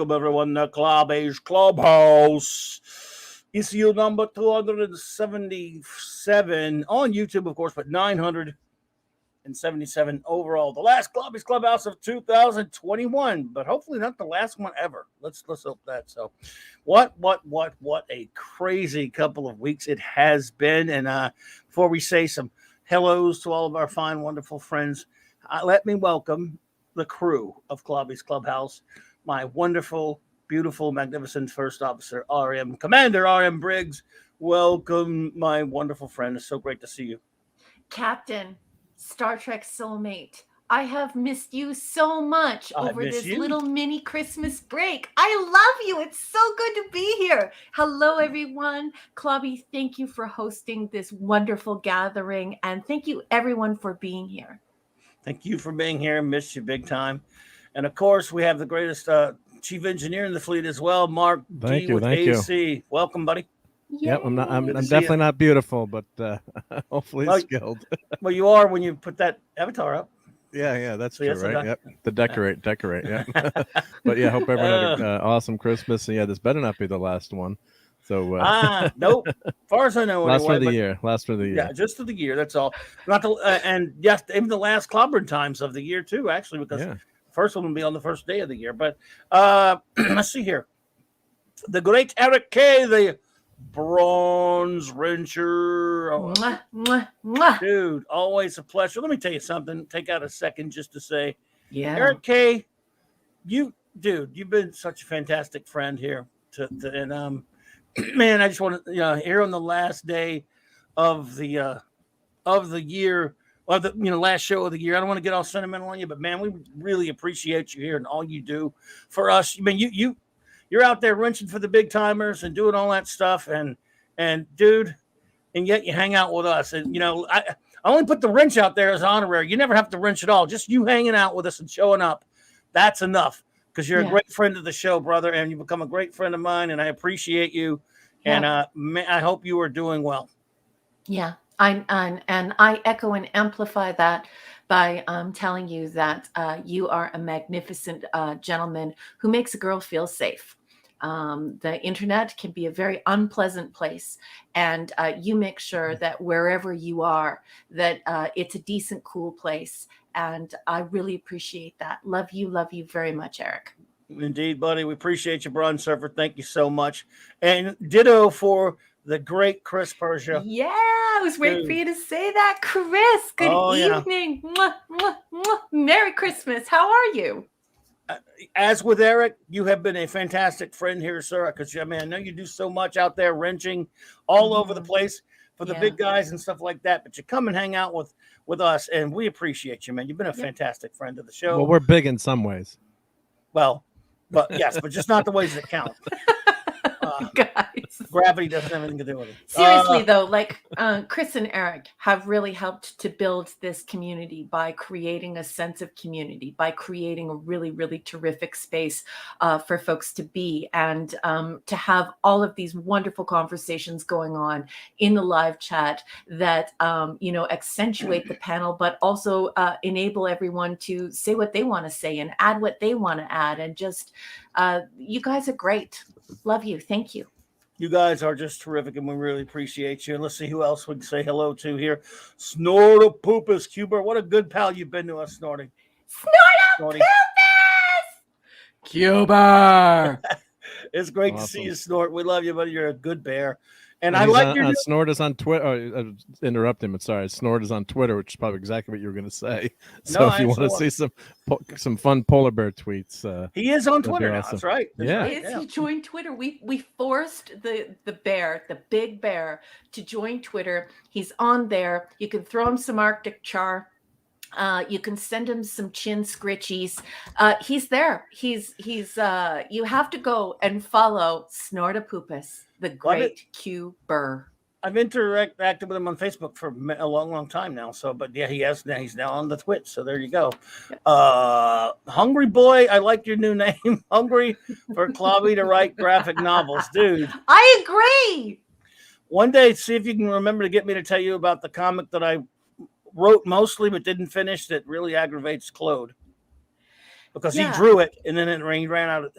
welcome everyone to CLOBBERIN Clubhouse. Issue number 277 on YouTube, of course, but 977 overall. The last CLOBBERIN Clubhouse of 2021, but hopefully not the last one ever. Let's hope that. So, what a crazy couple of weeks it has been. And before we say some hellos to all of our fine, wonderful friends, let me welcome the crew of CLOBBERIN's Clubhouse, my wonderful, beautiful, magnificent first officer, Commander RM Briggs. Welcome, my wonderful friend. It's so great to see you. Captain, Star Trek soulmate, I have missed you so much over this little mini Christmas break. I love you. It's so good to be here. Hello, everyone. Clobby, thank you for hosting this wonderful gathering, and thank you, everyone, for being here. Thank you for being here. Missed you big time. And of course, we have the greatest chief engineer in the fleet as well, Mark. Thank you. You. Welcome, buddy. Yep, I'm definitely not beautiful, but hopefully skilled. Well, you are when you put that avatar up. Yeah, that's true, right? Yep. The decorate, yeah. But yeah, hope everyone had an awesome Christmas. And yeah, this better not be the last one. So nope. As far as I know, last for the year. Yeah, just for the year. That's all. Not the and yes, even the last clobbering times of the year too. Actually, because the first one will be on the first day of the year. But let's see here. The great Eric K, the Bronze Wrencher. Mwah, mwah, mwah. Dude, always a pleasure. Let me tell you something. Take out a second just to say, Eric K, you've been such a fantastic friend here. And man, I just want to, here on the last day of the year, or the last show of the year. I don't want to get all sentimental on you, but man, we really appreciate you here and all you do for us. I mean, you're out there wrenching for the big timers and doing all that stuff, and dude, and yet you hang out with us. And I only put the wrench out there as honorary. You never have to wrench at all. Just you hanging out with us and showing up. That's enough. Because you're a great friend of the show, brother, and you become a great friend of mine, and I appreciate you. And I hope you are doing well. Yeah, and I echo and amplify that by telling you that you are a magnificent gentleman who makes a girl feel safe. The internet can be a very unpleasant place, and you make sure that wherever you are, that it's a decent, cool place. And I really appreciate that. Love you very much, Eric. Indeed, buddy. We appreciate you, Bronze Surfer. Thank you so much. And ditto for the great Chris Persia. Yeah, I was waiting for you to say that, Chris. Good evening. Mwah, mwah, mwah. Merry Christmas. How are you? As with Eric, you have been a fantastic friend here, sir. Because I know you do so much out there wrenching all over the place for the big guys and stuff like that. But you come and hang out with us, and we appreciate you, man. You've been a fantastic friend of the show. Well, we're big in some ways. Well, but yes, but just not the ways that count. Guys, gravity doesn't have anything to do with it. Seriously, though, Chris and Eric have really helped to build this community by creating a sense of community, by creating a really, really terrific space for folks to be, and to have all of these wonderful conversations going on in the live chat that accentuate the panel, but also enable everyone to say what they want to say and add what they want to add, and just you guys are great. Love you. Thank you. You guys are just terrific, and we really appreciate you. And let's see who else we can say hello to here. Snortapoopus, Cuber. What a good pal you've been to us, Snorty. Snortapoopus! Cuber! It's great to see you, Snort. We love you, buddy. You're a good bear. And I like your Snort is on Twitter. Interrupt him. Sorry. Snort is on Twitter, which is probably exactly what you were going to say. So if you want to see some fun polar bear tweets, he is on Twitter now. Awesome. That's right. He joined Twitter. We forced the big bear, to join Twitter. He's on there. You can throw him some Arctic char. You can send him some chin scritchies. He's there. He's you have to go and follow Snortapoopus, the great Cuber. I've interacted with him on Facebook for a long time now. So, but yeah, he's now on the Twitch. So there you go. Hungry Boy, I like your new name. Hungry for Clobby to write graphic novels, dude. I agree. One day, see if you can remember to get me to tell you about the comic that I wrote mostly but didn't finish that really aggravates Claude, because he drew it and then it ran out of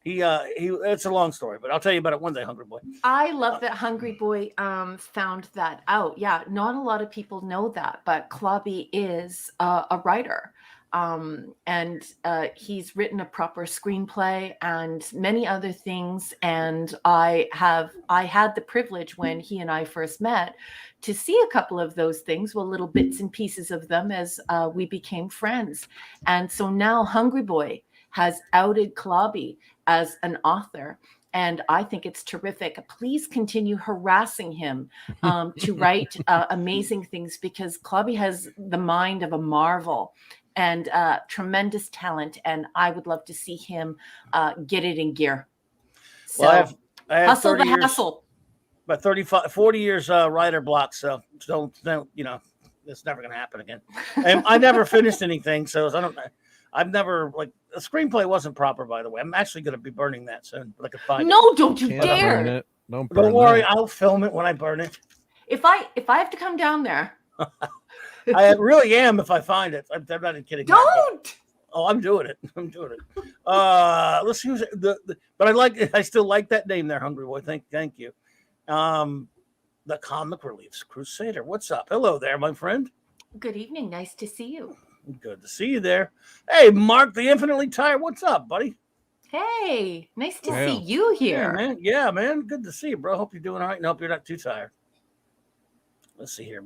It's a long story, but I'll tell you about it one day, Hungry Boy. I love that Hungry Boy found that out. Yeah, not a lot of people know that, but Clobby is a writer. And he's written a proper screenplay and many other things. And I had the privilege when he and I first met to see a couple of those things, well, little bits and pieces of them as we became friends. And so now Hungry Boy has outed Clobby as an author. And I think it's terrific. Please continue harassing him to write amazing things, because Clobby has the mind of a marvel and tremendous talent. And I would love to see him get it in gear. So well, I have hustle the hassle. About 40 years writer block. So don't, it's never going to happen again. And I never finished anything. So I've never, like, the screenplay wasn't proper, by the way. I'm actually going to be burning that soon. But I can find No, it. don't you dare. Burn it. Don't worry. that. I'll film it when I burn it. If I have to come down there. I really am if I find it. I'm not even kidding. Don't. I'm doing it. Let's use it. But I still like that name there, Hungry Boy. Thank you. The Comic Reliefs Crusader. What's up? Hello there, my friend. Good evening. Nice to see you. Good to see you there. Hey, Mark the Infinitely Tired. What's up, buddy? Hey, nice to see you here. Yeah, man. Good to see you, bro. Hope you're doing all right and hope you're not too tired. Let's see here.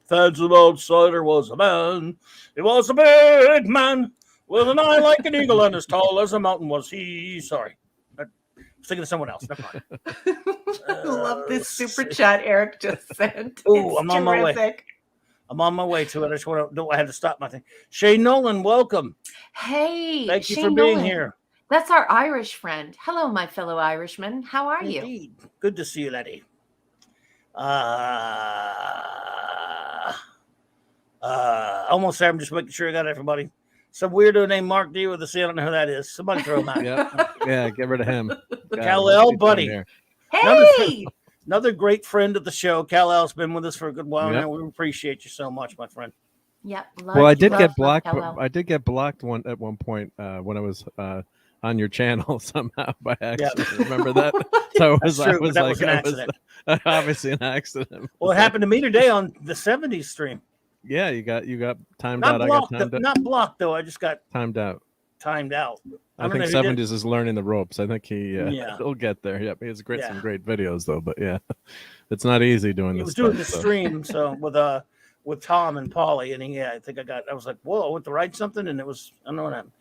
Phantom outsider was a man. He was a big man with an eye like an eagle and as tall as a mountain was he. Sorry. I was thinking of someone else. Never mind. I love this super chat Eric just sent. Oh, I'm on my way. I'm on my way to it. I had to stop my thing. Shay Nolan, welcome. Hey, thank you for being here. That's our Irish friend. Hello, my fellow Irishman. How are you? Indeed. Good to see you, laddie. Almost there. I'm just making sure I got everybody. Some weirdo named Mark D with a C. I don't know who that is. Somebody throw him out. Yeah, get rid of him. Kal-El, buddy. Hey! Another great friend of the show. Kal-El's been with us for a good while now. We appreciate you so much, my friend. Yep. Well, I did get blocked. I did get blocked at one point when I was on your channel somehow by accident. Yep. Remember that? So it was, that was an accident. Obviously an accident. Well, it happened to me today on the 70s stream. Yeah, you got timed not out. Blocked, I got timed out. Not blocked though. I just got timed out. I think 70s is learning the ropes. I think he'll get there. Yep, he has some great videos though. But yeah, it's not easy doing this. He was doing the stream with Tom and Paulie, and I was like, whoa, I went to write something, and it was, I don't know what happened.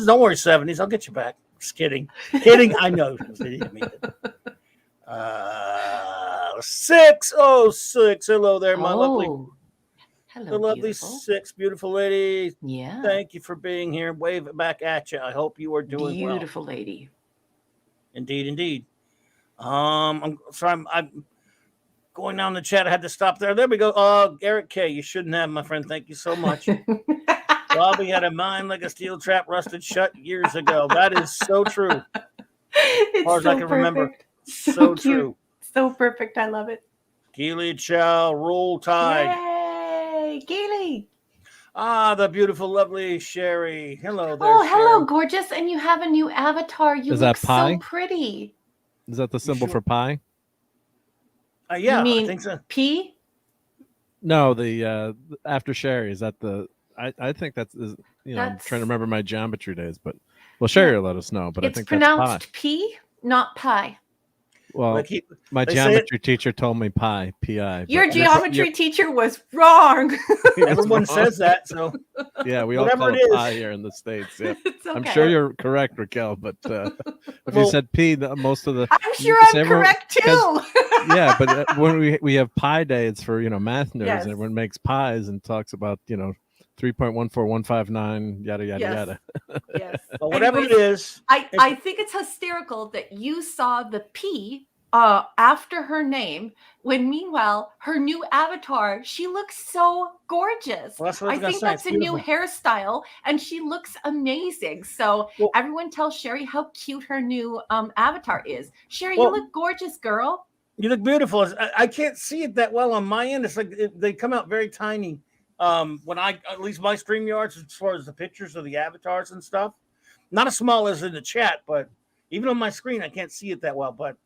Don't worry, 70s, I'll get you back. Just kidding. I know. 606. Hello there, my lovely. Hello, the lovely beautiful. 6 beautiful lady. Yeah. Thank you for being here. Wave it back at you. I hope you are doing well. Beautiful lady. Indeed. I'm going down the chat. I had to stop there. There we go. Eric K. You shouldn't have, my friend. Thank you so much. Bobby had a mind like a steel trap rusted shut years ago. That is so true. As far as I can remember. So true. So perfect. I love it. Keely Chow, Roll Tide. Yay, Keely. The beautiful, lovely Sherry. Hello there. Oh, hello, gorgeous. And you have a new avatar. You look so pretty. Is that the symbol for pie? Yeah, you mean I think so. P? No, the after Sherry. Is that the? I think that's I'm trying to remember my geometry days, but Sherry will let us know. But it's I think pronounced that's P, not pie. Well, my geometry teacher told me pi, P-I. Your geometry teacher was wrong. Everyone says that, so yeah, we all call it pi here in the States. Yeah. It's okay. I'm sure you're correct, Raquel, but if you said P, most of the I'm sure I'm correct too. Yeah, but when we have Pi Day, it's for math nerds, and everyone makes pies and talks about 3.14159 yada yada yada. Yes. But whatever it is, I think it's hysterical that you saw the P after her name when meanwhile her new avatar, she looks so gorgeous. Well, I think that's a new hairstyle and she looks amazing. So everyone tell Sherry how cute her new avatar is. Sherry, you look gorgeous, girl. You look beautiful. I can't see it that well on my end. It's like they come out very tiny when I, at least my StreamYards, as far as the pictures of the avatars and stuff, not as small as in the chat, but even on my screen, I can't see it that well. But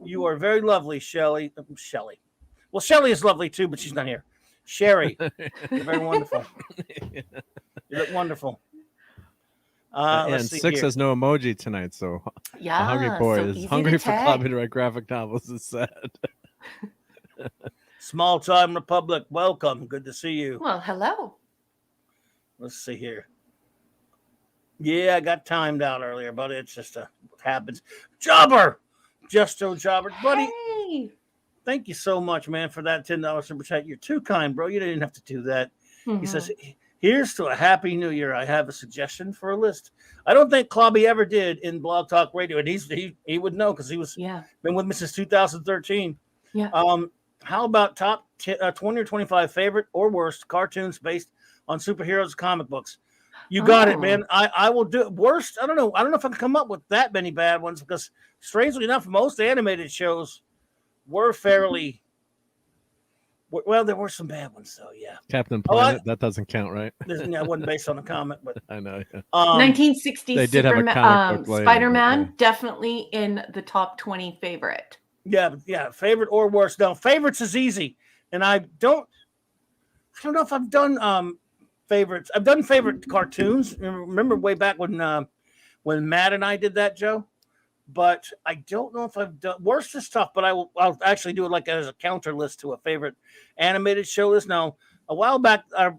you are very lovely, Shelly. Shelly. Well, Shelly is lovely too, but she's not here. Sherry, you're very wonderful. You look wonderful. And Six has no emoji tonight, so yeah, Hungry Boy so is hungry for copyright graphic novels. Is sad. Small Time Republic, welcome. Good to see you. Well, hello. Let's see here. Yeah, I got timed out earlier, but it's just what happens. Jobber, Justo Jobber, buddy. Hey. Thank you so much, man, for that $10 super chat. You're too kind, bro. You didn't have to do that. Mm-hmm. He says, here's to a happy new year. I have a suggestion for a list. I don't think Clobby ever did in Blog Talk Radio, and he would know because he was been with me since 2013. Yeah. How about top 20 or 25 favorite or worst cartoons based on superheroes comic books? You got it, man. I will do it. Worst, I don't know. I don't know if I can come up with that many bad ones because, strangely enough, most animated shows were fairly well. There were some bad ones, though. Yeah, Captain Planet, that doesn't count, right? It wasn't based on a comic, but I know. Yeah. 1960s they did have a comic book Spider-Man, definitely in the top 20 favorite. Yeah, favorite or worst. Now, favorites is easy, and I don't know if I've done favorites. I've done favorite cartoons. Remember way back when Matt and I did that, Joe? But I don't know if I've done worst is tough, but I'll actually do it like as a counter list to a favorite animated show list. Now, a while back, our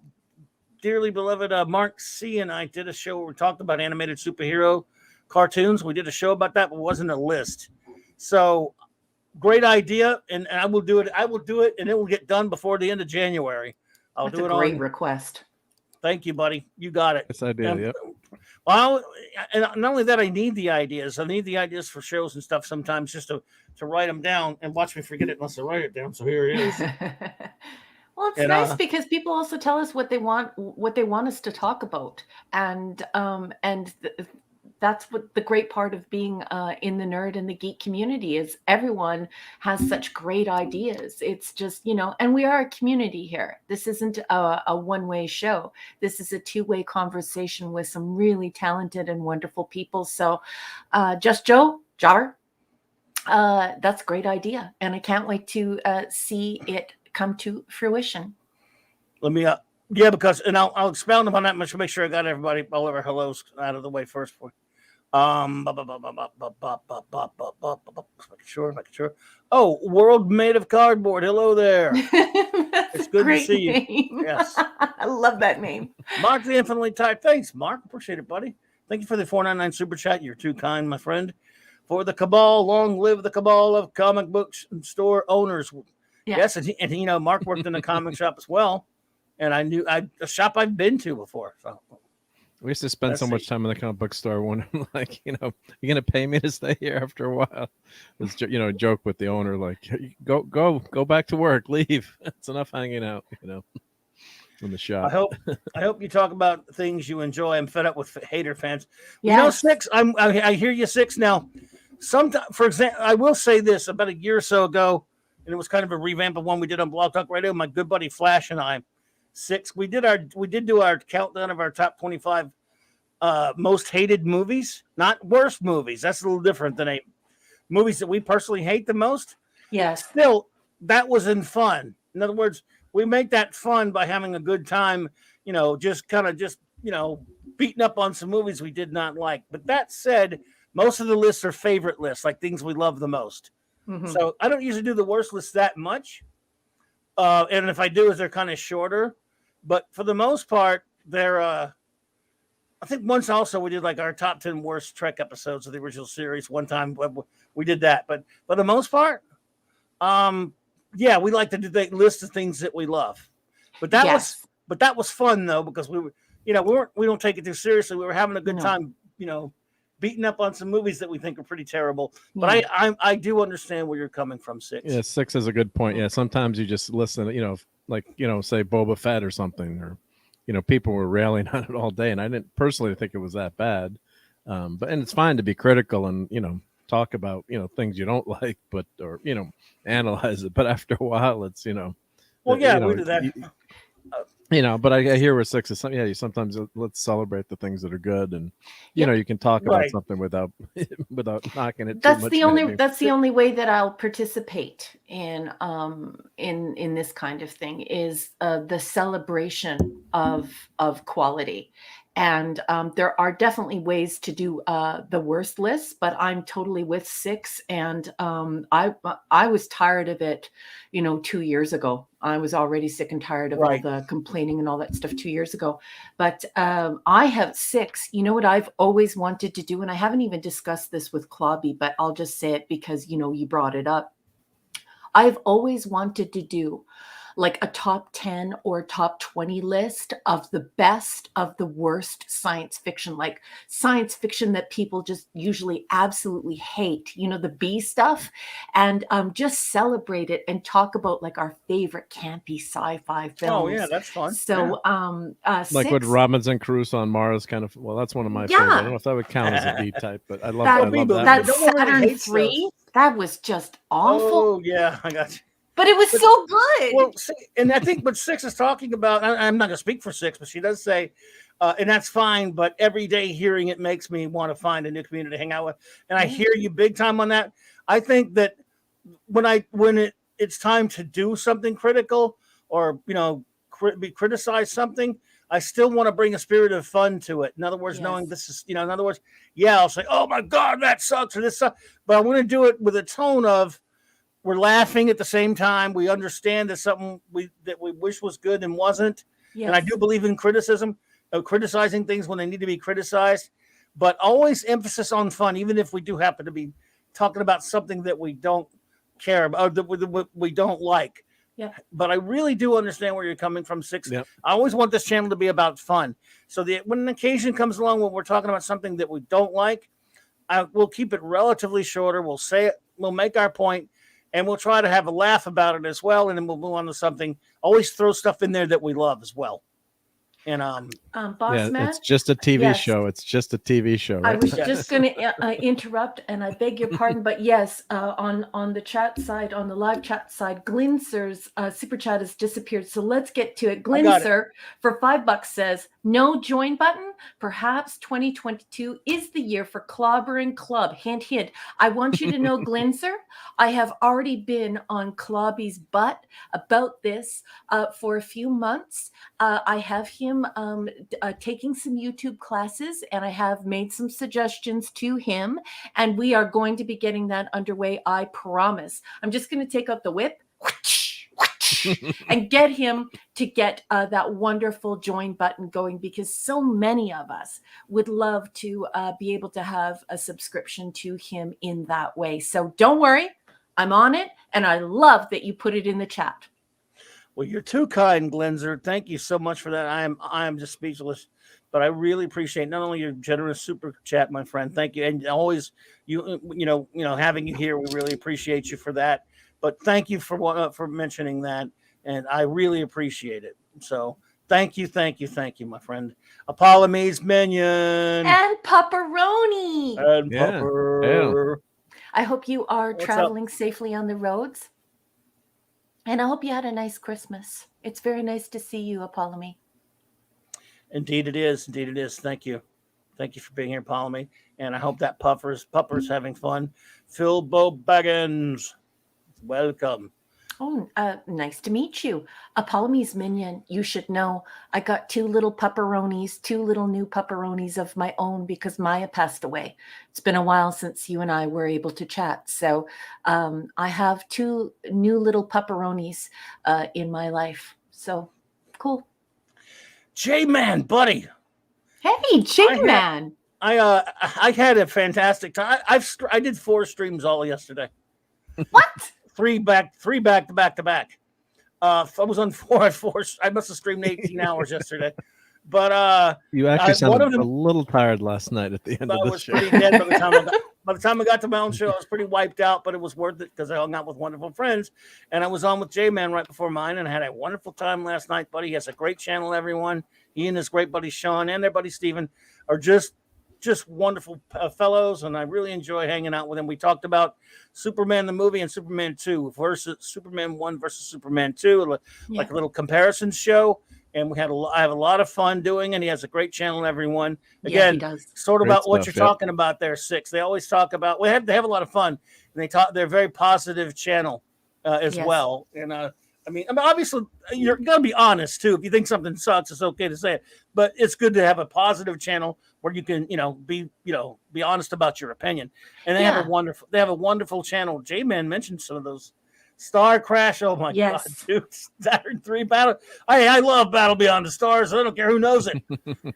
dearly beloved Mark C and I did a show where we talked about animated superhero cartoons. We did a show about that, but it wasn't a list. So great idea, and I will do it. I will do it, and it will get done before the end of January. That's do it. A great request. Thank you, buddy. You got it. Yes, I did. Yep. Well, and not only that, I need the ideas. I need the ideas for shows and stuff sometimes just to write them down and watch me forget it unless I write it down. So here it is. Well, it's nice because people also tell us what they want us to talk about, and that's what the great part of being in the nerd and the geek community is. Everyone has such great ideas. It's just, and we are a community here. This isn't a one-way show. This is a two-way conversation with some really talented and wonderful people. So Just Joe, Jar, that's a great idea. And I can't wait to see it come to fruition. Let me, because, and I'll expound upon that much to make sure I got everybody, all of our hellos out of the way first. Sure. Oh, World Made of Cardboard. Hello there. It's good to see you. Yes. I love that name. Mark the Infinitely Tired. Thanks, Mark. Appreciate it, buddy. Thank you for the $4.99 super chat. You're too kind, my friend. For the cabal, long live the cabal of comic books and store owners. Yeah. Yes, and Mark worked in a comic shop as well. And I knew a shop I've been to before. So we used to spend so much time in the comic book store wondering, like, you're going to pay me to stay here after a while. It was, a joke with the owner, like, go back to work, leave. It's enough hanging out, in the shop. I hope you talk about things you enjoy. I'm fed up with hater fans. Yes. Six, I hear you, Six. Now, sometimes, for example, I will say this, about a year or so ago, and it was kind of a revamp of one we did on Blog Talk Radio, my good buddy Flash and I, Six, we did do our countdown of our top 25 most hated movies, not worst movies. That's a little different than movies that we personally hate the most. Yes. Still, that was in fun. In other words, we make that fun by having a good time, just beating up on some movies we did not like. But that said, most of the lists are favorite lists, like things we love the most. Mm-hmm. So I don't usually do the worst lists that much. And if I do, they're kind of shorter. But for the most part, they're, I think once also we did like our top 10 worst Trek episodes of the original series. One time we did that. But for the most part, we like to do the list of things that we love. But that was fun though, because we were, we don't take it too seriously. We were having a good time, beating up on some movies that we think are pretty terrible. But I do understand where you're coming from, Six. Yeah, Six is a good point. Yeah, sometimes you just listen, say Boba Fett or something, or people were railing on it all day, and I didn't personally think it was that bad. And it's fine to be critical and talk about things you don't like, but analyze it. But after a while, it's we do that. You know, but I hear where 6 is something. Yeah, you sometimes let's celebrate the things that are good, and you know, you can talk about something without knocking it too much. That's the only way that I'll participate in this kind of thing is the celebration of quality. And there are definitely ways to do the worst lists, but I'm totally with 6. And I was tired of it, 2 years ago. I was already sick and tired of all the complaining and all that stuff 2 years ago. But I have 6. You know what I've always wanted to do, and I haven't even discussed this with Clobby, but I'll just say it because you brought it up. I've always wanted to do like a top 10 or top 20 list of the best of the worst science fiction, like science fiction that people just usually absolutely hate, the B stuff, and just celebrate it and talk about like our favorite campy sci-fi films. Oh yeah, that's fun. So like with Robinson Crusoe on Mars, kind of. Well, that's one of my favorite. I don't know if that would count as a B type, but I love that. That Saturn 3, that was just awful. Oh yeah, I got you. But it was so good. Well, and I think what 6 is talking about, I'm not going to speak for 6, but she does say, and that's fine, but every day hearing it makes me want to find a new community to hang out with. And I hear you big time on that. I think that when it's time to do something critical or, be criticized something, I still want to bring a spirit of fun to it. In other words, knowing this is, in other words, I'll say, oh my God, that sucks or this sucks. But I want to do it with a tone of, we're laughing at the same time. We understand that something that we wish was good and wasn't. Yes. And I do believe in criticism, criticizing things when they need to be criticized, but always emphasis on fun, even if we do happen to be talking about something that we don't care about, or that we don't like. Yeah. But I really do understand where you're coming from, 6. Yep. I always want this channel to be about fun. So when an occasion comes along when we're talking about something that we don't like, we'll keep it relatively shorter. We'll say it. We'll make our point. And we'll try to have a laugh about it as well, and then we'll move on to something. Always throw stuff in there that we love as well. And Boss Man, it's just a TV show. It's just a TV show. Right? I was just going to interrupt, and I beg your pardon, but yes, on the chat side, on the live chat side, Glinser's super chat has disappeared. So let's get to it. Glinser for $5 says, "No join button. Perhaps 2022 is the year for Clobbering Club. Hint, hint. I want you to know, Glinser, I have already been on Clobby's butt about this for a few months. I have him taking some YouTube classes, and I have made some suggestions to him, and we are going to be getting that underway. I promise. I'm just going to take out the whip and get him to get that wonderful join button going, because so many of us would love to be able to have a subscription to him in that way. So don't worry, I'm on it, and I love that you put it in the chat. Well, you're too kind, Glenser. Thank you so much for that. I am just speechless, but I really appreciate not only your generous super chat, my friend. Thank you, and always having you here. We really appreciate you for that. But thank you for mentioning that, and I really appreciate it. So thank you, my friend. Apollome's Minion and Pepperoni and Pupper. I hope you are traveling safely on the roads. And I hope you had a nice Christmas. It's very nice to see you, Apollomi. Indeed it is. Thank you. Thank you for being here, Apollomi. And I hope that Pupper's having fun. Phil Bo Baggins, welcome. Oh, nice to meet you. Apollome's Minion, you should know I got two little new pepperonis of my own because Maya passed away. It's been a while since you and I were able to chat. So I have 2 new little pepperonis in my life. So cool. J-Man, buddy. Hey, J-Man. I had a fantastic time. I did 4 streams all yesterday. What? 3 back to back. I was on 4. I must have streamed 18 hours yesterday. But you actually sounded a little tired last night at the end of the show. I was pretty dead by the time I got to my own show. I was pretty wiped out, but it was worth it because I hung out with wonderful friends. And I was on with J-Man right before mine, and I had a wonderful time last night, buddy. He has a great channel, everyone. He and his great buddy Sean and their buddy Steven are just wonderful fellows, and I really enjoy hanging out with them. We talked about Superman the movie and Superman 2 versus Superman 1 versus Superman 2, like a little comparison show. and I have a lot of fun doing it. He has a great channel, everyone. Yeah, he Again, does. sort of Great about what stuff, you're yep. talking about there, Six. They always talk about, they have a lot of fun, and they're a very positive channel as well. And I mean, obviously, you're gonna be honest too. If you think something sucks, it's okay to say it. But it's good to have a positive channel where you can, be honest about your opinion. And they have a wonderful channel. J-Man mentioned some of those. Star Crash, oh my God, dude! Saturn 3 Battle. I love Battle Beyond the Stars. I don't care who knows it.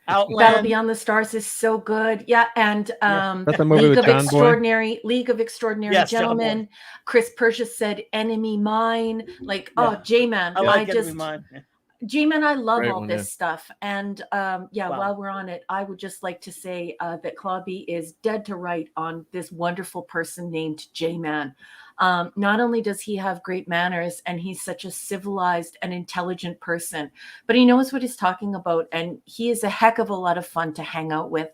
Outland. Battle Beyond the Stars is so good. Yeah, and That's the movie League with of John Boy? League of Extraordinary Yes, John Gentlemen. Boy. Chris Persia said "Enemy Mine." Like, oh, J-Man. I like Enemy Mine. J-Man, I love Great all one, this stuff. And while we're on it, I would just like to say that Clobby is dead to right on this wonderful person named J-Man. Not only does he have great manners and he's such a civilized and intelligent person, but he knows what he's talking about. And he is a heck of a lot of fun to hang out with.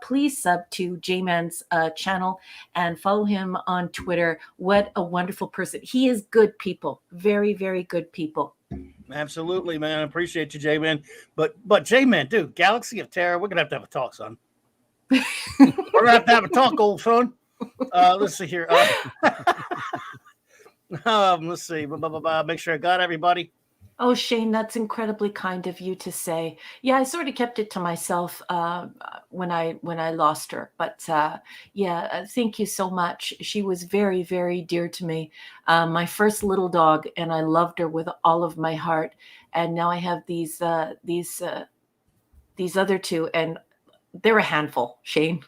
Please sub to J-Man's channel and follow him on Twitter. What a wonderful person. He is good people. Very, very good people. Absolutely, man. I appreciate you, J-Man. But J-Man, dude, Galaxy of Terror, we're going to have a talk, son. We're going to have a talk, old son. Let's see here. Let's see. Make sure I got everybody. Oh, Shane, that's incredibly kind of you to say. Yeah, I sort of kept it to myself when I lost her. But thank you so much. She was very, very dear to me. My first little dog, and I loved her with all of my heart. And now I have these other two, and they're a handful, Shane.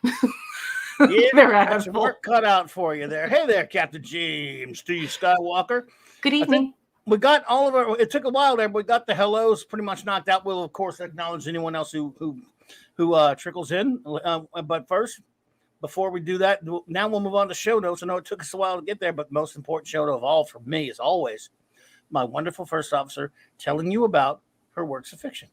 Yeah, there's work cut out for you there. Hey there, Captain James Steve Skywalker. Good evening. We got all of our. It took a while there, but we got the hellos pretty much knocked out. We'll of course acknowledge anyone else who trickles in. But first, before we do that, now we'll move on to show notes. I know it took us a while to get there, but the most important show note of all for me is always my wonderful first officer telling you about her works of fiction.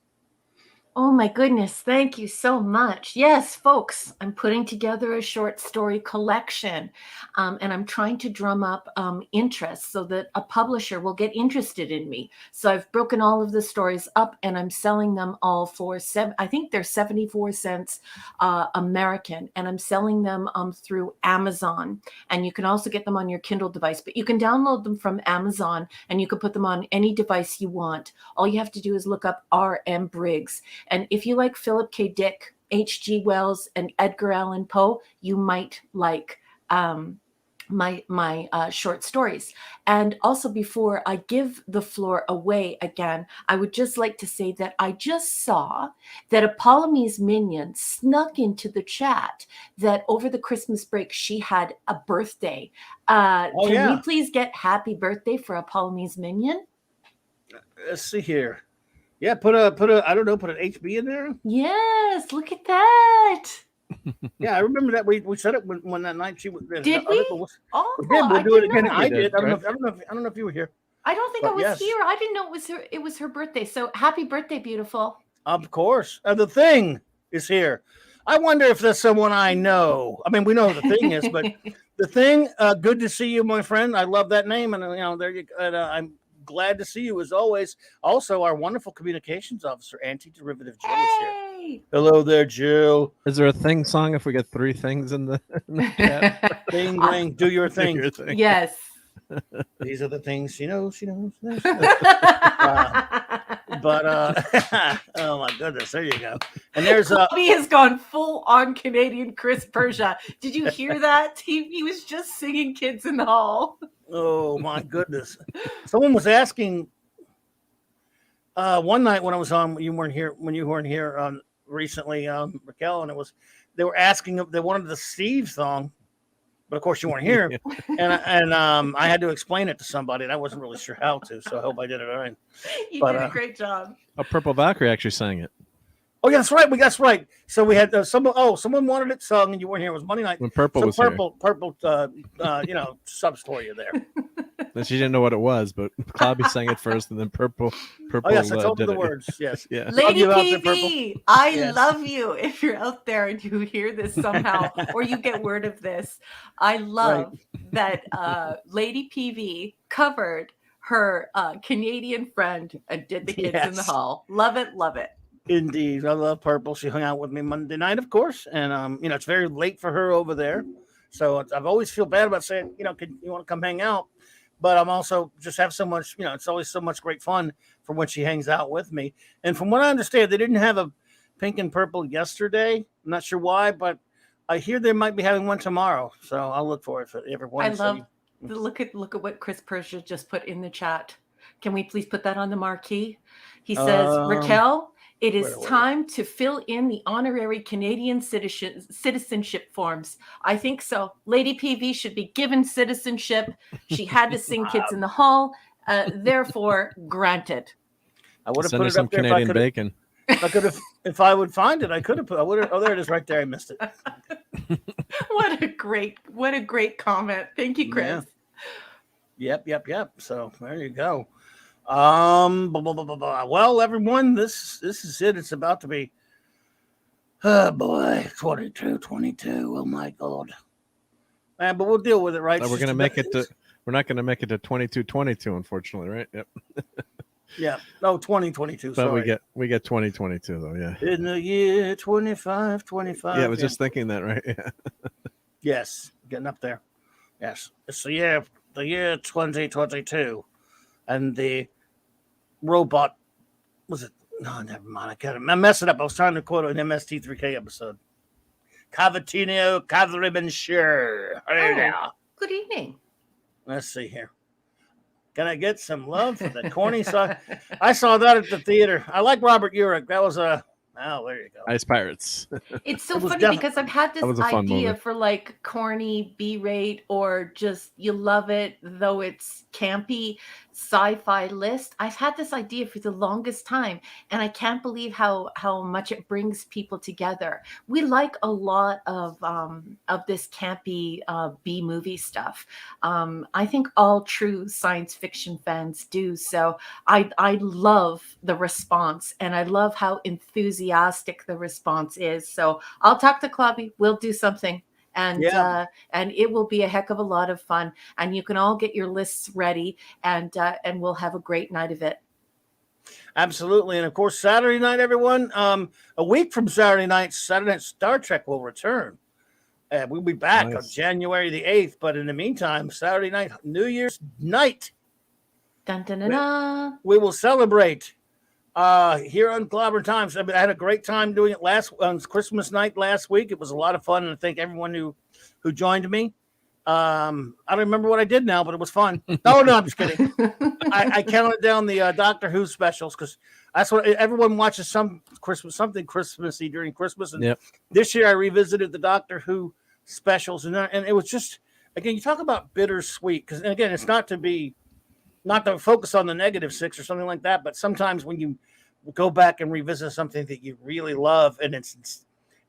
Oh my goodness, thank you so much. Yes, folks, I'm putting together a short story collection, and I'm trying to drum up interest so that a publisher will get interested in me. So I've broken all of the stories up, and I'm selling them all for I think they're 74 cents American, and I'm selling them through Amazon. And you can also get them on your Kindle device, but you can download them from Amazon, and you can put them on any device you want. All you have to do is look up R.M. Briggs. And if you like Philip K. Dick, H.G. Wells, and Edgar Allan Poe, you might like my short stories. And also, before I give the floor away again, I would just like to say that I just saw that a Polymese minion snuck into the chat that over the Christmas break she had a birthday. Can we please get happy birthday for a Polymese minion? Let's see here. Yeah, put an HB in there. Yes, look at that. Yeah, I remember that we said it when that night she was. Did we? We did. We'll do it again. I did. I don't know if you were here. I don't think I was here. I didn't know it was her birthday. So happy birthday, beautiful. Of course. The Thing is here. I wonder if there's someone I know. I mean, we know who The Thing is, but The Thing. Good to see you, my friend. I love that name, and there you. I'm glad to see you as always. Also, our wonderful communications officer, Anti-Derivative Jill, is here. Hello there, Jill. Is there a thing song if we get three things in the chat? Thing, ring, do your thing. Yes. These are the things she knows. Oh my goodness, there you go. And there's he has gone full on Canadian Chris Persia. Did you hear that? He was just singing Kids in the Hall. Oh my goodness. Someone was asking one night when I was on, when you weren't here recently, Raquel, and they were asking if they wanted the Steve song, but of course you weren't here. and I had to explain it to somebody, and I wasn't really sure how to, so I hope I did it all right. You did a great job. Purple Valkyrie actually sang it. Oh, yeah, that's right. That's right. So we had someone wanted it sung, and you weren't here. It was Monday night. When Purple was Purple, subs for you there. And she didn't know what it was, but Clobby sang it first, and then Purple. Oh yes, I told you the words. Yes, yeah. Lady PV, I love you. If you're out there and you hear this somehow, or you get word of this, I love that Lady PV covered her Canadian friend and did the kids in the Yes. hall. Love it, love it. Indeed. I love Purple. She hung out with me Monday night, of course. And, it's very late for her over there. So I've always feel bad about saying, can you want to come hang out? But I'm also just have so much, it's always so much great fun for when she hangs out with me. And from what I understand, they didn't have a pink and purple yesterday. I'm not sure why, but I hear they might be having one tomorrow. So I'll look forward to everyone. I love look at what Chris Persia just put in the chat. Can we please put that on the marquee? He says, Raquel, it is time to fill in the honorary Canadian citizenship forms. I think so. Lady PV should be given citizenship. She had to sing Kids in the Hall. Therefore, granted. I would have Send put her it some up there Canadian bacon. I could have, if I would find it, I could have put. Oh, there it is, right there. I missed it. What a great comment. Thank you, Chris. Yeah. Yep. So there you go. Well, everyone, this is it. It's about to be, oh boy, 22. Oh my God, man! But we'll deal with it, right? So we're gonna make it to. We're not gonna make it to 22, unfortunately, right? Yep. Yeah. No, 2022. But sorry. we get 2022 though. Yeah. In the year 25. Yeah, I was just thinking that, right? Yeah. Yes, getting up there. Yes, it's the year 2022, and the robot was it? No, never mind. I messed it up. I was trying to quote an MST3K episode. Cavatinho Catheribenshire. Good evening. Let's see here. Can I get some love for the corny song? I saw that at the theater. I like Robert Urich. That was a. Oh, there you go. Ice Pirates. It's so funny because I've had this idea movie. for like corny B-rate or just you love it though it's campy sci-fi list. I've had this idea for the longest time, and I can't believe how much it brings people together. We like a lot of this campy B movie stuff. I think all true science fiction fans do. So I love the response, and I love how enthusiastic the response is. So I'll talk to Clubby. We'll do something. And it will be a heck of a lot of fun. And you can all get your lists ready, and we'll have a great night of it. Absolutely. And of course, Saturday night, everyone, a week from Saturday night, Star Trek will return. We'll be back on January the 8th. But in the meantime, Saturday night, New Year's night, dun, dun, dun, dun. We will celebrate here on Clobberin Times. I had a great time doing it on Christmas night last week. It was a lot of fun, and I thank everyone who joined me. I don't remember what I did now, but it was fun. No, I'm just kidding. I counted down the Doctor Who specials because that's what everyone watches. Something Christmassy during Christmas, and this year I revisited the Doctor Who specials, and it was just, again, you talk about bittersweet, because again, it's not to focus on the negative 6 or something like that, but sometimes when you go back and revisit something that you really love, and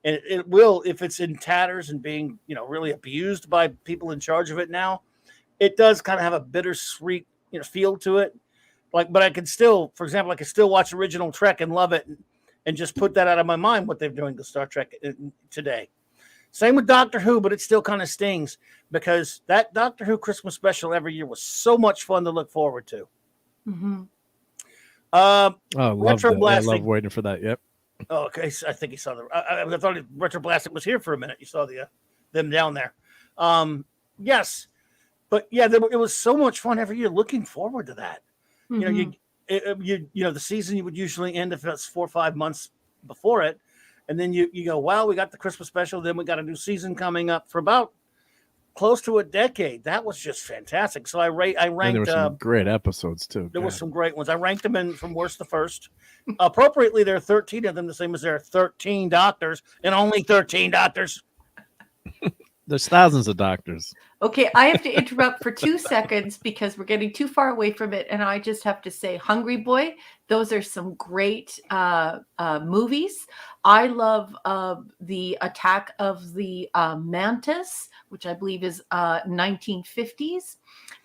it will, if it's in tatters and being, really abused by people in charge of it now, it does kind of have a bittersweet, feel to it. But I can still, for example, I can still watch original Trek and love it and just put that out of my mind, what they're doing to Star Trek today. Same with Doctor Who, but it still kind of stings because that Doctor Who Christmas special every year was so much fun to look forward to. Mm-hmm. Retro Blasting. I love waiting for that. Yep. Oh, okay. I think you saw I thought Retro Blasting was here for a minute. You saw them down there. Yes, but yeah, it was so much fun every year. Looking forward to that. Mm-hmm. The season would usually end if it's 4 or 5 months before it. And then you go, wow, we got the Christmas special. Then we got a new season coming up for about close to a decade. That was just fantastic. So I ranked. And there were some great episodes too. There were some great ones. I ranked them from worst to first. Appropriately, there are 13 of them, the same as there are 13 doctors, and only 13 doctors. There's thousands of doctors. Okay, I have to interrupt for 2 seconds because we're getting too far away from it. And I just have to say, Hungry Boy, those are some great movies. I love the Attack of the Mantis, which I believe is 1950s.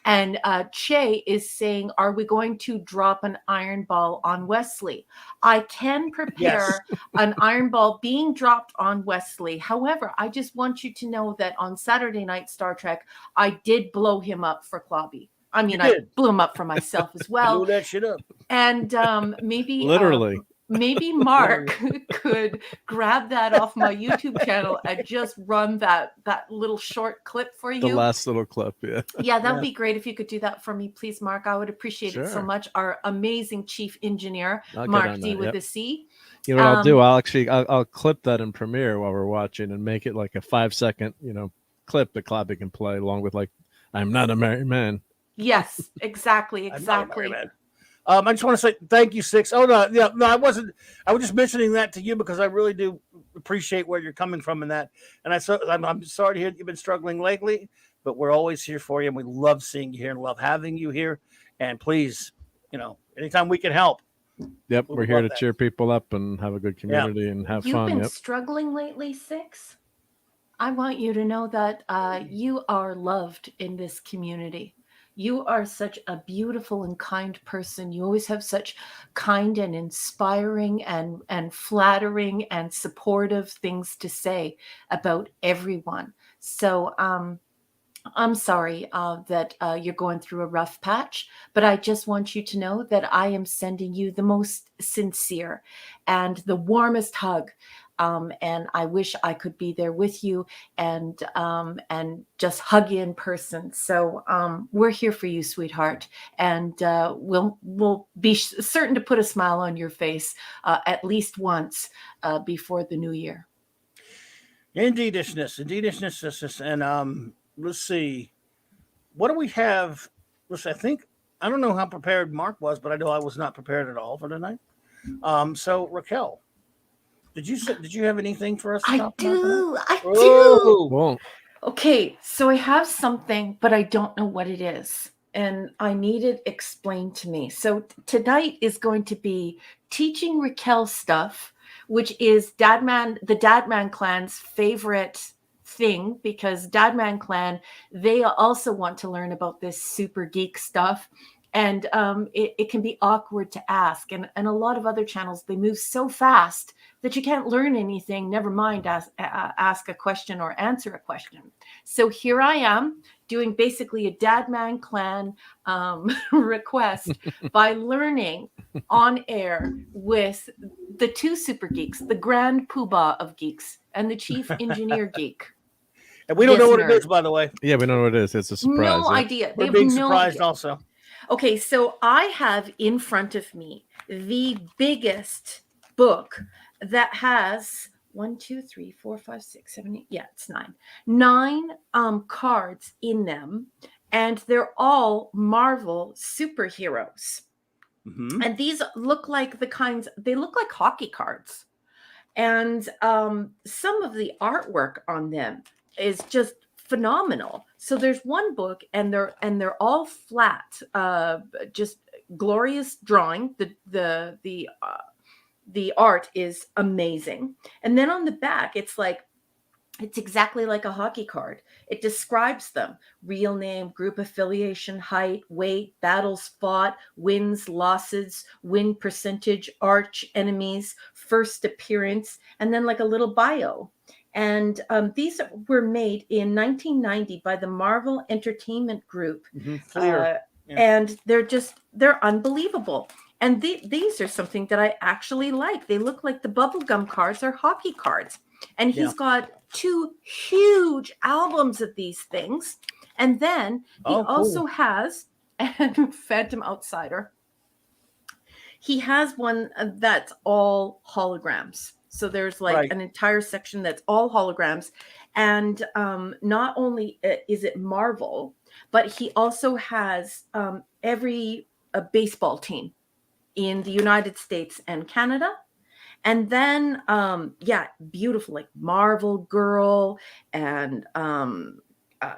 And Che is saying, are we going to drop an iron ball on Wesley? I can prepare an iron ball being dropped on Wesley. However, I just want you to know that on Saturday night Star Trek, I did blow him up for Clobby. I mean, You I did. blew them up for myself as well. Blew that shit up. And maybe Literally. maybe Mark could grab that off my YouTube channel and just run that little short clip for The you. last little clip, yeah. Yeah, that would be great if you could do that for me, please, Mark. I would appreciate it so Sure. much. Our amazing chief engineer, I'll get Mark on D that, with yep. a C. You know what I'll do? I'll clip that in Premiere while we're watching and make it like a 5-second, clip that Clobby can play along with like, I'm not a married man. Yes, exactly. I'm not a married Exactly. man. I just want to say thank you, Six. Oh no, yeah, no, I wasn't. I was just mentioning that to you because I really do appreciate where you're coming from in that. And I'm sorry to hear that you've been struggling lately, but we're always here for you, and we love seeing you here and love having you here. And please, anytime we can help. Yep, we're here to cheer people up and have a good community and have You've fun. been Yep. struggling lately, Six. I want you to know that you are loved in this community. You are such a beautiful and kind person. You always have such kind and inspiring and flattering and supportive things to say about everyone. So I'm sorry that you're going through a rough patch, but I just want you to know that I am sending you the most sincere and the warmest hug. And I wish I could be there with you and just hug you in person. So we're here for you, sweetheart, and we'll be certain to put a smile on your face at least once before the new year. Indeedishness, and let's see, what do we have? I don't know how prepared Mark was, but I know I was not prepared at all for tonight. So Raquel, did you have anything for us to talk about? I do. Well, okay, so I have something, but I don't know what it is. And I need it explained to me. So tonight is going to be teaching Raquel stuff, which is the Dadman clan's favorite thing, because Dadman clan, they also want to learn about this super geek stuff. And it can be awkward to ask. And a lot of other channels, they move so fast that you can't learn anything, never mind ask a question or answer a question. So here I am doing basically a Dadman clan request by learning on air with the two super geeks, the grand poobah of geeks and the chief engineer geek. And we don't know what it is, by the way. Yeah, we don't know what it is. It's a surprise. No idea. We're being surprised also. Okay, so I have in front of me the biggest book that has 1, 2, 3, 4, 5, 6, 7, 8. Yeah, it's 9 cards in them, and they're all Marvel superheroes. Mm-hmm. And these look like they look like hockey cards. And some of the artwork on them is just phenomenal. So there's one book, and they're all flat, just glorious drawing. The art is amazing. And then on the back, it's exactly like a hockey card. It describes them: real name, group affiliation, height, weight, battles fought, wins, losses, win percentage, arch enemies, first appearance, and then like a little bio. And these were made in 1990 by the Marvel Entertainment Group. Mm-hmm. And they're unbelievable. And these are something that I actually like. They look like the bubblegum cards or hockey cards. And he's got 2 huge albums of these things. And then he also has Phantom Outsider. He has one that's all holograms. So there's an entire section that's all holograms. And not only is it Marvel, but he also has every baseball team in the United States and Canada. And then, beautiful, like Marvel Girl and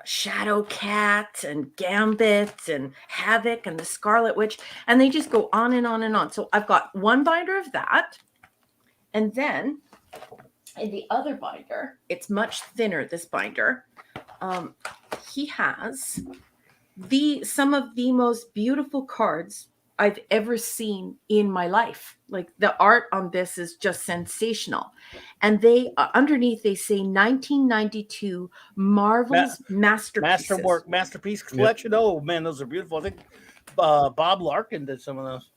Shadow Cat and Gambit and Havoc and the Scarlet Witch. And they just go on and on and on. So I've got one binder of that. And then in the other binder, it's much thinner, this binder. He has some of the most beautiful cards I've ever seen in my life. Like the art on this is just sensational. And they underneath they say 1992 Marvel's masterpieces. Masterpiece collection. Yep. Oh man, those are beautiful. I think Bob Larkin did some of those.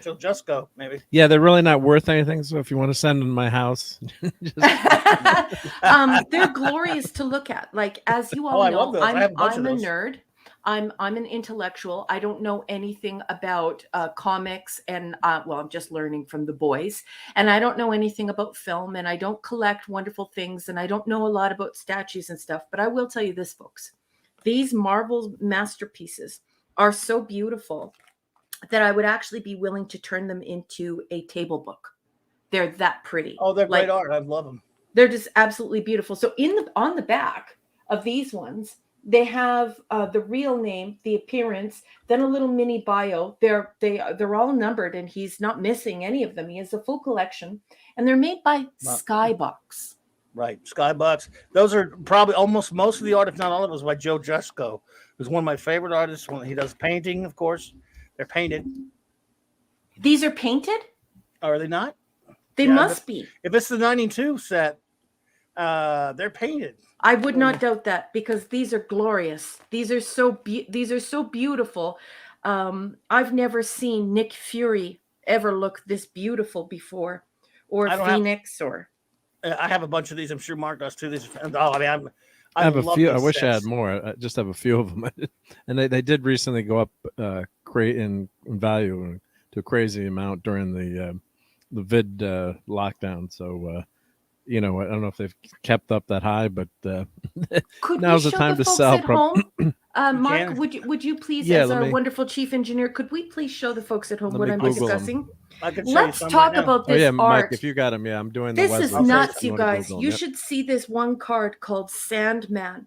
So just go, maybe. Yeah, they're really not worth anything. So if you want to send them to my house, they're glorious to look at. Like, as you all know, I'm a nerd. I'm an intellectual. I don't know anything about comics, and well, I'm just learning from the boys. And I don't know anything about film, and I don't collect wonderful things, and I don't know a lot about statues and stuff. But I will tell you this, folks: these Marvel masterpieces are so beautiful that I would actually be willing to turn them into a table book. They're that pretty. Oh, they're great art. I love them. They're just absolutely beautiful. So on the back of these ones, they have the real name, the appearance, then a little mini bio. They're all numbered, and he's not missing any of them. He has a full collection, and they're made by Skybox. Right, Skybox. Those are probably almost most of the art, if not all of it, was by Joe Jusko, who's one of my favorite artists. He does painting, of course. They're painted. These are painted? Are they not? They must be. If it's the 92 set, they're painted. I would not doubt that, because these are glorious. These are so beautiful. I've never seen Nick Fury ever look this beautiful before, or Phoenix, or. I have a bunch of these. I'm sure Mark does too. I have a few. I wish I had more. I just have a few of them, and they did recently go up in value to a crazy amount during the vid lockdown. So I don't know if they've kept up that high, but now's the time to sell. Mark, would you please, as our wonderful chief engineer, could we please show the folks at home what I'm discussing? Let's talk about this art. Mike, if you got them, I'm doing this. This is nuts, you guys. You should see this one card called Sandman.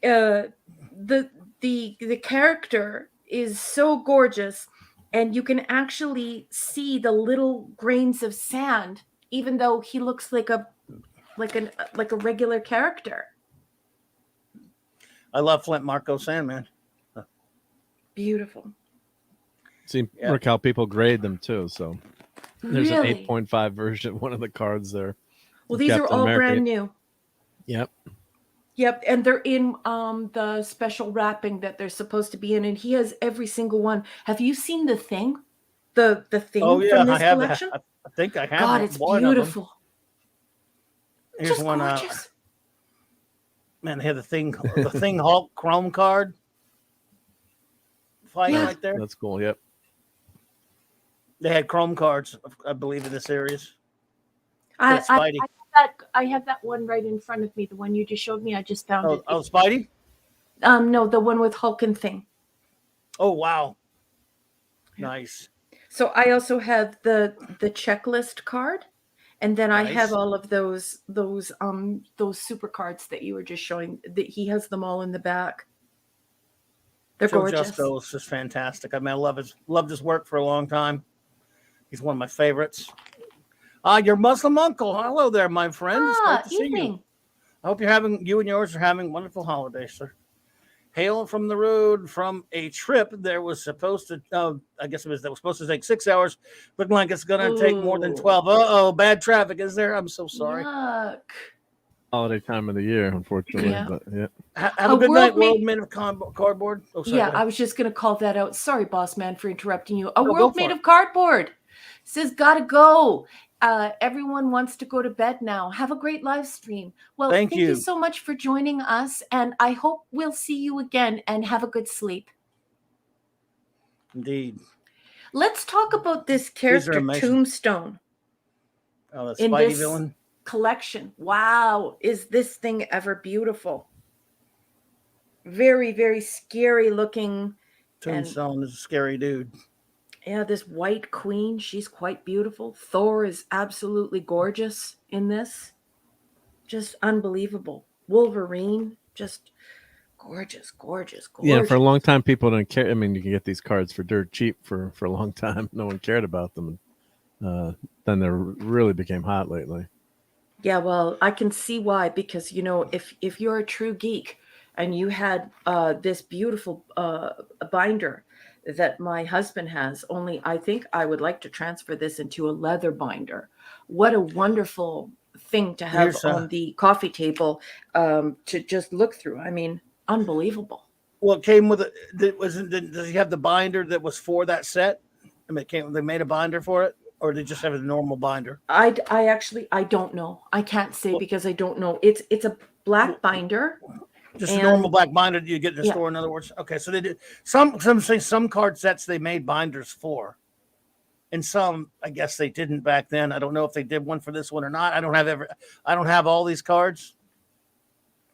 The character is so gorgeous, and you can actually see the little grains of sand, even though he looks like a regular character. I love Flint Marco Sandman. Beautiful. See, look how people grade them too. So there's an 8.5 version of one of the cards there. Well, these are all brand new. Yep. Yep, and they're in the special wrapping that they're supposed to be in, and he has every single one. Have you seen the thing? The thing from this collection? I think I have. God, it's beautiful. Here's just one. Gorgeous. Man, they have the thing Hulk Chrome card fighting right there. That's cool. Yep. They had Chrome cards, I believe, in this series. I have that one right in front of me. The one you just showed me. I just found it. Oh, Spidey? No, the one with Hulk and Thing. Oh, wow. Nice. So I also have the checklist card, and then I have all of those super cards that you were just showing. That he has them all in the back. They're gorgeous. Joe Jusko is just fantastic. I mean, I loved his work for a long time. He's one of my favorites. Your Muslim uncle. Hello there, my friend. It's great to see you. I hope you and yours are having wonderful holidays, sir. Hail from the road from a trip. There was supposed to, that was supposed to take 6 hours. Looking like it's going to take more than 12. Bad traffic, is there? I'm so sorry. Yuck. Holiday time of the year, unfortunately. Yeah. But yeah. Have a good night, World Made of Cardboard. Oh, sorry, I was just going to call that out. Sorry, boss man, for interrupting you. World Made of Cardboard says, gotta go. Everyone wants to go to bed now. Have a great live stream. Well, thank you so much for joining us, and I hope we'll see you again, and have a good sleep. Indeed. Let's talk about this character Tombstone. Oh, the Spidey villain collection. Wow, is this thing ever beautiful? Very, very scary looking. Tombstone is a scary dude. Yeah, this White Queen, she's quite beautiful. Thor is absolutely gorgeous in this. Just unbelievable. Wolverine, just gorgeous. Yeah, for a long time, people didn't care. I mean, you can get these cards for dirt cheap for a long time. No one cared about them. Then they really became hot lately. Yeah, well, I can see why. Because, if you're a true geek and you had this beautiful binder that my husband has, only I think I would like to transfer this into a leather binder. What a wonderful thing to have on the coffee table to just look through. I mean, unbelievable. Well, it came with it. Does he have the binder that was for that set? I mean, they made a binder for it, or they just have a normal binder? I don't know. I can't say because I don't know. It's a black binder. Just a normal black binder that you get in the store, in other words. Okay, so they did some say some card sets they made binders for, and some I guess they didn't back then. I don't know if they did one for this one or not. I don't have all these cards.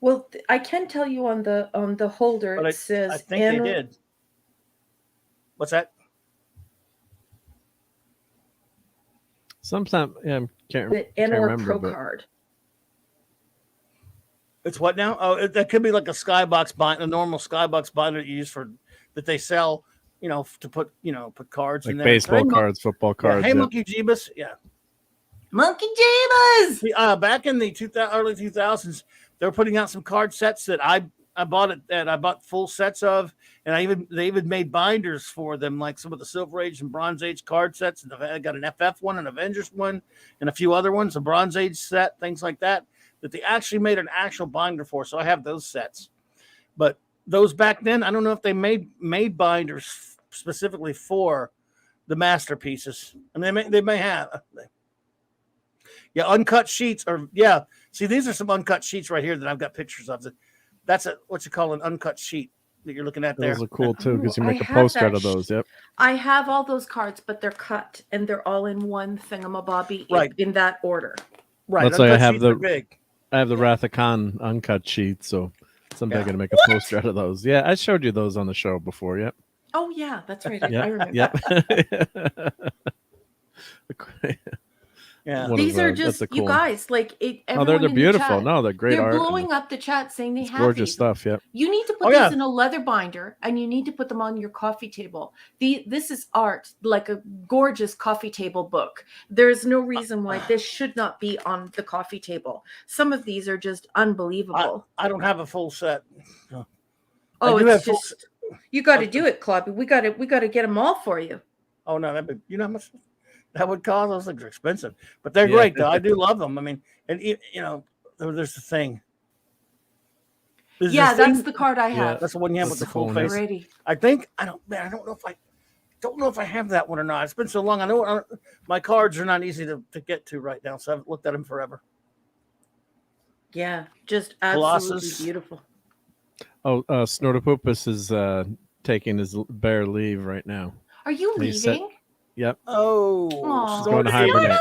Well, I can tell you on the holder it says. I think they did. What's that? Sometimes can't remember. Pro card. It's what now? Oh, that could be like a skybox binder, a normal skybox binder that you use that they sell, to put cards in there. Baseball cards, football cards. Yeah. Hey, Monkey Jeebus. Yeah. Monkey Jeebus. Back in the early 2000s, they were putting out some card sets that I bought full sets of, and they even made binders for them, like some of the Silver Age and Bronze Age card sets. And I got an FF one, an Avengers one, and a few other ones, a Bronze Age set, things like that they actually made an actual binder for. So I have those sets. But those back then, I don't know if they made binders specifically for the masterpieces. I mean, they may have. Yeah, uncut sheets see, these are some uncut sheets right here that I've got pictures of. That's what you call an uncut sheet that you're looking at there. Those are cool too, because you make a postcard of those. Yep. I have all those cards, but they're cut and they're all in one thingamabobby in that order. Right. Let's say I have the Wrath of Khan uncut sheet, so someday I'm going to make a poster out of those. Yeah, I showed you those on the show before. Yep. Oh yeah, that's right. I remember. Yep. Yeah, these are just you guys like it. They're beautiful. No, they're great art. They're blowing up the chat saying they have gorgeous these. stuff. Yep. You need to put these in a leather binder, and you need to put them on your coffee table. This is art, like a gorgeous coffee table book. There's no reason why this should not be on the coffee table. Some of these are just unbelievable. I don't have a full set. Oh, it's just you got to do it, Clubby. We got to get them all for you. Oh no, you know how much that would cost? Those things are expensive, but they're great though. I do love them. I mean, and there's the thing. That's the card I have. Yeah, that's the one you have with the full face. Already. I think I don't know if I have that one or not. It's been so long. I know my cards are not easy to get to right now, so I haven't looked at them forever. Yeah, just absolutely beautiful. Oh, Snortopoopus is taking his bare leave right now. Are you leaving? Yep. Oh, she's going to hibernate.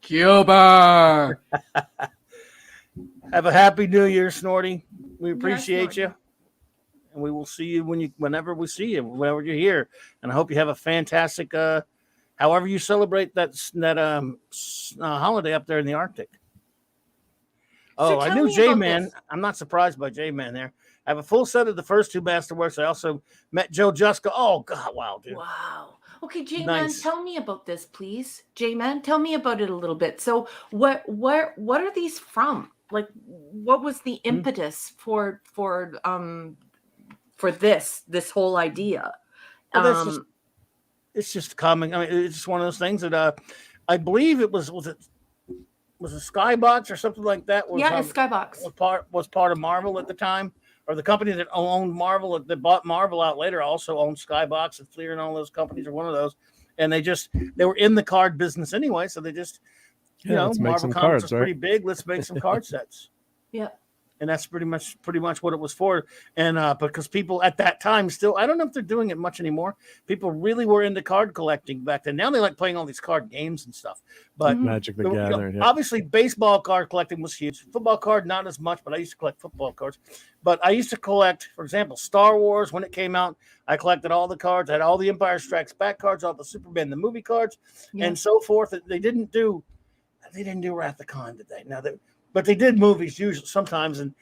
Cuba. Have a happy New Year, Snorty. We appreciate you, and we will see you whenever we see you, whenever you're here. And I hope you have a fantastic, however you celebrate that holiday up there in the Arctic. Oh, I knew J-Man. I'm not surprised by J-Man there. I have a full set of the first two Masterworks. I also met Joe Juska. Oh, God, wow, dude. Wow. Okay, J-Man, tell me about this, please. J-Man, tell me about it a little bit. So what are these from? Like, what was the impetus for this whole idea? Well, it's just common. I mean, it's just one of those things that I believe it was a Skybox or something like that. A Skybox. Was part of Marvel at the time. Or the company that owned Marvel, that bought Marvel out later, also owned Skybox and Fleer and all those companies are one of those. And they were in the card business anyway. So they just, Marvel Comics was pretty big. Let's make some card sets. Yeah. And that's pretty much what it was for. And because people at that time still, I don't know if they're doing it much anymore. People really were into card collecting back then. Now they like playing all these card games and stuff. But Magic the Gathering. Obviously, baseball card collecting was huge. Football card, not as much, but I used to collect football cards. But I used to collect, for example, Star Wars when it came out. I collected all the cards. I had all the Empire Strikes Back cards, all the Superman, the movie cards, and so forth. They didn't do Wrath of Khan, did they? But they did movies usually sometimes, and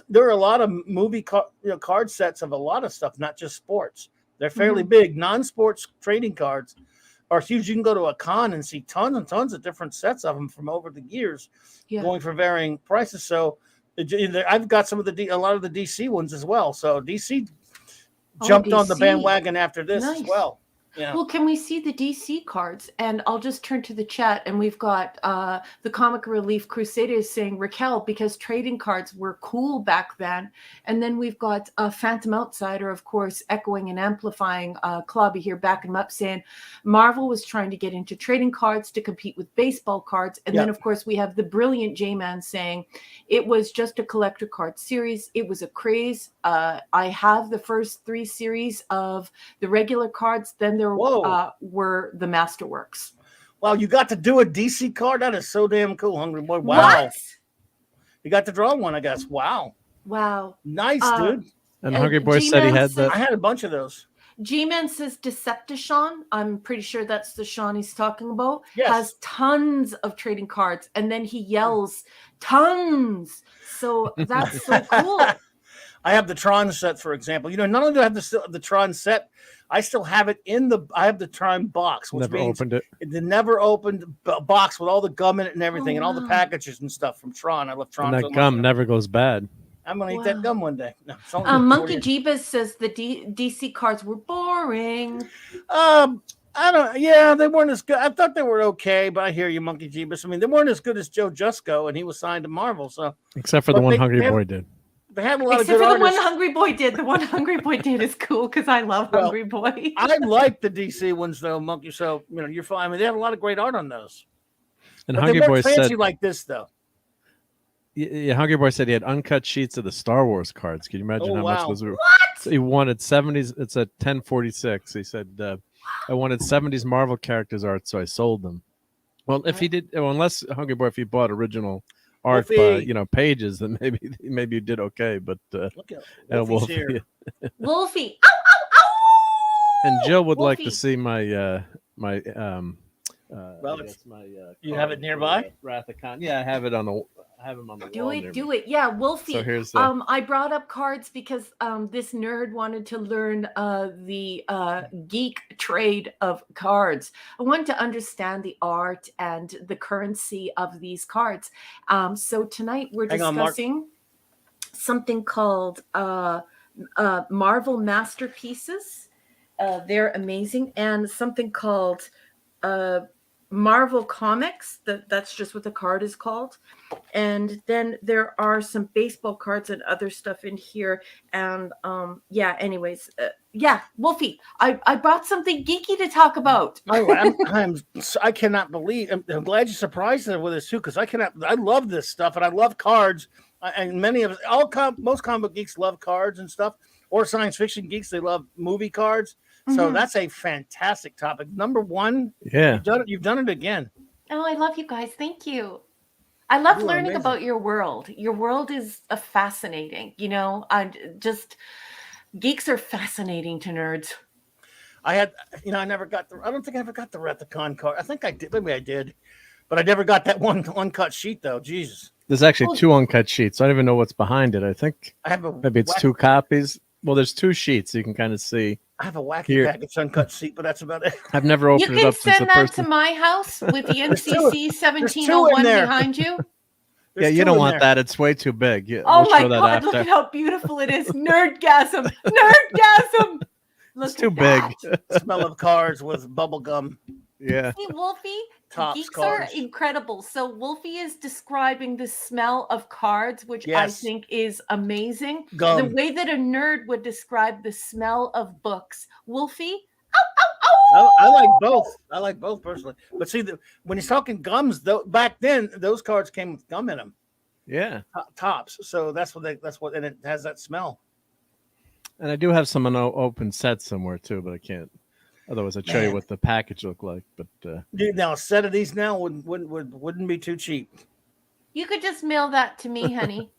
there are a lot of movie card sets of a lot of stuff, not just sports. They're fairly big. Non-sports trading cards are huge. You can go to a con and see tons and tons of different sets of them from over the years, going for varying prices. So I've got a lot of the DC ones as well. So DC, jumped on the DC. bandwagon after this as Nice. well. Yeah. Well, can we see the DC cards? And I'll just turn to the chat, and we've got the Comic Relief Crusaders saying, Raquel, because trading cards were cool back then. And then we've got Phantom Outsider, of course, echoing and amplifying Clobby here, backing him up, saying Marvel was trying to get into trading cards to compete with baseball cards. And then, of course, we have the brilliant J-Man saying it was just a collector card series. It was a craze. I have the first 3 series of the regular cards. Then there were the Masterworks. Wow, you got to do a DC card? That is so damn cool, Hungry Boy. Wow. What? You got to draw one, I guess. Wow. Wow. Nice, dude. And Hungry Boy said he had that. I had a bunch of those. G-Man says Decepticon. I'm pretty sure that's the Sean he's talking about. Yes. Has tons of trading cards. And then he yells, tons. So that's so cool. I have the Tron set, for example. You know, not only do I have the Tron set, I still have it I have the Tron box, which never means opened it. The never opened box with all the gum in it and everything, and all the packages and stuff from Tron. I love Tron. And that gum never goes bad. I'm gonna eat that gum one day. No, Monkey Jeebus says the DC cards were boring. I don't. Yeah, they weren't as good. I thought they were okay, but I hear you, Monkey Jeebus. I mean, they weren't as good as Joe Jusko, and he was signed to Marvel. So, except for the one Hungry Boy did. They had a lot Except of good for the artists. one Hungry Boy did. The one Hungry Boy did is cool because I love Hungry Boy. I like the DC ones though, Monkey. So you're fine. I mean, they had a lot of great art on those. And but Hungry they Boy weren't fancy said, like this though. Yeah, Hungry Boy said he had uncut sheets of the Star Wars cards. Can you imagine how much those were? What? So he wanted 70s. It's a 1046. He said, I wanted 70s Marvel characters art, so I sold them. Well, if he did, well, unless Hungry Boy, if he bought original art by, pages, then maybe you did okay. But look at Wolfie's here. Wolfie. Ow, ow, ow! And Jill would like Wolfie. to see my you have it nearby? Wrath of Khan. Yeah, I have it on the. I have him on the wall. Do it. Yeah, Wolfie. So here's I brought up cards because this nerd wanted to learn the geek trade of cards. I wanted to understand the art and the currency of these cards. So tonight we're discussing something called Marvel Masterpieces. They're amazing, and something called Marvel Comics. That's just what the card is called. And then there are some baseball cards and other stuff in here. And anyways, Wolfie, I brought something geeky to talk about. I cannot believe. I'm glad you surprised them with this too, because I love this stuff and I love cards. And most comic geeks love cards and stuff, or science fiction geeks, they love movie cards. So that's a fantastic topic. Number one, you've done it again. Oh, I love you guys. Thank you. I love learning about your world. Your world is fascinating. Geeks are fascinating to nerds. I don't think I ever got the Rethicon card. I think I did. Maybe I did, but I never got that one uncut sheet though. Jesus. There's actually 2 uncut sheets. I don't even know what's behind it. I think maybe it's 2 copies. Well, there's 2 sheets, so you can kind of see. I have a wacky package uncut sheet, but that's about it. I've never opened it up since the person. You can send that to my house with the NCC 1701 behind you. Yeah, you don't want that. It's way too big. Yeah, oh my God, look at how beautiful it is. Nerdgasm. Nerdgasm. It's too big. Smell of cards with bubble gum. Yeah. Hey, Wolfie, Topps geeks cards. are incredible. So Wolfie is describing the smell of cards, which I think is amazing. Gum. The way that a nerd would describe the smell of books. Wolfie, I like both. I like both personally. But see, when he's talking gums, back then those cards came with gum in them. Yeah. Tops. So and it has that smell. And I do have some unopened sets somewhere too, but I can't. Otherwise, I'd show you what the package looked like. But dude, now a set of these now wouldn't be too cheap. you could just mail that to me, honey.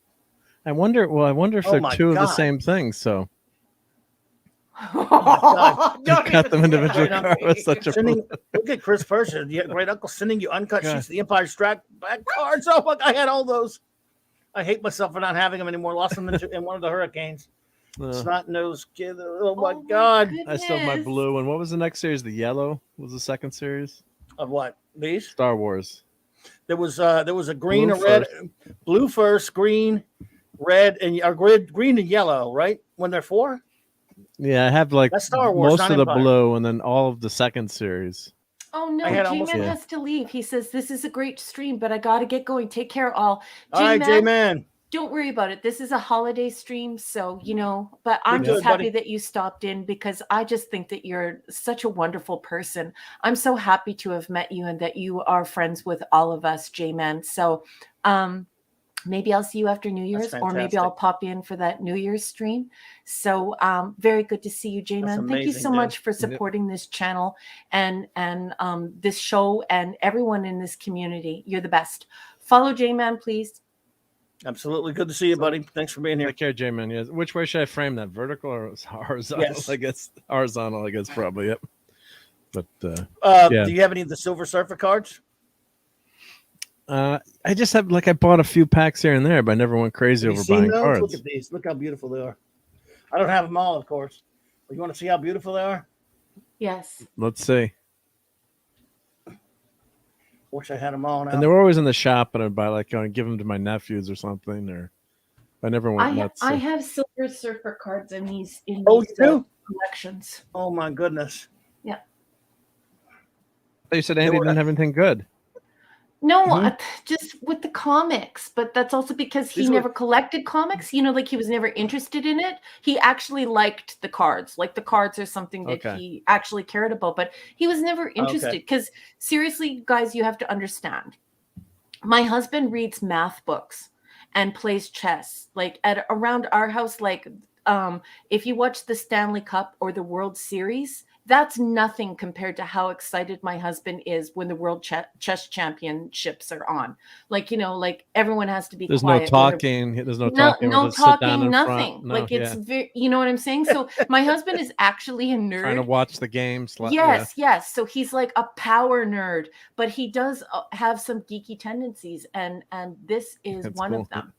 I wonder if they're 2 of the same thing. So cut them individually. Look at Chris Persia, great uncle, sending you uncut sheets of the Empire Strike Back cards. Oh my! I had all those. I hate myself for not having them anymore. Lost them in one of the hurricanes. Snot nose kid. Oh my God! I still have my blue. And what was the next series? The yellow was the second series of what? These Star Wars. There was a green, a red, blue first, green, red, and green and yellow. Right when they're 4. Yeah, I have like That's Star Wars, most not of the Empire. blue, and then all of the second series. Oh no, I had J-Man almost- Yeah. has to leave. He says this is a great stream, but I got to get going. Take care, all. All right, J-Man. Don't worry about it. This is a holiday stream, so but I'm Be just good, happy buddy. that you stopped in because I just think that you're such a wonderful person. I'm so happy to have met you and that you are friends with all of us, J-Man. So maybe I'll see you after New Year's, or maybe I'll pop in for that New Year's stream. So very good to see you, J-Man. Thank you so much for supporting this channel and this show and everyone in this community. You're the best. Follow J-Man, please. Absolutely. Good to see you, buddy. Thanks for being here. Take care, J-Man. Yes. Which way should I frame that? Vertical or horizontal? Yes. I guess horizontal, I guess probably, yep. But do you have any of the Silver Surfer cards? I just have I bought a few packs here and there, but I never went crazy over buying cards. Look at these. Look how beautiful they are. I don't have them all, of course. But you want to see how beautiful they are? Yes. Let's see. Wish I had them all now. And they were always in the shop, and I'd buy give them to my nephews or something. Or I never went nuts. I have Silver Surfer cards in these collections. Oh my goodness. Yeah. You said Andy didn't have anything good. No, just with the comics, but that's also because he never collected comics. He was never interested in it. He actually liked the cards. Like the cards are something that he actually cared about, but he was never interested. Because seriously, guys, you have to understand. My husband reads math books and plays chess. Like around our house, if you watch the Stanley Cup or the World Series, that's nothing compared to how excited my husband is when the World Chess Championships are on. Everyone has to be There's quiet. No talking. There's no talking. No talking, nothing. No, it's very, you know what I'm saying? So my husband is actually a nerd. Trying to watch the games. Yes. So he's like a power nerd, but he does have some geeky tendencies, and this is one of them.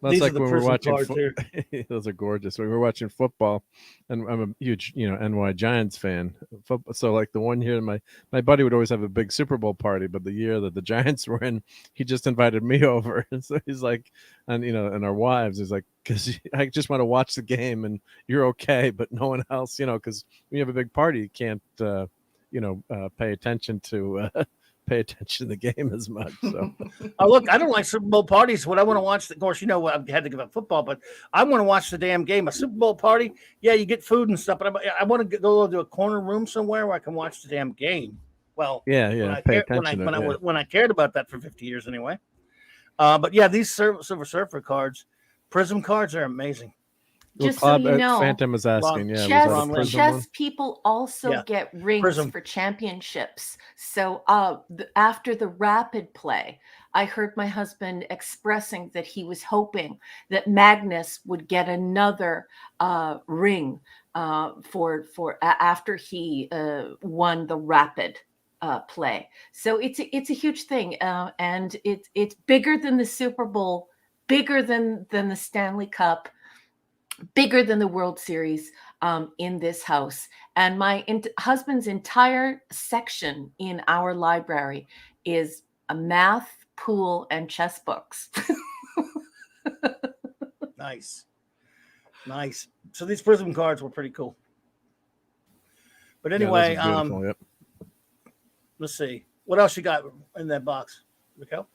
That's like when we're watching. Those are gorgeous. We were watching football, and I'm a huge, NY Giants fan. So the one year, my buddy would always have a big Super Bowl party, but the year that the Giants were in, he just invited me over. And so he's like, and our wives, he's like, because I just want to watch the game, and you're okay, but no one else, because when you have a big party, you can't, pay attention to. Pay attention to the game as much. So, look, I don't like Super Bowl parties. What I want to watch, of course, I had to give up football, but I want to watch the damn game. A Super Bowl party, yeah, you get food and stuff, but I want to go to a corner room somewhere where I can watch the damn game. Well, when I cared about that for 50 years anyway. But yeah, these Silver Surfer cards, Prism cards are amazing. Just so you know, Phantom was asking, chess people also get rings for championships. So after the rapid play, I heard my husband expressing that he was hoping that Magnus would get another ring for after he won the rapid play. So it's a huge thing, and it's bigger than the Super Bowl, bigger than the Stanley Cup, bigger than the World Series in this house. And my husband's entire section in our library is a math, pool, and chess books. Nice. So these Prism cards were pretty cool. But anyway, let's see. What else you got in that box, Raquel?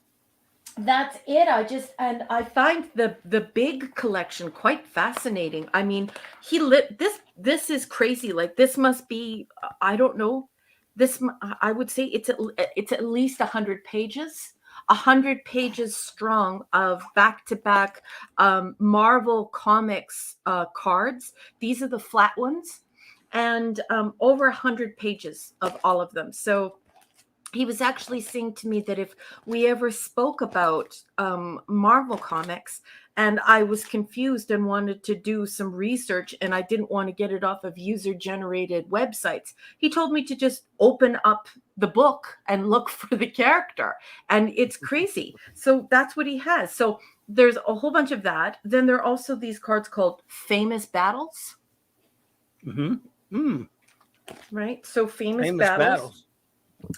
That's it. I find the big collection quite fascinating. I mean, this is crazy. This must be, I don't know. I would say it's at least 100 pages. 100 pages strong of back-to-back Marvel Comics cards. These are the flat ones, and over 100 pages of all of them. So he was actually saying to me that if we ever spoke about Marvel Comics and I was confused and wanted to do some research and I didn't want to get it off of user-generated websites, he told me to just open up the book and look for the character. And it's crazy. So that's what he has. So there's a whole bunch of that. Then there are also these cards called Famous Battles. Right? So famous battles.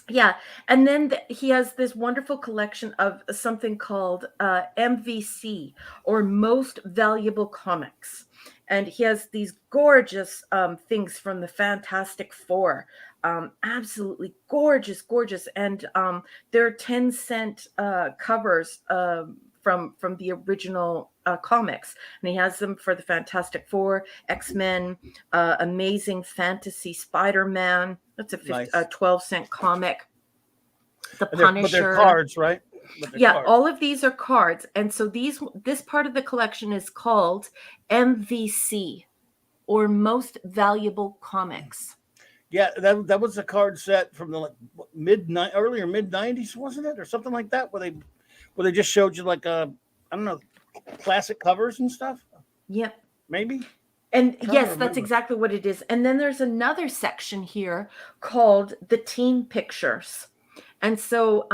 Yeah, and then he has this wonderful collection of something called MVC, or Most Valuable Comics. and he has these gorgeous things from the Fantastic Four. Absolutely gorgeous, gorgeous. And there are 10-cent covers from the original comics, and he has them for the Fantastic Four, X-Men, Amazing Fantasy Spider-Man. That's a 12-cent comic. The Punisher. But they're cards, right? Yeah, cards. All of these are cards. And so this part of the collection is called MVC, or Most Valuable Comics. Yeah, that was a card set from the earlier mid 90s, wasn't it, or something like that, where they just showed you like I don't know, classic covers and stuff. Yep, maybe. And yes, that's exactly what it is. And then there's another section here called the Team Pictures. And so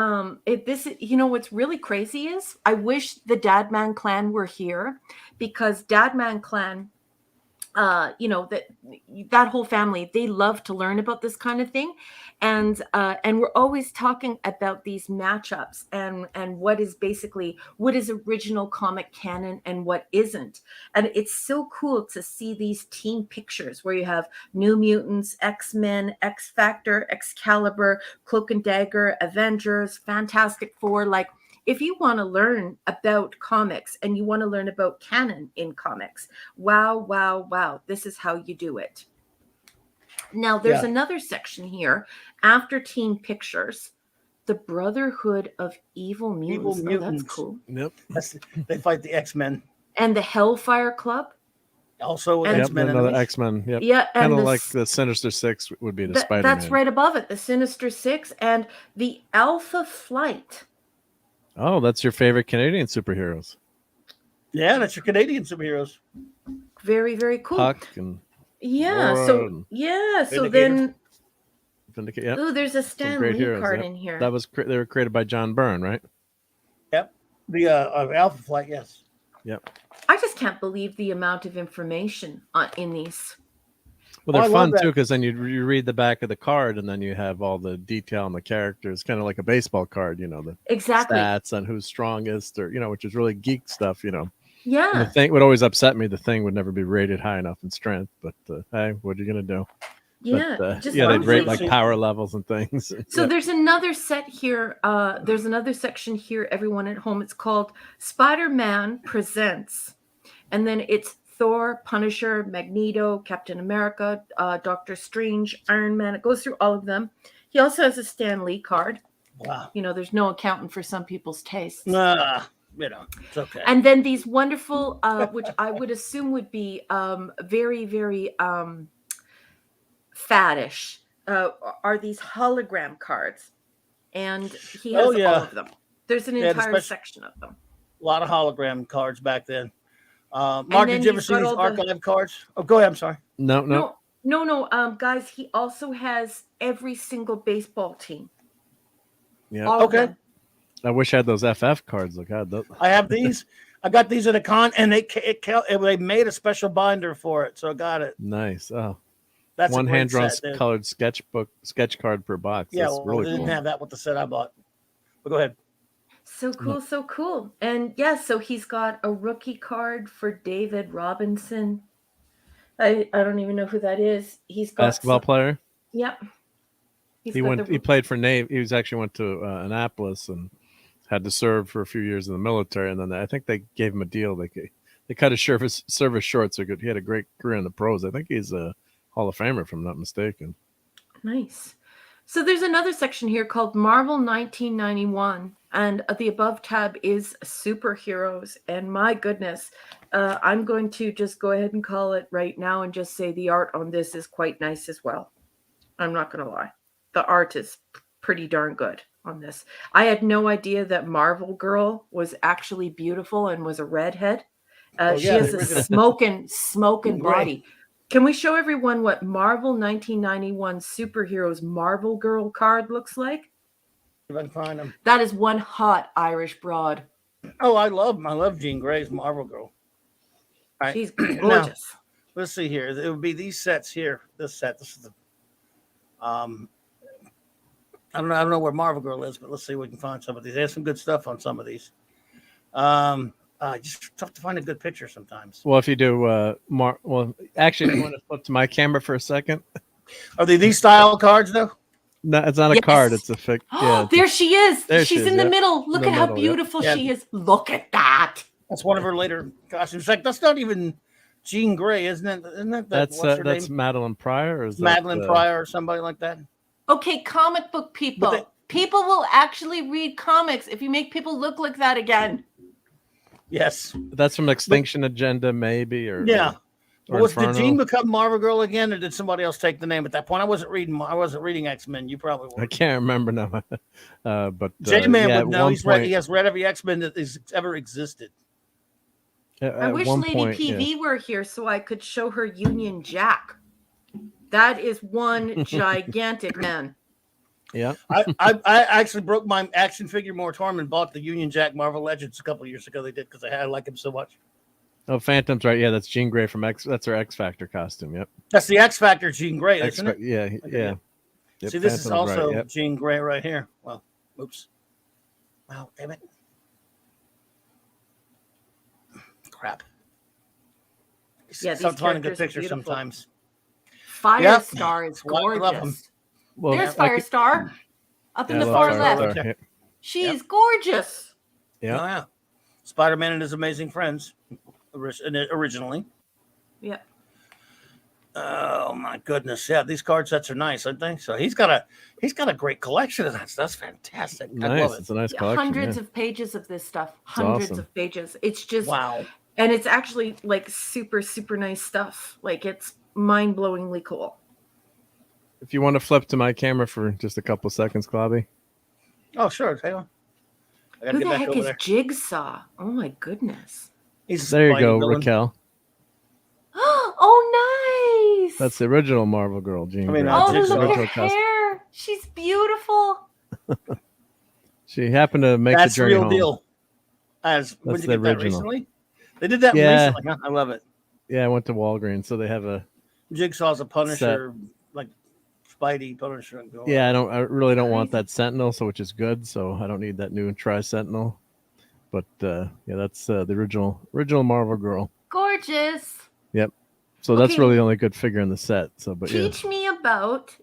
what's really crazy is I wish the Dadman clan were here, because Dadman clan, that whole family, they love to learn about this kind of thing. And we're always talking about these matchups and what is original comic canon and what isn't. And it's so cool to see these team pictures where you have New Mutants, X-Men, X-Factor, Excalibur, Cloak and Dagger, Avengers, Fantastic Four. Like, if you want to learn about comics and you want to learn about canon in comics, wow, this is how you do it. Now, there's another section here after Team Pictures, the Brotherhood of Evil Mutants. Oh, that's cool. Yep. They fight the X-Men. And the Hellfire Club. Also X-Men. Another X-Men. Yep. Yeah. Kind of like the Sinister Six would be the Spider-Man. That's right above it. The Sinister Six and the Alpha Flight. Oh, that's your favorite Canadian superheroes. Yeah, that's your Canadian superheroes. Very, very cool. Puck and so then Yep. Ooh, there's a Stan Lee card in here. They were created by John Byrne, right? Yep. The Alpha Flight, yes. Yep. I just can't believe the amount of information in these. Well, they're fun too, because then you read the back of the card, and then you have all the detail on the characters, kind of like a baseball card, the stats on who's strongest, or which is really geek stuff, Yeah. And the thing would always upset me. The thing would never be rated high enough in strength, but hey, what are you gonna do? Yeah, but, they'd rate like power levels and things. So there's another set here. There's another section here. Everyone at home, it's called Spider-Man Presents, and then it's Thor, Punisher, Magneto, Captain America, Doctor Strange, Iron Man. It goes through all of them. He also has a Stan Lee card. Wow. There's no accountant for some people's tastes. It's okay. And then these wonderful, which I would assume would be very, very faddish, are these hologram cards. And he has all of them. There's an entire section of them. A lot of hologram cards back then. Mark, did you ever see these archive cards? Oh, go ahead. I'm sorry. No. Guys, he also has every single baseball team. Yeah. Okay. I wish I had those FF cards. Look, I have these. I got these at a con, and they made a special binder for it, so I got it. Nice. Oh, that's one hand drawn colored sketch card per box. Yeah, that's really they didn't have that with the set I bought. But go ahead. So cool, so cool. And so he's got a rookie card for David Robinson. I don't even know who that is. He's got basketball player. Yep. He played for Navy. He actually went to Annapolis and had to serve for a few years in the military, and then I think they gave him a deal. They cut his service short, so he had a great career in the pros. I think he's a Hall of Famer, if I'm not mistaken. Nice. So there's another section here called Marvel 1991, and the above tab is superheroes. And my goodness, I'm going to just go ahead and call it right now and just say the art on this is quite nice as well. I'm not going to lie. The art is pretty darn good on this. I had no idea that Marvel Girl was actually beautiful and was a redhead. She has a smoking body. Can we show everyone what Marvel 1991 Superheroes Marvel Girl card looks like? If I can find them. That is one hot Irish broad. Oh, I love Jean Grey's Marvel Girl. All right. She's gorgeous. Now, let's see here. It would be these sets here. This is the I don't know where Marvel Girl is, but let's see if we can find some of these. They have some good stuff on some of these. Just tough to find a good picture sometimes. Well, if you do, well, actually, if you want to flip to my camera for a second. Are they these style cards though? No, it's not a card. It's a fic. Yeah, there she is. She's in the middle. Look at how beautiful she is. Look at that. That's one of her later costumes. In fact, that's not even Jean Grey, isn't it? Isn't that that's Madeline Pryor, or is Madeline Pryor or somebody like that? Okay, comic book people. People will actually read comics if you make people look like that again. Yes. That's from Extinction Agenda, maybe, or did Jean become Marvel Girl again, or did somebody else take the name at that point? I wasn't reading X-Men. You probably were. I can't remember now. But J-Man would know. He has read every X-Men that has ever existed. I wish Lady PV were here so I could show her Union Jack. That is one gigantic man. Yeah. I actually broke my action figure moratorium and bought the Union Jack Marvel Legends a couple of years ago. They did because I like him so much. Oh, Phantom's right. Yeah, that's Jean Grey from That's her X Factor costume. Yep. That's the X Factor Jean Grey, isn't it? Yeah, yeah. Yep, see, this is also Jean Grey right here. Well, oops. Wow, damn it. Crap. Yeah, these finding good pictures sometimes. Firestar is gorgeous. Well, there's Firestar up in the far left. Yep. She's gorgeous. Yeah. Oh, yeah. Spider-Man and his amazing friends originally. Yep. Oh my goodness. Yeah, these card sets are nice, aren't they? So he's got a great collection of that stuff. That's fantastic. Nice. I love it. It's a nice collection. Hundreds of pages of this stuff. Hundreds of pages. It's just wow. And it's actually like super, super nice stuff. Like it's mind-blowingly cool. If you want to flip to my camera for just a couple seconds, Clobby. Oh, sure. Hang on. Who the heck is Jigsaw? Oh my goodness. There you go, Raquel. Oh, nice. That's the original Marvel Girl, Jean. Look at her hair. She's beautiful. She happened to make the journey home. Deal. When did you get that recently? They did that recently. Huh? I love it. Yeah, I went to Walgreens, so they have a Jigsaw's a Punisher, like Spidey Punisher. Yeah, I really don't want that Sentinel, so which is good. So I don't need that new Tri-Sentinel. But yeah, that's the original Marvel Girl. Gorgeous. Yep. So that's really the only good figure in the set. So, but teach me about.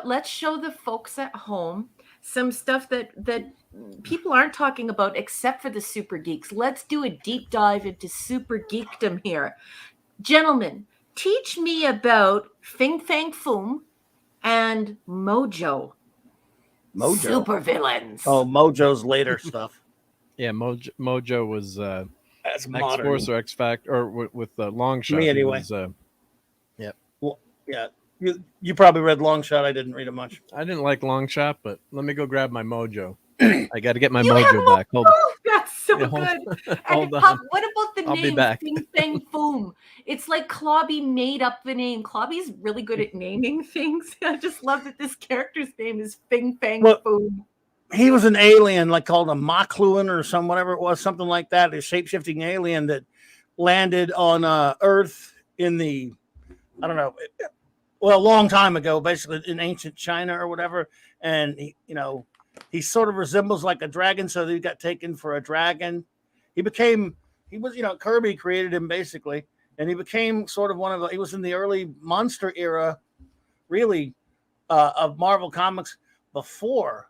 Let's show the folks at home some stuff that people aren't talking about except for the super geeks. Let's do a deep dive into super geekdom here, gentlemen. Teach me about Fing Fang Foom and Mojo. Super villains. Oh, Mojo's later stuff. Yeah, Mojo was that's X-Force or X-Factor, or with Long Shot. Me anyway. Yeah. Well, yeah. You probably read Long Shot. I didn't read it much. I didn't like Long Shot, but let me go grab my Mojo. I got to get my Mojo back. Hold on. That's so good. Hold on. What about the name Fing Fang Foom? It's like Clobby made up the name. Clobby's really good at naming things. I just love that this character's name is Fing Fang Foom. He was an alien, like called a Makluan or whatever it was, something like that. A shape-shifting alien that landed on Earth in the, I don't know, well, a long time ago, basically in ancient China or whatever. And he sort of resembles like a dragon, so he got taken for a dragon. He was Kirby created him basically, and he became sort of he was in the early monster era, really, of Marvel Comics before.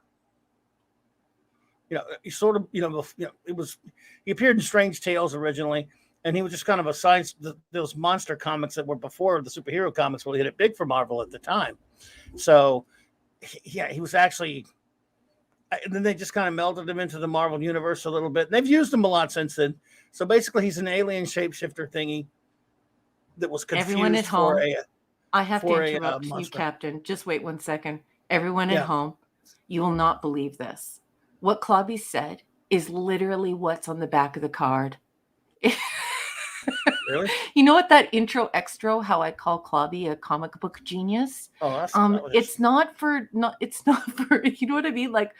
He sort of, he appeared in Strange Tales originally, and he was just kind of a science, those monster comics that were before the superhero comics really hit it big for Marvel at the time. So, yeah, he was actually, and then they just kind of melded him into the Marvel universe a little bit. And they've used him a lot since then. So basically, he's an alien shapeshifter thingy that was confused. Everyone at home, I have to interrupt you, Captain. Just wait 1 second. Everyone at home, you will not believe this. What Clobby said is literally what's on the back of the card. Really? You know what that intro extra, how I call Clobby a comic book genius? Oh, it's not for you know what I mean? Like,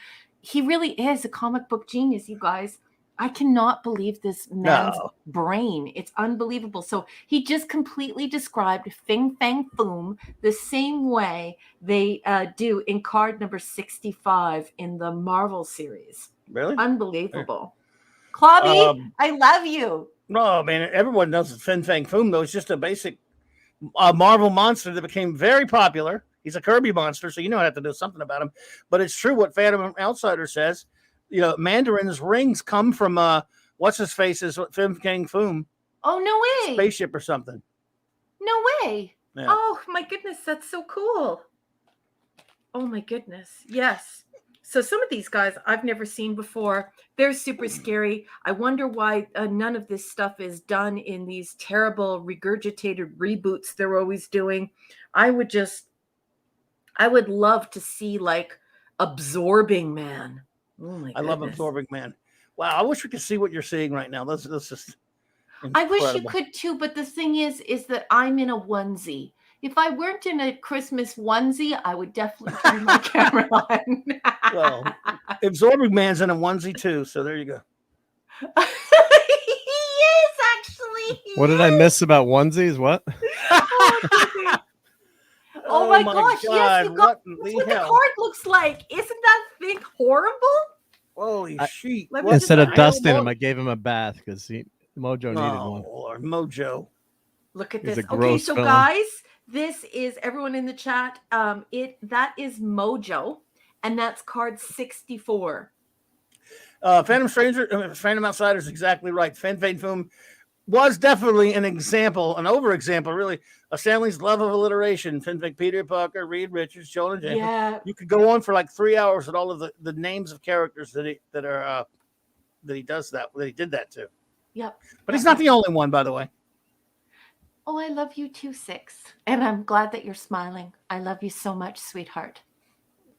he really is a comic book genius, you guys. I cannot believe this man's brain. It's unbelievable. So he just completely described Fing Fang Foom the same way they do in card number 65 in the Marvel series. Really? Unbelievable. Clobby, I love you. No, man, everyone knows that Fin Fang Foom, though. It's just a basic Marvel monster that became very popular. He's a Kirby monster, so you know I have to do something about him. But it's true what Phantom Outsider says. You know, Mandarin's rings come from what's his face is Fin Fang Foom. Oh, no way. Spaceship or something. No way. Yeah. Oh my goodness, that's so cool. Oh my goodness. Yes. So some of these guys I've never seen before. They're super scary. I wonder why none of this stuff is done in these terrible regurgitated reboots they're always doing. I would love to see like Absorbing Man. Oh my goodness. I love Absorbing Man. Wow, I wish we could see what you're seeing right now. This is just incredible. I wish you could too, but the thing is that I'm in a onesie. If I weren't in a Christmas onesie, I would definitely turn my camera on. Well, Absorbing Man's in a onesie too, so there you go. He is actually. What did I miss about onesies? What? Oh my gosh! Yes, you got that's what the card looks like. Isn't that thing horrible? Holy shit! Instead of dusting him, I gave him a bath because Mojo needed one. Lord, Mojo. Look at this. Okay, so guys, this is everyone in the chat. That is Mojo, and that's card 64. Phantom Outsider is exactly right. Fin Fang Foom was definitely an example, an overexample, really, of Stanley's love of alliteration. Fin Fang, Peter Parker, Reed Richards, Jonah Jameson. Yeah. You could go on for like 3 hours with all of the names of characters that he did that to. Yep. But he's not the only one, by the way. Oh, I love you too, Six. And I'm glad that you're smiling. I love you so much, sweetheart.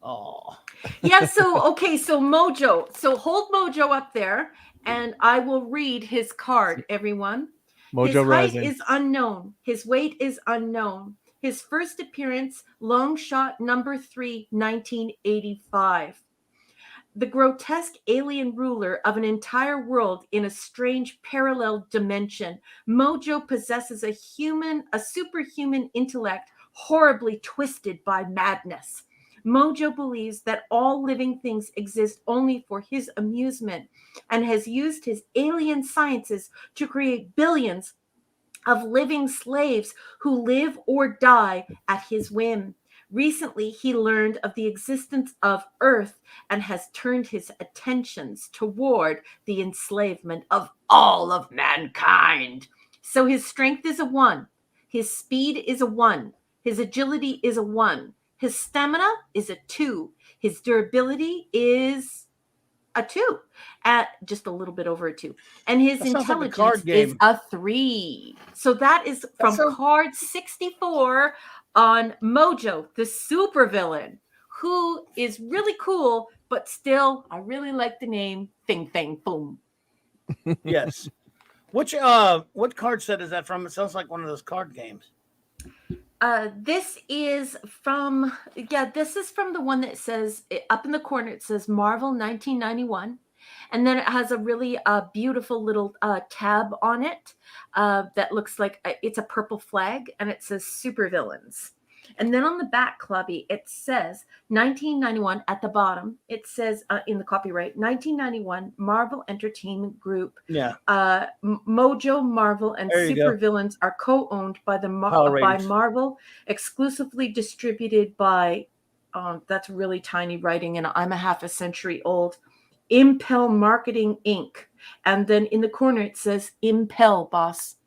Oh. Yeah, so Mojo. So hold Mojo up there, and I will read his card, everyone. Mojo his height Rising is unknown. His weight is unknown. His first appearance, long shot number 3, 1985. The grotesque alien ruler of an entire world in a strange parallel dimension, Mojo possesses a superhuman intellect horribly twisted by madness. Mojo believes that all living things exist only for his amusement and has used his alien sciences to create billions of living slaves who live or die at his whim. Recently, he learned of the existence of Earth and has turned his attentions toward the enslavement of all of mankind. So his strength is a 1. His speed is a 1. His agility is a 1. His stamina is a 2. His durability is a 2, at just a little bit over a 2. And his intelligence is a 3. So that is from card 64 on Mojo, the supervillain, who is really cool, but still, I really like the name Fin Fang Foom. Yes. What card set is that from? It sounds like one of those card games. This is from the one that says, up in the corner, it says Marvel 1991. And then it has a really beautiful little tab on it that looks like it's a purple flag, and it says Supervillains. And then on the back, Clubby, it says 1991 at the bottom. It says in the copyright, 1991 Marvel Entertainment Group. Yeah. Mojo, Marvel, and Supervillains are co-owned by by Marvel, exclusively distributed by, that's really tiny writing, and I'm a half a century old, Impel Marketing Inc. And then in the corner it says Impel, boss.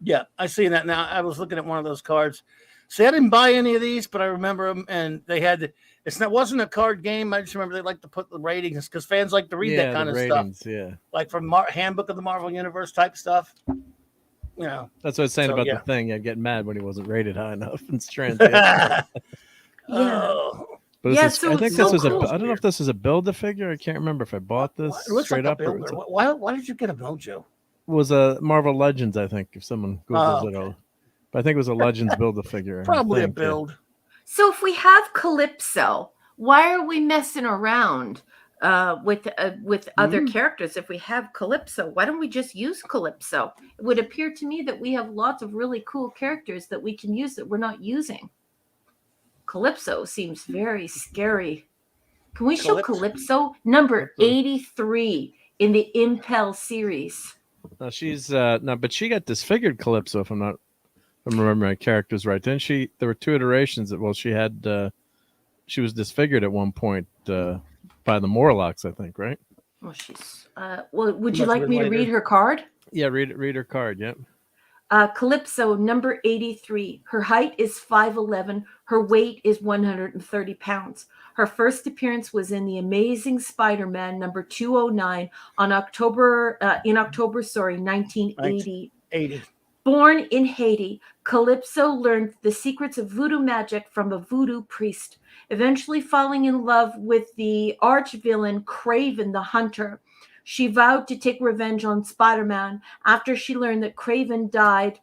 Yeah, I see that now. I was looking at one of those cards. See, I didn't buy any of these, but I remember them, and they had wasn't a card game. I just remember they like to put the ratings because fans like to read that kind of ratings, stuff. Yeah, like from Handbook of the Marvel Universe type stuff. You know, that's what I was saying about the thing. I'd get mad when he wasn't rated high enough in strength. Yeah. But I think this was cool. I don't know if this is a Build-A-Figure. I can't remember if I bought this straight up. Why did you get a Mojo? It was a Marvel Legends, I think, if someone Googles it all. But I think it was a Legends Build-A-Figure. Probably a build. So if we have Calypso, why are we messing around with other characters? If we have Calypso, why don't we just use Calypso? It would appear to me that we have lots of really cool characters that we can use that we're not using. Calypso seems very scary. Can we show Calypso? Number 83 in the Impel series. No, she's no, but she got disfigured Calypso, if I'm remembering my characters right. Then there were 2 iterations that she was disfigured at one point by the Morlocks, I think, right? Well, would you like me to read her card? Yeah, read her card. Yep. Calypso, number 83. Her height is 5'11". Her weight is 130 pounds. Her first appearance was in The Amazing Spider-Man number 209 in October 1980. 80. Born in Haiti, Calypso learned the secrets of voodoo magic from a voodoo priest, eventually falling in love with the arch-villain Kraven the Hunter. She vowed to take revenge on Spider-Man after she learned that Kraven died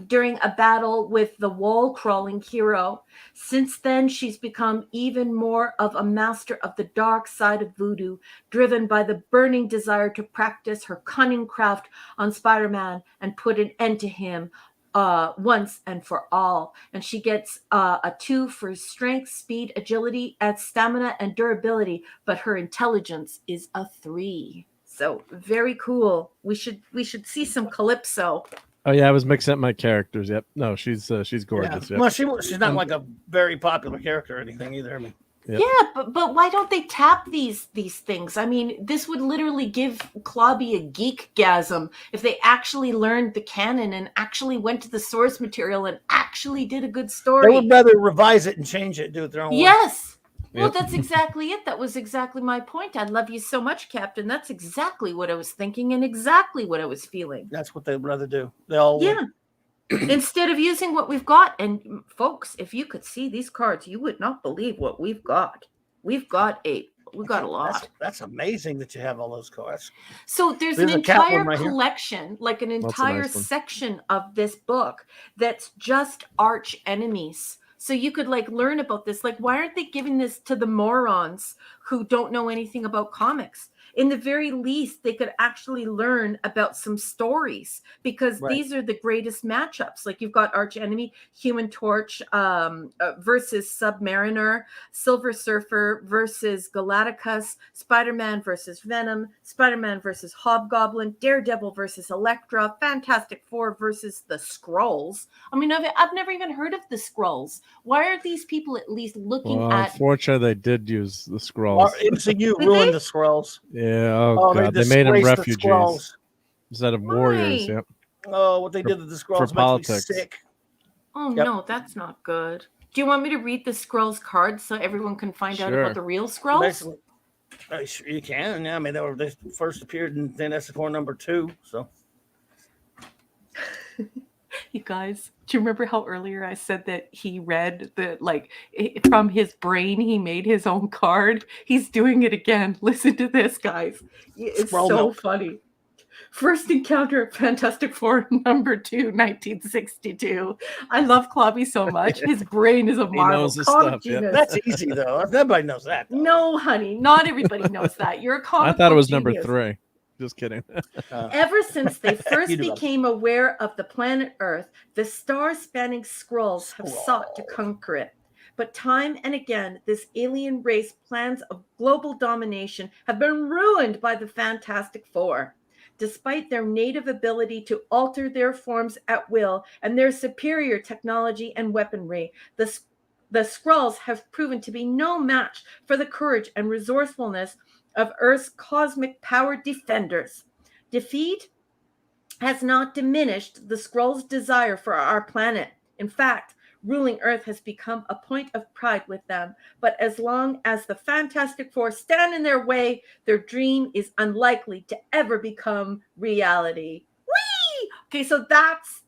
during a battle with the wall-crawling hero. Since then, she's become even more of a master of the dark side of voodoo, driven by the burning desire to practice her cunning craft on Spider-Man and put an end to him once and for all. And she gets a 2 for strength, speed, agility, and stamina and durability, but her intelligence is a 3. So very cool. We should see some Calypso. Oh yeah, I was mixing up my characters. Yep. No, she's gorgeous. Yeah. Yep. Well, she's not like a very popular character or anything either. I mean, yep. Yeah, but why don't they tap these things? I mean, this would literally give Clobby a geekgasm if they actually learned the canon and actually went to the source material and actually did a good story. they would rather revise it and change it, do it their own way. Yes. Well, Yep. that's exactly it. That was exactly my point. I love you so much, Captain. That's exactly what I was thinking and exactly what I was feeling. That's what they'd rather do. They all Yeah. Instead of using what we've got. And folks, if you could see these cards, you would not believe what we've got. We've got a lot. That's amazing that you have all those cards. So there's There's an a cat one entire right here. collection, like an That's a entire nice one. section of this book that's just arch enemies. So you could like learn about this. Like, why aren't they giving this to the morons who don't know anything about comics? In the very least, they could actually learn about some stories, because Right. these are the greatest matchups. Like, you've got arch enemy, Human Torch versus Submariner, Silver Surfer versus Galactus, Spider-Man versus Venom, Spider-Man versus Hobgoblin, Daredevil versus Elektra, Fantastic Four versus the Skrulls. I mean, I've never even heard of the Skrulls. Why are these people at least looking Well, at? unfortunately, they did use the scrolls. MCU ruined the Skrulls. Yeah. Oh god, they made them disgraced the refugees Skrulls. instead of warriors. Why? Yep. Oh, what they did to the Skrulls makes politics. me sick. Oh, Yep. no, that's not good. Do you want me to read the Skrulls cards so everyone can find out Sure. about the real Skrulls? Basically, sure you can. Yeah, I mean, they first appeared in Fantastic Four number 2. So You guys, do you remember how earlier I said that he read from his brain, he made his own card? He's doing it again. Listen to this, guys. It's Scroll so milk. funny. First encounter at Fantastic Four number 2, 1962. I love Clobby so much. His brain is a marvel. knows his Comic stuff, yeah. genius. that's easy though. Everybody knows that. Though. No, honey, not everybody knows that. You're a comic I thought it book was number genius. 3. Just kidding. Ever since they first You do. became aware of the planet Earth, the star-spanning Skrulls have sought to conquer it. But time and again, this alien race plans of global domination have been ruined by the Fantastic Four. Despite their native ability to alter their forms at will and their superior technology and weaponry, the Skrulls have proven to be no match for the courage and resourcefulness of Earth's cosmic power defenders. Defeat has not diminished the Skrulls' desire for our planet. In fact, ruling Earth has become a point of pride with them. But as long as the Fantastic Four stand in their way, their dream is unlikely to ever become reality. Whee! Okay, so that's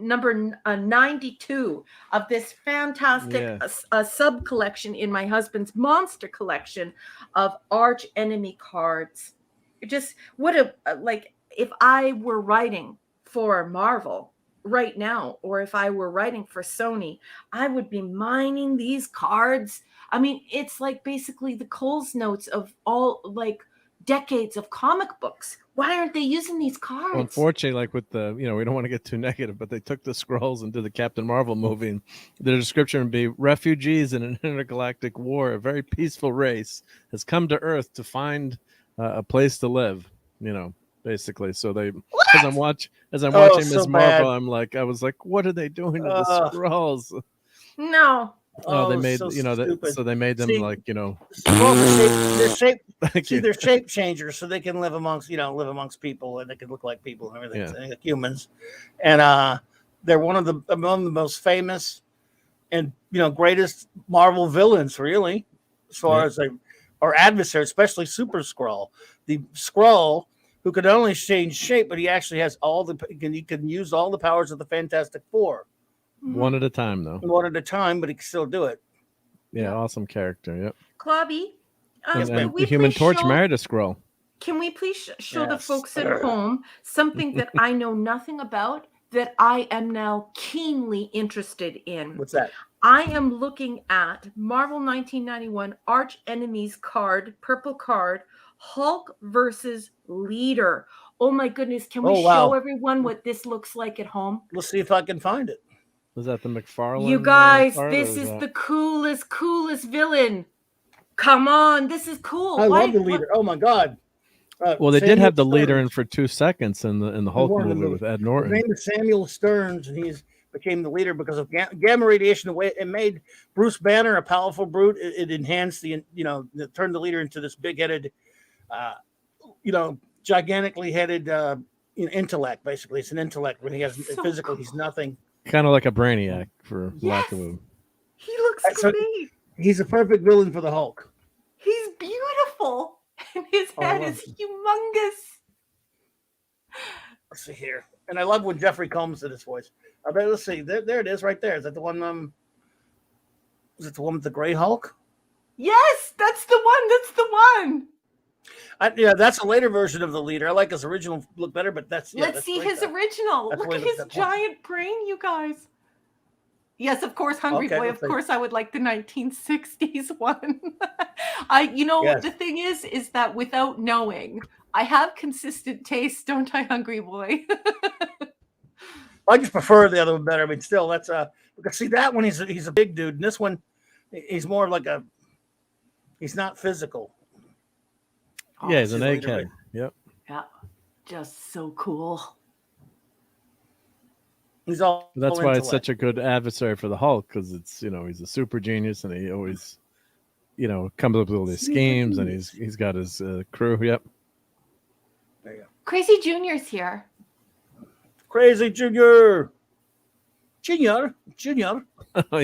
number 92 of this fantastic sub collection in my husband's monster collection of arch enemy cards. Just what a like, if I were writing for Marvel right now, or if I were writing for Sony, I would be mining these cards. I mean, it's like basically the Coles notes of all like decades of comic books. Why aren't they using these cards? Well, unfortunately, like with the, we don't want to get too negative, but they took the Skrulls and did the Captain Marvel movie, and the description would be refugees in an intergalactic war. A very peaceful race has come to Earth to find a place to live, you know, basically. So they, What? as I'm watching Oh, Ms. so Marvel, bad. I was like, what are they doing to the Ugh. Skrulls? No. Oh, they made, so you know, stupid. so they made them See, like, you know, well, they're shape. thank See, you. they're shape changers, so they can live amongst, amongst people, and they can look like people and everything, Yeah. like humans. And they're among the most famous and greatest Marvel villains, really, as far as our adversary, especially Super Skrull, the Skrull who could not only change shape, but he actually has he can use all the powers of the Fantastic Four. One at a time, though. One at a time, but he can still do it. Yeah, awesome character. Yep. Clobby, And can we the Human please Torch show, married a Skrull. Can we please show the Yes. folks at home something that I know nothing about that I am now keenly interested in? What's that? I am looking at Marvel 1991 Arch Enemies card, purple card, Hulk versus Leader. Oh my goodness. Can we show everyone what this looks like at home? Let's see if I can find it. Was that the McFarlane? You guys, card, this is the coolest villain. Come on, this is cool. I love the Leader. Oh my God. Well, they did have the Leader in for 2 seconds in the Hulk movie with Ed Norton. His name is Samuel Stearns, and he became the leader because of gamma radiation. The way it made Bruce Banner a powerful brute, it enhanced it turned the Leader into this big-headed, gigantically headed intellect. Basically, it's an intellect. When he has physical, he's nothing. Kind of like a Brainiac, for lack of a. He looks great. He's a perfect villain for the Hulk. He's beautiful. And his head is humongous. Let's see here. And I love when Jeffrey Combs did his voice. I bet, let's see. There it is right there. Is that the one? Is it the one with the gray Hulk? Yes, that's the one. That's the one. That's a later version of the Leader. I like his original look better, but let's see his original. Look at his giant brain, you guys. Yes, of course, Hungry Boy. Of course, I would like the 1960s one. The thing is that without knowing, I have consistent taste, don't I, Hungry Boy? I just prefer the other one better. I mean, still, that's because see that one he's a big dude, and this one he's more like he's not physical. Yeah, he's an egghead. Yep. Yeah, just so cool. He's all. That's why it's such a good adversary for the Hulk, because it's he's a super genius and he always comes up with all these schemes and he's got his crew. Yep. There you go. Crazy Junior's here. Crazy Junior. Oh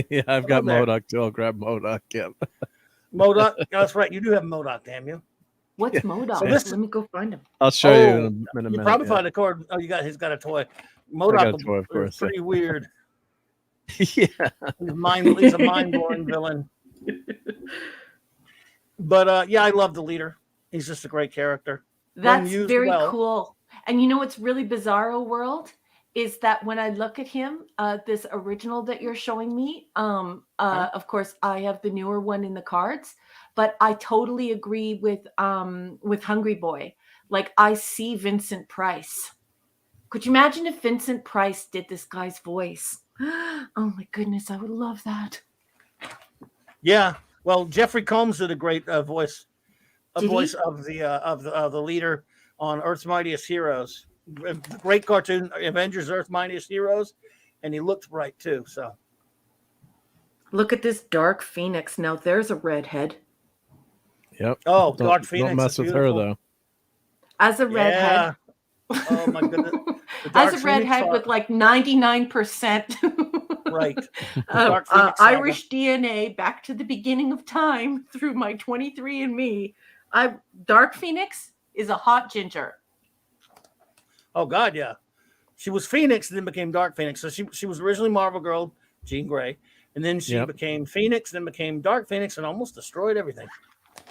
yeah, I've got MODOK too. I'll grab MODOK. Yeah. MODOK. That's right. You do have MODOK, damn you. What's MODOK? So let me go find him. I'll show you in a minute. You probably find a cord. Oh, he's got a toy. MODOK, of course. Pretty weird. Yeah. He's a mind-blowing villain. But I love the Leader. He's just a great character. That's very cool. And what's really bizarro world is that when I look at him, this original that you're showing me, of course I have the newer one in the cards, but I totally agree with Hungry Boy. Like, I see Vincent Price. Could you imagine if Vincent Price did this guy's voice? Oh my goodness, I would love that. Yeah. Well, Jeffrey Combs did a great voice of the Leader on Earth's Mightiest Heroes. Great cartoon, Avengers: Earth's Mightiest Heroes, and he looked right too. So, look at this Dark Phoenix. Now there's a redhead. Yep. Oh, Dark Phoenix. Don't mess with her though. As a redhead. Oh my goodness. As a redhead with like 99%. Right. Irish DNA back to the beginning of time through my 23andMe. Dark Phoenix is a hot ginger. Oh God, yeah. She was Phoenix and then became Dark Phoenix. So she was originally Marvel Girl, Jean Grey, and then she became Phoenix, then became Dark Phoenix, and almost destroyed everything.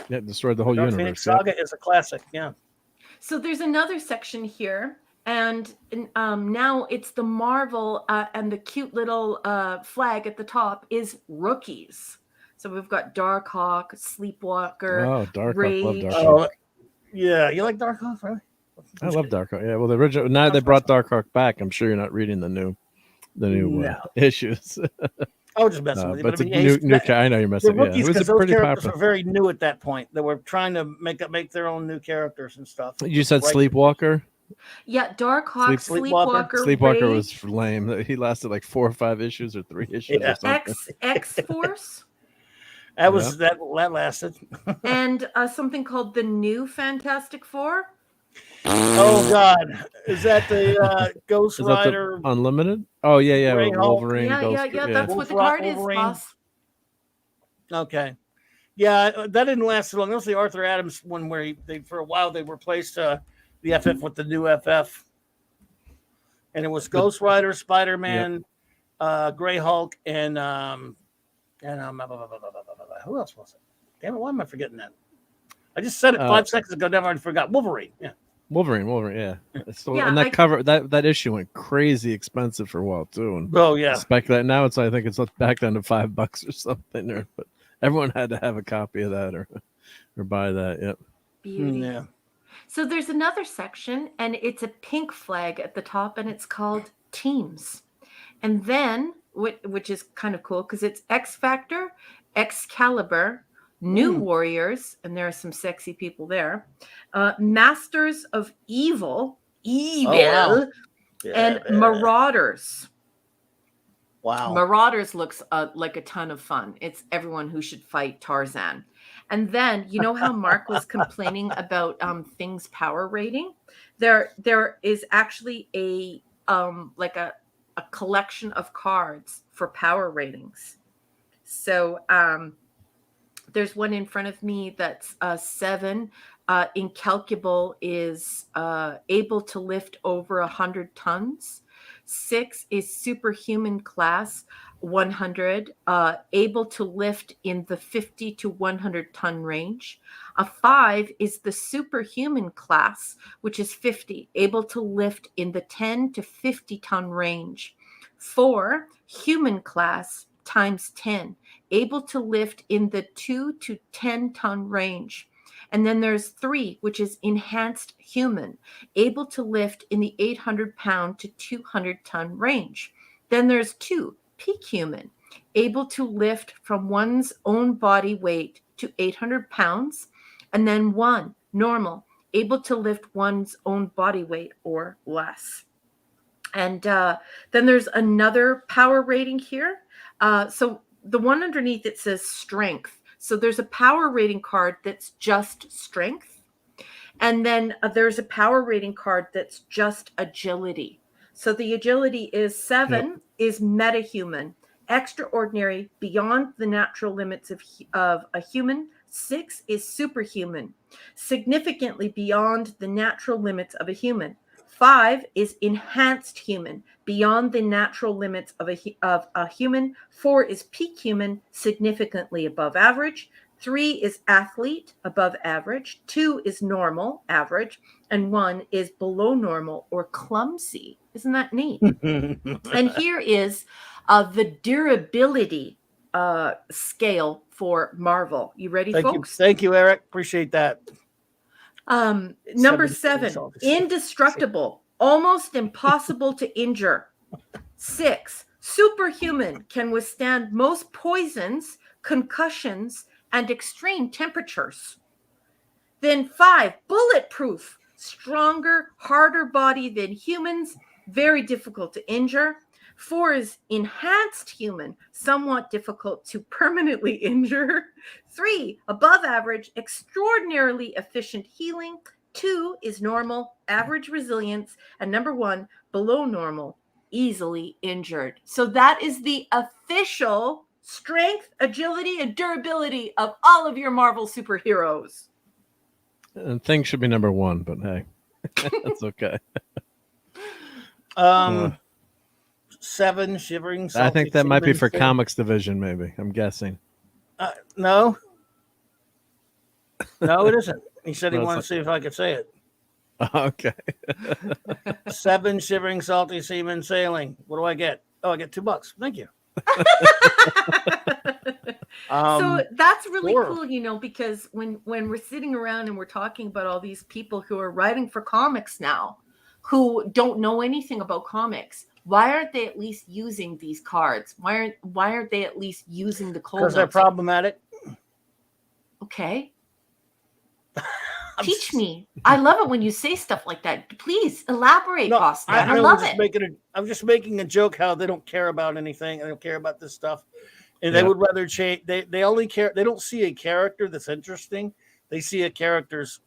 Yeah, destroyed the whole universe. Phoenix Saga is a classic. Yeah. So there's another section here. And now it's the Marvel and the cute little flag at the top is rookies. So we've got Darkhawk, Sleepwalker. Oh, Darkhawk. Rage. Love Darkhawk. Yeah, you like Darkhawk, really? I love Darkhawk. Yeah, well, the original. Now they brought Darkhawk back. I'm sure you're not reading the new issues. I was just messing with you. But I it's mean, a new I know you're messing. the rookies, it was because a those pretty characters popular. were very new at that point. They were trying to make their own new characters and stuff. You said Right. Sleepwalker. Yeah, Darkhawk, Sleepwalker. Sleepwalker Rage, was lame. He lasted like 4 or 5 issues or 3 issues Yeah. or something. X Force, That was that lasted. and something called the New Fantastic Four. Oh God, is that the Ghost Is that the Rider? Unlimited? Oh yeah, Gray with Hulk? Wolverine. Yeah, Ghost, yeah. That's what the Wolf card is, Wolverine. boss. Okay, yeah, that didn't last too long. That was the Arthur Adams one where they for a while they replaced the FF with the new FF, and it was Ghost Rider, Spider Man, Gray Hulk, and who else was it? Damn it, why am I forgetting that? I just said it 5 seconds ago. Never I forgot. Wolverine. Yeah. Wolverine, yeah. So, Yeah, and that cover that issue went crazy expensive for a while too. And Oh yeah. that now I think it's back down to $5 or something there. But everyone had to have a copy of that or buy that. Yep. Beauty. Yeah. So there's another section, and it's a pink flag at the top, and it's called Teams. And then, which is kind of cool because it's X Factor, Excalibur, New Warriors, and there are some sexy people there. Masters of Evil, Oh, wow. and Marauders. Wow. Marauders looks like a ton of fun. It's everyone who should fight Tarzan. And then, you know how Mark was complaining about things power rating? There is actually a collection of cards for power ratings. So there's one in front of me that's 7. Incalculable is able to lift over 100 tons. 6 is superhuman class, 100, able to lift in the 50 to 100 ton range. A 5 is the superhuman class, which is 50, able to lift in the 10 to 50 ton range. 4, human class times 10, able to lift in the 2 to 10 ton range. And then there's 3, which is enhanced human, able to lift in the 800 pound to 200 ton range. Then there's 2, peak human, able to lift from one's own body weight to 800 pounds. And then 1, normal, able to lift one's own body weight or less. And then there's another power rating here. So the one underneath it says strength. So there's a power rating card that's just strength. And then there's a power rating card that's just agility. So the agility is 7 is metahuman, extraordinary, beyond the natural limits of a human. 6 is superhuman, significantly beyond the natural limits of a human. 5 is enhanced human, beyond the natural limits of a human. 4 is peak human, significantly above average. 3 is athlete, above average. 2 is normal, average. And 1 is below normal or clumsy. Isn't that neat? And here is the durability scale for Marvel. You ready, folks? Thank you, Eric. Appreciate that. Number 7, indestructible, almost impossible to injure. 6, superhuman, can withstand most poisons, concussions, and extreme temperatures. Then 5, bulletproof, stronger, harder body than humans, very difficult to injure. 4 is enhanced human, somewhat difficult to permanently injure. 3, above average, extraordinarily efficient healing. 2 is normal, average resilience. And number 1, below normal, easily injured. So that is the official strength, agility, and durability of all of your Marvel superheroes. And things should be number 1, but hey, that's okay. 7 shivering. I think that might be for comics division, maybe. I'm guessing. No, it isn't. He said he wanted to see if I could say it. Okay. 7 shivering salty seamen sailing. What do I get? Oh, I get $2. Thank you. So that's really cool, you know, because when we're sitting around and we're talking about all these people who are writing for comics now, who don't know anything about comics, Why aren't they at least using these cards? Why aren't they at least using the cold Because they're notes? problematic. Okay. Teach me. I love it when you say stuff like that. Please elaborate, No, Boss Man. I know love I'm just making a joke how they don't care about anything. They don't care about this stuff. And they Yeah. would rather change. They only care. They don't see a character that's interesting. They see a character's,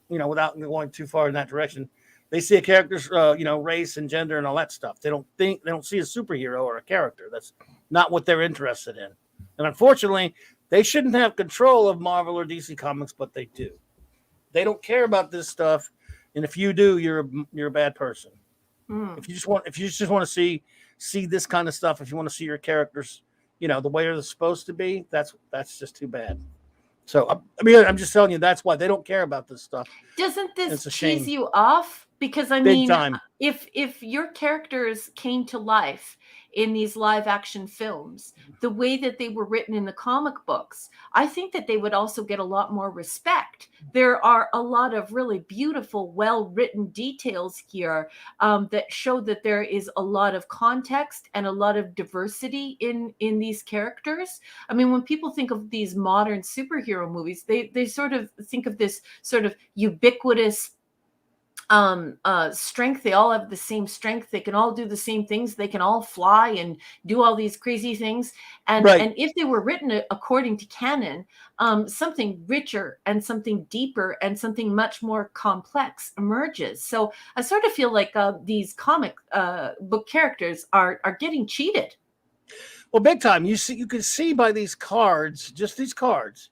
without going too far in that direction, they see a character's, race and gender and all that stuff. They don't see a superhero or a character. That's not what they're interested in. And unfortunately, they shouldn't have control of Marvel or DC Comics, but they do. They don't care about this stuff, and if you do, you're a bad person. If you just want to see this kind of stuff, if you want to see your characters, the way they're supposed to be, that's just too bad. So I'm just telling you, that's why they don't care about this stuff. Doesn't this shame. tease you off? Because I Big mean, time. if your characters came to life in these live action films, the way that they were written in the comic books, I think that they would also get a lot more respect. There are a lot of really beautiful, well-written details here that show that there is a lot of context and a lot of diversity in these characters. I mean, when people think of these modern superhero movies, they sort of think of this sort of ubiquitous strength. They all have the same strength. They can all do the same things. They can all fly and do all these crazy things. And Right. and if they were written according to canon, something richer and something deeper and something much more complex emerges. So I sort of feel like these comic book characters are getting cheated. Well, big time. You can see by these cards, just these cards,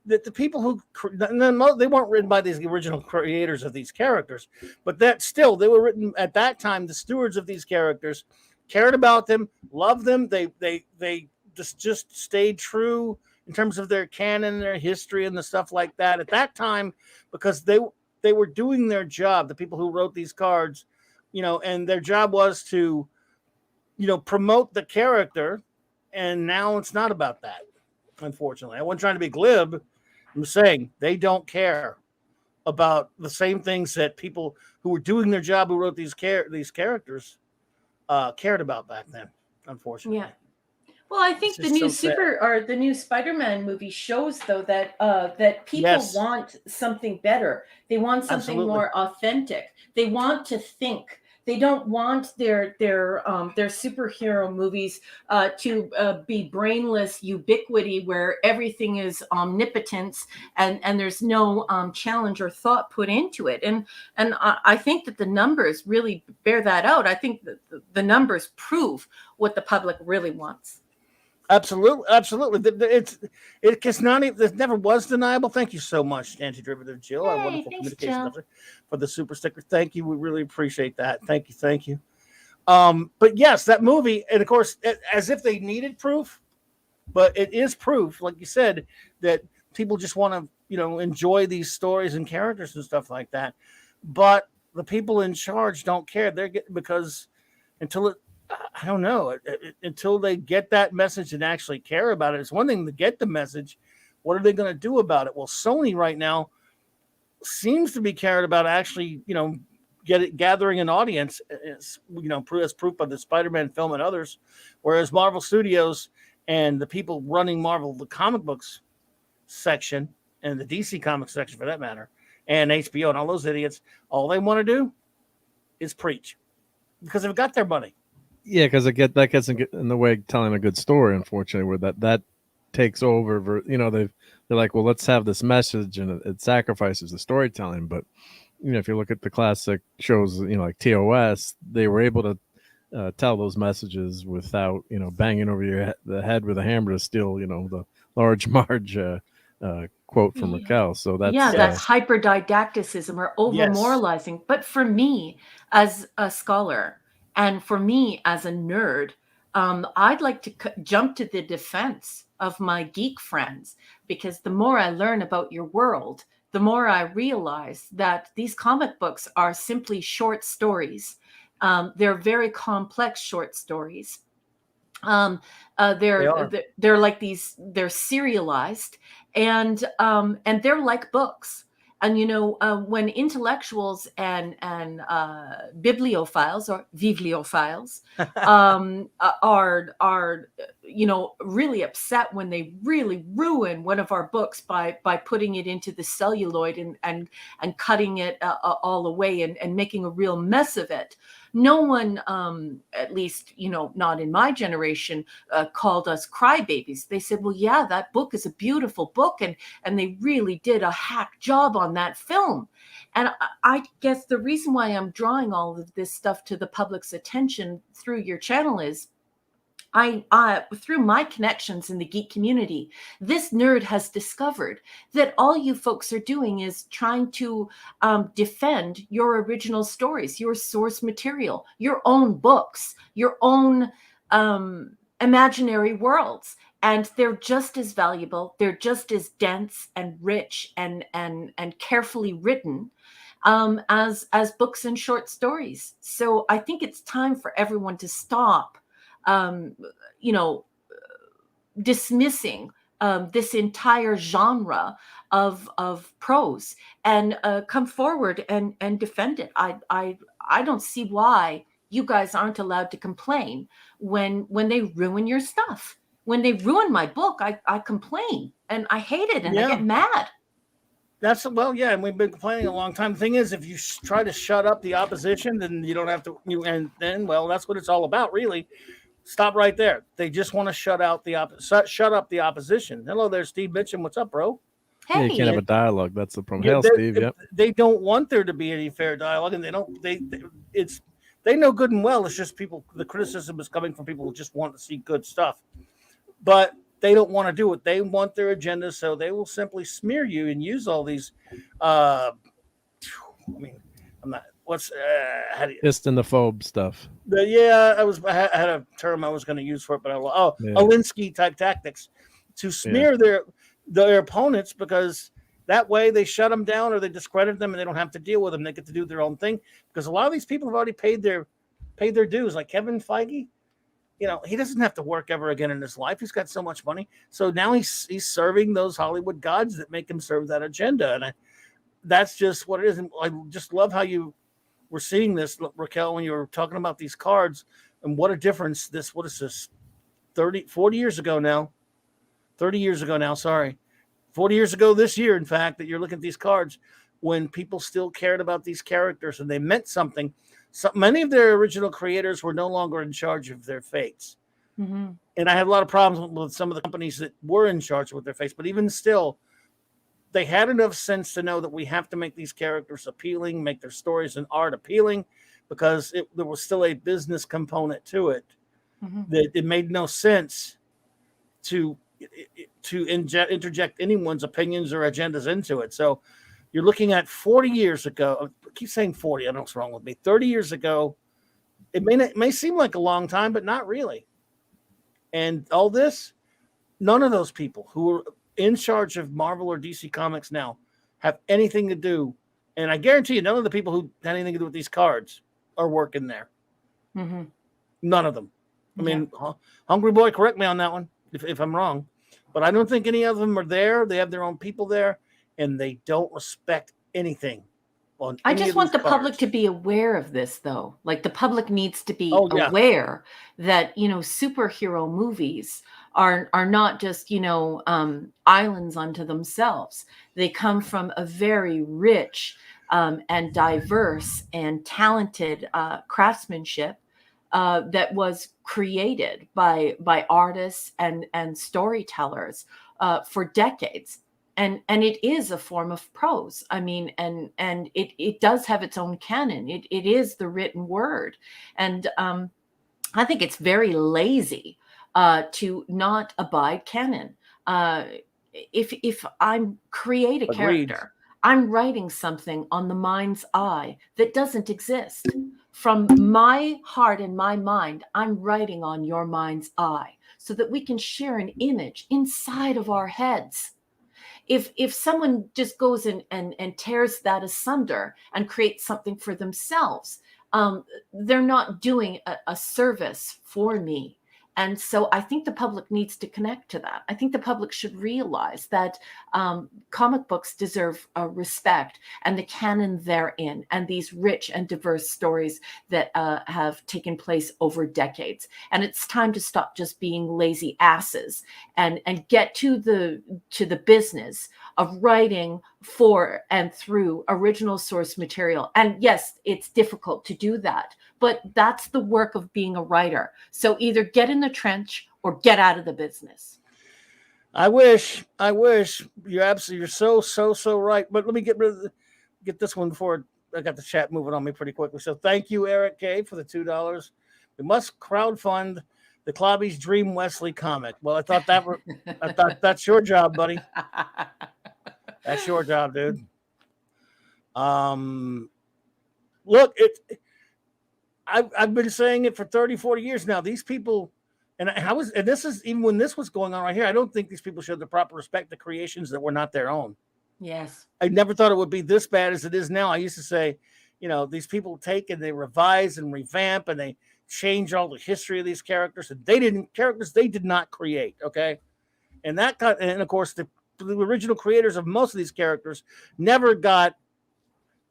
that the people who they weren't written by these original creators of these characters, but that still they were written at that time. The stewards of these characters cared about them, loved them. They just stayed true in terms of their canon, their history, and the stuff like that at that time, because they were doing their job. The people who wrote these cards, and their job was to, promote the character. And now it's not about that. Unfortunately, I wasn't trying to be glib. I'm saying they don't care about the same things that people who were doing their job, who wrote these characters, cared about back then. Unfortunately, yeah. Well, I think the new the new Spider-Man movie shows, though, that people want something better. They want something more authentic. They want to think. They don't want their superhero movies to be brainless ubiquity where everything is omnipotence and there's no challenge or thought put into it. And I think that the numbers really bear that out. I think that the numbers prove what the public really wants. Absolutely. It's not even. It never was deniable. Thank you so much, Anti-Derivative Jill, our wonderful communication officer, for the super sticker. Thank you. We really appreciate that. Thank you. But yes, that movie, and of course, as if they needed proof, but it is proof, like you said, that people just want to, enjoy these stories and characters and stuff like that. But the people in charge don't care. They're getting I don't know, until they get that message and actually care about it. It's one thing to get the message. What are they going to do about it? Well, Sony right now seems to be cared about actually, gathering an audience, as proof by the Spider-Man film and others, whereas Marvel Studios and the people running Marvel, the comic books section and the DC Comics section for that matter, and HBO and all those idiots, all they want to do is preach because they've got their money. Yeah, because that gets in the way of telling a good story, unfortunately, where that takes over. They're like, well, let's have this message, and it sacrifices the storytelling. But if you look at the classic shows, like TOS, they were able to tell those messages without banging over the head with a hammer to steal the large Marge quote from Raquel. So that's that hyperdidacticism or over moralizing. Yes. But for me, as a scholar, and for me as a nerd, I'd like to jump to the defense of my geek friends, because the more I learn about your world, the more I realize that these comic books are simply short stories. They're very complex short stories. They're like these. They're serialized, and they're like books. And when intellectuals and bibliophiles or bibliophiles are really upset when they really ruin one of our books by putting it into the celluloid and cutting it all away and making a real mess of it. No one, at least not in my generation, called us crybabies. They said, well, yeah, that book is a beautiful book, and they really did a hack job on that film. And I guess the reason why I'm drawing all of this stuff to the public's attention through your channel is I through my connections in the geek community, this nerd has discovered that all you folks are doing is trying to defend your original stories, your source material, your own books, your own imaginary worlds. And they're just as valuable. They're just as dense and rich and carefully written as books and short stories. So I think it's time for everyone to stop dismissing this entire genre of prose and come forward and defend it. I don't see why you guys aren't allowed to complain when they ruin your stuff. When they ruin my book, I complain and I hate it and I get mad. And we've been complaining a long time. The thing is, if you try to shut up the opposition, then you don't have to. That's what it's all about, really. Stop right there. They just want to shut up the opposition. Hello there, Steve Mitchum. What's up, bro? Hey. Yeah, you can't have a dialogue. That's the problem. Hail, Steve. Yep. They don't want there to be any fair dialogue, and they know good and well. It's just people. The criticism is coming from people who just want to see good stuff, but they don't want to do it. They want their agenda, so they will simply smear you and use all these. I'm not. What's Istinophobe stuff? I had a term I was going to use for it, but Alinsky type tactics to smear their opponents, because that way they shut them down or they discredit them and they don't have to deal with them. They get to do their own thing, because a lot of these people have already paid their dues. Like Kevin Feige, he doesn't have to work ever again in his life. He's got so much money, so now he's serving those Hollywood gods that make him serve that agenda, and that's just what it is. And I just love how you were seeing this, Raquel, when you were talking about these cards and what a difference what is this, 40 years ago now, 30 years ago now, sorry, 40 years ago this year, in fact, that you're looking at these cards, when people still cared about these characters and they meant something. So many of their original creators were no longer in charge of their fates. Mm-hmm. And I had a lot of problems with some of the companies that were in charge with their fates, but even still, they had enough sense to know that we have to make these characters appealing, make their stories and art appealing, because there was still a business component to it. Mm-hmm. That it made no sense to interject anyone's opinions or agendas into it. So you're looking at 40 years ago. I keep saying 40. I don't know what's wrong with me. 30 years ago, it may seem like a long time, but not really. And all this, none of those people who are in charge of Marvel or DC Comics now have anything to do. And I guarantee you, none of the people who had anything to do with these cards are working there. Mm-hmm. None of them. I mean, Hungry Boy, correct me on that one if I'm wrong, but I don't think any of them are there. They have their own people there, and they don't respect anything. I just want the public to be aware of this, though. Like, the public needs to be aware that, superhero movies are not just, islands unto themselves. They come from a very rich and diverse and talented craftsmanship that was created by artists and storytellers for decades. And it is a form of prose. I mean, and it does have its own canon. It is the written word. And I think it's very lazy to not abide canon. If I'm create a character, I'm writing something on the mind's eye that doesn't exist. From my heart and my mind, I'm writing on your mind's eye so that we can share an image inside of our heads. If someone just goes and tears that asunder and creates something for themselves, they're not doing a service for me. And so I think the public needs to connect to that. I think the public should realize that comic books deserve respect, and the canon therein, and these rich and diverse stories that have taken place over decades. And it's time to stop just being lazy asses and get to the business of writing for and through original source material. And yes, it's difficult to do that, but that's the work of being a writer. So either get in the trench or get out of the business. I wish you're so right. But let me get this one before I got the chat moving on me pretty quickly. So thank you, Eric K, for the $2. We must crowdfund the Clobby's Dream Wesley comic. Well, I thought that's your job, buddy. That's your job, dude. Look, I've been saying it for 30, 40 years now. These people, and this is even when this was going on right here, I don't think these people showed the proper respect to creations that were not their own. Yes. I never thought it would be this bad as it is now. I used to say, these people take and they revise and revamp and they change all the history of these characters, and they did not create. Okay. And of course, the original creators of most of these characters never got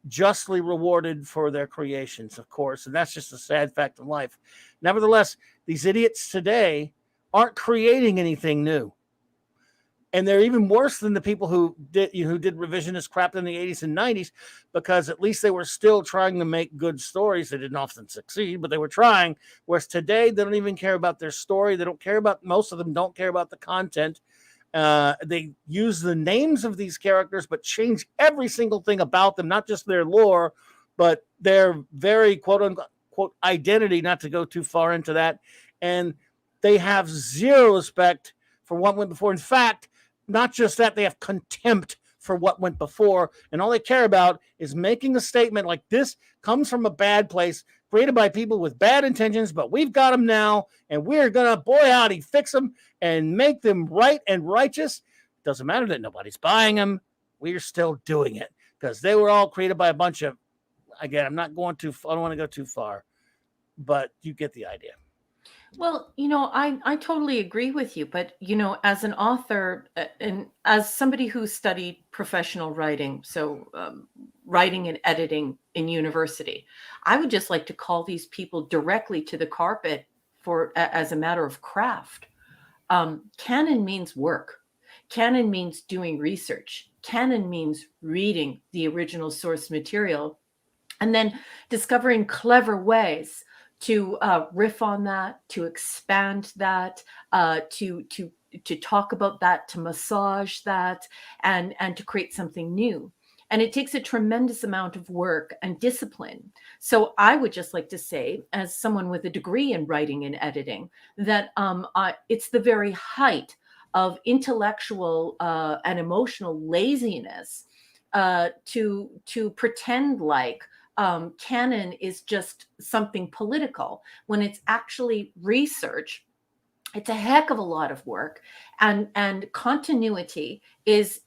justly rewarded for their creations, of course, and that's just a sad fact of life. Nevertheless, these idiots today aren't creating anything new, and they're even worse than the people who did revisionist crap in the 80s and 90s, because at least they were still trying to make good stories. They didn't often succeed, but they were trying. Whereas today, they don't even care about their story. Most of them don't care about the content. They use the names of these characters, but change every single thing about them, not just their lore, but their very quote unquote identity, not to go too far into that. And they have zero respect for what went before. In fact, not just that, they have contempt for what went before. And all they care about is making a statement like, this comes from a bad place, created by people with bad intentions, but we've got them now, and we're going to, boy howdy, fix them and make them right and righteous. Doesn't matter that nobody's buying them. We're still doing it because they were all created by a bunch of, again, I don't want to go too far, but you get the idea. Well, I totally agree with you, but, as an author and as somebody who studied professional writing, so writing and editing in university, I would just like to call these people directly to the carpet as a matter of craft. Canon means work. Canon means doing research. Canon means reading the original source material and then discovering clever ways to riff on that, to expand that, to talk about that, to massage that, and to create something new. And it takes a tremendous amount of work and discipline. So I would just like to say, as someone with a degree in writing and editing, that it's the very height of intellectual and emotional laziness to pretend like canon is just something political when it's actually research. It's a heck of a lot of work, and continuity is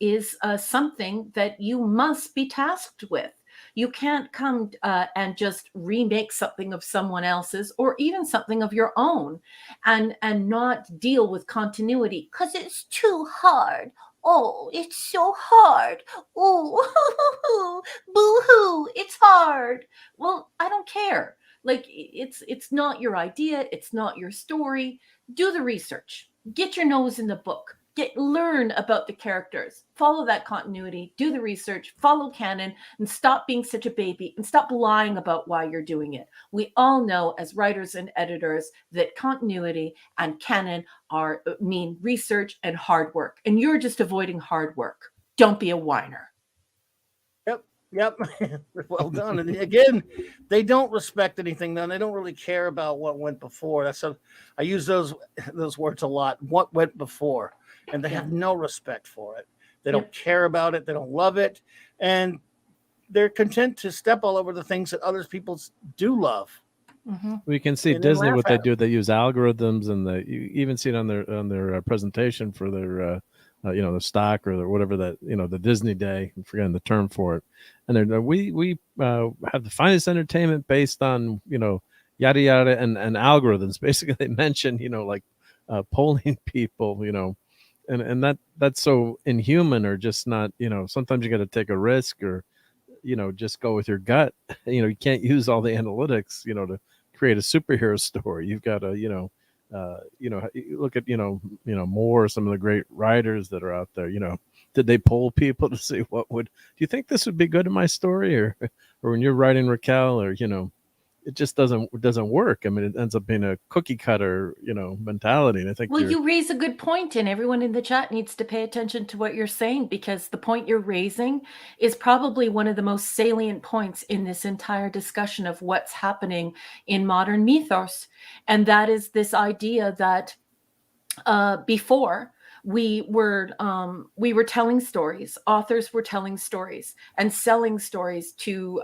something that you must be tasked with. You can't come and just remake something of someone else's or even something of your own and not deal with continuity because it's too hard. Oh, it's so hard. Oh, boo-hoo, it's hard. Well, I don't care. Like, it's not your idea. It's not your story. Do the research. Get your nose in the book. Learn about the characters. Follow that continuity. Do the research. Follow canon. And stop being such a baby. And stop lying about why you're doing it. We all know as writers and editors that continuity and canon mean research and hard work. And you're just avoiding hard work. Don't be a whiner. Yep. Well done. And again, they don't respect anything. Then they don't really care about what went before. I use those words a lot. What went before, and they have no respect for it. They don't care about it. They don't love it, and they're content to step all over the things that other people do love. Mm-hmm. We can see Disney what they do. They use algorithms, and you even see it on their presentation for their the stock or whatever that the Disney Day. I'm forgetting the term for it. And we have the finest entertainment based on yada yada, and algorithms. Basically, they mention, like polling people, and that's so inhuman, or just not, sometimes you got to take a risk, or just go with your gut. You can't use all the analytics, to create a superhero story. You've got to, you look at, more some of the great writers that are out there. Did they poll people to see do you think this would be good in my story, or or when you're writing Raquel, or it just doesn't work. I mean, it ends up being a cookie cutter, mentality. And I think, well, you raise a good point, and everyone in the chat needs to pay attention to what you're saying, because the point you're raising is probably one of the most salient points in this entire discussion of what's happening in modern mythos. And that is this idea that before we were telling stories, authors were telling stories and selling stories to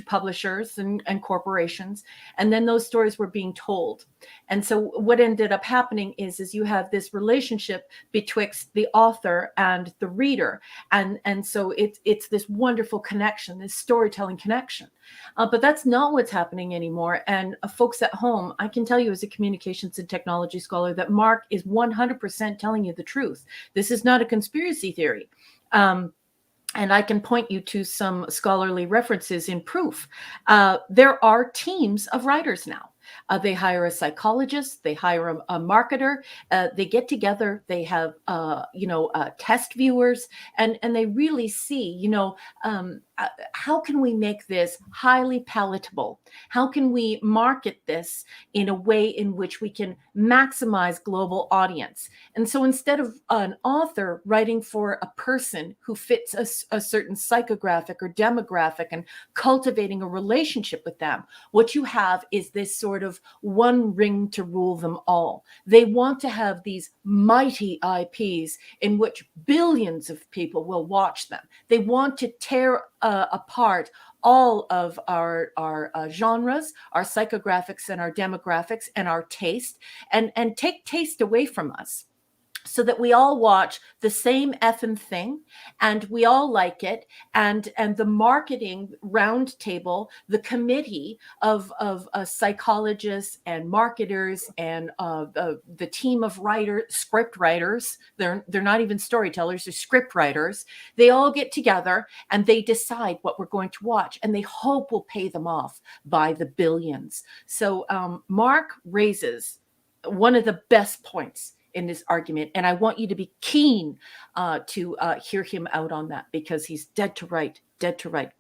publishers and corporations, and then those stories were being told. And so what ended up happening is you have this relationship betwixt the author and the reader, and so it's this wonderful connection, this storytelling connection. But that's not what's happening anymore. And folks at home, I can tell you as a communications and technology scholar that Mark is 100% telling you the truth. This is not a conspiracy theory. And I can point you to some scholarly references in proof. There are teams of writers now. They hire a psychologist, they hire a marketer, they get together, they have, test viewers, and they really see, how can we make this highly palatable? How can we market this in a way in which we can maximize global audience? And so instead of an author writing for a person who fits a certain psychographic or demographic and cultivating a relationship with them, what you have is this sort of one ring to rule them all. They want to have these mighty IPs in which billions of people will watch them. They want to tear apart all of our genres, our psychographics and our demographics and our taste, and take taste away from us, so that we all watch the same effing thing and we all like it. And the marketing roundtable, the committee of psychologists and marketers and the team of script writers, they're not even storytellers, they're script writers. They all get together and they decide what we're going to watch, and they hope we'll pay them off by the billions. So Mark raises one of the best points in this argument, and I want you to be keen to hear him out on that, because he's dead to right.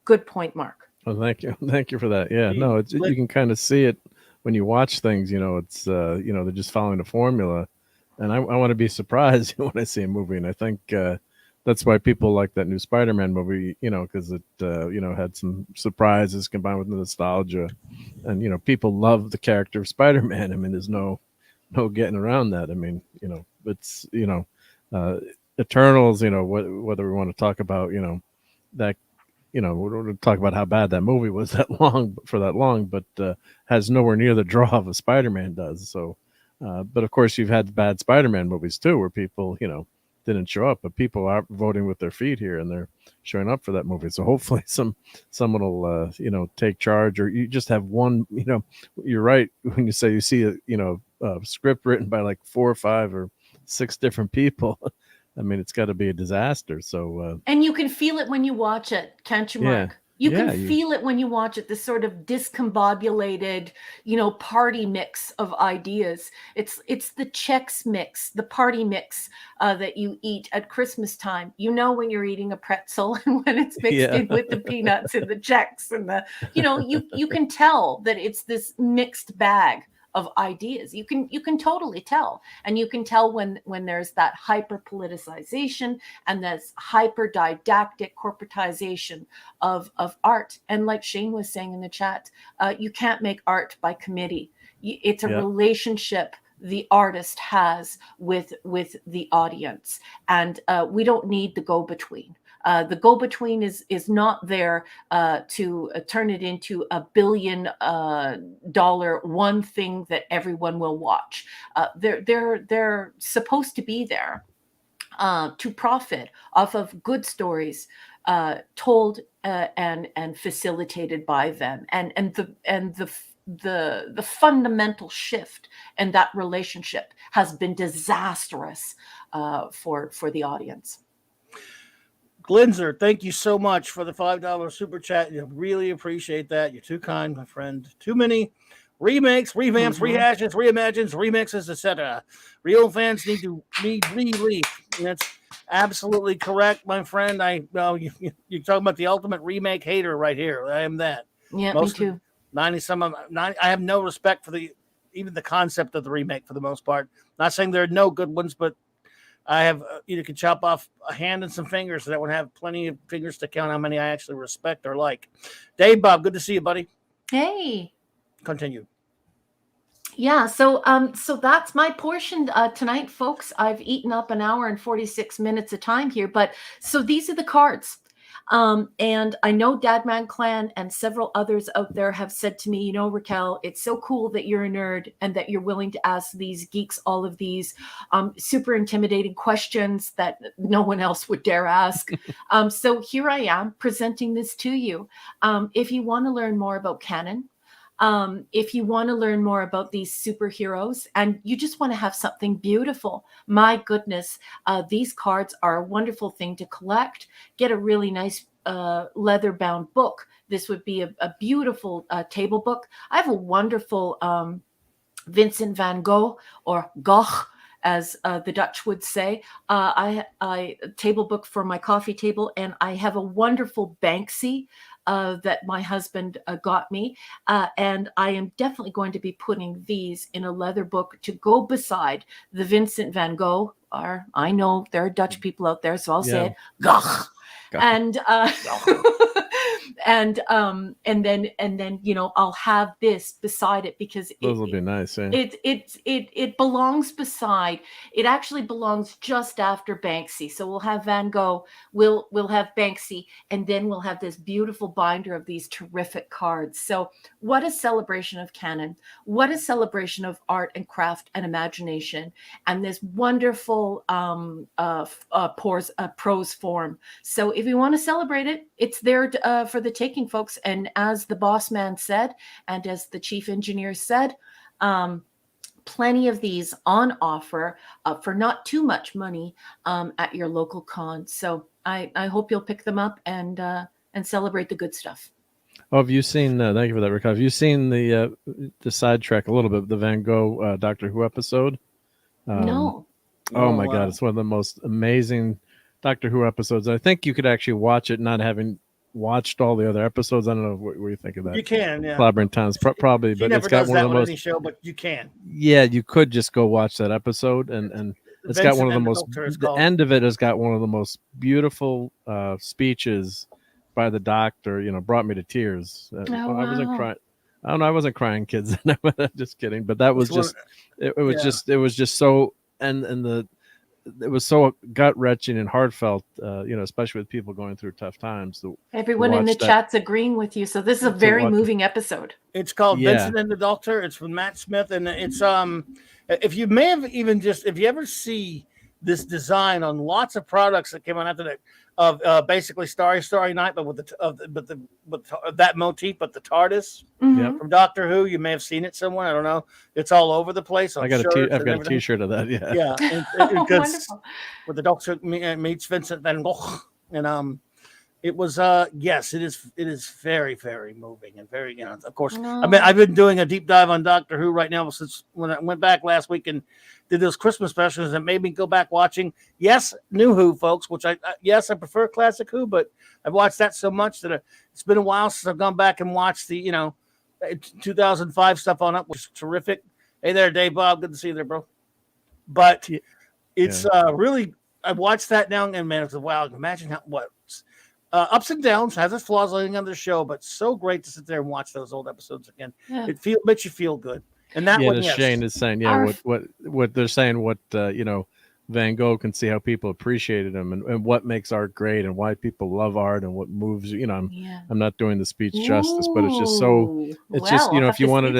Good point, Mark. Well, thank you for that. Yeah, no, you can kind of see it when you watch things. It's they're just following the formula, and I want to be surprised when I see a movie, and I think that's why people like that new Spider-Man movie, because it had some surprises combined with nostalgia, and people love the character of Spider-Man. I mean, there's no getting around that. I mean, it's Eternals, whether we want to talk about that, we'll talk about how bad that movie was for that long, but has nowhere near the draw of a Spider-Man does. So but of course you've had bad Spider-Man movies too, where people didn't show up, but people are voting with their feet here, and they're showing up for that movie. So hopefully someone will take charge, or you just have one. You're right when you say you see a script written by like 4 or 5 or 6 different people. I mean, it's got to be a disaster. So and you can feel it when you watch it, can't you, Mark? Yeah. You can feel it when you watch it, this sort of discombobulated, party mix of ideas. It's the Chex mix, the party mix that you eat at Christmas time. When you're eating a pretzel and when it's mixed in with the peanuts and the Chex and the, you can tell that it's this mixed bag of ideas. You can totally tell, and you can tell when there's that hyper politicization and this hyper didactic corporatization of art. And like Shane was saying in the chat, you can't make art by committee. It's a relationship the artist has with the audience, and we don't need the go-between. The go-between is not there to turn it into $1 billion one thing that everyone will watch. They're supposed to be there to profit off of good stories told and facilitated by them, and the fundamental shift in that relationship has been disastrous for the audience. Glinzer, thank you so much for the $5 super chat. You really appreciate that. You're too kind, my friend. Too many remakes, revamps, rehashes, reimagines, remixes, etc. Real fans need relief. That's absolutely correct, my friend. You're talking about the ultimate remake hater right here. I am that. Yeah, me too. 90 some of 90. I have no respect for even the concept of the remake for the most part. Not saying there are no good ones, but I have you could chop off a hand and some fingers, so that would have plenty of fingers to count how many I actually respect or like. Dave Bob, good to see you, buddy. Hey. Continue. Yeah, so that's my portion tonight, folks. I've eaten up an hour and 46 minutes of time here, but so these are the cards. And I know Dadman Clan and several others out there have said to me, you know, Raquel, it's so cool that you're a nerd and that you're willing to ask these geeks all of these super intimidating questions that no one else would dare ask. So here I am presenting this to you. If you want to learn more about canon, if you want to learn more about these superheroes and you just want to have something beautiful, my goodness, these cards are a wonderful thing to collect. Get a really nice leather bound book. This would be a beautiful table book. I have a wonderful Vincent van Gogh, or Gogh, as the Dutch would say. I table book for my coffee table, and I have a wonderful Banksy that my husband got me. And I am definitely going to be putting these in a leather book to go beside the Vincent van Gogh. Or I know there are Dutch people out there, so I'll say it, Gogh. And and then you know, I'll have this beside it because those will be nice. Yeah. It belongs beside. It actually belongs just after Banksy. So we'll have Van Gogh, we'll have Banksy, and then we'll have this beautiful binder of these terrific cards. So what a celebration of canon! What a celebration of art and craft and imagination, and this wonderful prose form. So if you want to celebrate it, it's there for the taking, folks. And as the boss man said, and as the chief engineer said, plenty of these on offer for not too much money at your local con. So I hope you'll pick them up and celebrate the good stuff. Oh, have you seen? Thank you for that, Rick. Have you seen the sidetrack a little bit, the Van Gogh Doctor Who episode? No. Oh my God, it's one of the most amazing Doctor Who episodes. I think you could actually watch it not having watched all the other episodes. I don't know what you think of that. You can, yeah. Clobbering Times, probably, but it's got one of the most. Show, but you can. Yeah, you could just go watch that episode, and it's got one of the most. The end of it has got one of the most beautiful speeches by the doctor. You know, brought me to tears. I wasn't crying. I don't know. I wasn't crying, kids. Just kidding. But that was just. It was just. It was just so. And it was so gut wrenching and heartfelt, you know, especially with people going through tough times. Everyone in the chat's agreing with you. So this is a very moving episode. It's called Vincent and the Doctor. It's from Matt Smith. And it's, if you may have even if you ever see this design on lots of products that came on after that, of basically Starry Night, but with that motif, but the TARDIS from Doctor Who. You may have seen it somewhere. I don't know. It's all over the place. I've got a T-shirt of that. Yeah, yeah. Wonderful. With the Doctor meets Vincent van Gogh, and it was yes, it is very, very moving and very, you know, of course. I mean, I've been doing a deep dive on Doctor Who right now since when I went back last week and did those Christmas specials that made me go back watching. Yes, new Who, folks, which I prefer classic Who, but I've watched that so much that it's been a while since I've gone back and watched the 2005 stuff on up, which is terrific. Hey there, Dave Bob, good to see you there, bro. But it's really, I watched that now and man, it's wow. Imagine what. Ups and downs, has its flaws like on the show, but so great to sit there and watch those old episodes again. Yeah. It makes you feel good. And that one, Shane is saying, what they're saying, Van Gogh can see how people appreciated him and what makes art great and why people love art and what moves. You know, I'm not doing the speech justice, but it's just so. It's just if you wanted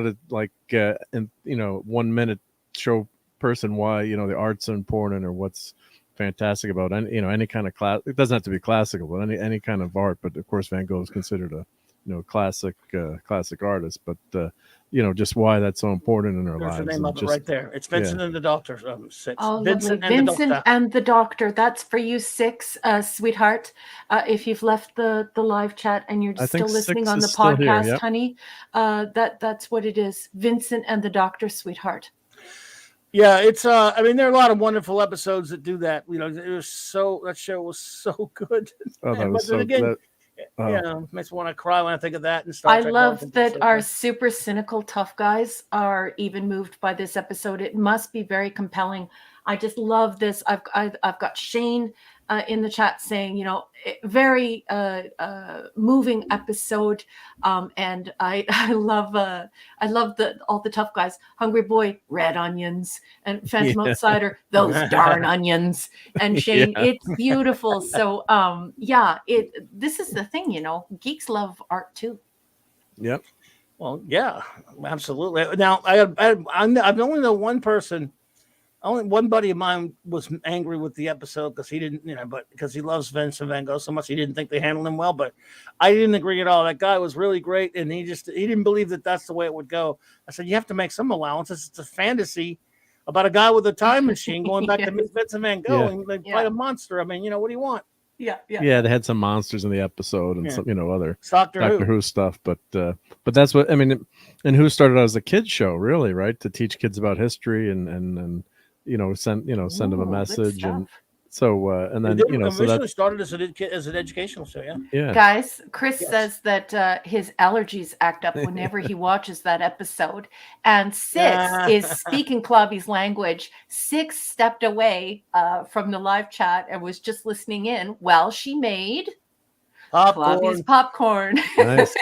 to like in 1 minute show person why the art's so important or what's fantastic about any kind of class. It doesn't have to be classical, but any kind of art. But of course, Van Gogh is considered a classic artists, but just why that's so important in our There's lives. the name of it right there. It's Vincent and the Doctor. 6. Oh, Vincent lovely. and Vincent the Doctor. and the Doctor. That's for you, 6, sweetheart. If you've left the live chat and you're still listening on the podcast, yep. honey, that's what it is. Vincent and the Doctor, sweetheart. Yeah, it's I mean, there are a lot of wonderful episodes that do that. That show was so good. Oh, that was so again, makes me want to cry when I think of that. And Star Trek. I love that our super cynical tough guys are even moved by this episode. It must be very compelling. I just love this. I've got Shane in the chat saying, very moving episode, and I love all the tough guys. Hungry Boy, red onions, and Phantom Outsider, those darn onions. And Shane, it's beautiful. So this is the thing, geeks love art too. Yep. Well, yeah, absolutely. Now I've only known one person. Only one buddy of mine was angry with the episode because he didn't, but because he loves Vincent Van Gogh so much, he didn't think they handled him well. But I didn't agree at all. That guy was really great, and he didn't believe that that's the way it would go. I said, you have to make some allowances. It's a fantasy about a guy with a time machine going back to meet Vincent Van Gogh and they fight a monster. I mean, what do you want? Yeah. They had some monsters in the episode and some, other Doctor Who stuff. But that's what I mean. And Who started out as a kids show, really, right? To teach kids about history and send them a message. And so and then so that started as an educational show. Yeah. Guys, Chris says that his allergies act up whenever he watches that episode, and 6 is speaking Clobby's language. 6 stepped away from the live chat and was just listening in while she made Clobby's popcorn. Nice.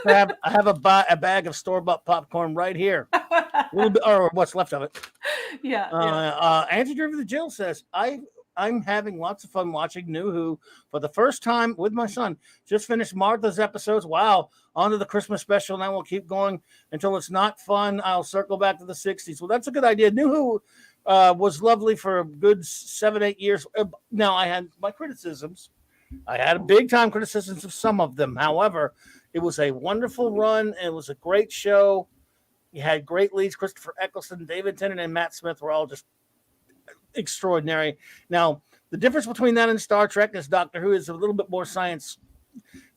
I have a bag of store-bought popcorn right here. A little bit, or what's left of it. Angie Driver the Jill says, I'm having lots of fun watching New Who for the first time with my son. Just finished Martha's episodes. Wow. On to the Christmas special. Now we'll keep going until it's not fun. I'll circle back to the 60s. Well, that's a good idea. New Who was lovely for a good 7-8 years. Now I had my criticisms. I had big time criticisms of some of them. However, it was a wonderful run. It was a great show. You had great leads. Christopher Eccleston, David Tennant, and Matt Smith were all just extraordinary. Now, the difference between that and Star Trek is Doctor Who is a little bit more science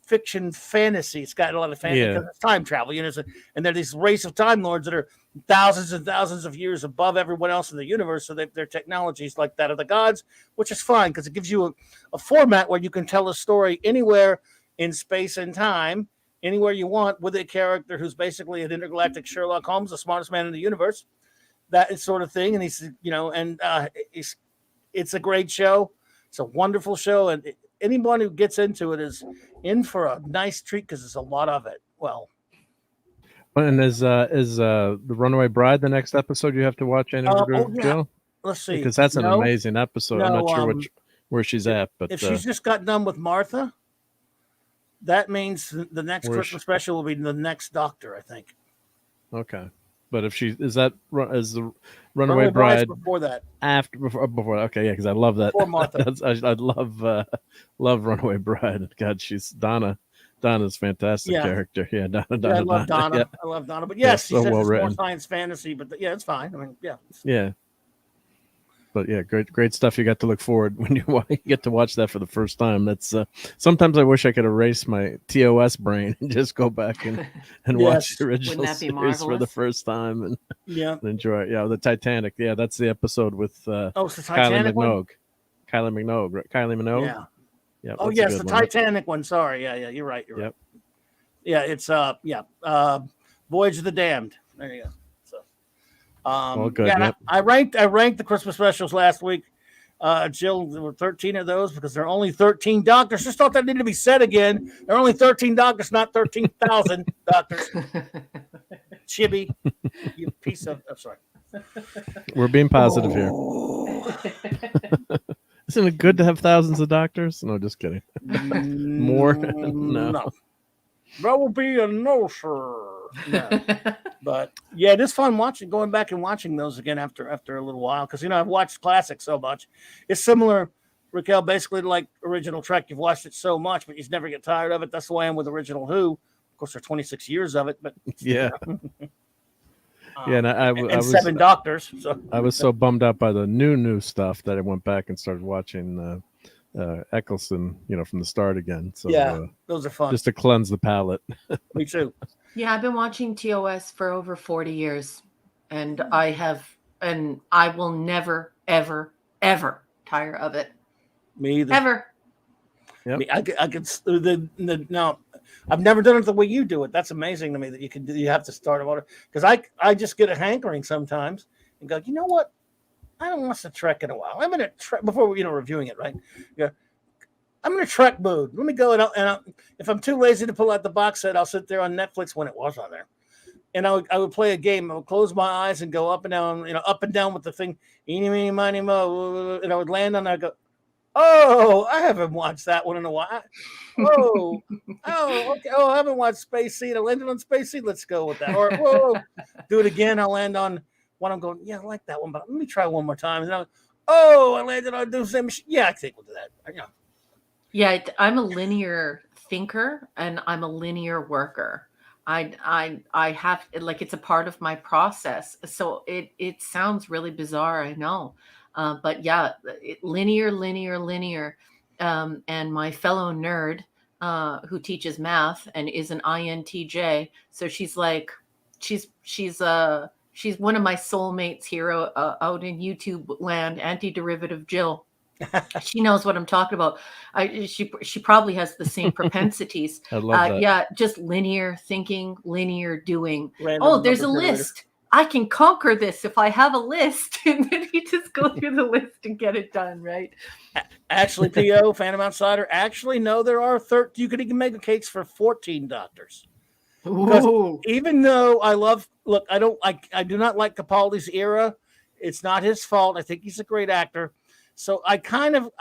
fiction fantasy. It's got a lot of fantasy because it's time travel. And they're these race of Time Lords that are thousands and thousands of years above everyone else in the universe. So their technology is like that of the gods, which is fine because it gives you a format where you can tell a story anywhere in space and time, anywhere you want, with a character who's basically an intergalactic Sherlock Holmes, the smartest man in the universe. That is sort of thing. And it's a great show. It's a wonderful show. And anyone who gets into it is in for a nice treat because there's a lot of it. Well, and is the Runaway Bride the next episode you have to watch? Jill? Let's see, because that's an amazing episode. I'm not sure where she's at, but if she's just got done with Martha, that means the next Christmas special will be the next Doctor, I think. Okay, but if she is the Runaway Bride before that, before okay, yeah, because I love that. Before Martha, I love Runaway Bride. God, she's Donna. Donna's fantastic character. Yeah, Donna. I love Donna. I love Donna. But yes, so well written. More science fantasy, but it's fine. I mean, yeah. But yeah, great stuff. You got to look forward when you get to watch that for the first time. That's sometimes I wish I could erase my TOS brain and just go back and watch the original series for the first time and enjoy it. Yeah, the Titanic. Yeah, that's the episode with Kylie Minogue. Kylie Minogue. Yeah. Yeah. Oh yes, the Titanic one. Sorry. Yeah. You're right. Right. Yeah, it's Voyage of the Damned. There you go. Good, I ranked the Christmas specials last week. Jill, there were 13 of those because there are only 13 doctors. Just thought that needed to be said again. There are only 13 doctors, not 13,000 doctors. Chibi, you piece of. I'm sorry. We're being positive here. Isn't it good to have thousands of doctors? No, just kidding. More? No. That will be a no, sir. No. But yeah, it is fun going back and watching those again after a little while because I've watched classics so much. It's similar, Raquel, basically like original Trek. You've watched it so much, but you never get tired of it. That's the way I am with original Who. Of course, there are 26 years of it, but Yeah. Yeah, and I was 7 doctors. So I was so bummed out by the new stuff that I went back and started watching Eccleston, from the start again. So yeah, those are fun. just to cleanse the palate. Me too. Yeah, I've been watching TOS for over 40 years, and I will never, ever, ever tire of it. Me either. Ever. Yep. I could now. I've never done it the way you do it. That's amazing to me that you have to start a water, because I just get a hankering sometimes and go, you know what? I don't watch the Trek in a while. I'm in a Trek before reviewing it, right? Yeah, I'm in a Trek mood. Let me go and if I'm too lazy to pull out the box set, I'll sit there on Netflix when it was on there, and I would play a game. I would close my eyes and go up and down with the thing, eeny, meeny, miny, mo, and I would land on. I go, oh, I haven't watched that one in a while. Oh, okay. Oh, I haven't watched Space Seed. I landed on Space Seed. Let's go with that. Or whoa, do it again. I'll land on one. I'm going, yeah, I like that one, but let me try one more time. And I landed on Doomsday Machine. Yeah, I think we'll do that. Yeah, I'm a linear thinker and I'm a linear worker. I have, like, it's a part of my process. So it sounds really bizarre, I know. But yeah, linear. And my fellow nerd who teaches math and is an INTJ. So she's like, she's one of my soulmates here out in YouTube land, Antiderivative Jill. She knows what I'm talking about. She probably has the same propensities. I love that. Yeah, just linear thinking, linear doing. Random There's a number generator. list. I can conquer this if I have a list. And then you just go through the list and get it done, right? Actually, PO, Phantom Outsider, no, there are 13. You could even make a case for 14 doctors. Ooh. Even though I do not like Capaldi's era. It's not his fault. I think he's a great actor. So I kind of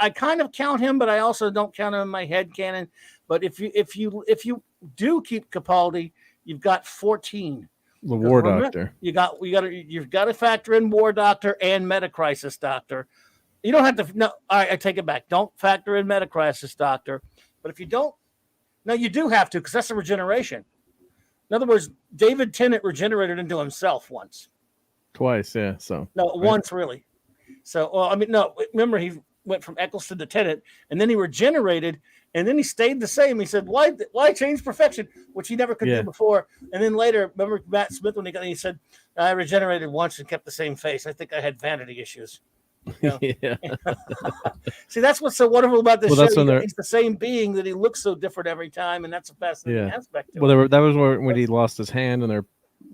count him, but I also don't count him in my head canon. But if you do keep Capaldi, you've got 14. The War Doctor. You've got to factor in War Doctor and Metacrisis Doctor. You don't have to. No, all right, I take it back. Don't factor in Metacrisis Doctor. But if you don't, no, you do have to, because that's a regeneration. In other words, David Tennant regenerated into himself once. Twice, yeah. So no, right? Once really. So, no. Remember, he went from Eccleston to Tennant, and then he regenerated, and then he stayed the same. He said, "Why change perfection?" Which he never could do before. And then later, remember Matt Smith when he said, "I regenerated once and kept the same face. I think I had vanity issues." Yeah. See, that's what's so wonderful about this show. He's the same being, that he looks so different every time, and that's a fascinating aspect to it. That was when he lost his hand, and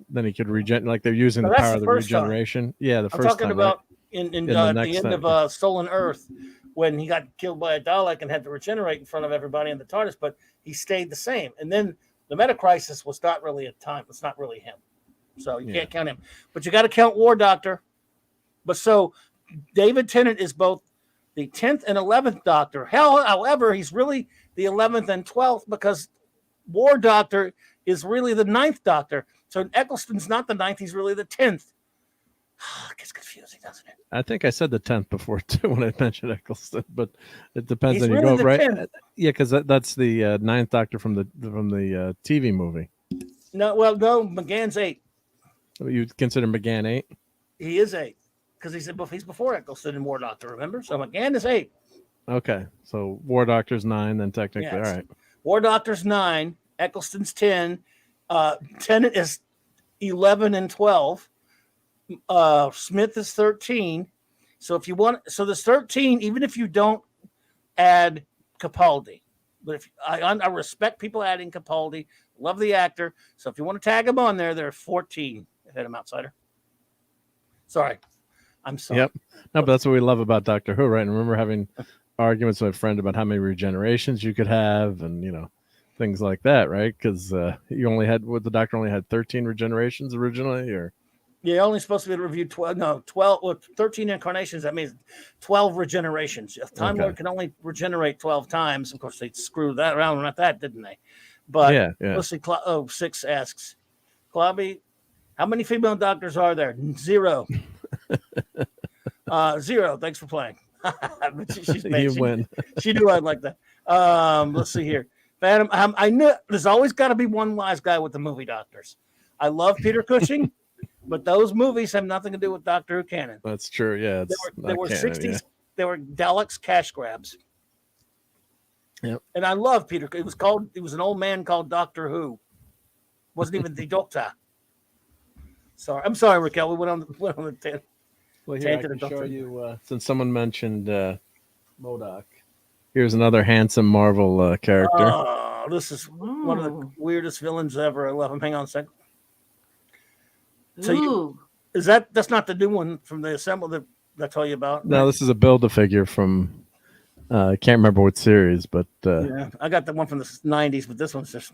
then he could regenerate. Like they're using the power of the regeneration. Time. Yeah, the first time. I'm talking about in the end of Stolen Earth, when he got killed by a Dalek and had to regenerate in front of everybody in the TARDIS, but he stayed the same. And then the Metacrisis was not really a time. It's not really him. So you can't count him. But you got to count War Doctor. But so David Tennant is both the 10th and 11th Doctor. However, he's really the 11th and 12th, because War Doctor is really the 9th Doctor. So Eccleston's not the 9th. He's really the 10th. It gets confusing, doesn't it? I think I said the 10th before too when I mentioned Eccleston, but it depends on really you go right. 10th. Yeah, because that's the 9th Doctor from the TV movie. No, McGann's 8. You consider McGann 8? He is 8, because he's before Eccleston and War Doctor. Remember, so McGann is 8. Okay, so War Doctor's 9, then technically, all right. War Doctor's 9, Eccleston's 10, Tennant is 11 and 12. Smith is 13. So there's 13, even if you don't add Capaldi. But if I respect people adding Capaldi, love the actor. So if you want to tag him on there, there are 14. Hit him, Outsider. Sorry. I'm sorry. Yep. No, but that's what we love about Doctor Who, right? And I remember having arguments with a friend about how many regenerations you could have, and things like that, right? Because the Doctor only had 13 regenerations originally, or you're only supposed to be able to review 13 incarnations. That means 12 regenerations. Time Lord can only regenerate 12 times. Of course, they screwed that around with that, didn't they? But let's see. 6 asks, Clobby, how many female doctors are there? 0. 0. Thanks for playing. You win. She knew I'd like that. Let's see here. But I knew there's always got to be one wise guy with the movie doctors. I love Peter Cushing, but those movies have nothing to do with Doctor Who canon. That's true. Yeah, They were canon, 60s. Yeah. They were Daleks cash grabs. Yep. And I love Peter. It was an old man called Doctor Who. Wasn't even the Doctor. I'm sorry, Raquel. We went on the tangent. Well, here I can show you, since someone mentioned MODOK, here's another handsome Marvel character. Oh, this is one of the weirdest villains ever. I love him. Hang on a second. So that's not the new one from the Assemble that I told you about? No, this is a Build-A-Figure from, I can't remember what series, but... yeah, I got the one from the 90s, but this one's just...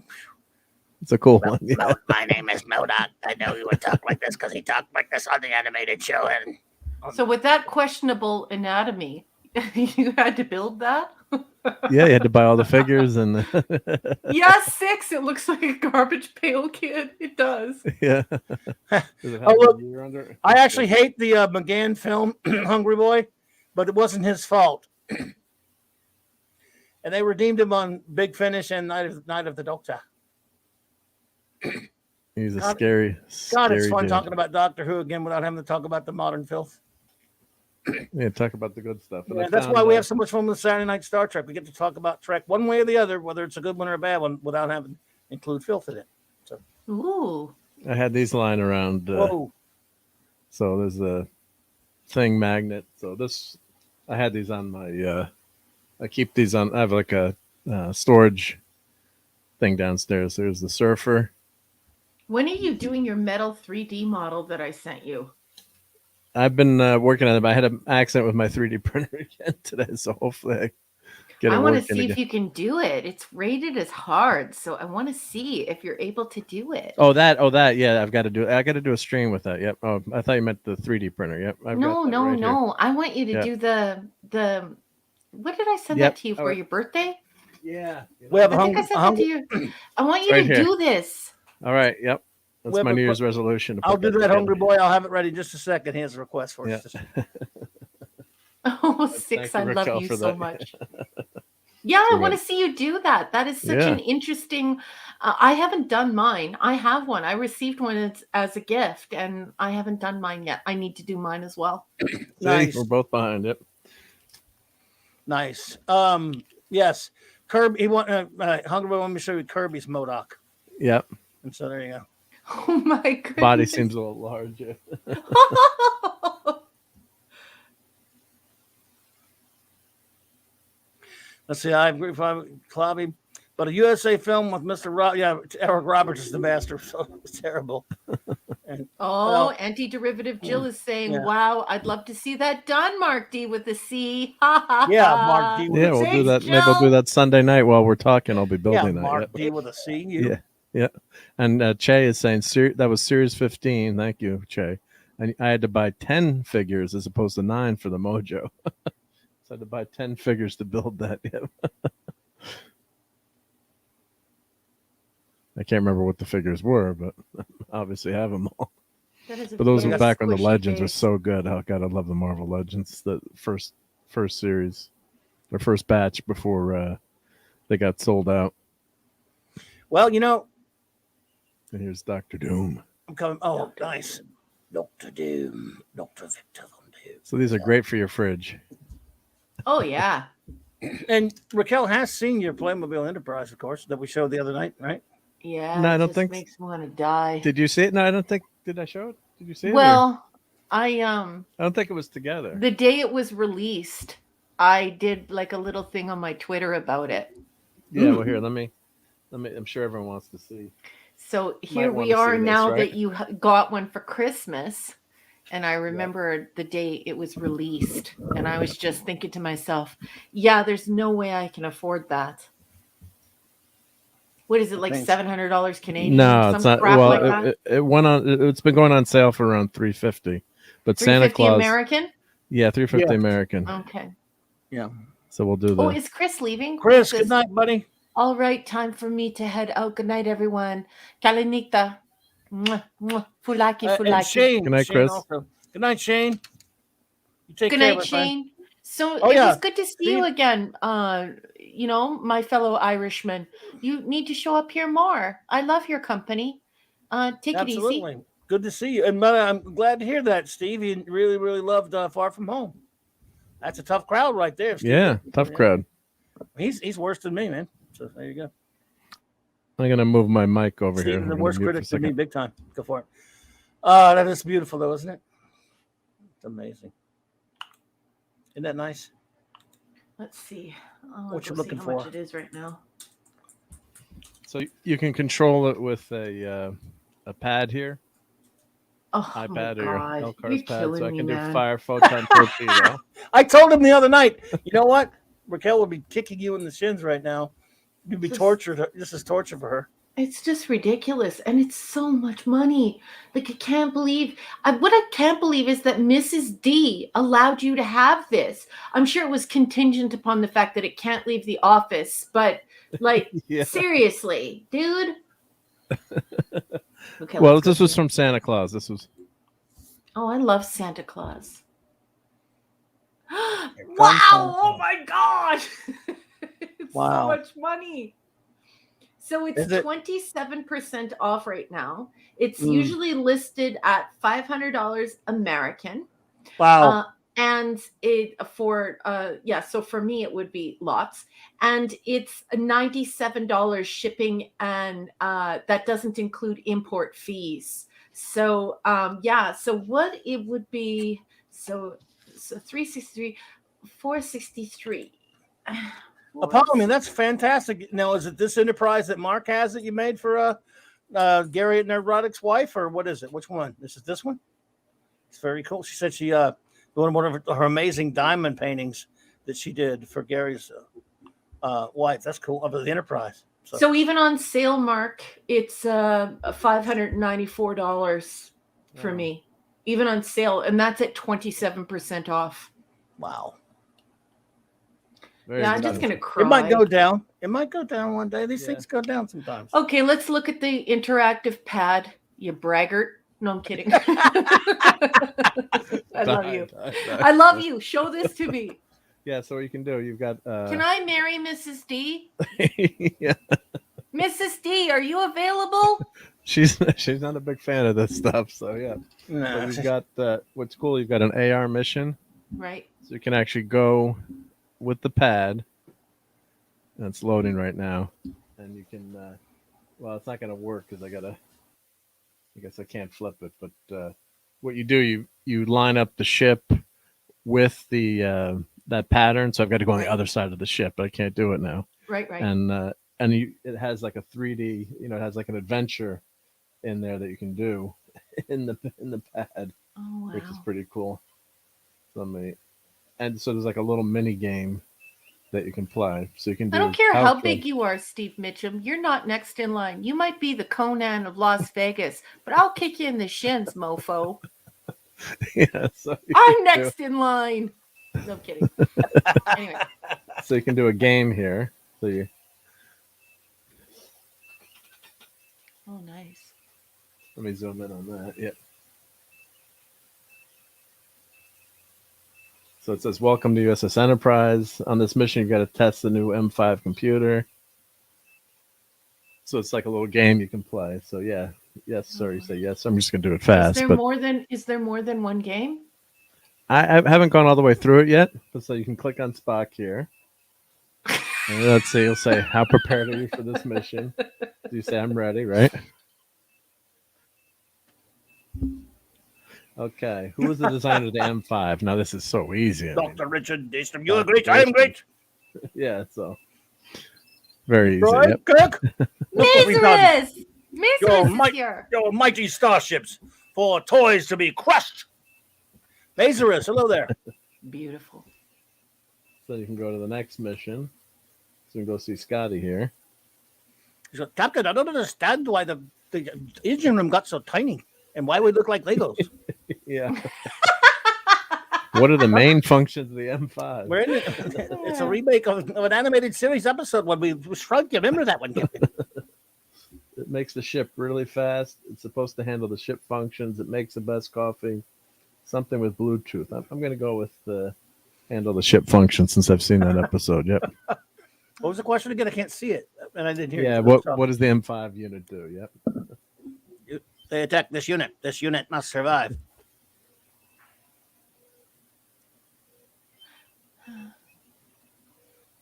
It's a cool one. Yeah. My name is MODOK. I know he would talk like this because he talked like this on the animated show. So with that questionable anatomy, you had to build that? Yeah, you had to buy all the figures and... Yeah, 6. It looks like a Garbage Pail Kid. It does. Yeah. Look, I actually hate the McGann film, Hungry Boy, but it wasn't his fault. And they redeemed him on Big Finish and Night of the Doctor. He's a scary it's fun talking about Doctor Who again without having to talk about the modern filth. Yeah, talk about the good stuff. Yeah, that's why we have so much fun with Saturday Night Star Trek. We get to talk about Trek one way or the other, whether it's a good one or a bad one, without having to include filth in it. So, ooh, I had these lying around. Whoa. So there's a thing magnet. So I had these on my. I keep these on. I have like a storage thing downstairs. There's the Surfer. When are you doing your metal 3D model that I sent you? I've been working on it, but I had an accident with my 3D printer again today, so hopefully I get it. I want to see if you can do it. It's rated as hard, so I want to see if you're able to do it. Oh, that. Yeah, I've got to do it. I got to do a stream with that. Yep. Oh, I thought you meant the 3D printer. Yep. No. I want you to do the. What did I send that to you for your birthday? Yeah. We have I think I sent that to you. I want you to do this. All right. Yep. That's my New Year's resolution. I'll do that, Hungry Boy. I'll have it ready in just a second. Here's a request for us. Oh, 6. I love you so much. Yeah, I want to see you do that. That is such an interesting. I haven't done mine. I have one. I received one as a gift, and I haven't done mine yet. I need to do mine as well. Nice. We're both behind. Yep. Nice. Yes. Kirby. Hungry Boy. Let me show you Kirby's MODOK. Yep. And so there you go. Oh my goodness. Body seems a little large. Yeah. Let's see. I agree with Clobby, but a USA film with Mr. Eric Roberts is the master, so it's terrible. And, anti-derivative Jill is saying, "Wow, I'd love to see that done, Mark D with a C." Yeah, Mark D. We'll do that. Maybe we'll do that Sunday night while we're talking. I'll be building that. Mark D with a C. Yeah. And Che is saying that was Series 15. Thank you, Che. And I had to buy 10 figures as opposed to 9 for the Mojo. So I had to buy 10 figures to build that. I can't remember what the figures were, but obviously have them all. But those were back when the Legends were so good. Oh God, I love the Marvel Legends. The first series, or first batch before they got sold out. Well, and here's Dr. Doom. I'm coming. Oh, nice. Dr. Doom. Dr. Victor Von Doom. So these are great for your fridge. Oh, yeah. And Raquel has seen your Playmobil Enterprise, of course, that we showed the other night, right? Yeah. No, I don't think. Makes me want to die. Did you see it? No, I don't think. Did I show it? Did you see it? Well, I don't think it was together. The day it was released, I did like a little thing on my Twitter about it. Yeah. Well, here, let me. I'm sure everyone wants to see. So here we are now that you got one for Christmas. And I remember the day it was released. And I was just thinking to myself, yeah, there's no way I can afford that. What is it, like $700 Canadian? No, it's not. Well, it went on. It's been going on sale for around $350. But Santa Claus. American? Yeah, $350 American. Okay. Yeah. So we'll do that. Oh, is Chris leaving? Chris, good night, buddy. All right, time for me to head out. Good night, everyone. Kalinita. Fulaki. Shane, good night, Shane Chris. Also. Good night, Shane. Good night, Shane. So it was good to see you again. my fellow Irishman, you need to show up here more. I love your company. Take it easy. Absolutely. Good to see you. And I'm glad to hear that, Steve. You really, really loved Far From Home. That's a tough crowd right there, Steve. Yeah, tough crowd. He's worse than me, man. So there you go. I'm gonna move my mic over Steve here. is the worst critic to me, big time. Go for it. That is beautiful, though, isn't it? It's amazing. Isn't that nice? Let's see. What you looking for? How much it is right now. So you can control it with a pad here. Oh, iPad or your Elcar's You're pad, killing so I me, can do man. fire photon torpedo. I told him the other night, you know what? Raquel will be kicking you in the shins right now. You'd be tortured. This is torture for her. It's just ridiculous, and it's so much money. Like, I can't believe. What I can't believe is that Mrs. D allowed you to have this. I'm sure it was contingent upon the fact that it can't leave the office, but like, seriously, dude. Okay, well, this was from Santa Claus. This was. Oh, I love Santa Claus. Wow! Oh my God! It's so much money. So it's 27% off right now. It's usually listed at $500 American. Wow. And so for me it would be lots, and it's $97 shipping, and that doesn't include import fees. So so what it would be, so 363, 463. Apollo, that's fantastic. Now, is it this enterprise that Mark has that you made for Gary and Neurotic's wife, or what is it? Which one? This one? It's very cool. She said she one of her amazing diamond paintings that she did for Gary's wife. That's cool. Of the enterprise. So even on sale, Mark, it's $594 for me, even on sale, and that's at 27% off. Wow. Yeah, I'm just gonna cry. It might go down. It might go down one day. These things go down sometimes. Okay, let's look at the interactive pad, you braggart. No, I'm kidding. I love you. I love you. Show this to me. Yeah, so what you can do, you've got... Can I marry Mrs. D? Yeah. Mrs. D, are you available? She's not a big fan of this stuff, so yeah. Nah. So you've got, what's cool, you've got an AR mission. Right. So you can actually go with the pad. And it's loading right now. And you can, well, it's not going to work because I guess I can't flip it, but what you do, you line up the ship with the that pattern. So I've got to go on the other side of the ship, but I can't do it now. Right. And it has like a 3D, it has like an adventure in there that you can do in the pad, which is pretty cool. And so there's like a little mini game that you can play. So you can do. I don't care how big you are, Steve Mitchum. You're not next in line. You might be the Conan of Las Vegas, but I'll kick you in the shins, mofo. Yeah, so I'm next in line. No kidding. Anyway. So you can do a game here. So you. Oh, nice. Let me zoom in on that. Yeah. So it says, welcome to USS Enterprise. On this mission, you've got to test the new M5 computer. So it's like a little game you can play. So yeah. Yes, sir. You say yes. I'm just going to do it fast. Is there more than one game? I haven't gone all the way through it yet. So you can click on Spock here. And let's see. You'll say, how prepared are you for this mission? Do you say, I'm ready, right? Okay. Who was the designer of the M5? Now, this is so easy. Dr. Richard Daystrom. You are great. I am great. Yeah, so very easy. Right, yep. Kirk? Mistress is here. Your mighty starships for toys to be crushed. Lazarus, hello there. Beautiful. So you can go to the next mission. So you can go see Scotty here. So, Captain, I don't understand why the engine room got so tiny and why we look like Legos. Yeah. What are the main functions of the M5? We're in it. It's a remake of an animated series episode when we shrunk. You remember that one? It makes the ship really fast. It's supposed to handle the ship functions. It makes the best coffee. Something with Bluetooth. I'm going to go with handle the ship function since I've seen that episode. Yep. What was the question again? I can't see it, and I didn't hear you. Yeah, what does the M5 unit do? Yep. They attack this unit. This unit must survive.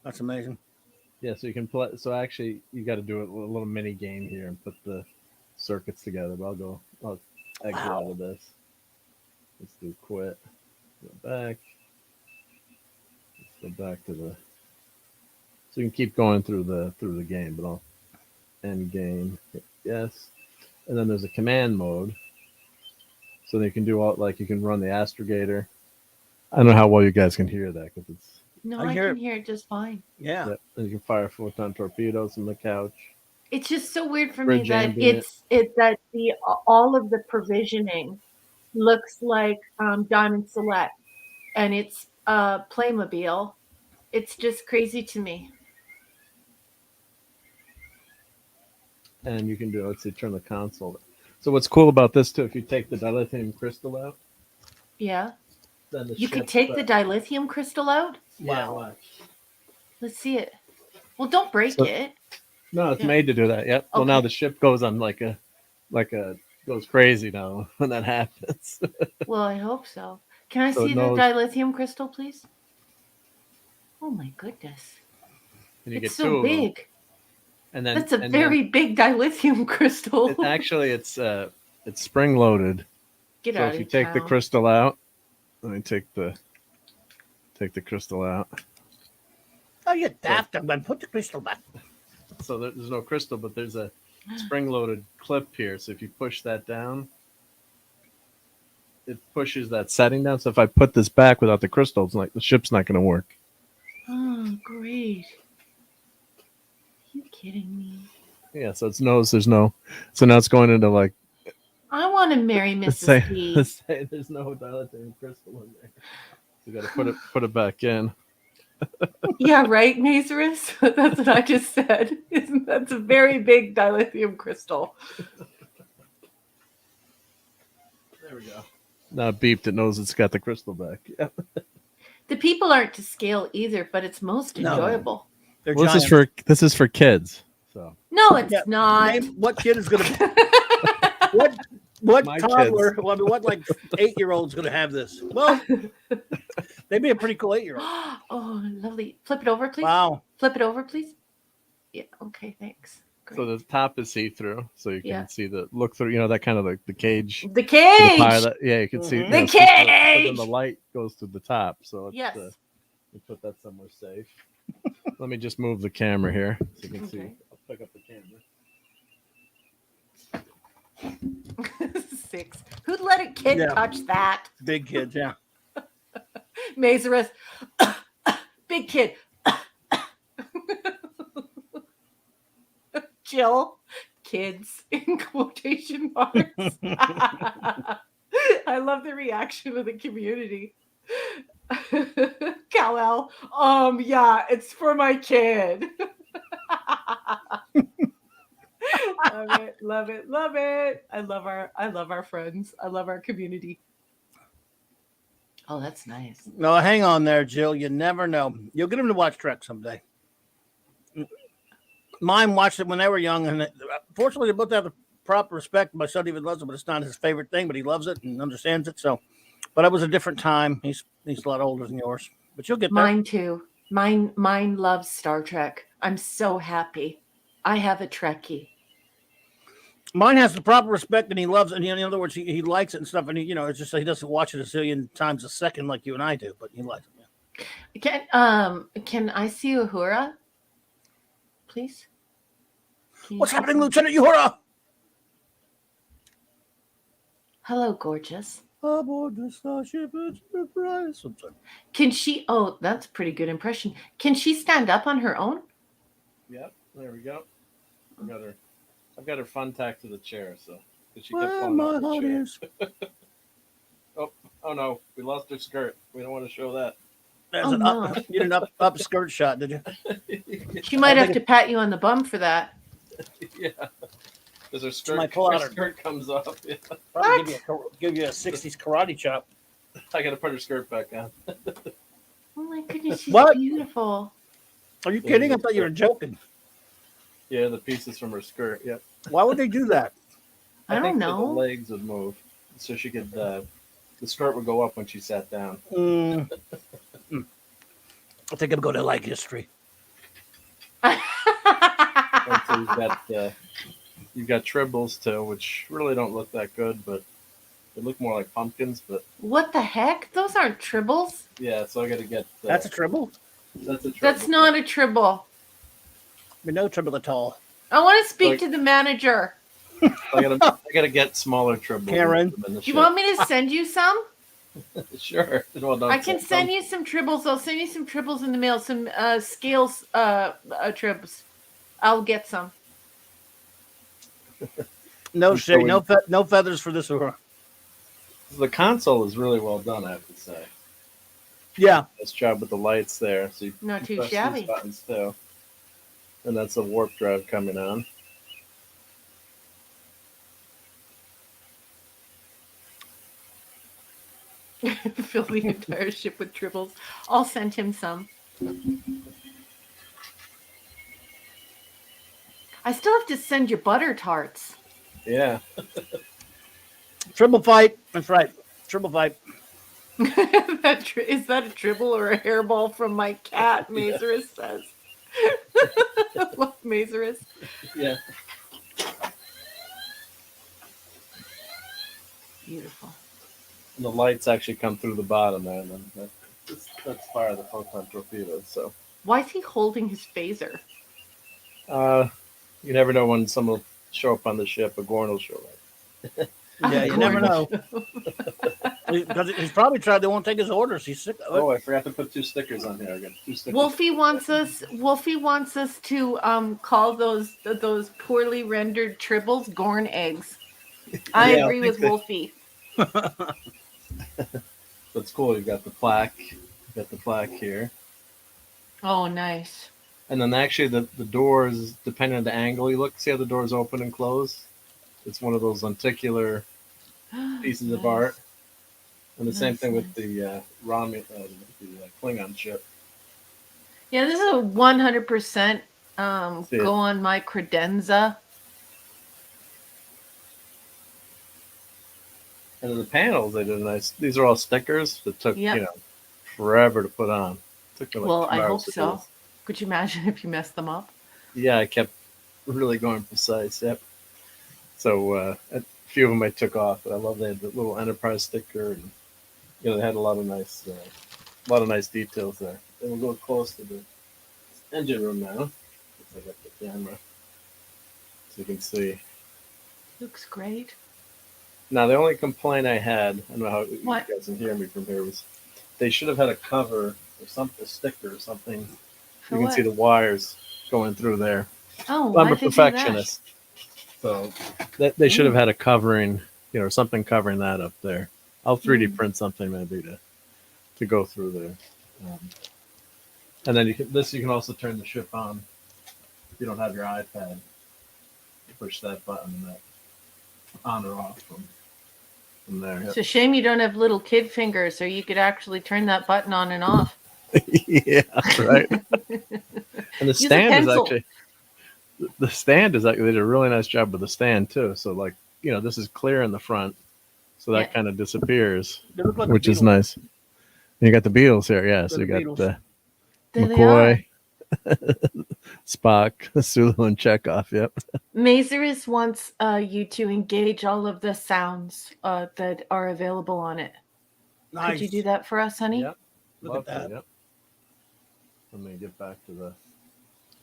That's amazing. Yeah, so you can play. So actually, you got to do a little mini game here and put the circuits together. But I'll exit out of this. Let's do quit. Go back. Let's go back to the. So you can keep going through the game, but I'll end game. Yes, and then there's a command mode. So you can do all you can run the astrogator. I don't know how well you guys can hear that because it's. No, I can hear it just fine. Yeah. And you can fire photon torpedoes from the couch. It's just so weird for Bridge me that ambient. it's that all of the provisioning looks like Diamond Select, and it's Playmobil. It's just crazy to me. And you can do, let's see, turn the console. So what's cool about this too, if you take the dilithium crystal out, Yeah. then You could take the dilithium crystal out? Yeah, watch. Let's see it. Well, don't break it. No, it's made to do that. Yep. Well, now the ship goes on goes crazy now when that happens. Well, I hope so. Can I So see the dilithium crystal, please? Oh my goodness. And you It's get two so of them. big. And then That's a very big dilithium crystal. It's spring loaded. Get So out if of you take the town. crystal out, let me take the crystal out. Oh, you daft! I'm going to put the crystal back. So there's no crystal, but there's a spring-loaded clip here. So if you push that down, it pushes that setting down. So if I put this back without the crystals, the ship's not going to work. Oh, great. Are you kidding me? Yeah, so it knows there's no. So now it's going into I want to marry Mrs. D. let's say there's no dilithium crystal in there. So you got to put it back in. Yeah, right, Nazarus? That's what I just said. That's a very big dilithium crystal. There we go. Now it beeped. It knows it's got the crystal back. Yeah. The people aren't to scale either, but it's most enjoyable. They're Well, giants. this is for kids. So No, it's not. Name what kid is going to what My toddler? Well, I mean, what 8-year-old's going to have this? Well, they'd be a pretty cool 8-year-old. Oh, lovely. Flip it over, please. Wow. Flip it over, please. Yeah. Okay. Thanks. Great. So the top is see-through, so you can see the look through. That kind of the cage. The cage. You can see The but cage. then the light goes to the top, so it's, Yes. you put that somewhere safe. Let me just move the camera here so you can see. I'll pick up the camera. 6. Who'd let a kid touch that? Big kids, yeah. Mazarus. Big kid. Jill. Kids in quotation marks. I love the reaction of the community. Kal-El. Yeah, it's for my kid. Love it, love it, love it. I love our friends. I love our community. Oh, that's nice. No, hang on there, Jill. You never know. You'll get them to watch Trek someday. Mine watched it when they were young, and fortunately, they both have the proper respect. My son even loves it, but it's not his favorite thing. But he loves it and understands it. So, but it was a different time. He's a lot older than yours, but you'll get there. Mine too. Mine loves Star Trek. I'm so happy. I have a Trekkie. Mine has the proper respect, and he loves it. And in other words, he likes it and stuff. And it's just he doesn't watch it a zillion times a second like you and I do, but he likes it. Yeah. Can I see Uhura, please? What's happening, Lieutenant Uhura? Hello, gorgeous. Aboard the Starship Enterprise. Can she? Oh, that's a pretty good impression. Can she stand up on her own? Yep, there we go. I've got her fun tack to the chair, so she kept falling off the chair. Oh no, we lost her skirt. We don't want to show that. You did an up skirt shot, did you? She might have to pat you on the bum for that. Yeah, because her skirt comes off. Yeah. Probably give you a 60s karate chop. I got to put her skirt back on. Oh my goodness, she's What? beautiful. Are you kidding? I thought you were joking. Yeah, the pieces from her skirt. Yep. Why would they do that? I don't So know. the legs would move, so she could. The skirt would go up when she sat down. I think I'm going to like history. And so you've got tribbles too, which really don't look that good, but they look more like pumpkins. But What the heck? Those aren't tribbles. yeah, so I got to get. That's a tribble. That's a tribble. That's not a tribble. No tribble at all. I want to speak to the manager. I gotta get smaller tribbles. Karen, do you want me to send you some? Sure. Well, I can send you some tribbles. I'll send you some tribbles in the mail. Some scales tribs. I'll get some. No shade. No feathers for this one. The console is really well done, I have to say. Yeah. Nice job with the lights there. So you Not too press shabby. these buttons too. And that's a warp drive coming on. Fill the entire ship with tribbles. I'll send him some. I still have to send you butter tarts. Yeah. Tribble fight. That's right. Tribble fight. Is that a tribble or a hairball from my cat? Mazarus says. Love Mazarus. Yeah. Beautiful. And the lights actually come through the bottom there, and then that's fire the photon torpedoes. So Why is he holding his phaser? you never know when someone will show up on the ship. A Gorn will show up. Yeah, you never know. Because he's probably tried. They won't take his orders. He's sick. Oh, I forgot to put 2 stickers on here. I got 2 stickers. Wolfie wants us to call those poorly rendered tribbles Gorn eggs. I agree with Wolfie. That's cool. You've got the plaque. You've got the plaque here. Oh, nice. And then actually the doors, depending on the angle you look, see how the doors open and close? It's one of those lenticular pieces of art. And the same thing with the Klingon ship. Yeah, this is a 100% go on my credenza. And then the panels, they did nice. These are all stickers that took forever to put on. Took me like 2 I hope hours to so. do. Could you imagine if you messed them up? Yeah, I kept really going precise. Yep. So a few of them I took off, but I love they had the little Enterprise sticker, and they had a lot of nice details there. Then we'll go close to the engine room now. I got the camera, so you can see. Looks great. Now the only complaint I had, I don't know how you What? guys can hear me from here, was they should have had a cover or something, a sticker or something. For You can what? see the wires going through there. Oh, I'm a why'd they do that? perfectionist. So they should have had a covering, something covering that up there. I'll 3D print something maybe to go through there. And then you can also turn the ship on. If you don't have your iPad, you push that button and that on or off from there. Yep. It's a shame you don't have little kid fingers, or you could actually turn that button on and off. Yeah, right. And Use a pencil. the stand is actually, they did a really nice job with the stand too. So this is clear in the front, so that kind of disappears, Like which is nice. And you got the Beatles here, yeah. So you got the There McCoy, Spock, Sulu, and Chekhov. Yep. Mazarus wants you to engage all of the sounds that are available on it. Nice. Could you do that for us, honey? Yep. Look at that. Yep. Let me get back to the.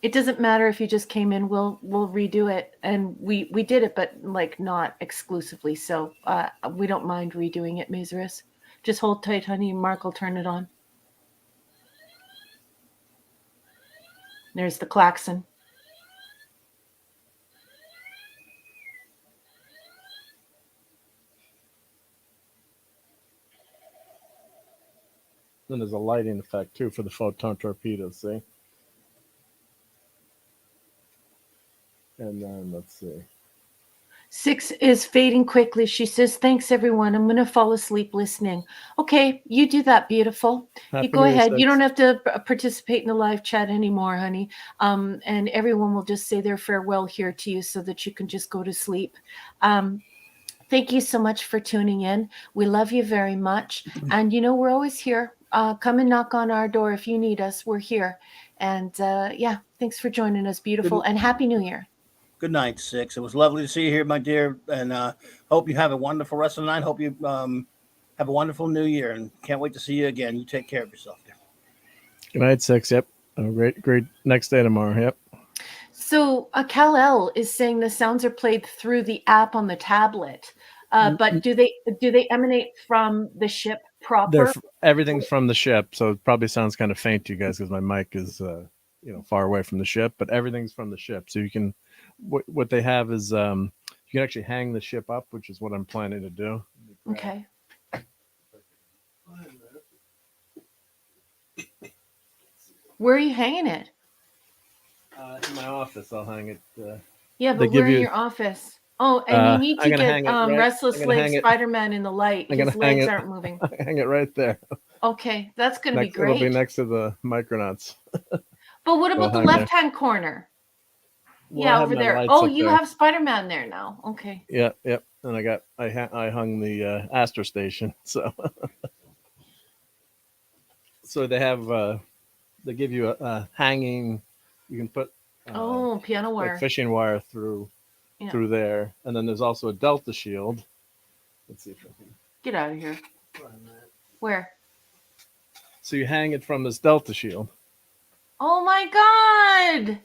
It doesn't matter if you just came in. We'll redo it, and we did it, but not exclusively. So we don't mind redoing it, Mazarus. Just hold tight, honey. Mark will turn it on. There's the klaxon. Then there's a lighting effect too for the photon torpedoes. See. And then let's see. 6 is fading quickly. She says, thanks, everyone. I'm going to fall asleep listening. Okay, you do that, beautiful. Happy You go New Year, ahead. 6. You don't have to participate in the live chat anymore, honey. And everyone will just say their farewell here to you so that you can just go to sleep. Thank you so much for tuning in. We love you very much. And, we're always here. Come and knock on our door if you need us. We're here. And, yeah, thanks for joining us, beautiful. And Happy New Year. Good night, 6. It was lovely to see you here, my dear. And hope you have a wonderful rest of the night. Hope you have a wonderful new year. And can't wait to see you again. You take care of yourself, dear. Good night, 6. Yep. Have a great next day tomorrow. Yep. So Kal-El is saying the sounds are played through the app on the tablet. But do they emanate from the ship proper? Everything's from the ship, so it probably sounds kind of faint to you guys because my mic is far away from the ship. But everything's from the ship, so you can. What they have is you can actually hang the ship up, which is what I'm planning to do. Okay. Where are you hanging it? In my office, I'll hang it. Yeah, but we're in your office. Oh, and you need to get Restless Leg Spider-Man in the light. His legs aren't moving. Hang it right there. Okay, that's going to be great. It'll be next to the Micronauts. But what about the left-hand corner? Well, yeah, over there. Oh, you have Spider-Man there now. Okay. Yeah, yep. And I hung the Astor Station. So, so they have they give you a hanging. You can put piano wire, like fishing wire through there, and then there's also a Delta shield. Let's see if I can get out of here. Where? So you hang it from this Delta shield. Oh my God!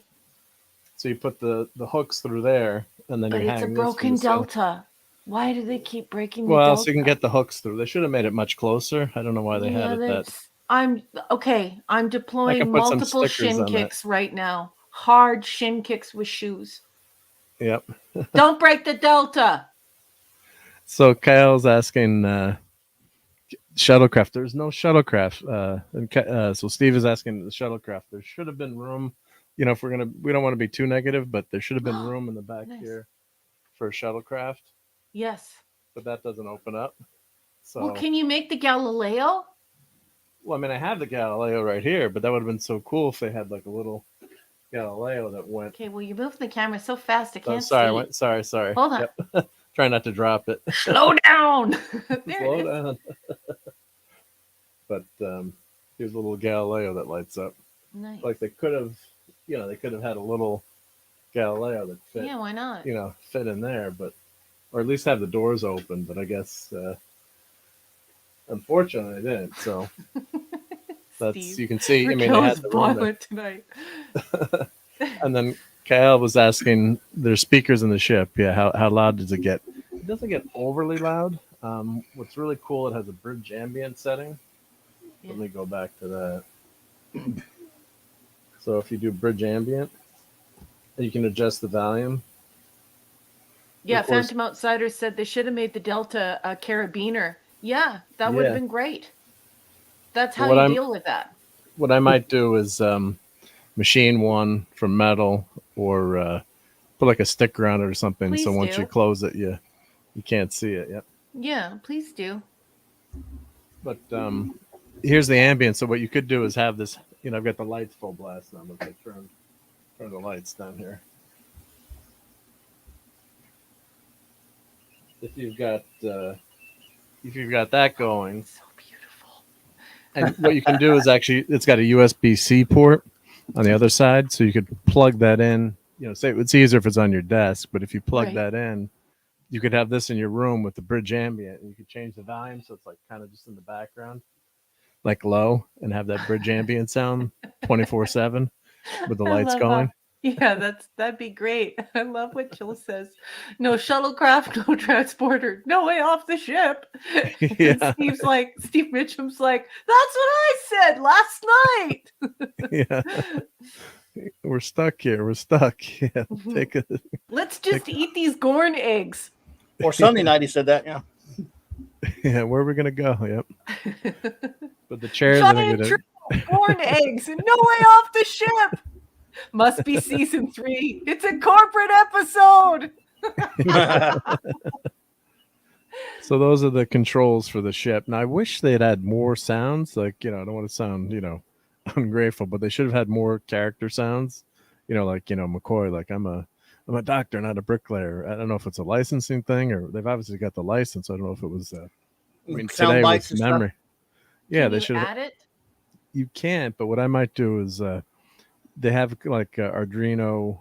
So you put the hooks through there, and then you hang this. But it's a broken Delta. Why do they keep breaking the Delta? Delta? Well, so you can get the hooks through. They should have made it much closer. I don't know why they had it that. I'm deploying multiple shin kicks right now. Hard shin kicks with shoes. Yep. Don't break the Delta. So Kyle's asking shuttlecraft. There's no shuttlecraft. So Steve is asking the shuttlecraft. There should have been room. If we don't want to be too negative, but there should have been room in the back here for a shuttlecraft. Yes. But that doesn't open up. So. Well, can you make the Galileo? Well, I mean, I have the Galileo right here, but that would have been so cool if they had like a little Galileo that went. Okay, well, you're moving the camera so fast I can't see. Sorry. Hold on. Yep. Try not to drop it. Slow down. Slow down. But here's a little Galileo that lights up. Nice. Like they could have, they could have had a little Galileo that fit. Yeah, why not? Fit in there, or at least have the doors open. But I guess. Unfortunately, they didn't. So you can see. I mean, they had the room tonight. And then Kyle was asking, there's speakers in the ship. Yeah, how loud does it get? It doesn't get overly loud. What's really cool, it has a bridge ambient setting. Yeah. Let me go back to that. So if you do bridge ambient, you can adjust the volume. Yeah, Phantom Outsider said they should have made the Delta a carabiner. Yeah, that would have been great. That's how you deal with that. What I might do is machine one from metal, or put like a sticker on it or something. Please so once you close it, you can't see it. Yep. Yeah, please do. But here's the ambient. So what you could do is have this. I've got the lights full blast on. If I turn the lights down here. If you've got that going, so beautiful. And what you can do is actually, it's got a USB-C port on the other side, so you could plug that in. Say it's easier if it's on your desk, but if you plug that in, you could have this in your room with the bridge ambient, and you could change the volume so it's like kind of just in the background, like low, and have that bridge ambient sound 24/7 with the lights going. Yeah, that'd be great. I love what Jill says. No shuttlecraft, no transporter, no way off the ship. Yeah. And Steve Mitchum's like, that's what I said last night. Yeah. We're stuck here. We're stuck. Yeah. Let's just eat these Gorn eggs. Or Sunday night he said that, yeah. Yeah, where are we gonna go? Yep. But the chairs Gorn eggs and no way off the ship. Must be season 3. It's a corporate episode. So those are the controls for the ship. Now I wish they'd had more sounds. Like, I don't want to sound, ungrateful, but they should have had more character sounds. Like, McCoy, like I'm a doctor, not a bricklayer. I don't know if it's a licensing thing or they've obviously got the license. I don't know if it was Sound today bites with and memory. stuff? Yeah, Can they you should have. add it? You can't, but what I might do is they have like Arduino,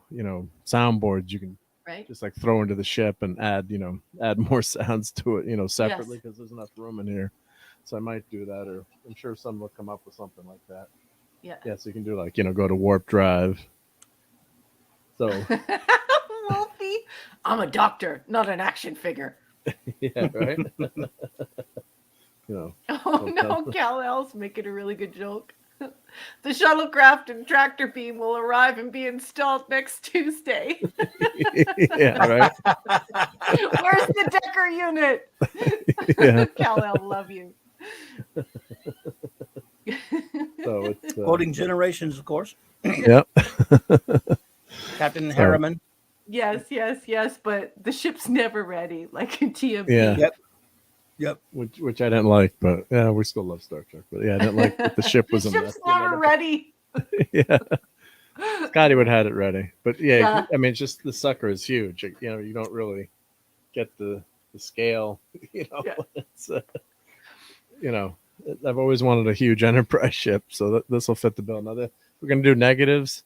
soundboards you can Right. just like throw into the ship and add more sounds to it, separately because there's enough room in here. So I might do that, or I'm sure someone will come up with something like that. Yeah. Yeah, so you can do like, go to warp drive. So Wolfie, I'm a doctor, not an action figure. yeah, right. Oh no, Kal-El's making a really good joke. The shuttlecraft and tractor beam will arrive and be installed next Tuesday. Yeah, right. Where's the Decker unit? Yeah. Kal-El, love you. So it's Quoting Generations, of course. Yep. Captain Harriman. Yes, but the ship's never ready, like in TMP. Yeah. Yep. Which I didn't like, but yeah, we still love Star Trek. But yeah, I didn't like that the ship was The a ship's mess. never ready. Yeah. Scotty would have had it ready. But Yeah. I mean, it's just the sucker is huge. You don't really get the scale. Yeah. It's I've always wanted a huge Enterprise ship, so this will fit the bill. Now we're gonna do negatives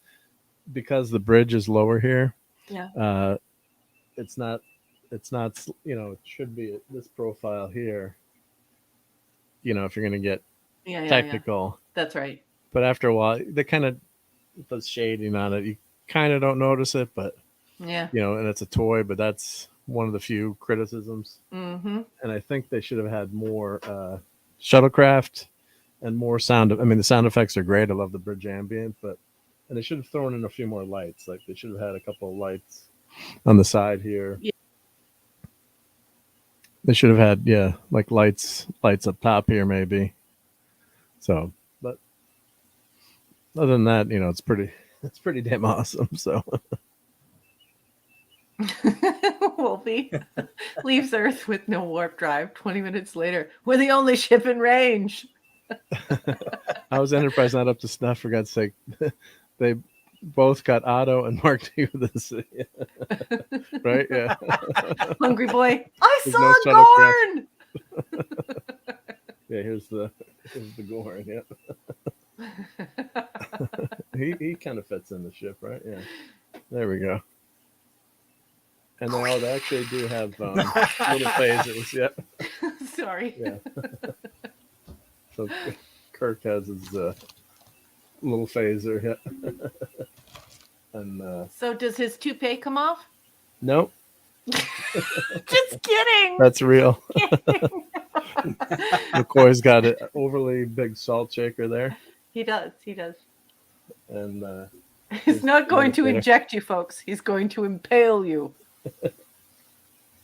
because the bridge is lower here. Yeah. It's not. It should be at this profile here. If you're gonna get technical. Yeah. That's right. But after a while, they kind of the shading on it. You kind of don't notice it, but Yeah. and it's a toy. But that's one of the few criticisms. Mm-hmm. And I think they should have had more shuttlecraft and more sound. I mean, the sound effects are great. I love the bridge ambient, and they should have thrown in a few more lights. Like they should have had a couple of lights on the side here. Yeah. They should have had, like lights up top here, maybe. So, but other than that, it's pretty damn awesome. So, Wolfie leaves Earth with no warp drive. 20 minutes later, we're the only ship in range. how is Enterprise not up to snuff? For God's sake, they both got Otto and Mark II with this, right? Yeah. Hungry boy, I There's saw no Gorn. Yeah, here's the Gorn. Yeah. he kind of fits in the ship, right? Yeah. There we go. And they actually do have little phasers. Yeah. Sorry. Yeah. So Kirk has his little phaser. Yeah. And So does his toupee come off? nope, Just kidding. that's real. McCoy's got an overly big salt shaker there, He does. and He's not going to there. inject you, folks. He's going to impale you.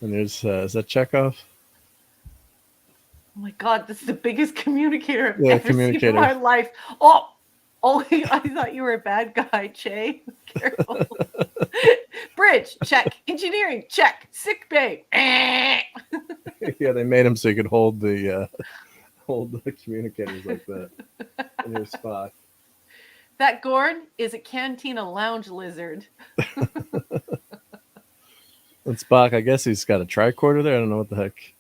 and there's is that Chekhov? Oh my God, this is the biggest communicator I've Yeah, ever seen in communicator. my life. Oh, I thought you were a bad guy, Che. Careful. Bridge, check. Engineering, check. Sick bay. Yeah, they made him so you could hold the communicators like that. And there's Spock. That Gorn is a Cantina lounge lizard. And Spock, I guess he's got a tricorder there. I don't know what the heck.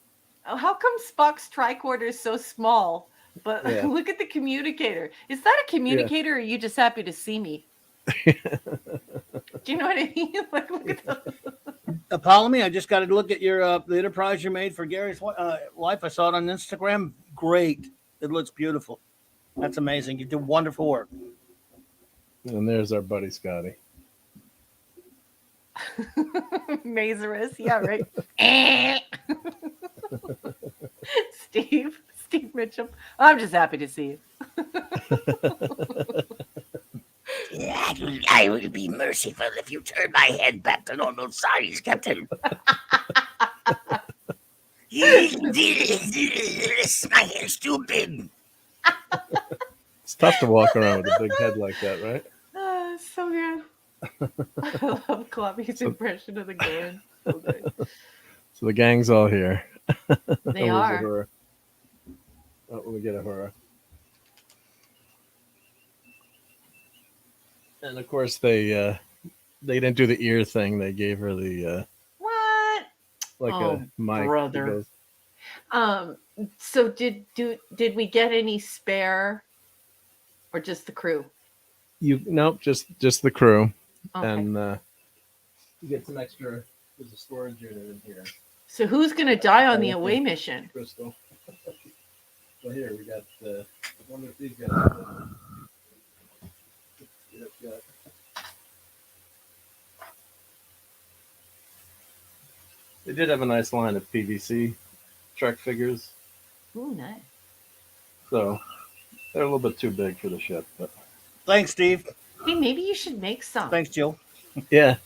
Oh, how come Spock's tricorder is so small? But Yeah. look at the communicator. Is that a communicator, or are you just happy to see me? Do you know what I mean? Like, look at the... Ptolemy, I just got to look at your the Enterprise you made for Gary's wife. I saw it on Instagram. Great. It looks beautiful. That's amazing. You do wonderful work. And there's our buddy Scotty. Mazarus, yeah, right. Steve Mitchum. I'm just happy to see you. I will be merciful if you turn my head back to normal size, Captain. My head's too big. It's tough to walk around with a big head like that, right? So good. I love Clobby's impression of the Gorn. So the gang's all here. They are. Oh, let me get a horror. And of course they didn't do the ear thing. They gave her the what? like a mic. Brother. So did we get any spare, or just the crew? Nope, just the crew. Okay. And you get some extra. There's a storage unit in here. So who's gonna die on the away mission? Crystal. Well, here we got. I wonder if these guys. Yep. They did have a nice line of PVC Trek figures. Ooh, nice. So they're a little bit too big for the ship, but Thanks, Steve. Hey, maybe you should make some. Thanks, Jill. yeah.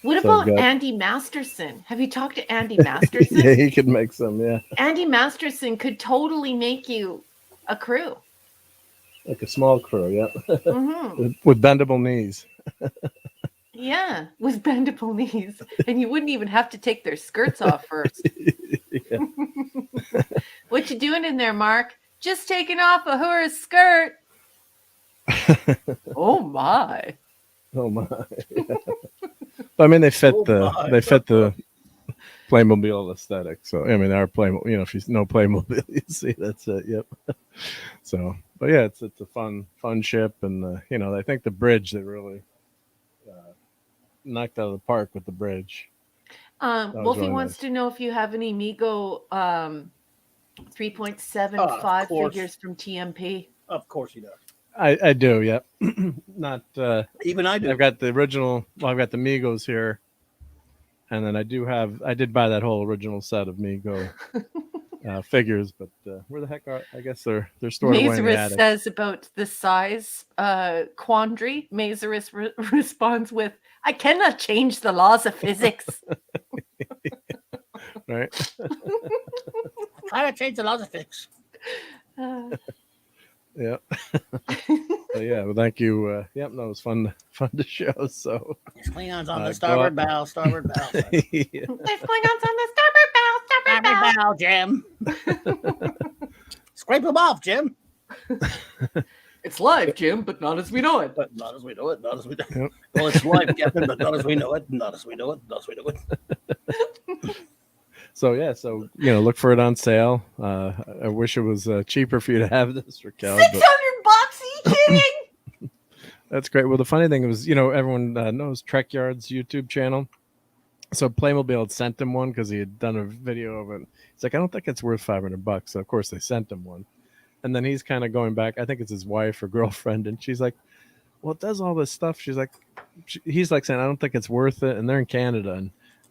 What about Andy Masterson? Have you talked to Andy Masterson? Yeah, he could make some. Yeah, Andy Masterson could totally make you a crew. like a small crew. Yeah, Mm-hmm. with bendable knees. Yeah, with bendable knees, and you wouldn't even have to take their skirts off first. Yeah. What you doing in there, Mark? Just taking off a whore's skirt. Oh my! Oh my! Yeah. I mean, they fit the Playmobil aesthetic. So I mean, our Playmobil. You know, if you know Playmobil, you see that's it. Yep. So, but yeah, it's a fun ship, and you know, I think the bridge they really knocked out of the park with the bridge. Wolfie really wants nice. to know if you have any Mego 3.75 figures from TMP. Of course he does. I do, yeah. Not Even I do. I've got the original. Well, I've got the Migos here, and then I did buy that whole original set of Migo figures. But where the heck are? I guess they're stored away in the Mazarus attic. says about the size quandary. Mazarus responds with, "I cannot change the laws of physics." Right. I gotta change the laws of physics. Yeah. So, yeah. Well, thank you. Yep. No, it was fun to show. So. Klingons on the starboard bow, starboard bow. Yeah. There's Klingons on the starboard bow, starboard bow. Bow, Jim. Scrape them off, Jim. It's live, Jim, but not as we know it. But not as we know it, not as we know it. Yep. Well, it's live, Captain, but not as we know it, not as we know it, not as we know it. So yeah, so you know, look for it on sale. I wish it was cheaper for you to have this, Raquel. $600? Are you kidding? That's great. Well, the funny thing was, you know, everyone knows Trek Yard's YouTube channel. So Playmobil had sent him one because he had done a video of it. He's like, I don't think it's worth $500. So of course they sent him one, and then he's kind of going back. I think it's his wife or girlfriend, and she's like, "Well, it does all this stuff." She's like, he's like saying, "I don't think it's worth it," and they're in Canada,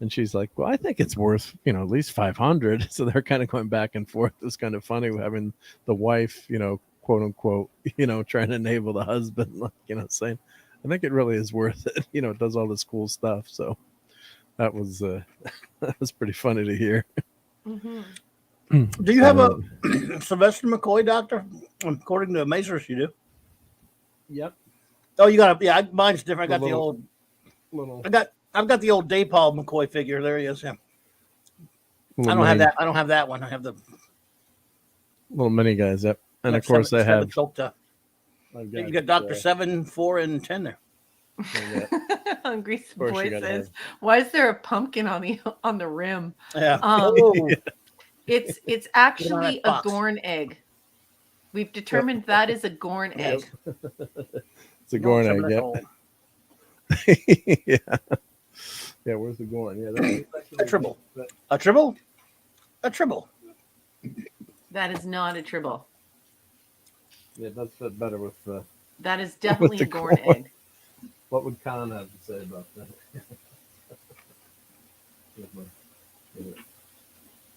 and she's like, "Well, I think it's worth, you know, at least $500." So they're kind of going back and forth. It was kind of funny having the wife, you know, quote unquote, you know, trying to enable the husband, like, you know, saying, "I think it really is worth it." You know, it does all this cool stuff. So that was that was pretty funny to hear. Mm-hmm. Do you have a Sylvester McCoy, Doctor? According to Mazars, you do. Yep. Oh, you got a yeah. Mine's different. I got Little- the old. I've got the old Daypaul McCoy figure. There he is. Yeah. I don't mini, have that. I don't have that one. I have the little mini guys. Yep. And like of course seven, I have. you got Doctor 7, 4, and 10 there. Hungry course Boy you gotta says, have- "Why is there a pumpkin on the rim?" Yeah. It's actually a box. Gorn egg. We've determined that is a Gorn egg. It's a Gorn egg. Yep. Yeah. Yeah. Where's the Gorn? Yeah. That's A tribble. A tribble. A tribble. That is not a tribble. Yeah, it does fit better with That is definitely the a Gorn Gorn. egg. what would Khan have to say about that?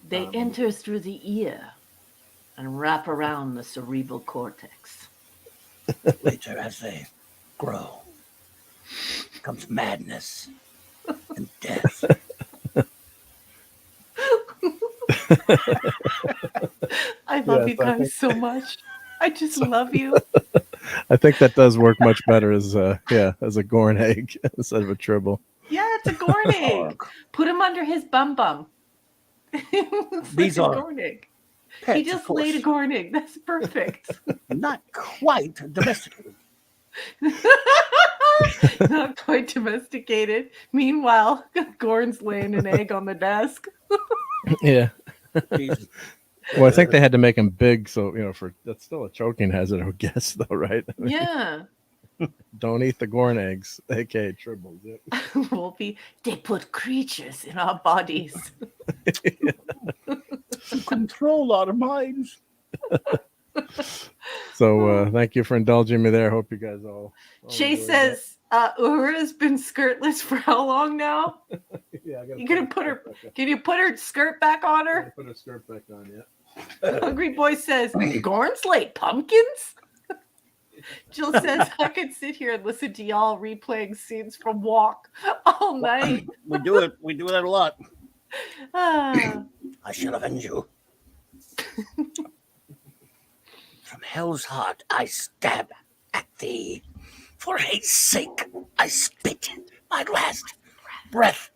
They enter through the ear and wrap around the cerebral cortex. Later, as they grow, comes madness and death. I love Yes, you guys so much. I just love you. I think that does work much better as a Gorn egg instead of a tribble. Yeah, that's a Gorn egg. Put him under his bum bum. These are Gorn egg. pets, He just laid a Gorn egg. That's perfect. Not quite domesticated. Not quite domesticated. Meanwhile, Gorn's laying an egg on the desk. Yeah. Jesus. Well, I think they had to make him big, so for that's still a choking hazard, I would guess, though, right? I mean, Yeah. don't eat the Gorn eggs, aka tribbles. Yep. Wolfie, they put creatures in our bodies. To control our minds. So thank you for indulging me there. Hope you guys all Chase enjoyed that. says, Uhura's been skirtless for how long now? Yeah, I gotta You gonna put her? Can you put her skirt back on her? Put her skirt back on, yeah. Hungry Boy says, Gorn's late pumpkins? Jill says, I could sit here and listen to y'all replaying scenes from Walk all night. We do it. We do that a lot. Ah. I shall avenge you. From hell's heart I stab at thee. For hate's sake I spit my last breath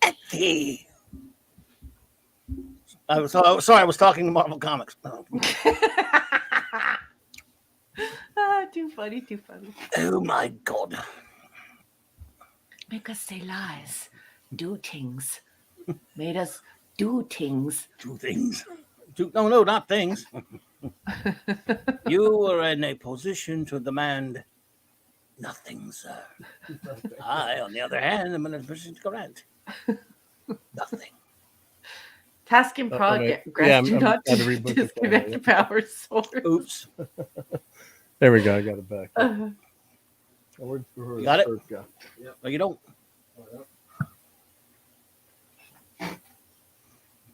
at thee. I was sorry, I was talking to Marvel Comics. Too funny, too funny. Oh my God. Make us say lies, do things. Made us do things. Two things. No, not things. You are in a position to demand nothing, sir. I, on the other hand, am in a position to grant nothing. Task in progress. yeah, Do I'm not out of reboot the disconnect camera, power source. Oops. There we go. I got it back. You got it? Go? No, you don't.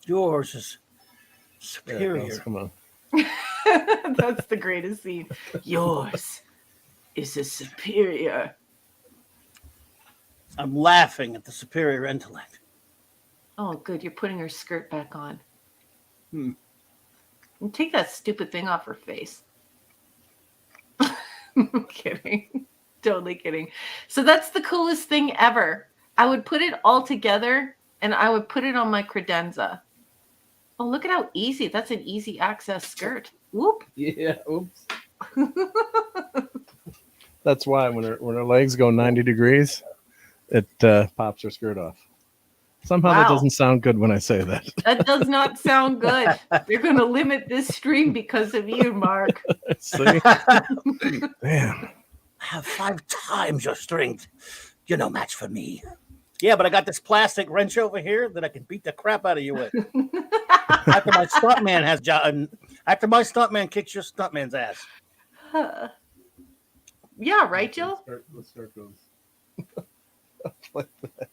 Yours is superior. Come on. That's the greatest scene. Yours is a superior. I'm laughing at the superior intellect. Oh, good. You're putting her skirt back on. Hmm. And take that stupid thing off her face. I'm kidding. Totally kidding. So that's the coolest thing ever. I would put it all together and I would put it on my credenza. Oh, look at how easy. That's an easy access skirt. Whoop. Yeah. Oops. That's why when her legs go 90 degrees, it pops her skirt off. Somehow that doesn't sound good when I say that. That does not sound good. They're going to limit this stream because of you, Mark. See? Man. I have 5 times your strength. You're no match for me. Yeah, but I got this plastic wrench over here that I can beat the crap out of you with. After my stuntman kicks your stuntman's ass. Yeah, right, Jill? The skirt goes like that.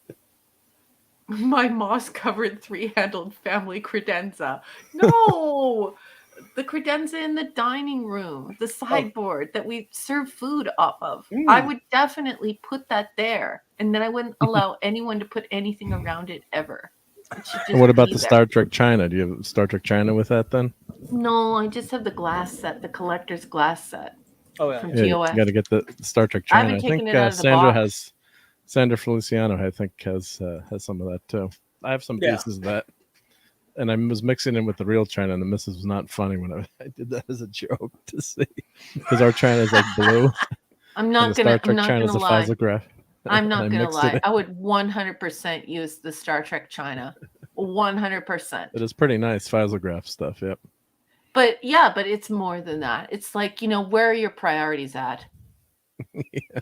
My moss-covered 3-handled family credenza. No! The credenza in the dining room, the sideboard that we serve food off of. I would definitely put that there. And then I wouldn't allow anyone to put anything around it ever. What about the Star Trek China? Do you have Star Trek China with that then? No, I just have the glass set, the collector's glass set. Oh, yeah. From You TOS. got to get the Star Trek China. I haven't taken it think out of the Sandra box. Sandra Feliciano, I think, has some of that too. I have some pieces of that. And I was mixing it with the real China, and the missus was not funny when I did that as a joke to see. Because our China is like blue. I'm not going to lie. Physograph. I'm not going to lie. I would 100% use the Star Trek China. 100%. It is pretty nice physograph stuff, yep. But yeah, but it's more than that. It's like, where are your priorities at? Yeah.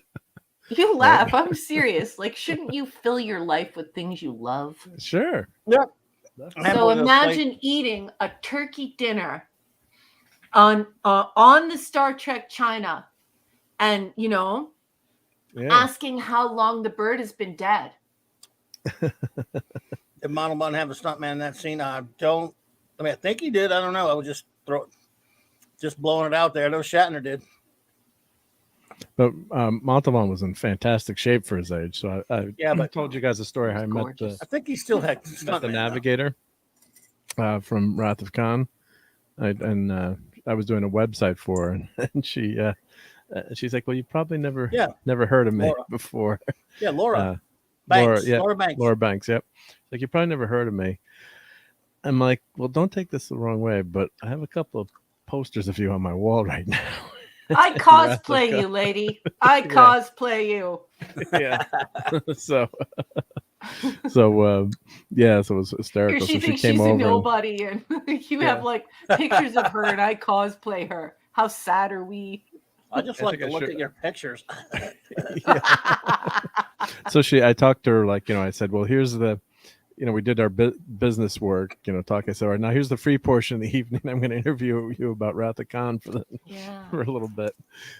You laugh. I'm serious. Like, shouldn't you fill your life with things you love? Sure. Yep. So imagine eating a turkey dinner on the Star Trek China and, asking how long the bird has been dead. Did Modelman have a stuntman in that scene? I think he did. I don't know. I was just blowing it out there. I know Shatner did. But Montalban was in fantastic shape for his age. So I told you guys a story how I met I think he still had the navigator from Wrath of Khan. I was doing a website for her, and she's like, well, you probably never heard of me before. Yeah, Laura. Banks. Yeah, Laura Banks. Laura Banks. Yep. Like, you probably never heard of me. I'm like, well, don't take this the wrong way, but I have a couple of posters of you on my wall right now. I cosplay you, lady. I cosplay you. Yeah. so yeah, so it was hysterical. She so she thinks came she's over a nobody, and you have like pictures of her, and I cosplay her. How sad are we? I just like to look at your pictures. So I talked to her, like, I said, well, here's the, we did our business work, talk. I said, all right, now here's the free portion of the evening. I'm going to interview you about Wrath of Khan for a little bit.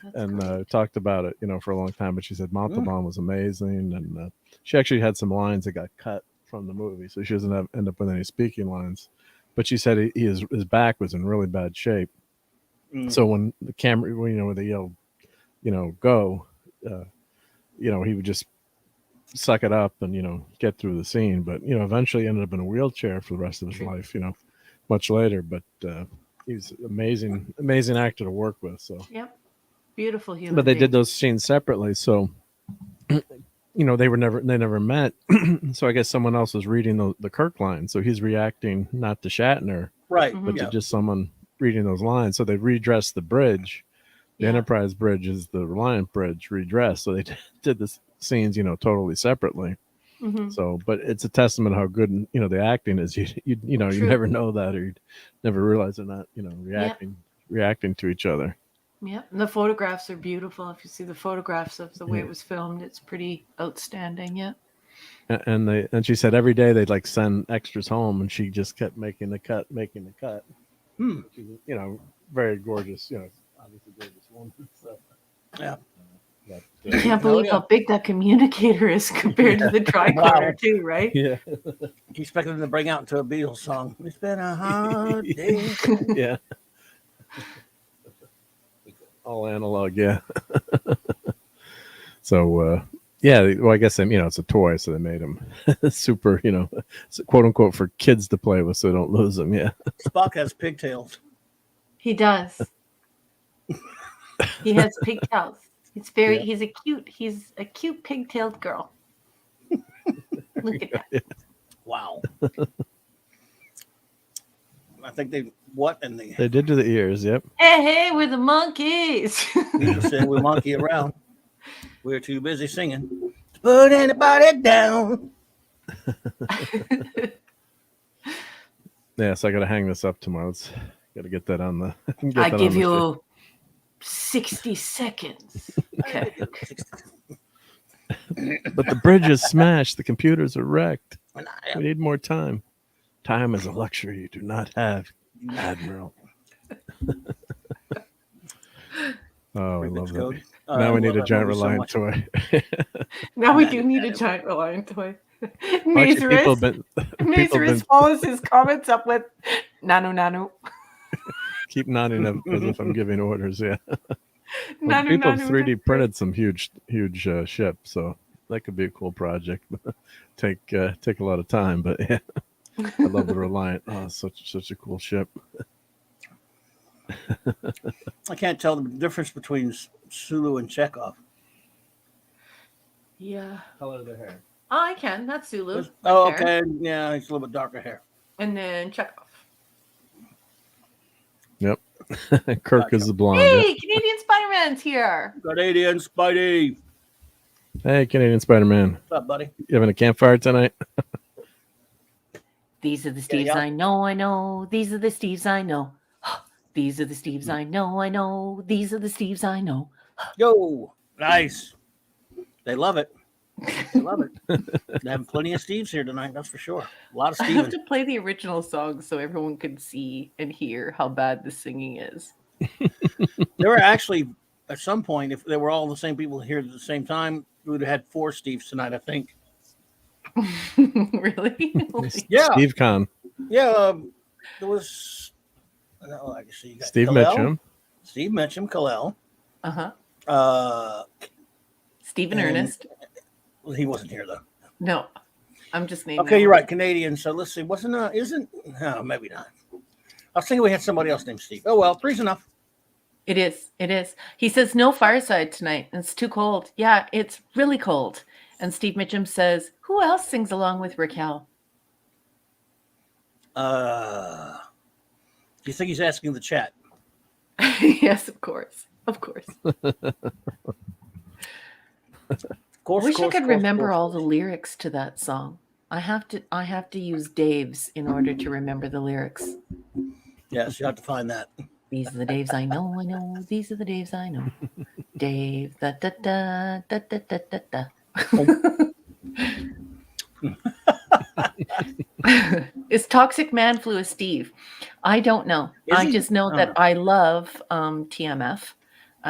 That's and talked about it, for a long time. But she said Montalban was amazing. And she actually had some lines that got cut from the movie. So she doesn't end up with any speaking lines. But she said his back was in really bad shape. So when the camera, when they yelled, go, he would just suck it up and get through the scene. But eventually ended up in a wheelchair for the rest of his life, much later. But he's amazing actor to work with. So beautiful human but they being. did those scenes separately, so they never met. So I guess someone else was reading the Kirk lines, so he's reacting not to Shatner, right, but to just someone reading those lines. So they redressed the bridge. The Enterprise bridge is the Reliant bridge redressed. So they did the scenes, totally separately. So, but it's a testament how good, the acting is. You never know that, or you'd never realize they're not, reacting to each other. Yep. And the photographs are beautiful. If you see the photographs of the way it was filmed, it's pretty outstanding. Yeah. And she said every day they'd like send extras home, and she just kept making the cut. She's, very gorgeous, obviously gorgeous woman. So. Yeah. I can't believe how big that communicator is compared to the tricorder too, right? Yeah. You expect them to bring out into a Beatles song. It's been a hard day. Yeah. All analog, yeah. So, well, I guess it's a toy, so they made them super, quote unquote, for kids to play with, so they don't lose them. Yeah. Spock has pigtails. He does. He has pigtails. It's very. He's a cute pigtailed girl. Look at that. Wow. I think they did to the ears. Yep. Hey, we're the monkeys. We just said we monkey around. We're too busy singing to put anybody down. Yeah, so I got to hang this up tomorrow. Got to get that on the. I give you 60 seconds. Okay. But the bridge is smashed. The computers are wrecked. We need more time. Time is a luxury you do not have, Admiral. Oh, I love that. Now we need a giant Reliant toy. Now we do need a giant Reliant toy. Mazeris follows his comments up with nano. Keep nodding as if I'm giving orders. Yeah. Well, people have 3D printed some huge ships, so that could be a cool project. Take a lot of time, but yeah, I love the Reliant. Oh, such a cool ship. I can't tell the difference between Sulu and Chekhov. Yeah. Color of their hair. Oh, I can. That's Sulu. Oh, okay. Yeah, he's a little bit darker hair. And then Chekhov. Yep. Kirk is the blonde. Hey, Canadian Spider-Man's here. Canadian Spidey. Hey, Canadian Spider-Man. What's up, buddy? You having a campfire tonight? These are the Steves I know. These are the Steves I know. These are the Steves I know. These are the Steves I know. Yo, nice. They love it. They love it. They have plenty of Steves here tonight, that's for sure. A lot of I Steven. have to play the original song so everyone can see and hear how bad the singing is. There were actually, at some point, if they were all the same people here at the same time, we would have had 4 Steves tonight, I think. Really? Yeah. Steve Kahn. Yeah, there was. I guess you got Steve Kalel, Mitchum. Steve Mitchum, Kalel. Stephen Ernest. Well, he wasn't here though. No, I'm just naming. Okay, you're right. Canadian. So let's see. Isn't? No, maybe not. I was thinking we had somebody else named Steve. Oh well, 3's enough. It is. He says no fireside tonight. It's too cold. Yeah, it's really cold. And Steve Mitchum says, who else sings along with Raquel? Do you think he's asking the chat? Yes, of course. Of course. I wish I could remember all the lyrics to that song. I have to use Dave's in order to remember the lyrics. Yes, you have to find that. These are the Daves I know. These are the Daves I know. Dave, da da da da da da da da. Is Toxic Man Flu a Steve? I don't know. I just know that I love TMF.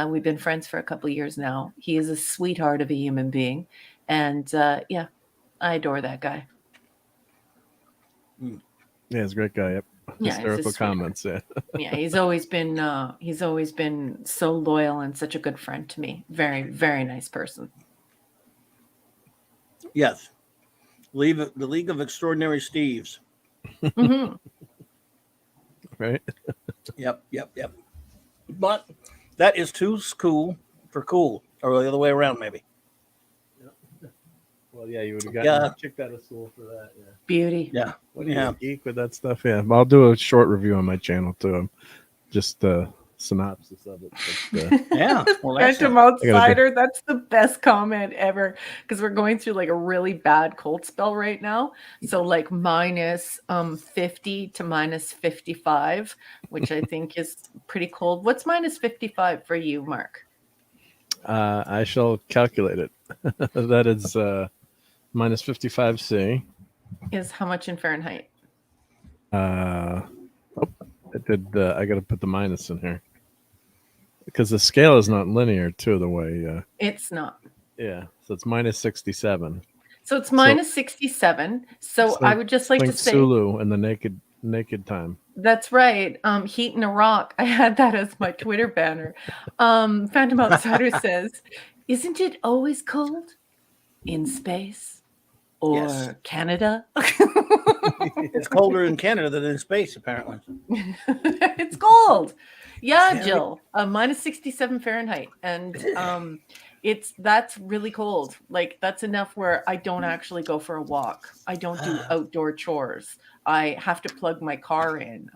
We've been friends for a couple of years now. He is a sweetheart of a human being. And yeah, I adore that guy. Yeah, he's a great guy. Yep. Yeah, hysterical comments. Yeah. Yeah, he's always been so loyal and such a good friend to me. Very, very nice person. Yes. The League of Extraordinary Steves. Mm-hmm. Right. Yep. But that is too cool for cool, or the other way around, maybe. Well, yeah, you would have gotten kicked out of school for that. Yeah. Beauty. Yeah. What do you geek with that stuff? Yeah. I'll do a short review on my channel too. Just synopsis of it. But, yeah. Well, Phantom Outsider, that's the best comment ever, because we're going through like a really bad cold spell right now. So like minus 50 to minus 55, which I think is pretty cold. What's minus 55 for you, Mark? I shall calculate it. That is minus 55C. Is how much in Fahrenheit? I got to put the minus in here because the scale is not linear too. The way it's not. Yeah, so it's minus 67. So it's minus 67. So I would just like to say Sulu and the naked time. That's right. Heat in Iraq. I had that as my Twitter banner. Phantom Outsider says, "Isn't it always cold in space or Canada?" It's colder in Canada than in space, apparently. It's cold. Yeah, Jill. Minus 67 Fahrenheit, and that's really cold. Like that's enough where I don't actually go for a walk. I don't do outdoor chores. I have to plug my car in.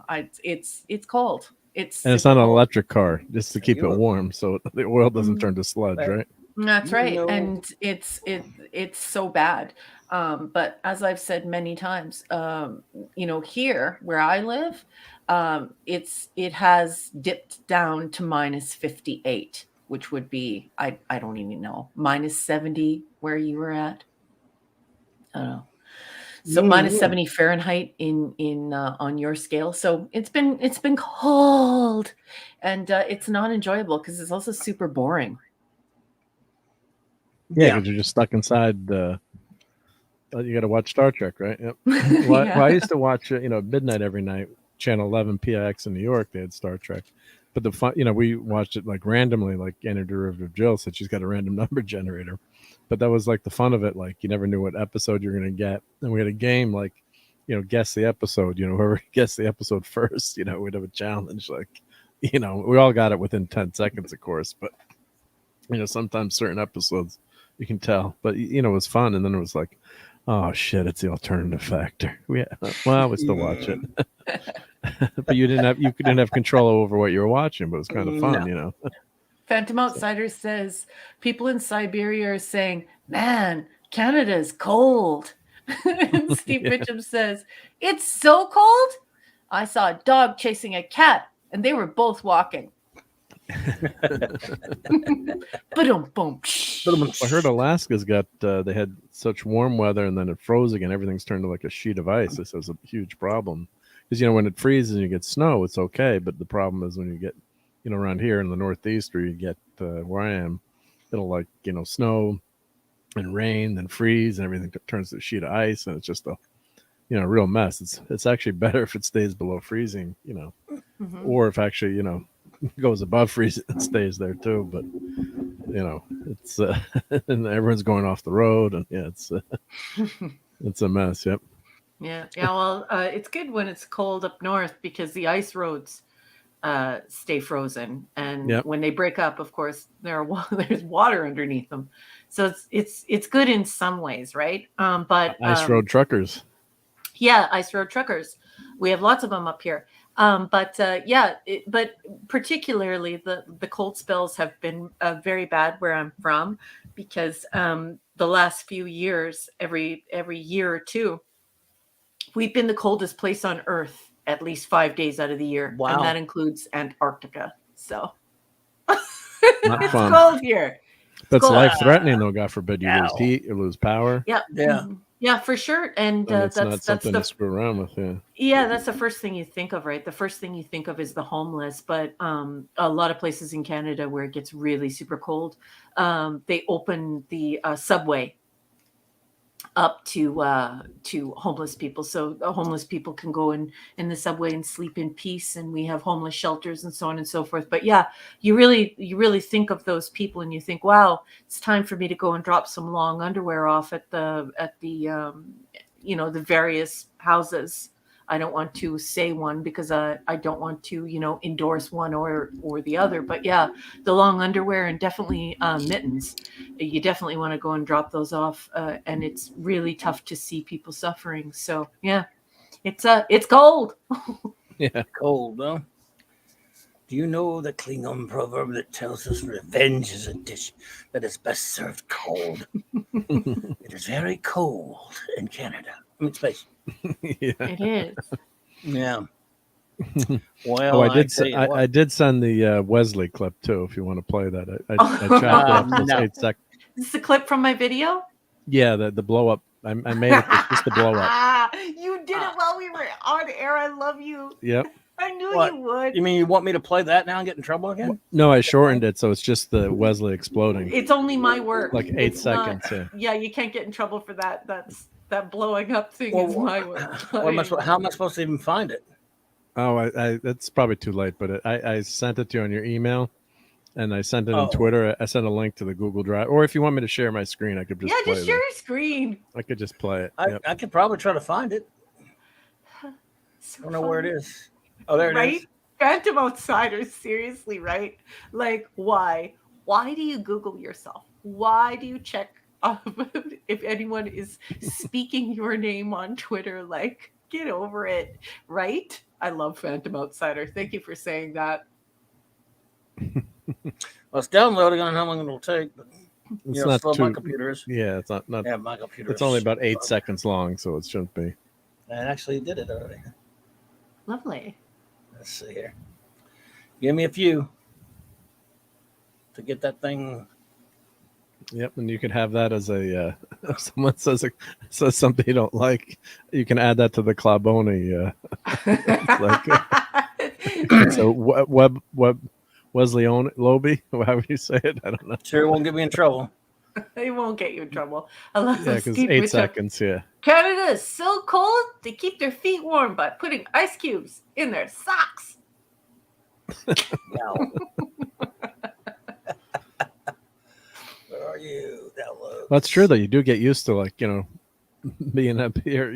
It's cold. It's not an electric car, just to keep it warm, so the oil doesn't turn to sludge, right? That's right, and it's so bad. But as I've said many times, here where I live, it has dipped down to minus 58, which would be I don't even know, minus 70 where you were at. I don't know. So minus 70 Fahrenheit in on your scale. So it's been cold, and it's not enjoyable because it's also super boring. Yeah, because you're just stuck inside. You got to watch Star Trek, right? Yep. Well, I used to watch midnight every night, channel 11 PIX in New York. They had Star Trek, but the fun, we watched it like randomly. Like Antiderivative Jill said, she's got a random number generator. But that was like the fun of it. Like you never knew what episode you're going to get. And we had a game like, guess the episode, whoever guessed the episode first, we'd have a challenge. Like, we all got it within 10 seconds, of course. But, sometimes certain episodes you can tell. But, it was fun. And then it was like, oh, shit, it's the alternative factor. We still watch it. But you didn't have control over what you were watching. But it was kind of fun, Phantom Outsider says people in Siberia are saying, "Man, Canada is cold." And Steve Mitchum says, "It's so cold. I saw a dog chasing a cat, and they were both walking." Boom. I heard Alaska's got they had such warm weather, and then it froze again. Everything's turned to like a sheet of ice. This is a huge problem because when it freezes and you get snow, it's okay, but the problem is when you get around here in the Northeast, or you get where I am, it'll like, snow and rain, then freeze, and everything turns to a sheet of ice, and it's just a, real mess. It's actually better if it stays below freezing, or if actually, goes above freezing and stays there too. But, it's, and everyone's going off the road, and it's a mess. Yep. Yeah. Well, it's good when it's cold up north because the ice roads stay frozen, and Yep. when they break up, of course, there's water underneath them. So it's good in some ways, right? But Ice road truckers. yeah, ice road truckers. We have lots of them up here. But particularly the cold spells have been very bad where I'm from, because the last few years, every year or two, we've been the coldest place on Earth at least 5 days out of the year. Wow. And that includes Antarctica. So Not it's fun. cold here. That's cold. life threatening though. God forbid you lose Ow. heat, you lose power. Yeah. Yeah. Yeah, for sure. And It's not that's something the to screw around with. Yeah. Yeah, that's the first thing you think of, right? The first thing you think of is the homeless. But a lot of places in Canada where it gets really super cold, they open the subway up to homeless people, so homeless people can go in the subway and sleep in peace, and we have homeless shelters and so on and so forth. But yeah, you really think of those people, and you think, wow, it's time for me to go and drop some long underwear off at the the various houses. I don't want to say one because I don't want to endorse one or the other, but yeah, the long underwear and definitely mittens. You definitely want to go and drop those off, and it's really tough to see people suffering. So yeah, it's cold. Yeah. Cold, huh? Do you know the Klingon proverb that tells us revenge is a dish that is best served cold? It is very cold in Canada. I mean, space. Yeah. It is. Yeah. Well, I did send the Wesley clip too. If you want to play that, I chopped it up to no. 8 seconds. This is a clip from my video. Yeah, the blow up. I made it just the blow up. You did it while we were on air. I love you. Yep. I knew What? you would. You mean you want me to play that now and get in trouble again? No, I shortened it so it's just the Wesley exploding. It's only my work. Like 8 It's not- seconds. Yeah, you can't get in trouble for that. That blowing up thing is my work. How am I supposed to even find it? Oh, I that's probably too late. But I sent it to you on your email, and I sent it on Twitter. I sent a link to the Google Drive. Or if you want me to share my screen, I could just play just share your screen. I could just play it. I could probably try to find it. So I don't know where it is. Oh, there it is. Phantom Outsiders, seriously, right? Like, why? Why do you Google yourself? Why do you check if anyone is speaking your name on Twitter? Like, get over it, right? I love Phantom Outsider. Thank you for saying that. Well, it's downloading. I don't know how long it'll take, but It's not slow too. my computer is. Yeah, it's not. Yeah, my computer. It's only about 8 seconds long, so it shouldn't be. I actually did it already. Lovely. Let's see here. Give me a few to get that thing. Yep, and you can have that as a if someone says something you don't like, you can add that to the Claboni. So Wesley Lobby, however you say it, I don't know. Sure, it won't get me in trouble. It won't get you in trouble. I love Yeah, because 8 seconds. Yeah. Canada is so cold they keep their feet warm by putting ice cubes in their socks. No. Where are you? Download. That's true though. You do get used to being up here.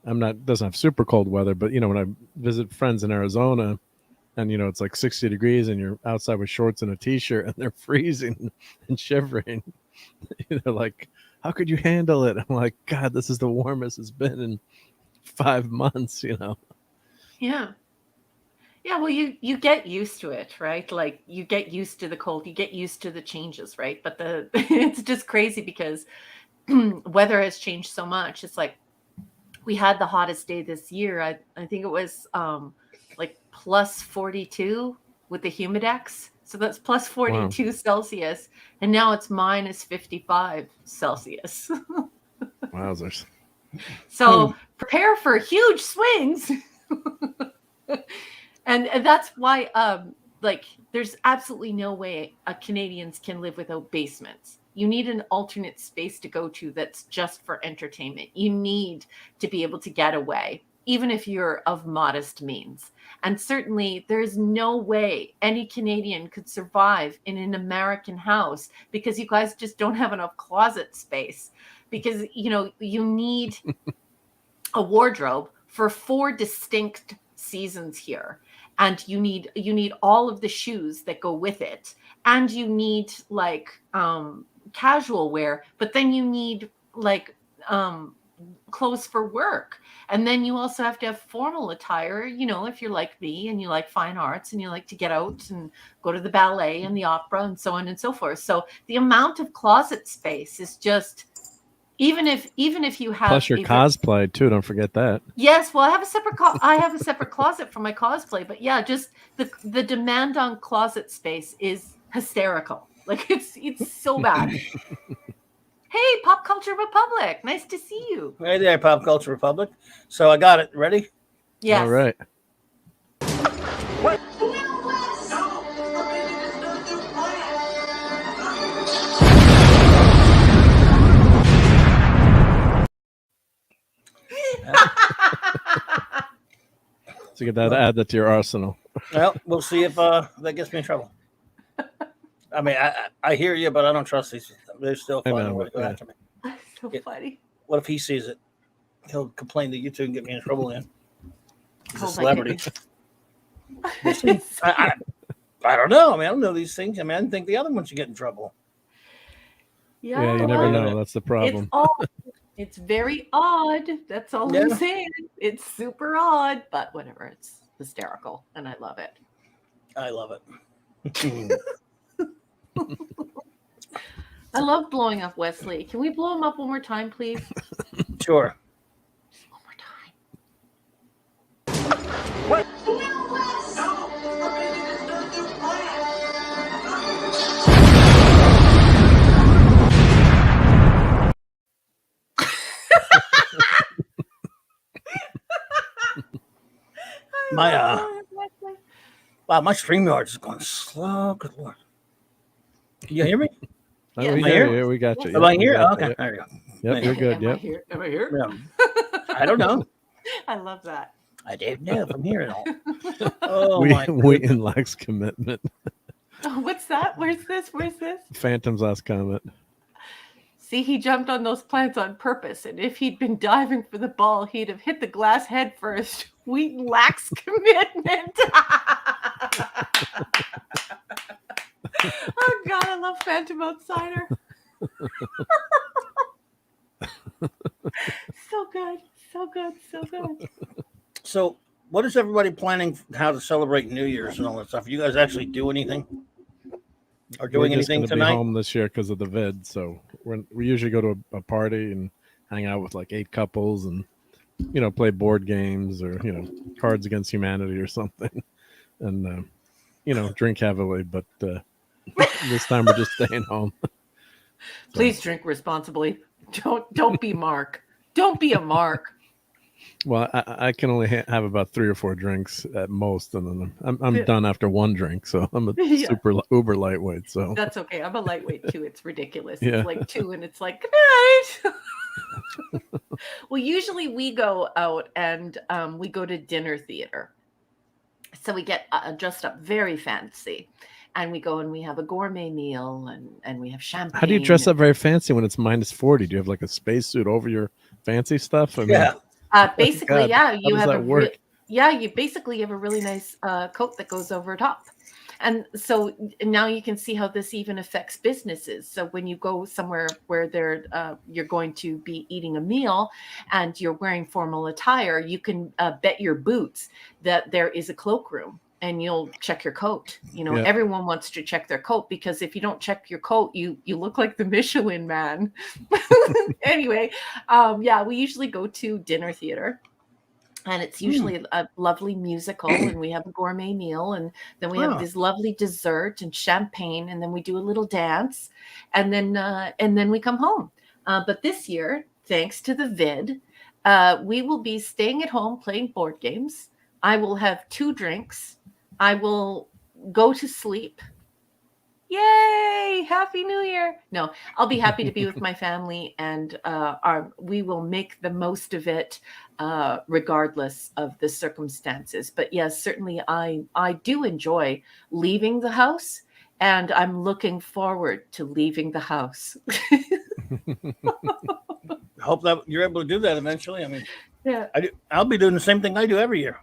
Doesn't have super cold weather, but when I visit friends in Arizona, and it's like 60 degrees, and you're outside with shorts and a t-shirt, and they're freezing and shivering. They're like, "How could you handle it?" I'm like, "God, this is the warmest it's been in 5 months." Yeah. Yeah, well, you get used to it, right? Like, you get used to the cold, you get used to the changes, right? But it's just crazy because weather has changed so much. It's like we had the hottest day this year. I think it was like plus 42 with the humidex. So that's plus 42 Celsius. And now it's minus 55 Celsius. Wowzers. So prepare for huge swings. And that's why, there's absolutely no way Canadians can live without basements. You need an alternate space to go to that's just for entertainment. You need to be able to get away, even if you're of modest means. And certainly, there's no way any Canadian could survive in an American house because you guys just don't have enough closet space. Because, you need a wardrobe for 4 distinct seasons here. and you need all of the shoes that go with it, and you need like casual wear, but then you need like clothes for work, and then you also have to have formal attire, you know, if you're like me and you like fine arts and you like to get out and go to the ballet and the opera and so on and so forth. So the amount of closet space is just, even if you have, plus your cosplay too, don't forget that. Yes, well, I have a separate closet for my cosplay, but yeah, just the demand on closet space is hysterical. Like it's so bad. Hey, Pop Culture Republic, nice to see you. Hey there, Pop Culture Republic. So I got it. Ready? Yes. All right. What? So you got to add that to your arsenal. Well, we'll see if that gets me in trouble. I mean, I hear you, but I don't trust these. They're still finding a way to go after me. That's so funny. What if he sees it? He'll complain to you two and get me in trouble then. He's a Oh, celebrity. I don't know. I mean, I don't know these things. I mean, I didn't think the other one should get in trouble. Yeah, you never know. That's the problem. It's very odd. That's all I'm saying. It's super odd, but whatever. It's hysterical, and I love it. I love it. I love blowing up Wesley. Can we blow him up one more time, please? Sure. One more time. What? Wow, my StreamYard is going slow. Good Lord. Can you hear me? Yeah, we hear you. We got you. Am I here? Okay, there you go. Yep, you're good. Am I here? Yeah. I don't know. I love that. I didn't know if I'm here at all. Oh, Wheaton lacks commitment. Oh, what's that? Where's this? Phantom's last comment. See, he jumped on those plants on purpose, and if he'd been diving for the ball, he'd have hit the glass head first. Wheaton lacks commitment. Oh God, I love Phantom Outsider. So good. So, what is everybody planning how to celebrate New Year's and all that stuff? You guys actually do anything? Or doing anything tonight? Be home this year because of the vid, so we usually go to a party and hang out with like 8 couples and play board games or Cards Against Humanity or something, and drink heavily. But this time we're just staying home. Please drink responsibly. Don't be Mark. Don't be a Mark. Well, I can only have about 3 or 4 drinks at most, and then I'm done after 1 drink. So I'm a super uber lightweight. So that's okay. I'm a lightweight too. It's ridiculous. Yeah. It's like 2, and it's like good night. Well, usually we go out and we go to dinner theater. So we get dressed up very fancy. And we go and we have a gourmet meal and we have champagne. How do you dress up very fancy when it's -40? Do you have like a spacesuit over your fancy stuff? I mean, basically, yeah. You have a you basically have a really nice coat that goes over top. And so now you can see how this even affects businesses. So when you go somewhere where you're going to be eating a meal and you're wearing formal attire, you can bet your boots that there is a cloakroom. And you'll check your coat. Everyone wants to check their coat, because if you don't check your coat, you look like the Michelin Man. Anyway, we usually go to dinner theater, and it's usually a lovely musical, and we have a gourmet meal, and then we have this lovely dessert and champagne, and then we do a little dance, and then we come home. But this year, thanks to the vid, we will be staying at home playing board games. I will have 2 drinks. I will go to sleep. Yay! Happy New Year. No, I'll be happy to be with my family, and we will make the most of it regardless of the circumstances. But yes, certainly I do enjoy leaving the house, and I'm looking forward to leaving the house. Hope that you're able to do that eventually. I mean, yeah, I'll be doing the same thing I do every year.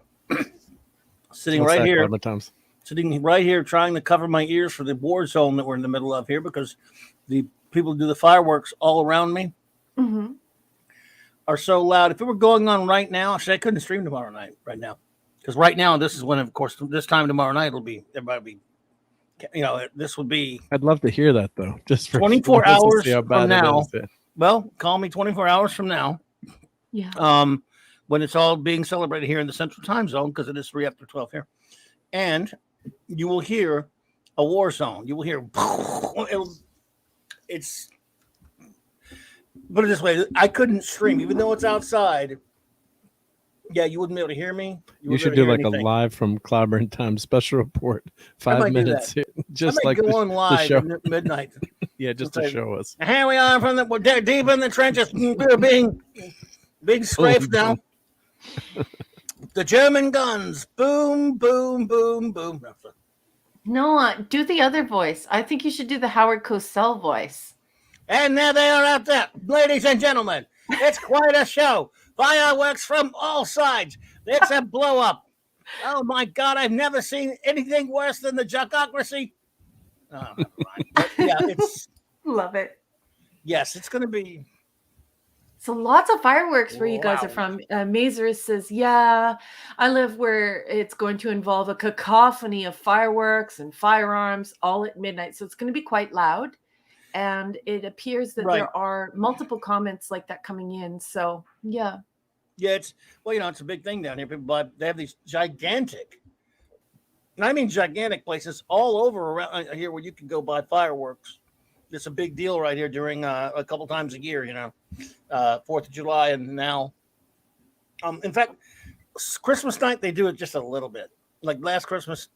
sitting What's right that, here, Clobberin Times? sitting right here, trying to cover my ears for the war zone that we're in the middle of here, because the people who do the fireworks all around me are so loud. If it were going on right now, actually, I couldn't stream tomorrow night right now, because right now this is when, of course, this time tomorrow night it'll be everybody will be, this would be. I'd love to hear that though, just for 24 hours how bad from now. it is. Yeah. Well, call me 24 hours from now. Yeah. When it's all being celebrated here in the Central Time Zone, because it is 3 after 12 here, and you will hear a war zone. You will hear it's. Put it this way: I couldn't stream, even though it's outside. Yeah, you wouldn't be able to hear me. You should do like a live from Clobberin Time special report, 5 minutes, just I might like go on live at midnight. Yeah, just to show us. Here we are from we're deep in the trenches. We're being scraped now. The German guns, boom, boom, boom, boom. No, do the other voice. I think you should do the Howard Cosell voice. And there they are out there, ladies and gentlemen. It's quite a show. Fireworks from all sides. It's a blow up. Oh my God, I've never seen anything worse than the Juckocracy. Oh, yeah, it's love it. Yes, it's going to be. So lots of fireworks where you guys are from. Mazer says, yeah, I live where it's going to involve a cacophony of fireworks and firearms all at midnight. So it's going to be quite loud. And it appears that there are multiple comments like that coming in. So, yeah. Yeah, it's a big thing down here. People they have these gigantic, and I mean gigantic places all over around here where you can go buy fireworks. It's a big deal right here during a couple times a year, 4th of July and now. In fact, Christmas night, they do it just a little bit. Like last Christmas,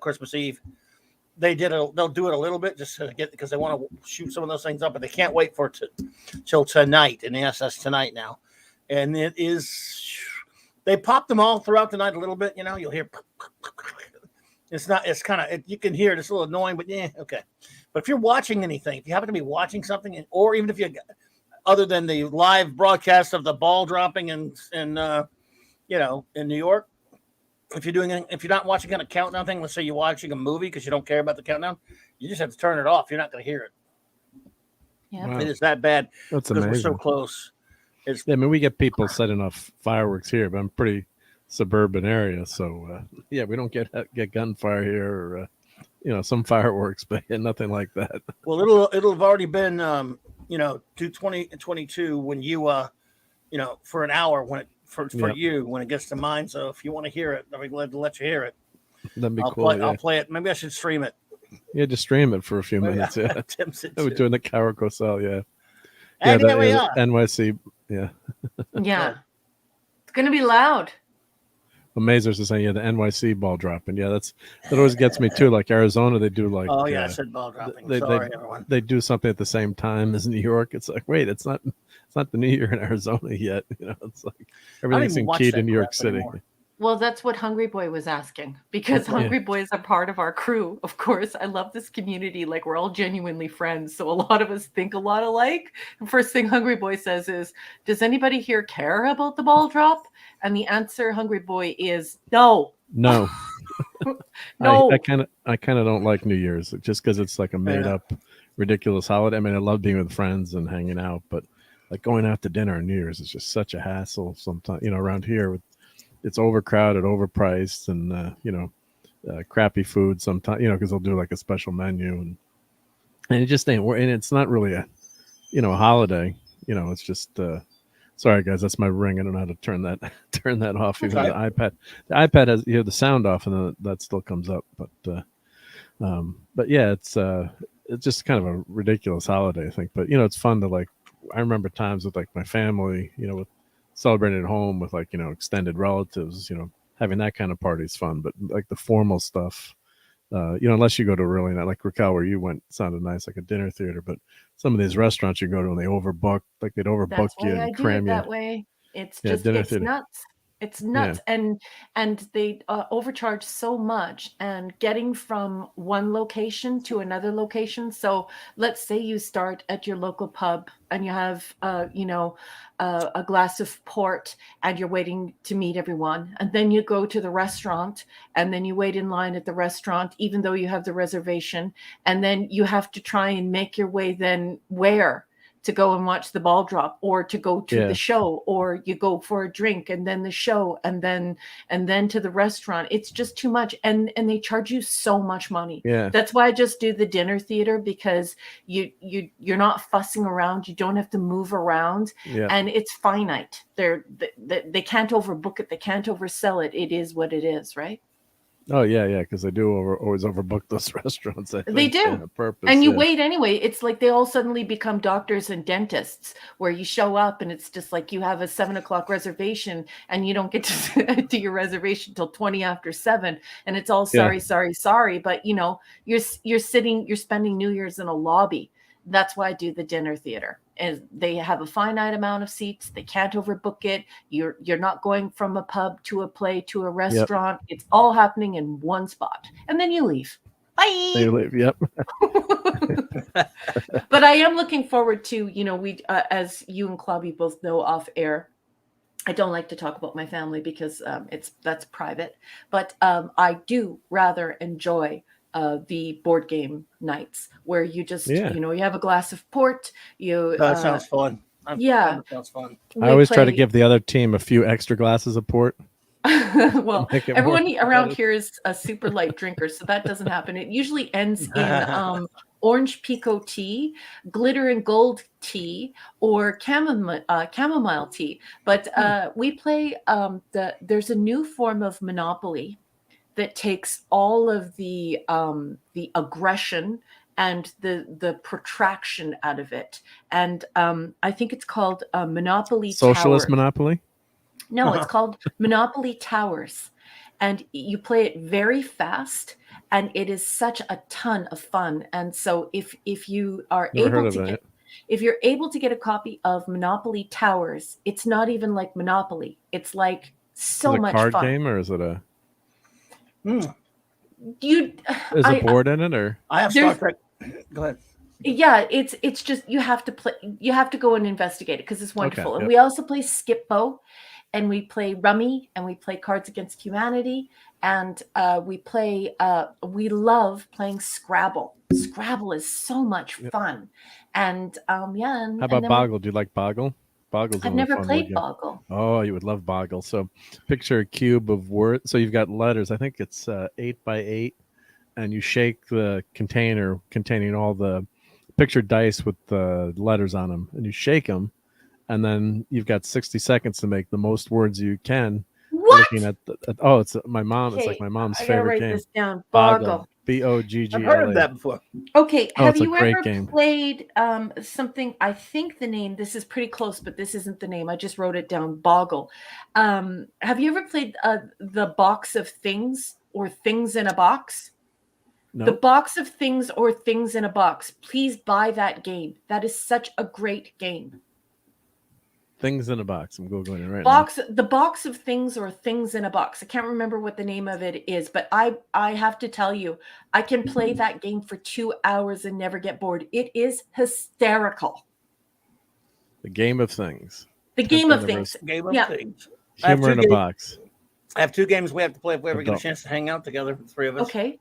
Christmas Eve, they'll do it a little bit just to because they want to shoot some of those things up, but they can't wait for it till tonight. And yes, that's tonight now. And they pop them all throughout the night a little bit, you'll hear. It's kind of, you can hear it. It's a little annoying, but yeah, okay. But if you're watching anything, if you happen to be watching something, or even if other than the live broadcast of the ball dropping in New York, if you're not watching a countdown thing, let's say you're watching a movie because you don't care about the countdown, you just have to turn it off. You're not going to hear it. Yeah, wow. It is that bad. That's because amazing. We're so close. We get people setting off fireworks here, but I'm pretty suburban area, so we don't get gunfire here or some fireworks, but nothing like that. Well, it'll have already been 2022 when you for an hour when it for you when it gets to mine. So if you want to hear it, I'll be glad to let you hear it. That'd be cool. I'll play it. Maybe I should stream it. Yeah, just stream it for a few minutes. Yeah, we're doing the Howard Cosell. Yeah, and here we are. NYC. Yeah. Yeah, it's gonna be loud. Mazers is saying, the NYC ball dropping. Yeah, that always gets me too. Like Arizona, they do like. Oh yeah, I said ball dropping. Sorry, everyone. They do something at the same time as New York. It's like, wait, it's not the New Year in Arizona yet. It's like everything's in key to New York City. Anymore. Well, that's what Hungry Boy was asking, because Hungry Boy is a part of our crew. Of course, I love this community. Like, we're all genuinely friends. So a lot of us think a lot alike. The first thing Hungry Boy says is, does anybody here care about the ball drop? And the answer, Hungry Boy, is no. No. No. I kind of don't like New Year's just because it's like a made up, ridiculous holiday. I mean, I love being with friends and hanging out, but like going out to dinner on New Year's is just such a hassle sometimes, around here it's overcrowded, overpriced, and crappy food sometimes, because they'll do like a special menu, and it just ain't. And it's not really a holiday. It's just. Sorry guys, that's my ring. I don't know how to turn that off. Even the iPad has the sound off, and then that still comes up. But yeah, it's just kind of a ridiculous holiday, I think. But it's fun to I remember times with my family, with celebrating at home with extended relatives, having that kind of party is fun. But the formal stuff, unless you go to really not like Raquel where you went, sounded nice, like a dinner theater. But some of these restaurants you go to and they overbook, they'd overbook you and cram you. That way. It's just it's nuts. It's nuts. And they overcharge so much, and getting from one location to another location. So let's say you start at your local pub and you have a glass of port and you're waiting to meet everyone, and then you go to the restaurant and then you wait in line at the restaurant even though you have the reservation, and then you have to try and make your way then where to go and watch the ball drop, or to go to the show, or you go for a drink and then the show and then to the restaurant. It's just too much, and they charge you so much money. That's why I just do the dinner theater, because you're not fussing around, you don't have to move around, and it's finite. They can't overbook it, they can't oversell it. It is what it is, right? Oh yeah, because they do always overbook those restaurants. They do, on purpose, and you wait anyway. It's like they all suddenly become doctors and dentists, where you show up and it's just like you have a 7 o'clock reservation and you don't get to your reservation till 20 after 7, and it's all sorry. But you're spending New Year's in a lobby. That's why I do the dinner theater. And they have a finite amount of seats. They can't overbook it. You're not going from a pub to a play to a restaurant. It's all happening in one spot, and then you leave. Bye. You leave. Yep. But I am looking forward to, we as you and Clubby both know off air, I don't like to talk about my family because that's private. But I do rather enjoy the board game nights where you just you have a glass of port. That sounds fun. That sounds fun. I always try to give the other team a few extra glasses of port. Well, everyone around here is a super light drinker, so that doesn't happen. It usually ends in orange pico tea, glitter and gold tea, or chamomile tea. But we play there's a new form of Monopoly that takes all of the aggression and the protraction out of it. And I think it's called Monopoly Socialist Tower. Monopoly? No, it's called Monopoly Towers. And you play it very fast, and it is such a ton of fun. And so if you are if you're able to get a copy of Monopoly Towers, it's not even like Monopoly. It's like so much fun. Is it a card game, or is it a... Is a board in it, or I have Star Trek. Go ahead. Yeah, it's just you have to play. You have to go and investigate it because it's wonderful. Okay, and we also play Skip-Bo, and we play Rummy, and we play Cards Against Humanity, and we love playing Scrabble. Scrabble is so much fun, and How about Boggle? Do you like Boggle? Boggle's I've never played Boggle. Oh, you would love Boggle. So picture a cube of words. So you've got letters. I think it's 8 by 8, and you shake the container containing all the picture dice with the letters on them, and you shake them, and then you've got 60 seconds to make the most words you can. What? Looking at it's my mom. Okay, it's like my mom's favorite game. I gotta write this down. Boggle. Boggle. I've heard of that before. Okay, have you ever game. played something? I think the name. This is pretty close, but this isn't the name. I just wrote it down. Boggle. Have you ever played the box of things or things in a box? No. The box of things or things in a box. Please buy that game. That is such a great game. Things in a box. I'm going in right now. The box of things or things in a box. I can't remember what the name of it is, but I have to tell you, I can play that game for 2 hours and never get bored. It is hysterical. The game of things. The game of things. Game of things. Humor in a box. I have 2 games we have to play if we ever get a chance to hang out together, the 3 of us. Okay.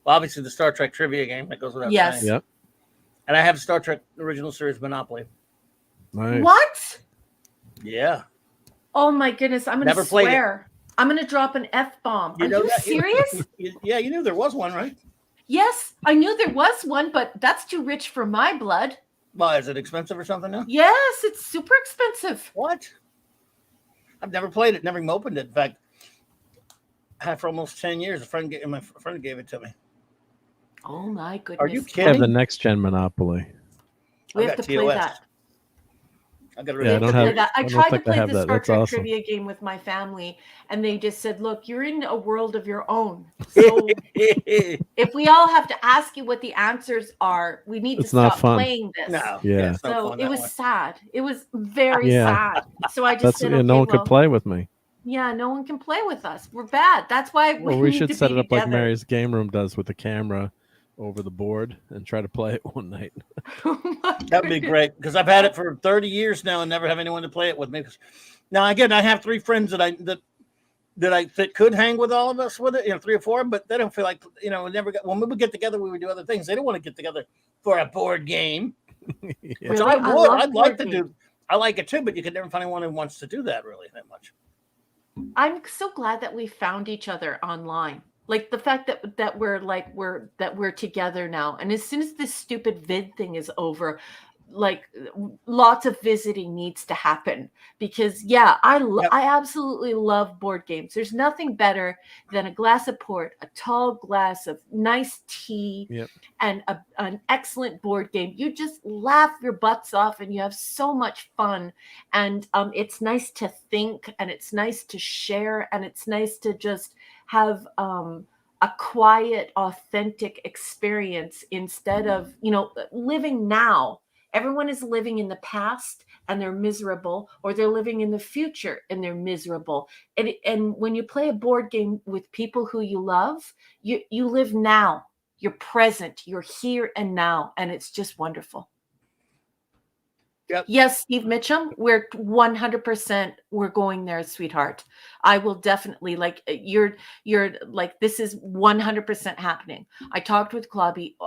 Well, obviously the Star Trek trivia game that goes without saying. Yep. And I have Star Trek original series Monopoly. Nice. What? Yeah. Oh my goodness! I'm gonna swear. I'm gonna drop an F-bomb. Are you serious? Yeah, you knew there was one, right? Yes, I knew there was one, but that's too rich for my blood. Well, is it expensive or something now? Yes, it's super expensive. What? I've never played it, never even opened it. In fact, I had for almost 10 years. My friend gave it to me. Oh my goodness! Are you I kidding? have the next gen Monopoly. We have to play that. I got I tried to play the Star Trek trivia game with my family, and they just said, "Look, you're in a world of your own. So if we all have to ask you what the answers are, we need to stop playing this." No, yeah. So it was sad. It was very sad. So I just said, no one could play with me. Yeah, no one can play with us. We're bad. That's why Well, we should set it up like Mary's game room does with the camera over the board and try to play it one night. That would be great, because I've had it for 30 years now and never have anyone to play it with me. Now, again, I have 3 friends that could hang with all of us with it, 3 or 4, but they don't feel like, when we would get together, we would do other things. They don't want to get together for a board game. Yeah. Which I would. I'd like to do. I like it too, but you can never find anyone who wants to do that really that much. I'm so glad that we found each other online. Like the fact that we're together now. And as soon as this stupid vid thing is over, like lots of visiting needs to happen, because I absolutely love board games. There's nothing better than a glass of port, a tall glass of nice tea, and an excellent board game. You just laugh your butts off and you have so much fun. And it's nice to think, and it's nice to share, and it's nice to just have a quiet, authentic experience instead of living now. Everyone is living in the past and they're miserable, or they're living in the future and they're miserable. And when you play a board game with people who you love, you live now. You're present. You're here and now, and it's just wonderful. Yep. Yes, Steve Mitchum, we're 100%. We're going there, sweetheart. I will definitely you're like, this is 100% happening. I talked with Clubby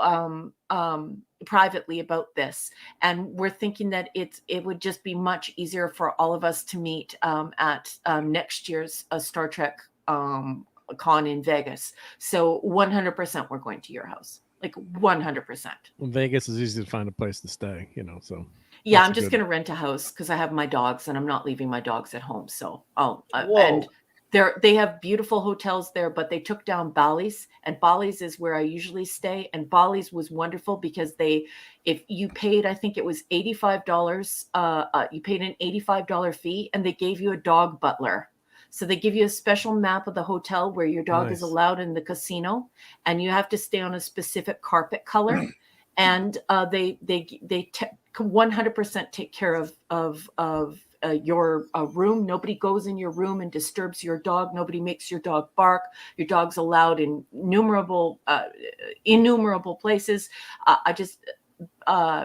privately about this, and we're thinking that it would just be much easier for all of us to meet at next year's Star Trek con in Vegas. So 100% we're going to your house, like 100%. Well, Vegas is easy to find a place to stay, so. Yeah, I'm just going to rent a house because I have my dogs and I'm not leaving my dogs at home. So, and they have beautiful hotels there, but they took down Bally's, and Bally's is where I usually stay. And Bally's was wonderful because if you paid, I think it was $85, you paid an $85 fee, and they gave you a dog butler. So they give you a special map of the hotel where your dog is allowed in the casino, and you have to stay on a specific carpet color. And they 100% take care of your room. Nobody goes in your room and disturbs your dog. Nobody makes your dog bark. Your dog's allowed in innumerable places.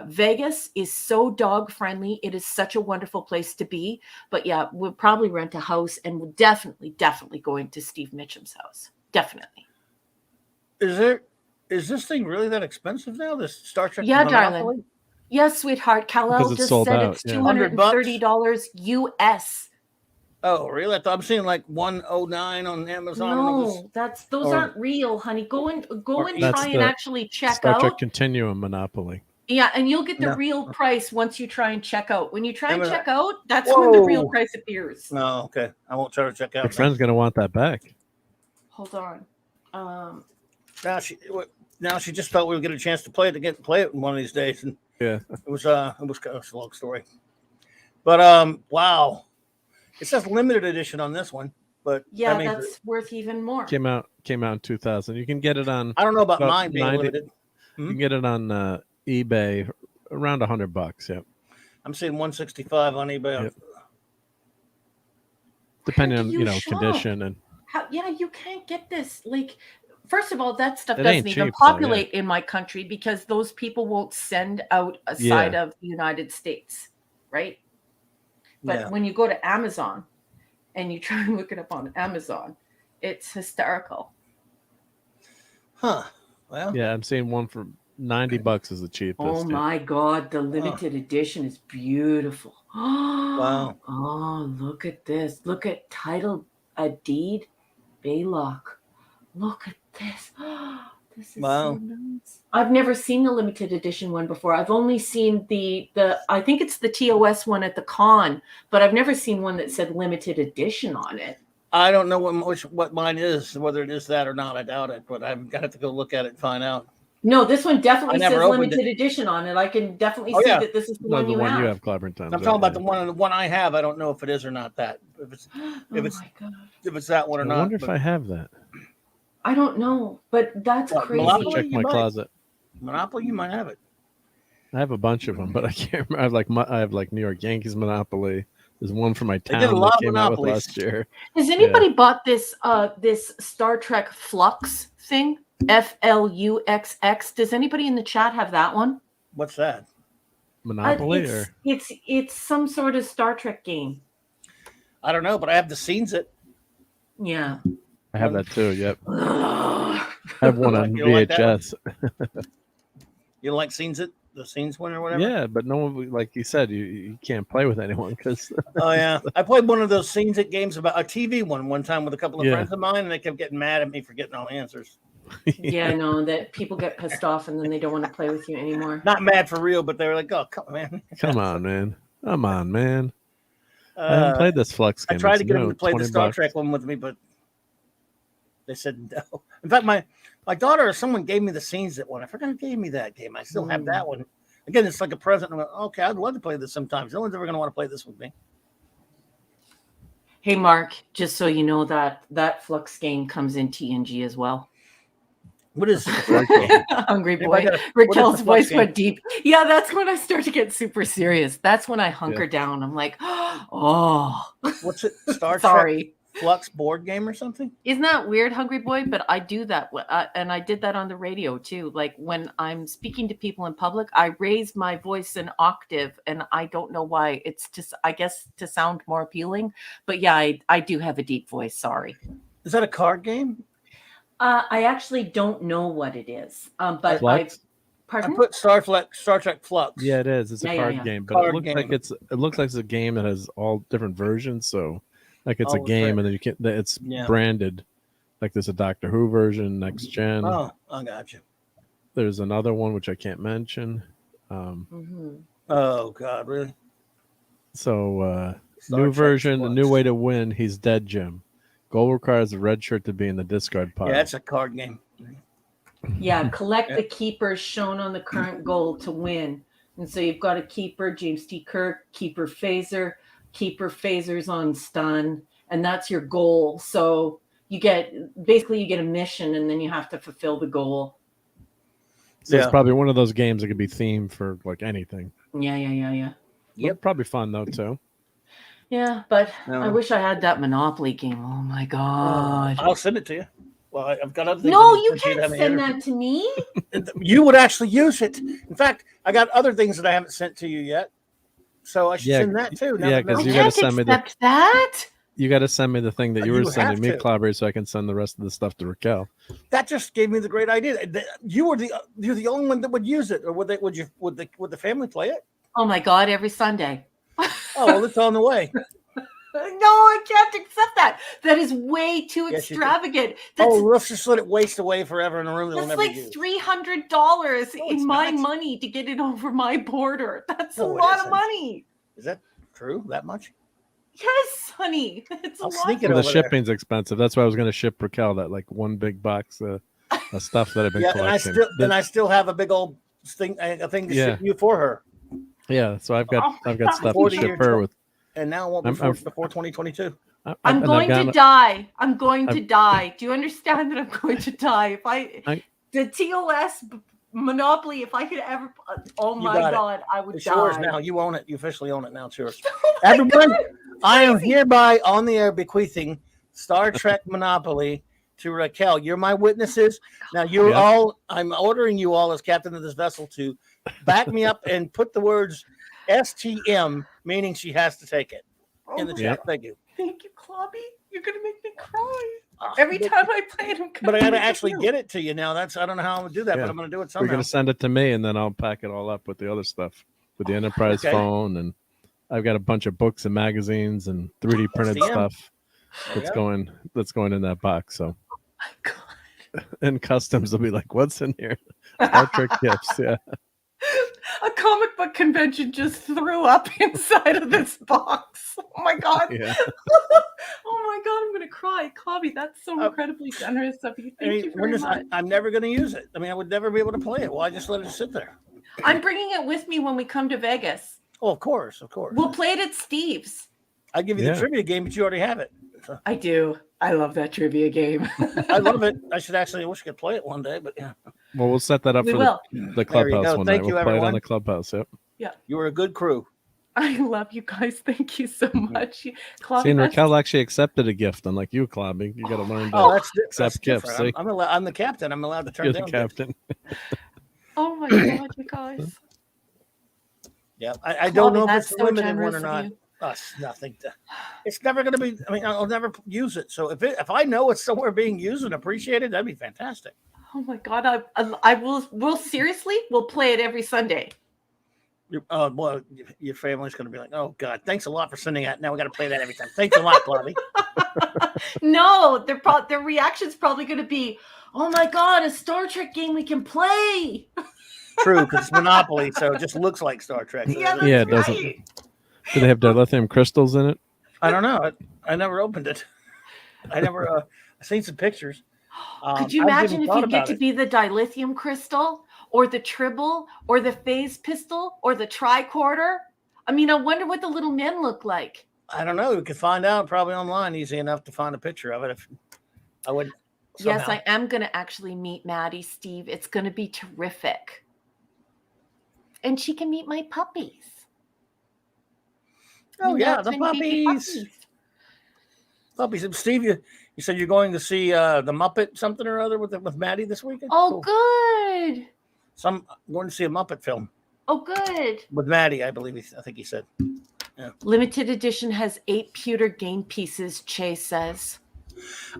Vegas is so dog friendly. It is such a wonderful place to be. But yeah, we'll probably rent a house, and we'll definitely going to Steve Mitchum's house. Definitely. Is this thing really that expensive now? This Star Trek? Yeah, darling. Yes, sweetheart. Kal-El just said it's $230 US. Oh, really? I thought I'm seeing like 109 on Amazon. No, those aren't real, honey. Go and try and actually check Star out. Trek Continuum Monopoly. Yeah, and you'll get the real price once you try and check out. When you try and check out, that's when the real price appears. No, okay. I won't try to check out. Your friend's gonna want that back. Hold on. Now she just thought we would get a chance to play it one of these days, and yeah, it was a long story. But wow, it says limited edition on this one. But yeah, that's worth even more. Came out in 2000. You can get it on. I don't know about mine being limited. You can get it on eBay around $100. Yep. I'm seeing 165 on eBay. Yep. Depending on condition and. You can't get this. Like, first of all, that stuff doesn't even populate in my country because those people won't send out outside of the United States, right? But when you go to Amazon and you try and look it up on Amazon, it's hysterical. Huh. Well, yeah, I'm seeing one for $90 is the cheapest. Oh my God, the limited edition is beautiful. Wow. Oh, look at this. Look at title deed, Baylock. Look at this. This is so nice. I've never seen the limited edition one before. I've only seen the I think it's the TOS one at the con, but I've never seen one that said limited edition on it. I don't know what mine is, whether it is that or not. I doubt it, but I've got to go look at it and find out. No, this one definitely says limited edition on it. I can definitely see that this is the one you have. You have Clobbering Times. I'm talking about the one I have. I don't know if it is or not that. If it's that one or not. I wonder if I have that. I don't know, but that's crazy. Monopoly, check my closet. Monopoly, you might have it. I have a bunch of them, but I can't remember. I have like New York Yankees Monopoly, There's one for my They did a town lot that of came out with monopolies. last year. Has anybody bought this this Star Trek Flux thing? FLUXX. Does anybody in the chat have that one? What's that? Monopoly or it's some sort of Star Trek game. I don't know, but I have the scenes it. Yeah. I have that too. Yep. Ugh. I have one on You don't like that one? VHS. You don't like scenes it? The scenes one or whatever? Yeah, but no one, like you said, you can't play with anyone because. Oh yeah, I played one of those scenes it games about a TV one time with a couple of Yeah. friends of mine, and they kept getting mad at me for getting all the answers. Yeah, I know that people get pissed off and then they don't want to play with you anymore. Not mad for real, but they were like, "Oh, come on, man, Come on, man. Come on, man. I haven't played this Flux I game. tried It's to get them new, to play the 20 Star bucks. Trek one with me, but they said no. In fact, my daughter or someone gave me the scenes that one. I forgot who gave me that game. I still have that one. Again, it's like a present. I'm like, okay, I'd love to play this sometimes. No one's ever going to want to play this with me. Hey, Mark, just so you know that Flux game comes in TNG as well. What is Hungry If I boy. got a- Raquel's Flux voice game? went deep. Yeah, that's when I start to get super serious. That's when I hunker down. I'm like, oh, What's it? Star Trek sorry. Flux board game or something? Isn't that weird, Hungry Boy? But I do that. And I did that on the radio too. Like when I'm speaking to people in public, I raise my voice an octave. And I don't know why. It's just, I guess, to sound more appealing. But yeah, I do have a deep voice. Sorry. Is that a card game? I actually don't know what it is. But Flux? pardon? I put Star Trek Flux. Yeah, it is. It's a Yeah, card yeah. game, but Card it looks game. like it looks like it's a game that has all different versions. So, like it's a Oh, game, right. and then you can it's Yeah. branded. Like there's a Doctor Who version, next gen. Oh, I got you. There's another one which I can't mention. Mhm. Oh God, really? So Star new Trek version, a new Flux. way to win. He's dead, Jim. Goal requires a red shirt to be in the discard pile. Yeah, that's a card game. Yeah, collect the keepers shown on the current goal to win. And so you've got a keeper, James T. Kirk, keeper phaser, keeper phasers on stun, and that's your goal. So you get a mission, and then you have to fulfill the goal. So Yeah. it's probably one of those games that could be themed for like anything. Yeah. Yep. Probably fun though too. Yeah, but No. I wish I had that Monopoly game. Oh my god. I'll send it to you. Well, I've got other things. No, I need you to send can't to send have that to me. You would actually use it. In fact, I got other things that I haven't sent to you yet, so I should Yeah, send that too. yeah, I 'cause you gotta can't send me the- accept that. You got to send me the thing that you were You sending have me, to. Clobbery, so I can send the rest of the stuff to Raquel. That just gave me the great idea. You're the only one that would use it, or would the family play it? Oh my god, every Sunday. Oh well, it's on the way. No, I can't accept that. That is way too Yes, you do. extravagant. That's, Oh, let's just let it waste away forever in a room that we'll that's never like use. $300 No, it's in my not. money to get it over my border. That's No, a it lot of isn't. money. Is that true? That much? Yes, honey. It's a I'll lot. sneak it Well, the over there. shipping's expensive. That's why I was going to ship Raquel that like one big box of stuff that I've been Yeah, and collecting. I still have a big old thing, a thing to ship you for her. Yeah, so I've got Oh my I've got God. stuff to 40 ship year her trip. with. And now it won't be before 2022. I'm and I've going to got- die. I'm going to die. Do you understand that I'm going to die? If the TOS Monopoly, if I could ever, oh You my got it. god, I would It's die. yours now. You own it. You officially own it now. It's yours. Oh my Everyone, God, I am hereby on the air bequeathing Star Trek Monopoly to Raquel. You're my witnesses. Now you're Yep. all, I'm ordering you all as captain of this vessel to back me up and put the words STM, meaning she has to take it in the chat. Yep. Thank you. Thank you, Clobby. You're gonna make me cry Ah, every but- time I play it. But I got to actually get it to you now. I don't know how I'm going to do that, Yeah. but I'm going to do it We're somehow. going to send it to me, and then I'll pack it all up with the other stuff, with the Enterprise Okay. phone, and I've got a bunch of books and magazines and 3D printed STM. stuff There you that's go. going in that box. So, Oh my God. and customs will be like, "What's in here?" Star Trek gifts. Yeah. A comic book convention just threw up inside of this box. Oh my god. Yeah. Oh my god, I'm gonna cry. Clobby, that's so incredibly generous of you. I Thank mean, you very much. I'm never going to use it. I mean, I would never be able to play it. Why just let it sit there? I'm bringing it with me when we come to Vegas. Oh, of course, of course. We'll play it at Steve's. I'll give you Yeah. the trivia game, but you already have it. So, I do. I love that trivia game. I love it. I wish I could play it one day, but yeah. Well, we'll set that up We for will. the There you Clubhouse go. one Thank night. you, We'll play it on everyone. the Clubhouse. Yep. You were a good crew. I love you guys. Thank you so much. See, and Raquel actually accepted a gift, unlike you, Clobby. You got to learn to accept gifts. See? I'm the captain. I'm allowed to turn down. You're the captain. Oh my God, you guys. Yeah, I don't know if it's a limited one or not. Nothing. It's never going to be. I mean, I'll never use it. So if I know it's somewhere being used and appreciated, that'd be fantastic. Oh my God, I will seriously. We'll play it every Sunday. Well, your family's going to be like, oh God, thanks a lot for sending that. Now we got to play that every time. Thanks a lot, Clobby. No, their reaction's probably going to be, oh my God, a Star Trek game we can play. True, because it's Monopoly, so it just looks like Star Trek. So yeah, it doesn't. Do they have dilithium crystals in it? I don't know. I never opened it. I never. I've seen some pictures. Could you imagine if you get to be the dilithium crystal, or the tribble, or the phase pistol, or the tricorder? I mean, I wonder what the little men look like. I don't know. We could find out probably online. Easy enough to find a picture of it. If I would. Somehow. Yes, I am going to actually meet Maddie, Steve. It's going to be terrific. And she can meet my puppies. Oh, yeah, the puppies. Puppies. Steve, you said you're going to see the Muppet something or other with Maddie this weekend? Oh, cool. Good. I'm going to see a Muppet film. Oh, good. With Maddie, I believe. I think he said. Yeah. Limited edition has 8 pewter game pieces, Chase says.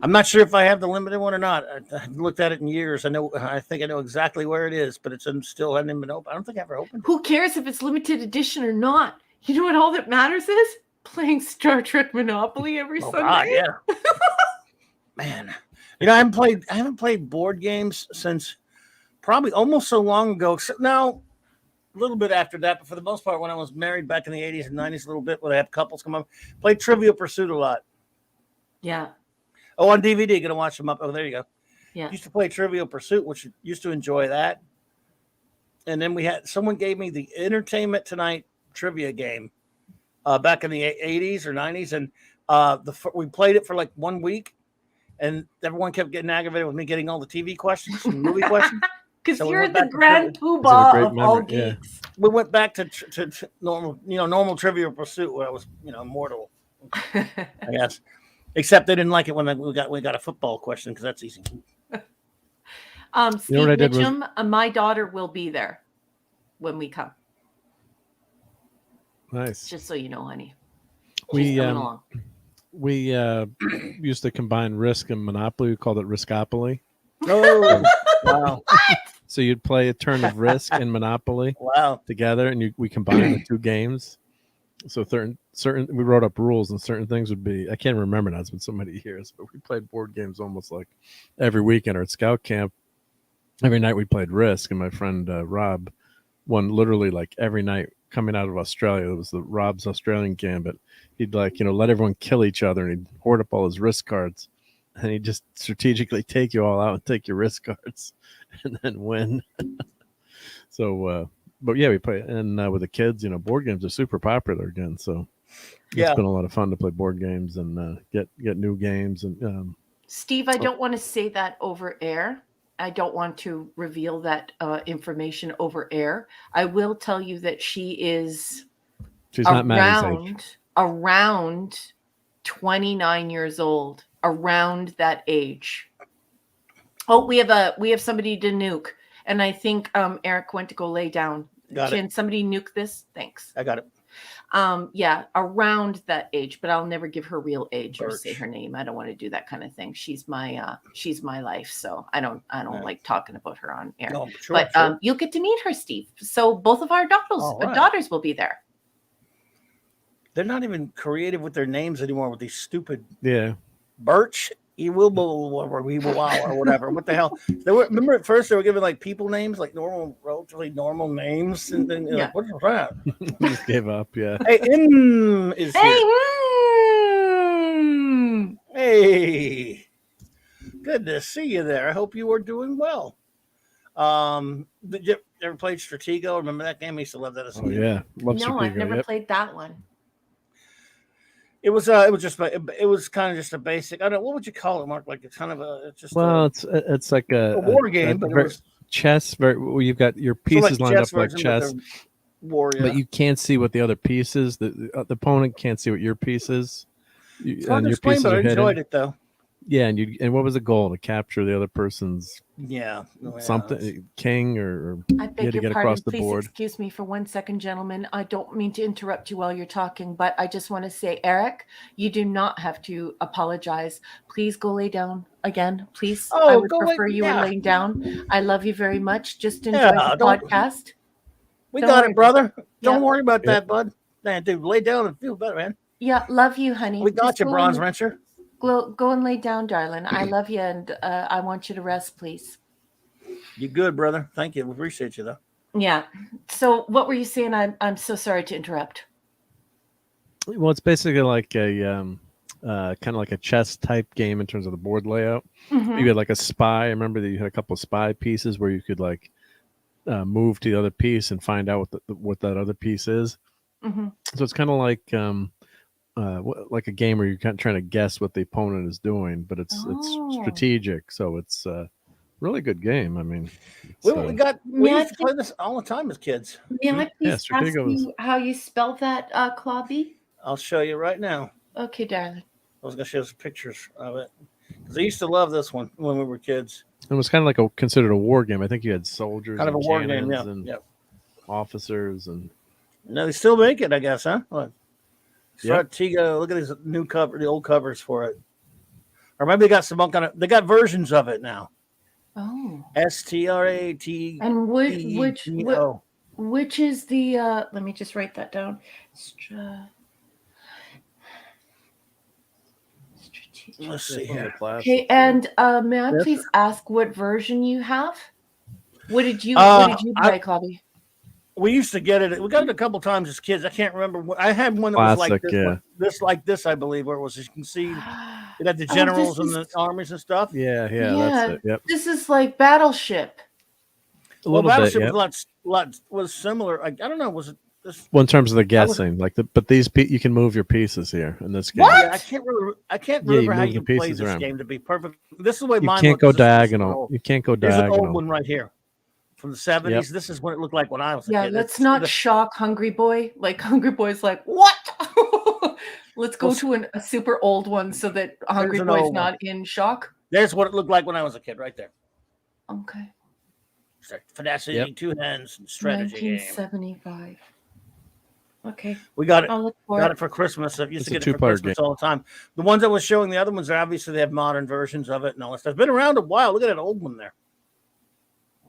I'm not sure if I have the limited one or not. I haven't looked at it in years. I think I know exactly where it is, but it's still hasn't been open. I don't think I ever opened it. Who cares if it's limited edition or not? You know what all that matters is? Playing Star Trek Monopoly every Sunday. God, yeah. Man. You know, I haven't played board games since probably almost so long ago. Now, a little bit after that, but for the most part, when I was married back in the 80s and 90s, a little bit when I had couples come up, played Trivial Pursuit a lot. Yeah. Oh, on DVD, gonna watch them up. Oh, there you go. Yeah. Used to play Trivial Pursuit, which used to enjoy that. And then someone gave me the Entertainment Tonight trivia game back in the 80s or 90s, and we played it for like 1 week, and everyone kept getting aggravated with me getting all the TV questions and movie questions. Because you're the grand poobah of all geeks. Yeah. We went back to normal Trivial Pursuit where I was, immortal, I guess. Except they didn't like it when we got a football question because that's easy. Steve Mitchum, my daughter will be there when we come. Nice. Just so you know, honey. We used to combine Risk and Monopoly. We called it Riskopoly. Oh, wow. So you'd play a turn of Risk and Monopoly together, and we combined the two games. So certain we wrote up rules, and certain things would be, I can't remember now, it's been so many years, but we played board games almost like every weekend. Or at scout camp, every night we played Risk, and my friend Rob won literally like every night coming out of Australia. It was the Rob's Australian Gambit. He'd let everyone kill each other, and he'd hoard up all his Risk cards, and he'd just strategically take you all out and take your Risk cards and then win. So but yeah, we play, and with the kids, board games are super popular again. So it's been a lot of fun to play board games and get new games. And Steve, I don't want to say that over air. I don't want to reveal that information over air. I will tell you that she's not around 29 years old, around that age. Oh, we have somebody to nuke. And I think Eric went to go lay down. Can somebody nuke this? Thanks. I got it. Yeah, around that age, but I'll never give her real age or say her name. I don't want to do that kind of thing. She's my life, so I don't like talking about her on air. No, sure, but you'll get to meet her, Steve. So both of our daughters will be there. They're not even creative with their names anymore with these stupid Birch. Or whatever. What the hell? Remember at first they were giving like people names, like relatively normal names, and then like, what is that? Just gave up. Yeah. Hey, is here. Hey, good to see you there. I hope you are doing well. Did you ever played Stratego? Remember that game? I used to love that as a kid. Yeah, love no, Stratego. I've never played that one. It was kind of just a basic. I don't know, what would you call it, Mark? Like it's kind of it's like a war game, but it was chess. You've got your pieces lined up like chess, warrior. But you can't see what the other piece is. The opponent can't see what your piece is. It's hard to explain, but I enjoyed it though. Yeah, and what was the goal? To capture the other person's something, king or I beg your pardon. Please excuse me for 1 second, gentlemen. I don't mean to interrupt you while you're talking, but I just want to say, Eric, you do not have to apologize. Please go lay down again, please. I would prefer you were laying down. I love you very much. Just enjoy the podcast. We got it, brother. Don't worry about that, bud. Man, dude, lay down and feel better, man. Yeah, love you, honey. We got you, Bronze Wrencher. Go and lay down, darling. I love you, and I want you to rest, please. You're good, brother. Thank you. We appreciate you, though. Yeah. So what were you saying? I'm so sorry to interrupt. Well, it's basically like a kind of like a chess type game in terms of the board layout. Mm-hmm. You had like a spy. I remember that you had a couple of spy pieces where you could like move to the other piece and find out what that other piece is. Mm-hmm. So it's kind of like a game where you're kind of trying to guess what the opponent is doing, but it's strategic. So it's a really good game. I mean, we used to play this all the time as kids. May I please ask you how you spell that, Clobby? I'll show you right now. Okay, darling. I was going to show some pictures of it because I used to love this one when we were kids. It was kind of like considered a war game. I think you had soldiers, kind of a war game, and officers, and no, they still make it, I guess, huh? What? Stratega, look at these new cover, the old covers for it, or maybe they got some kind of. They got versions of it now. Oh, STRAT. And which is the? Let me just write that down. Let's see here. Okay, and may I please ask what version you have? What did you buy, Clobby? We used to get it. We got it a couple times as kids. I can't remember. I had one that was like this, like this, I believe, where it was. As you can see, it had the generals and the armies and stuff. Yeah, that's it. Yep. This is like Battleship. Battleship was similar. I don't know. Was it? Well, in terms of the guessing, but these you can move your pieces here in this game. What? Yeah, I can't remember how you play this game to be perfect. This is the way mine. You can't go diagonal. You can't go diagonal. There's an old one right here from the 70s. Yep. This is what it looked like when I was a kid. Let's not shock Hungry Boy. Like Hungry Boy's like, what? Let's go to a super old one so that Hungry Boy's not in shock. There's what it looked like when I was a kid, right there. Okay. Finesse, two hands, and strategy 1975. Game. Okay. We got it. Got it for Christmas. I used to get it for Christmas all the time. The ones I was showing, the other ones are obviously they have modern versions of it and all that stuff. It's been around a while. Look at that old one there.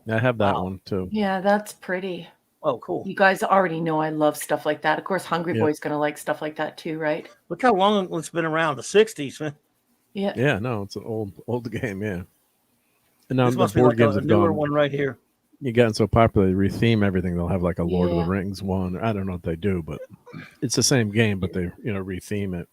I have that one too. Yeah, that's pretty. Oh, cool. You guys already know I love stuff like that. Of course, Hungry Boy's going to like stuff like that too, right? Look how long it's been around. The 60s, man. Yeah. Yeah, no, it's an old game, yeah. And now this must be like a newer one right here. You gotten so popular, they retheme everything. They'll have like a Lord of the Rings one. I don't know what they do, but it's the same game, but they retheme it.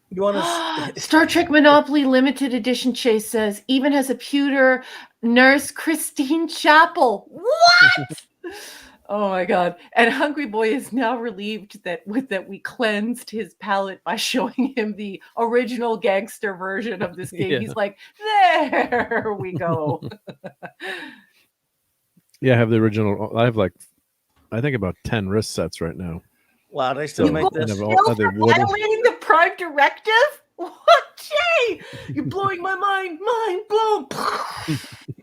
You want to Star Trek Monopoly Limited Edition? Chase says even has a pewter nurse Christine Chapel. What? Oh my God! And Hungry Boy is now relieved that we cleansed his palate by showing him the original gangster version of this game. He's like, there we go. Yeah, I have the original. I have I think about 10 wrist sets right now. Wow, they still make this. Violating the Prime Directive? What, Jay? You're blowing my mind. Mind blown.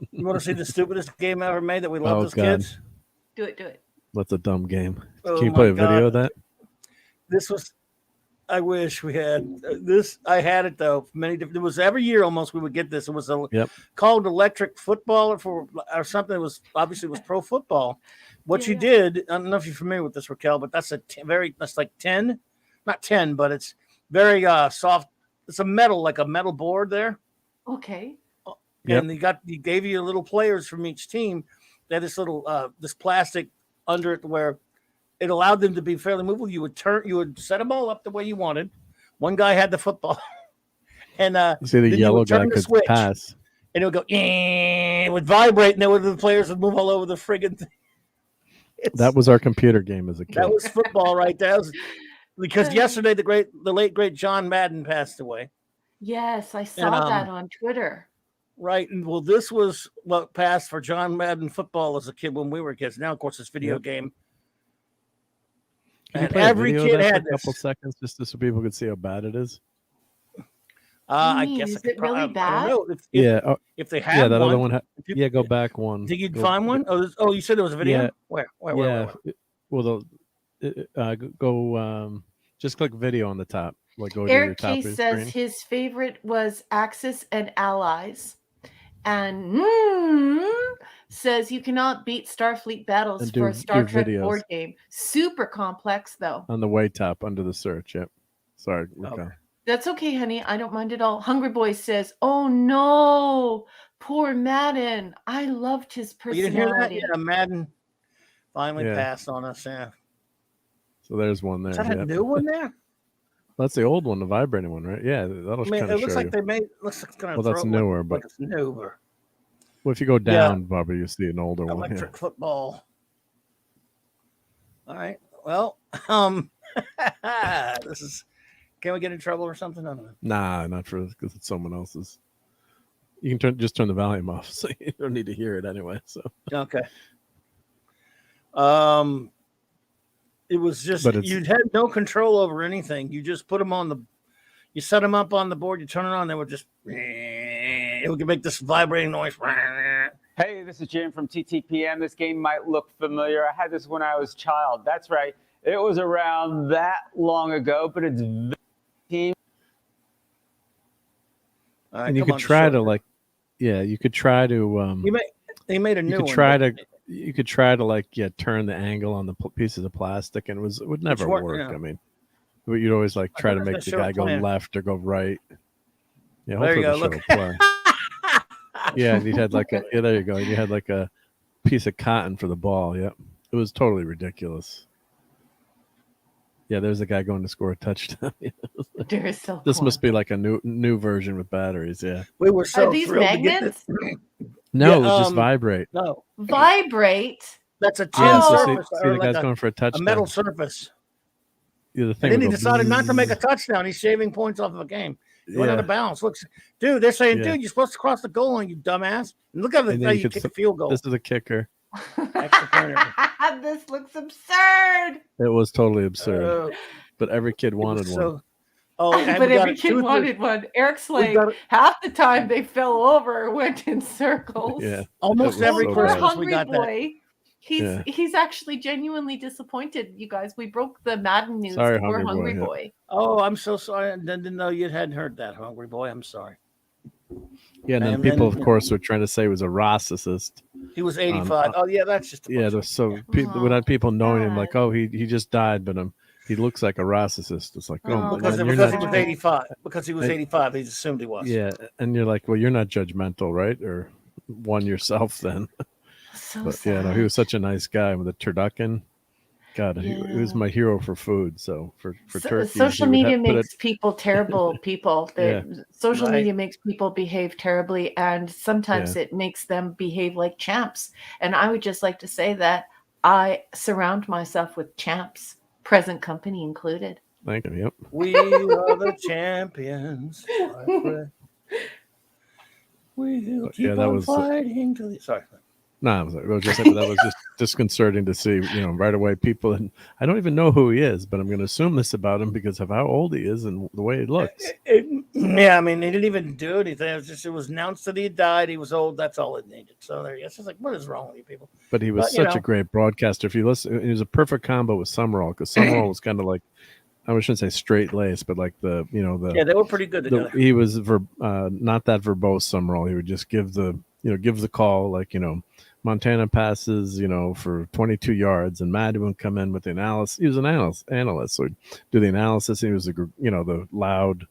You want to see the stupidest game ever made that we love as kids? Do it. That's a dumb game. Can you play a video of that? This was. I wish we had this. I had it though. It was every year almost we would get this. It was called electric football or something. It was obviously pro football. What you did, I don't know if you're familiar with this, Raquel, but that's that's like 10, not 10, but it's very soft. It's a metal board there. Okay. And he gave you little players from each team. They had this little this plastic under it where it allowed them to be fairly movable. You would set them all up the way you wanted. One guy had the football, and see the yellow guy could pass, and it would go. It would vibrate, and the players would move all over the friggin' thing. That was our computer game as a kid. That was football, right? Because yesterday the late great John Madden passed away. Yes, I saw that on Twitter. Right, and well, this was what passed for John Madden football as a kid when we were kids. Now, of course, it's video game. Can you And play a every video of kid that for had a couple this. seconds just so people could see how bad it is? I guess Is I could it really I don't bad? know if they yeah, have that other one. one. Yeah, go back one. Think you'd Go, find one? Oh, you said there was a video. Yeah, Where? yeah. Well, go. Just click video on the top. Like go to your Eric top K of your says screen. his favorite was Axis and Allies. And says you cannot beat Starfleet battles And for a do Star Trek videos. board game. Super complex, though. On the way top under the search. Yep. Sorry. Okay. That's okay, honey. I don't mind at all. Hungry Boy says, "Oh no, poor Madden. I loved his personality." You didn't hear that? Yeah, Madden finally passed on us. Yeah. So there's one there. Is that a new one there? That's the old one, the vibrating one, right? Yeah, that'll kind of show it looks like you. they made. Looks like kind of. Well, that's newer, but like it's newer. Well, if you go down, Bobby, you see an older one. Electric football. All right. Well, this is. Can we get in trouble or something? I don't know. Nah, not for because it's someone else's. You can just turn the volume off, so you don't need to hear it anyway. So okay. It was just you had no control over anything. You just put them on the. You set them up on the board. You turn it on. They would just. It would make this vibrating noise. Hey, this is Jim from TTPM. This game might look familiar. I had this when I was a child. That's right. It was around that long ago, but it's team. Right, and you could try to you could try to. They made a new one. You could try to turn the angle on the pieces of plastic, and it would never work. Yeah. I mean, you'd always try to make the guy go left or go right. Yeah, there you go. Look. Yeah, and you had there you go. You had a piece of cotton for the ball. Yep, it was totally ridiculous. Yeah, there's a guy going to score a touchdown. This must be like a new version with batteries. Yeah, we were so Are these thrilled magnets? to get this. No, it was just vibrate. No, vibrate. That's a tin surface. See the guy's going for a touchdown. A metal surface. Yeah, the thing. And then he decided not to make a touchdown. He's shaving points off of a game. He went out of bounds. Looks, dude. They're saying, dude, you're supposed to cross the goal line, you dumbass. And look at how you kick a field goal. This is a kicker. This looks absurd. It was totally absurd. But every kid wanted one. But every kid wanted one. Eric's like, half the time they fell over, went in circles. Yeah, almost every Christmas we got that. He's actually genuinely disappointed, you guys. We broke the Madden news for Hungry Boy. Oh, I'm so sorry. I didn't know you hadn't heard that, Hungry Boy. I'm sorry. Yeah, and then people, of course, were trying to say he was a racist. He was 85. That's just without people knowing him, he just died, but he looks like a racist. It's like, because he was 85. Because he was 85, he's assumed he was. Yeah, and you're like, well, you're not judgmental, right? Or one yourself then. But sad. He was such a nice guy with a turducken. God, he was my hero for food. So for turkey, social media makes people terrible people. Social media makes people behave terribly, and sometimes it makes them behave like champs. And I would just like to say that I surround myself with champs, present company included. Thank you. Yep. We are the champions. We'll keep on fighting till the sorry. No, that was just disconcerting to see, right away people, and I don't even know who he is, but I'm going to assume this about him because of how old he is and the way he looks. Yeah, I mean, he didn't even do anything. It was announced that he had died. He was old. That's all it needed. So there you go. It's just like, what is wrong with you people? But he was such a great broadcaster. If you listen, he was a perfect combo with Summerall because Summerall was kind of like, I shouldn't say straight laced, but like they were pretty good together. He was not that verbose Summerall. He would just give the call, Montana passes, for 22 yards, and Matt would come in with the analysis. He was an analyst, so he'd do the analysis. He was the loud,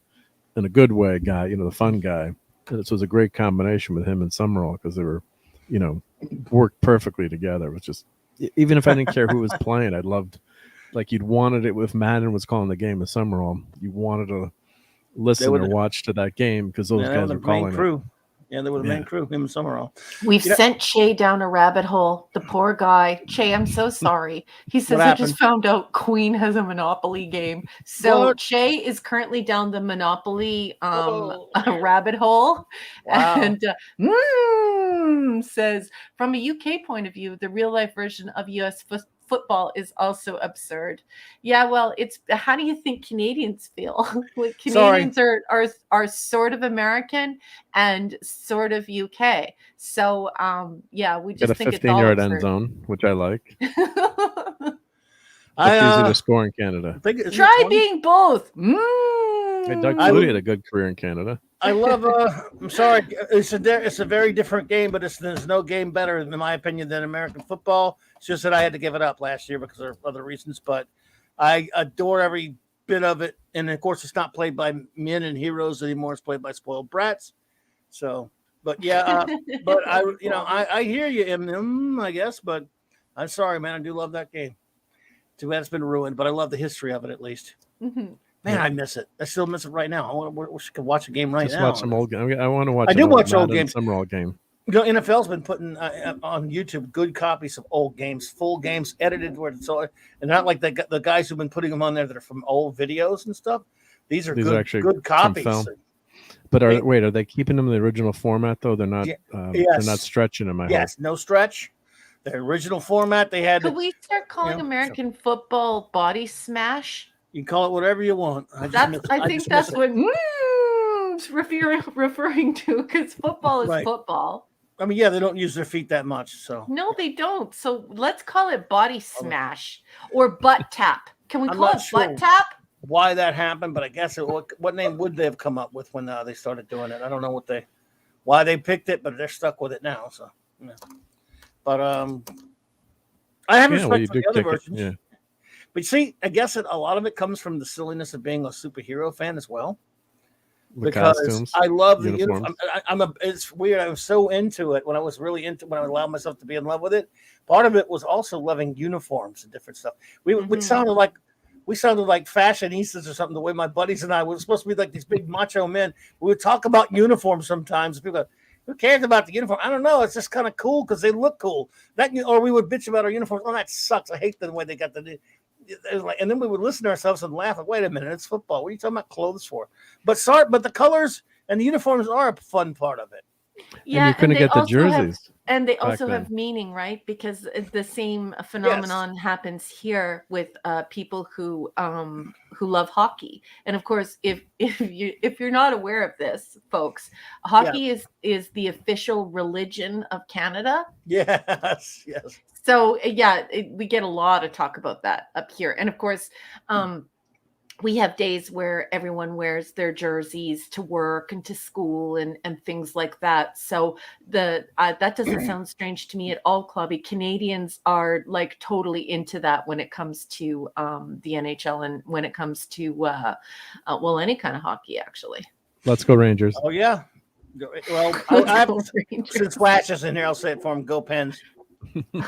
in a good way guy, the fun guy. This was a great combination with him and Summerall because they were, worked perfectly together. It was just, even if I didn't care who was playing, I loved, you'd wanted it if Madden was calling the game with Summerall. You wanted to listen or watch to that game because those guys were calling it. Yeah, they were the main crew, him and Summerall. We've sent Che down a rabbit hole. The poor guy. Che, I'm so sorry. He says he just found out Queen has a Monopoly game. So Che is currently down the Monopoly rabbit hole. Wow. And says, from a UK point of view, the real life version of US football is also absurd. Yeah, well, it's how do you think Canadians feel? Like, Sorry. Canadians are sort of American and sort of UK. So yeah, we Got just a think it's all 15-yard end absurd. zone, which I like. I It's easy to score in Canada. think it's Try being both. Hey, Doug I Flutie would- had a good career in Canada. I love. I'm sorry. It's a very different game, but there's no game better, in my opinion, than American football. It's just that I had to give it up last year because of other reasons. But I adore every bit of it, and of course, it's not played by men and heroes anymore. It's played by spoiled brats. So, but yeah, but I hear you, I guess. But I'm sorry, man. I do love that game. Too bad it's been ruined, but I love the history of it at least. Mm-hmm. Man, I miss it. I still miss it right now. I wish I could watch a game right Just now. watch some old games. I want to watch. I do watch old Madden games. Summerall game. You know, NFL's been putting on YouTube good copies of old games, full games, edited where it's all, and not like the guys who've been putting them on there that are from old videos and stuff. These are actually good copies. film. But are they keeping them in the original format though? They're not. They're not stretching them. Yes, no stretch. The original format they had. Could we start calling American football body smash? You can call it whatever you want. I think that's what it's referring to, because football is football. I mean, yeah, they don't use their feet that much. So no, they don't. So let's call it body smash or butt tap. Can we call it butt tap? Why that happened, but I guess what name would they have come up with when they started doing it? I don't know why they picked it, but they're stuck with it now. So, yeah. But I have respect for the other versions. Yeah. But see, I guess a lot of it comes from the silliness of being a superhero fan as well. Because costumes, I love the uniforms. uniform. It's weird. I was so into it when I allowed myself to be in love with it. Part of it was also loving uniforms and different stuff. We sounded like fashionistas or something. The way my buddies and I were supposed to be like these big macho men. We would talk about uniforms sometimes. People go, who cares about the uniform? I don't know. It's just kind of cool because they look cool. Or we would bitch about our uniforms. Oh, that sucks. I hate the way they got the. And then we would listen to ourselves and laugh. Like, wait a minute, it's football. What are you talking about clothes for? But the colors and the uniforms are a fun part of it. Yeah, and you couldn't get the jerseys. And they also have meaning, right? Because the same phenomenon happens here with people who love hockey. And of course, if you're not aware of this, folks, hockey is the official religion of Canada. Yes. So yeah, we get a lot of talk about that up here. And of course, we have days where everyone wears their jerseys to work and to school and things like that. So that doesn't sound strange to me at all, Clubby. Canadians are like totally into that when it comes to the NHL and when it comes to any kind of hockey, actually. Let's go Rangers. Oh yeah. Well, since Flash is in here, I'll say it for him. Go Pens. Of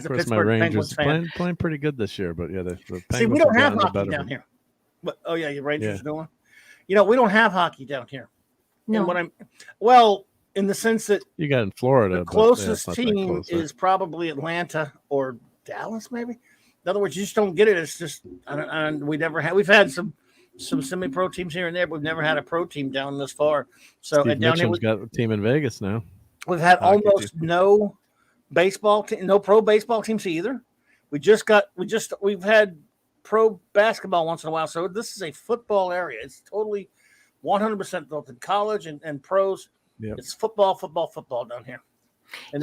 course, my Rangers playing pretty good this year, but yeah, the see, we don't have hockey down here. But your Rangers are doing. We don't have hockey down here. No, in the sense that you got in Florida, the closest team is probably Atlanta or Dallas, maybe. In other words, you just don't get it. It's just we've had some semi-pro teams here and there, but we've never had a pro team down this far. So Steve Mitchell's got a team in Vegas now. We've had almost no baseball team, no pro baseball teams either. We've had pro basketball once in a while. So this is a football area. It's totally 100% built in college and pros. Yep. It's football down here. And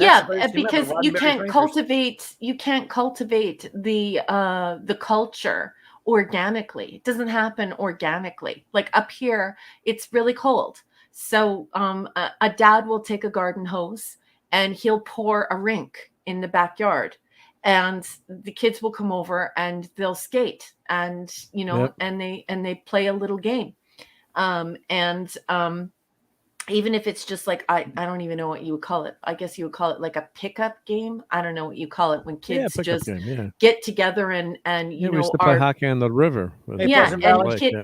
because you can't cultivate the culture organically. It doesn't happen organically. Like up here, it's really cold. So a dad will take a garden hose and he'll pour a rink in the backyard, and the kids will come over and they'll skate and and they play a little game. Even if it's just like I don't even know what you would call it. I guess you would call it like a pickup game. I don't know what you call it when kids just get together and we used to play hockey on the river.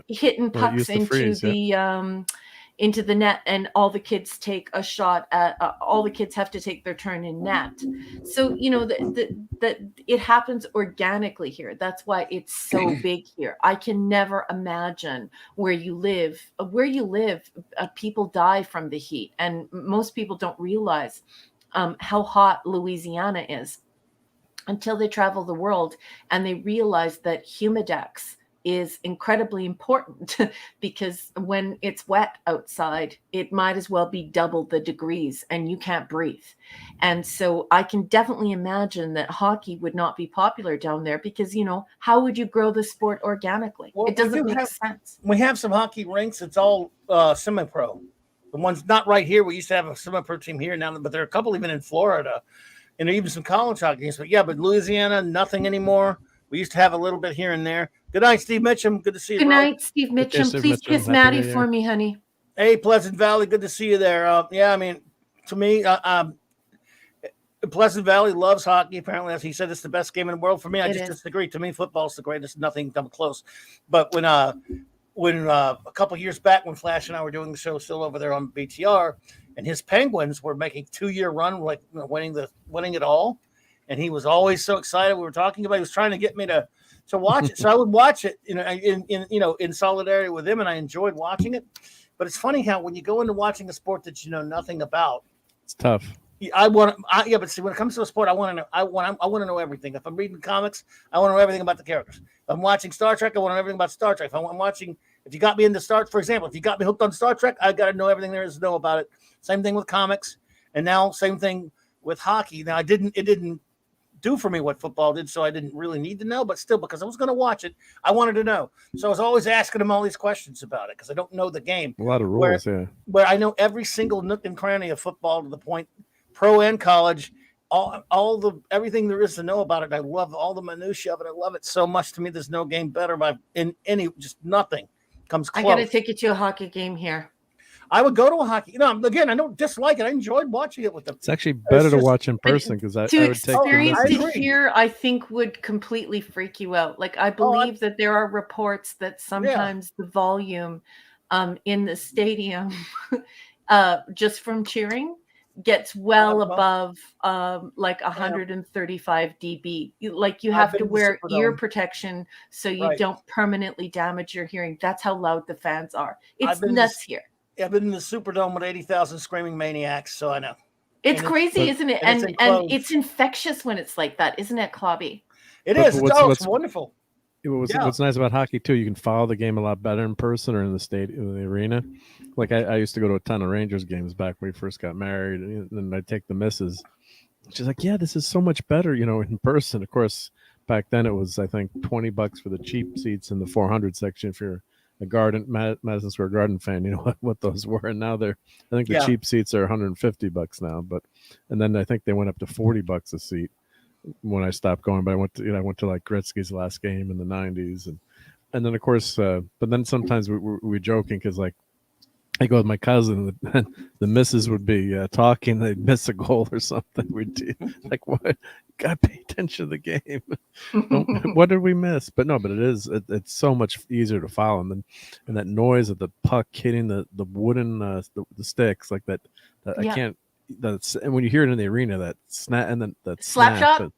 Hitting pucks into the net, and all the kids take a shot at all the kids have to take their turn in net. So that it happens organically here. That's why it's so big here. I can never imagine where you live people die from the heat, and most people don't realize how hot Louisiana is. until they travel the world and they realize that humidex is incredibly important because when it's wet outside, it might as well be double the degrees and you can't breathe. And so I can definitely imagine that hockey would not be popular down there because, you know, how would you grow the sport organically? Well, it doesn't make sense. We have some hockey rinks. It's all semi-pro. The one's not right here. We used to have a semi-pro team here now, but there are a couple even in Florida and even some college hockey games. But yeah, but Louisiana, nothing anymore. We used to have a little bit here and there. Good night, Steve Mitchum. Good to see you. Good night, Steve Mitchum. Please kiss Maddie for me, honey. Hey, Pleasant Valley. Good to see you there. Yeah, I mean, to me, Pleasant Valley loves hockey. Apparently, as he said, it's the best game in the world. For me, I just disagree. To me, football's the greatest. Nothing come close. But when a couple years back, when Flash and I were doing the show still over there on BTR, and his Penguins were making 2-year run, like winning it all, and he was always so excited. We were talking about. He was trying to get me to watch it, so I would watch it, in solidarity with him, and I enjoyed watching it. But it's funny how when you go into watching a sport that you know nothing about, it's tough. But see, when it comes to a sport, I want to know. I want to know everything. If I'm reading comics, I want to know everything about the characters. If I'm watching Star Trek, I want to know everything about Star Trek. If you got me into for example, if you got me hooked on Star Trek, I got to know everything there is to know about it. Same thing with comics, and now same thing with hockey. Now it didn't do for me what football did, so I didn't really need to know, but still, because I was going to watch it, I wanted to know. So I was always asking them all these questions about it because I don't know the game. A lot of rules, where I know every single nook and cranny of football to the point, pro and college, everything there is to know about it. I love all the minutiae of it. I love it so much. To me, there's no game better just nothing comes close. I got to take you to a hockey game here. I would go to a hockey. Again, I don't dislike it. I enjoyed watching it with them. It's actually better to watch in person because I would take experience it here. I think would completely freak you out. Like I believe that there are reports that sometimes the volume in the stadium, just from cheering, gets well above like 135 dB. Like you have to wear ear protection so you don't permanently damage your hearing. That's how loud the fans are. It's nuts here. I've been in the Superdome with 80,000 screaming maniacs, so I know. It's crazy, isn't it? And it's infectious when it's like that, isn't it, Clobby? It is. It's wonderful. What's nice about hockey too, you can follow the game a lot better in person or in the stadium, in the arena. Like I used to go to a ton of Rangers games back when we first got married, and then I'd take the missus. She's like, "Yeah, this is so much better, in person." Of course, back then it was I think $20 for the cheap seats in the 400 section if you're a Madison Square Garden fan, you know what those were, and now I think the cheap seats are $150 now, and then I think they went up to $40 a seat when I stopped going. But I went to like Gretzky's last game in the '90s, and then of course, but then sometimes we're joking because like I go with my cousin, and the missus would be talking, they'd miss a goal or something. We'd do, like, what? Gotta pay attention to the game. What did we miss? But it's so much easier to follow, and that noise of the puck hitting the wooden the sticks like that I can't. And when you hear it in the arena, that snap and then that slap shot.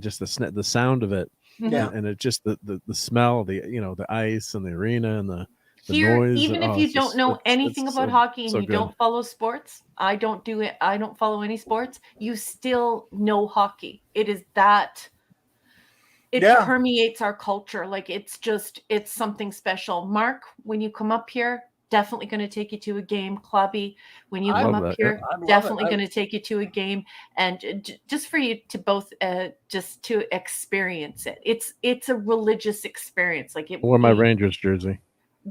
Just the sound of it, and it just the smell, the ice and the arena and the here, noise, even if you don't know anything about hockey and you don't follow sports, I don't do it. I don't follow any sports. You still know hockey. It is that. It permeates our culture. Like it's something special. Mark, when you come up here, definitely going to take you to a game. Clobby, when you come up here, definitely going to take you to a game, and just for you to both just to experience it. It's a religious experience. Like it. Or my Rangers jersey.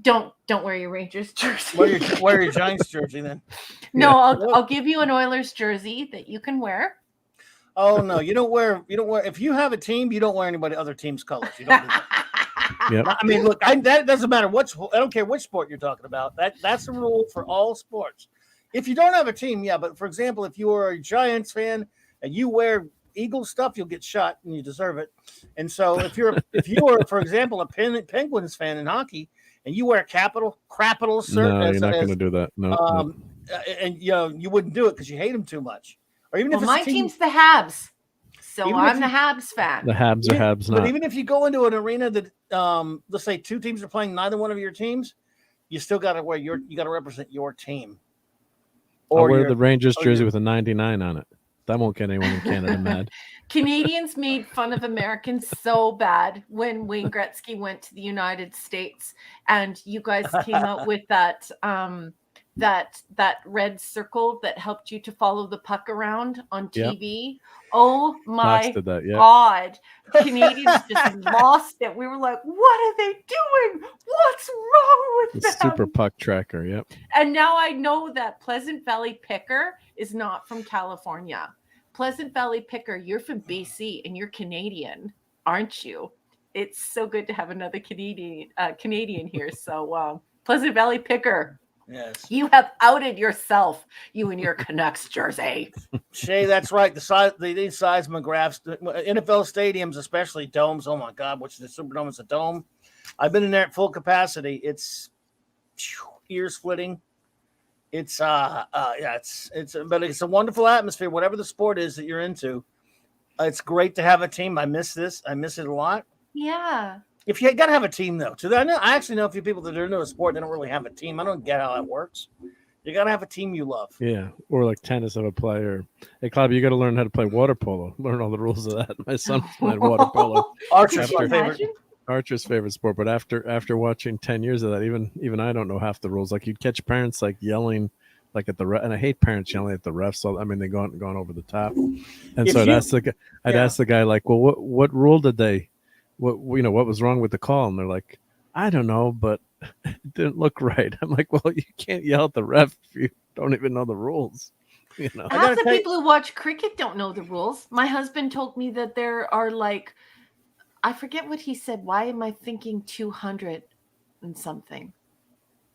Don't wear your Rangers jersey. Wear your Giants jersey then. No, I'll give you an Oilers jersey that you can wear. Oh no, you don't wear. If you have a team, you don't wear anybody other team's colors. You don't do that. Yep. I mean, look, that doesn't matter I don't care which sport you're talking about. That's the rule for all sports. If you don't have a team, but for example, if you are a Giants fan and you wear Eagles stuff, you'll get shot and you deserve it. And so if you are, for example, a Penguins fan in hockey, and you wear capital shirt. No, you're not going to do that. No. And you wouldn't do it because you hate them too much. Or even if my team's the Habs, so I'm the Habs fan. The Habs are Habs, not. But even if you go into an arena that, let's say, two teams are playing neither one of your teams, you still got to represent your team. Or wear the Rangers jersey with a 99 on it. That won't get anyone in Canada mad. Canadians made fun of Americans so bad when Wayne Gretzky went to the United States, and you guys came out with that that red circle that helped you to follow the puck around on TV. Yep. Oh my God. Canadians just lost it. We were like, what are they doing? What's wrong with them? Super puck tracker, yep. And now I know that Pleasant Valley Picker is not from California. Pleasant Valley Picker, you're from BC and you're Canadian, aren't you? It's so good to have another Canadian here. So Pleasant Valley Picker. Yes. You have outed yourself, you and your Canucks jersey. Shay, that's right. These seismographs, NFL stadiums, especially domes. Oh my God, which the Superdome is a dome. I've been in there at full capacity. It's ear splitting. It's but it's a wonderful atmosphere. Whatever the sport is that you're into, it's great to have a team. I miss this. I miss it a lot. Yeah. If you got to have a team, though, I actually know a few people that are into a sport that don't really have a team. I don't get how that works. You got to have a team you love. Yeah, or like tennis of a player. Hey, Clobby, you got to learn how to play water polo. Learn all the rules of that. My son played water polo. Archer's my favorite. Archer's favorite sport, but after watching 10 years of that, even I don't know half the rules. Like you'd catch parents like yelling, like at the ref, and I hate parents yelling at the refs. So I mean, they're gone over the top. And so I'd ask the guy like, well, what rule did they? What was wrong with the call? And they're like, I don't know, but it didn't look right. I'm like, well, you can't yell at the ref if you don't even know the rules. Half the people who watch cricket don't know the rules. My husband told me that there are like, I forget what he said. Why am I thinking 200 and something?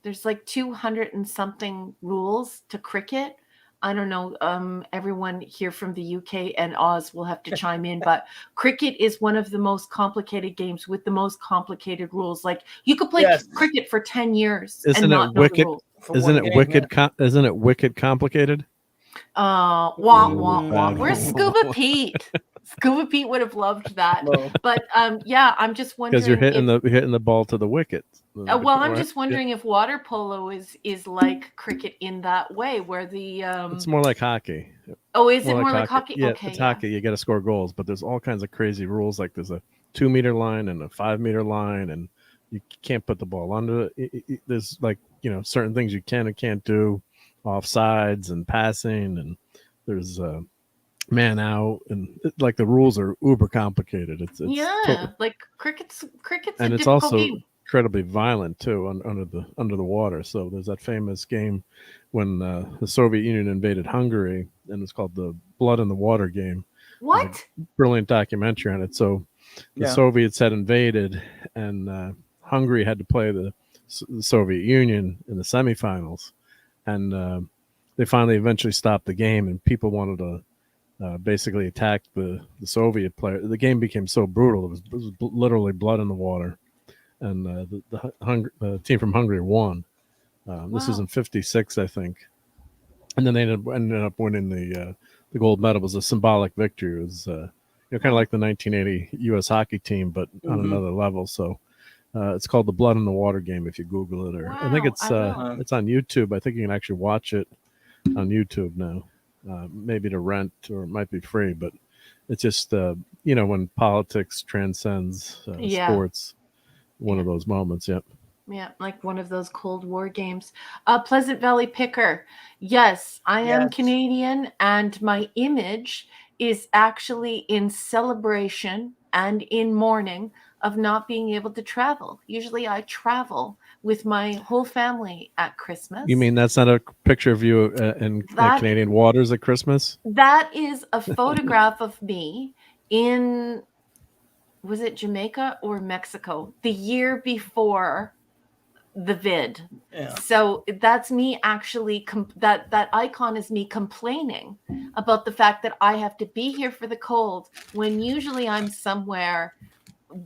There's like 200 and something rules to cricket. I don't know. Everyone here from the UK and Oz will have to chime in, but cricket is one of the most complicated games with the most complicated rules. Like you could play cricket for 10 years and not know the rules. Isn't it wicked complicated? Wah, wah, wah. Where's Scuba Pete? Scuba Pete would have loved that. No. But I'm just wondering because you're hitting the ball to the wicket. I'm just wondering if water polo is like cricket in that way, where the it's more like hockey. Oh, is it more like hockey? Yeah, okay, it's hockey. You got to score goals, but there's all kinds of crazy rules. Like there's a 2-meter line and a 5-meter line, and you can't put the ball under it. There's like certain things you can and can't do, offsides and passing, and there's man out, and like the rules are uber complicated. It's like cricket's and a it's also game. Incredibly violent too under the water. So there's that famous game when the Soviet Union invaded Hungary, and it's called the Blood in the Water game. What? Brilliant documentary on it. So the Soviets had invaded, and Hungary had to play the Soviet Union in the semifinals, and they eventually stopped the game, and people wanted to basically attack the Soviet player. The game became so brutal; it was literally blood in the water. And the team from Hungary won. This was in '56, I think. And then they ended up winning the gold medal. It was a symbolic victory. It was kind of like the 1980 U.S. hockey team, but on another level. So it's called the Blood in the Water game if you Google it. Or I think it's on YouTube. I think you can actually watch it on YouTube now. Maybe to rent, or it might be free. But it's just when politics transcends sports. One of those moments, yep. Yeah, like one of those Cold War games. Pleasant Valley Picker. Yes, I am Canadian, and my image is actually in celebration and in mourning of not being able to travel. Usually I travel with my whole family at Christmas. You mean that's not a picture of you in Canadian waters at Christmas? That is a photograph of me in... Was it Jamaica or Mexico? The year before the vid. Yeah. So that's me actually, that icon is me complaining about the fact that I have to be here for the cold when usually I'm somewhere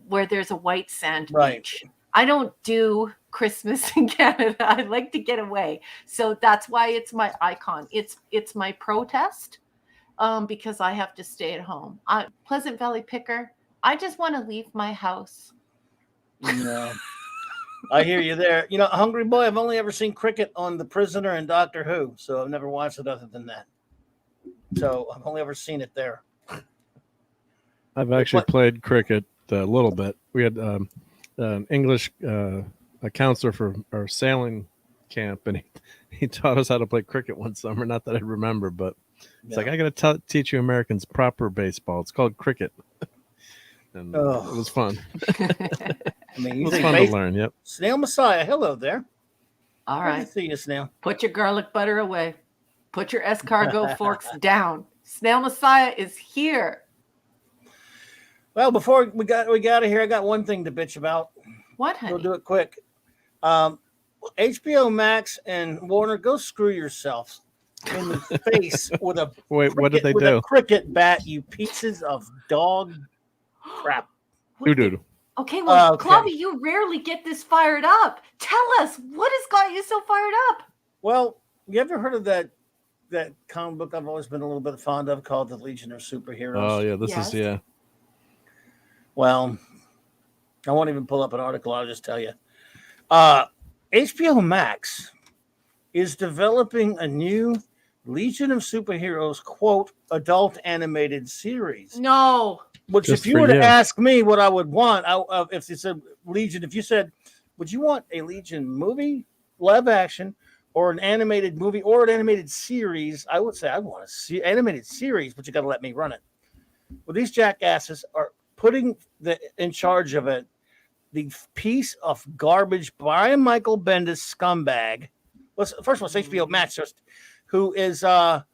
where there's a white sand beach. I don't do Christmas in Canada. I like to get away. So that's why it's my icon. It's my protest because I have to stay at home. Pleasant Valley Picker. I just want to leave my house. No, I hear you there. Hungry Boy, I've only ever seen cricket on The Prisoner and Doctor Who, so I've never watched it other than that. So I've only ever seen it there. I've actually played cricket a little bit. We had an English a counselor for our sailing camp, and he taught us how to play cricket one summer. Not that I remember, but it's like, I got to teach you Americans proper baseball. It's called cricket. And it was fun. I mean, it was fun to learn. Yep. Snail Messiah, hello there. All right. Good to see you, Snail. Put your garlic butter away. Put your escargot forks down. Snail Messiah is here. Well, before we got out of here, I got one thing to bitch about. What, honey? We'll do it quick. HBO Max and Warner, go screw yourselves in the face with a what did they do? A cricket bat, you pieces of dog crap. Doo-doo. Okay, well, Clubby, you rarely get this fired up. Tell us, what has got you so fired up? Well, you ever heard of that comic book I've always been a little bit fond of called The Legion of Superheroes? Oh, yeah, this is, yeah. Well, I won't even pull up an article. I'll just tell you. HBO Max is developing a new Legion of Superheroes, quote, adult animated series. No. Which, just if you were to ask me what I would want, if you said Legion, if you said, would you want a Legion movie, live action, or an animated movie, or an animated series, I would say I want an animated series, but you got to let me run it. Well, these jackasses are putting in charge of it the piece of garbage Brian Michael Bendis scumbag. Well, first of all, it's HBO Max, who is let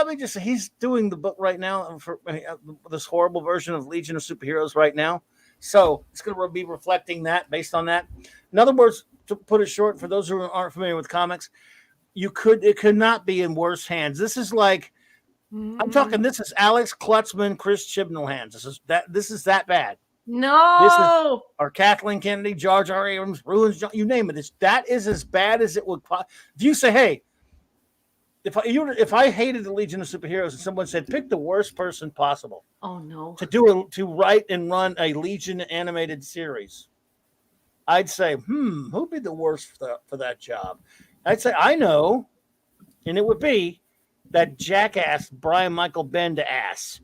me just say, he's doing the book right now for this horrible version of Legion of Superheroes right now. So it's going to be reflecting that based on that. In other words, to put it short, for those who aren't familiar with comics, it could not be in worse hands. This is like, I'm talking, this is Alex Klutzman, Chris Chibnall hands. This is that bad. No. This is, or Kathleen Kennedy, Jar Jar Abrams, ruins, you name it. That is as bad as it would. If you say, hey, if I hated the Legion of Superheroes and someone said, pick the worst person possible. Oh no. To write and run a Legion animated series, I'd say, who'd be the worst for that job? I'd say, I know, and it would be that jackass Brian Michael Bendis ass,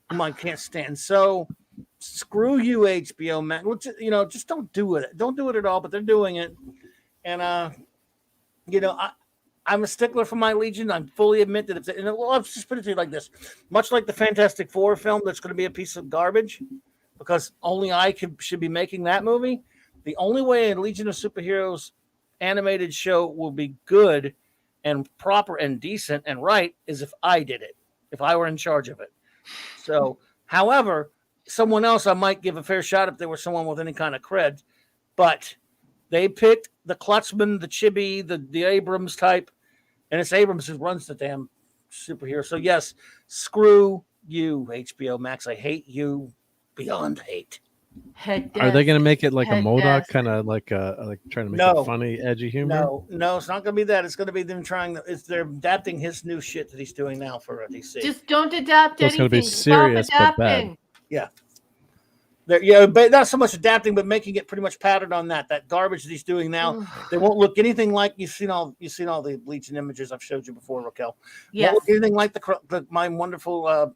whom I can't stand. So screw you, HBO Max. Just don't do it. Don't do it at all. But they're doing it, and I'm a stickler for my Legion. I fully admit that I'll just put it to you like this: much like the Fantastic Four film, that's going to be a piece of garbage because only I should be making that movie. The only way a Legion of Superheroes animated show will be good and proper and decent and right is if I did it, if I were in charge of it. So, however, someone else I might give a fair shot if there was someone with any kind of cred, but they picked the Klutzman, the Chibi, the Abrams type, and it's Abrams who runs the damn superhero. So yes, screw you, HBO Max. I hate you beyond hate. Are they going to make it like a MODOK, kind of like trying to make it funny, edgy humor? No, it's not going to be that. It's going to be them they're adapting his new shit that he's doing now for DC. Just don't adapt anything. It's going to be serious but bad. Yeah. But not so much adapting, but making it pretty much patterned on that garbage that he's doing now. They won't look anything like you've seen all the Legion images I've showed you before, Raquel. Yes. Won't look anything like my wonderful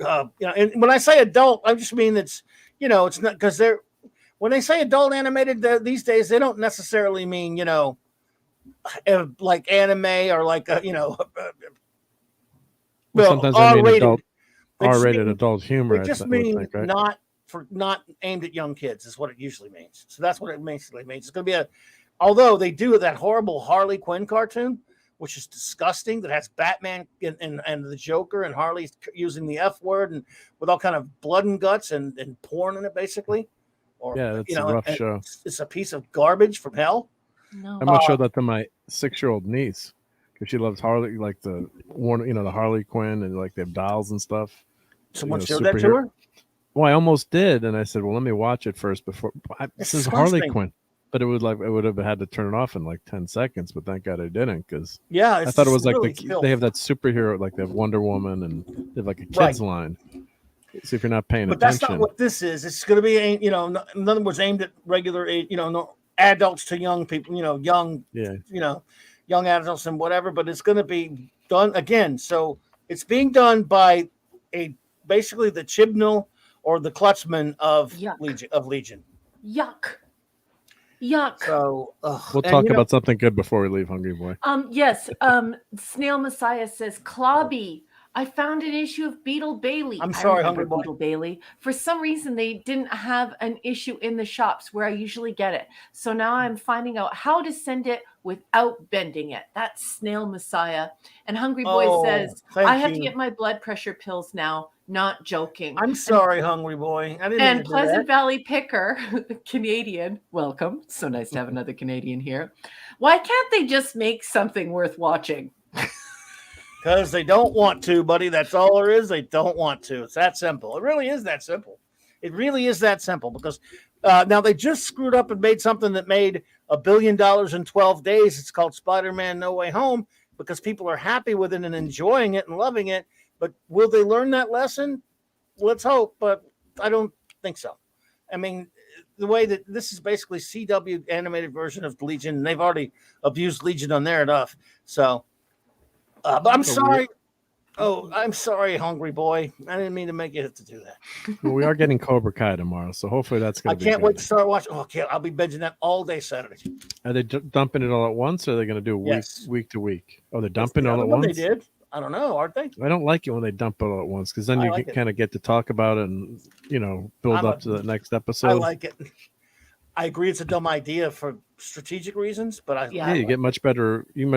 and when I say adult, I just mean it's not because when they say adult animated these days, they don't necessarily mean like anime or like sometimes they mean R-rated adult humor. It just means right? not aimed at young kids is what it usually means. So that's what it basically means. It's going to be although they do that horrible Harley Quinn cartoon, which is disgusting, that has Batman and the Joker and Harley using the F word and with all kind of blood and guts and porn in it, basically. It's a rough show. It's a piece of garbage from hell. No. I'm going to show that to my 6-year-old niece because she loves Harley, like the Harley Quinn, and like they have dolls and stuff. Someone showed that to her? Well, I almost did, and I said, "Well, let me watch it first before." This is Harley Quinn. But it would have had to turn it off in like 10 seconds, but thank God I didn't because I thought it was really like they have that superhero, like they have Wonder Woman and they have like a kids line. So if you're not paying attention, that's not what this is. It's going to be, in other words, aimed at regular, adults to young people, young adults and whatever. But it's going to be done again. So it's being done by basically the Chibnall or the Clutchman of Legion. Yuck. So we'll talk about something good before we leave, Hungry Boy. Yes. Snail Messiah says, Clobby, I found an issue of Beetle Bailey. I'm sorry, Hungry Boy. Beetle Bailey. For some reason, they didn't have an issue in the shops where I usually get it. So now I'm finding out how to send it without bending it. That's Snail Messiah. And Hungry Boy says, I have to get my blood pressure pills now. Not joking. I'm sorry, Hungry Boy. I didn't. And Pleasant Valley Picker, Canadian, welcome. So nice to have another Canadian here. Why can't they just make something worth watching? Because they don't want to, buddy. That's all there is. They don't want to. It's that simple. It really is that simple. It really is that simple. Because now they just screwed up and made something that made $1 billion in 12 days. It's called Spider-Man No Way Home because people are happy with it and enjoying it and loving it. But will they learn that lesson? Let's hope, but I don't think so. I mean, the way that this is basically CW animated version of Legion, and they've already abused Legion on there enough. So, but I'm sorry. Oh, I'm sorry, Hungry Boy. I didn't mean to make you have to do that. Well, we are getting Cobra Kai tomorrow, so hopefully that's going to be I can't wait to start watching. Oh, okay, I'll be binging that all day Saturday. Are they dumping it all at once, or are they going to do week to week? Oh, they're dumping it all at once? They did. I don't know, aren't they? I don't like it when they dump it all at once because then you kind of get to talk about it and build up to the next episode. I like it. I agree it's a dumb idea for strategic reasons, but you get much better. You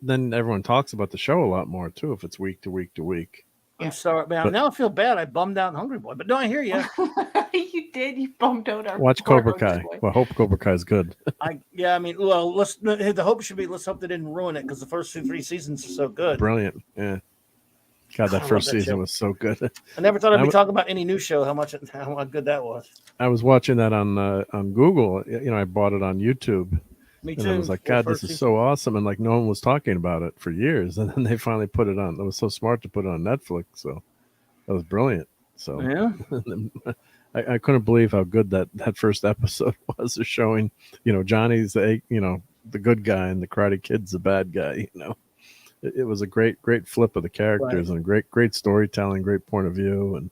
then everyone talks about the show a lot more too if it's week to week to week. I'm sorry, man. Now I feel bad. I bummed out Hungry Boy, but no, I hear you. You did. You bummed out our. Watch Cobra Kai. Well, I hope Cobra Kai is good. I mean, well, the hope should be let's hope they didn't ruin it because the first 2-3 seasons are so good. Brilliant, yeah. God, that first season was so good. I never thought I'd be talking about any new show. How good that was. I was watching that on Google. I bought it on YouTube. Me too. And I was like, God, this is so awesome. And like no one was talking about it for years. And then they finally put it on. It was so smart to put it on Netflix. So that was brilliant. So yeah. I couldn't believe how good that first episode was of showing, Johnny's the good guy and the Karate Kid's the bad guy, It was a great flip of the characters and great storytelling, great point of view. And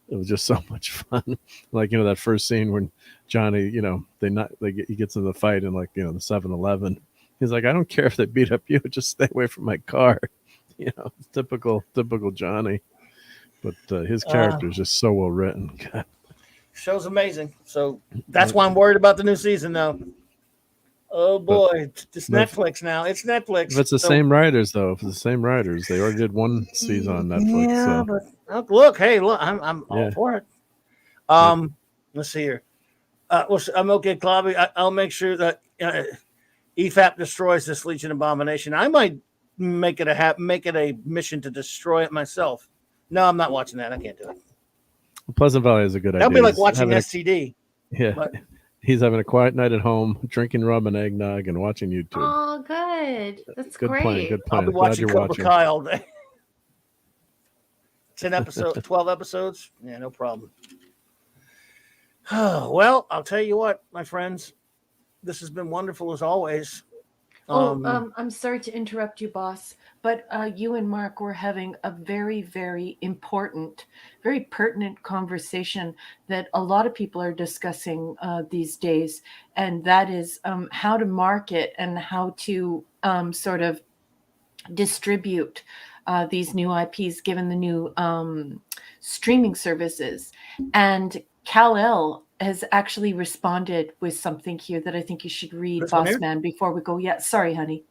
it was just so much fun. Like, that first scene when Johnny, he gets in the fight in the 7-Eleven. He's like, I don't care if they beat up you, just stay away from my car. Typical Johnny. But his character is just so well written. God. Show's amazing. So that's why I'm worried about the new season now. Oh boy, it's Netflix now. It's Netflix. If it's the same writers, though, they already did one season on Netflix. Yeah, but look, I'm all for it. Let's see here. I'm okay, Clobby. I'll make sure that EFAP destroys this Legion abomination. I might make it a mission to destroy it myself. No, I'm not watching that. I can't do it. Pleasant Valley is a good idea. That'll be like watching STD. Yeah. But he's having a quiet night at home, drinking rum and eggnog and watching YouTube. Oh, good. That's good great. Good plan. I'll be watching Cobra Kai all day. 12 episodes. Yeah, no problem. Well, I'll tell you what, my friends, this has been wonderful as always. I'm sorry to interrupt you, boss, but you and Mark were having a very, very important, very pertinent conversation that a lot of people are discussing these days, and that is how to market and how to sort of distribute these new IPs given the new streaming services. And Kal-El has actually responded with something here that I think you should read, Boss Man, before we go. Yeah, sorry, honey.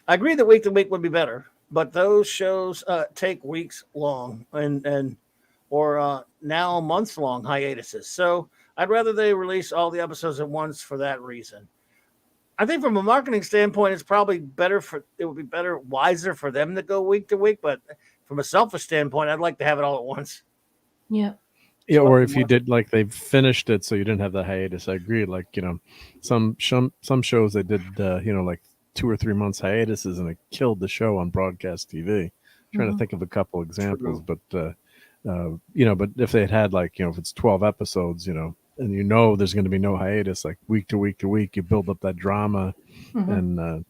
I agree that week to week would be better, but those shows take weeks long or now months long hiatuses. So I'd rather they release all the episodes at once for that reason. I think from a marketing standpoint, it's probably wiser for them to go week to week. But from a selfish standpoint, I'd like to have it all at once. Yeah. Yeah, or if you did like they finished it, so you didn't have the hiatus. I agree. Like some shows they did like 2 or 3 months hiatuses, and it killed the show on broadcast TV. Trying to think of a couple examples, but but if they had like if it's 12 episodes, and there's going to be no hiatus, like week to week to week, you build up that drama, and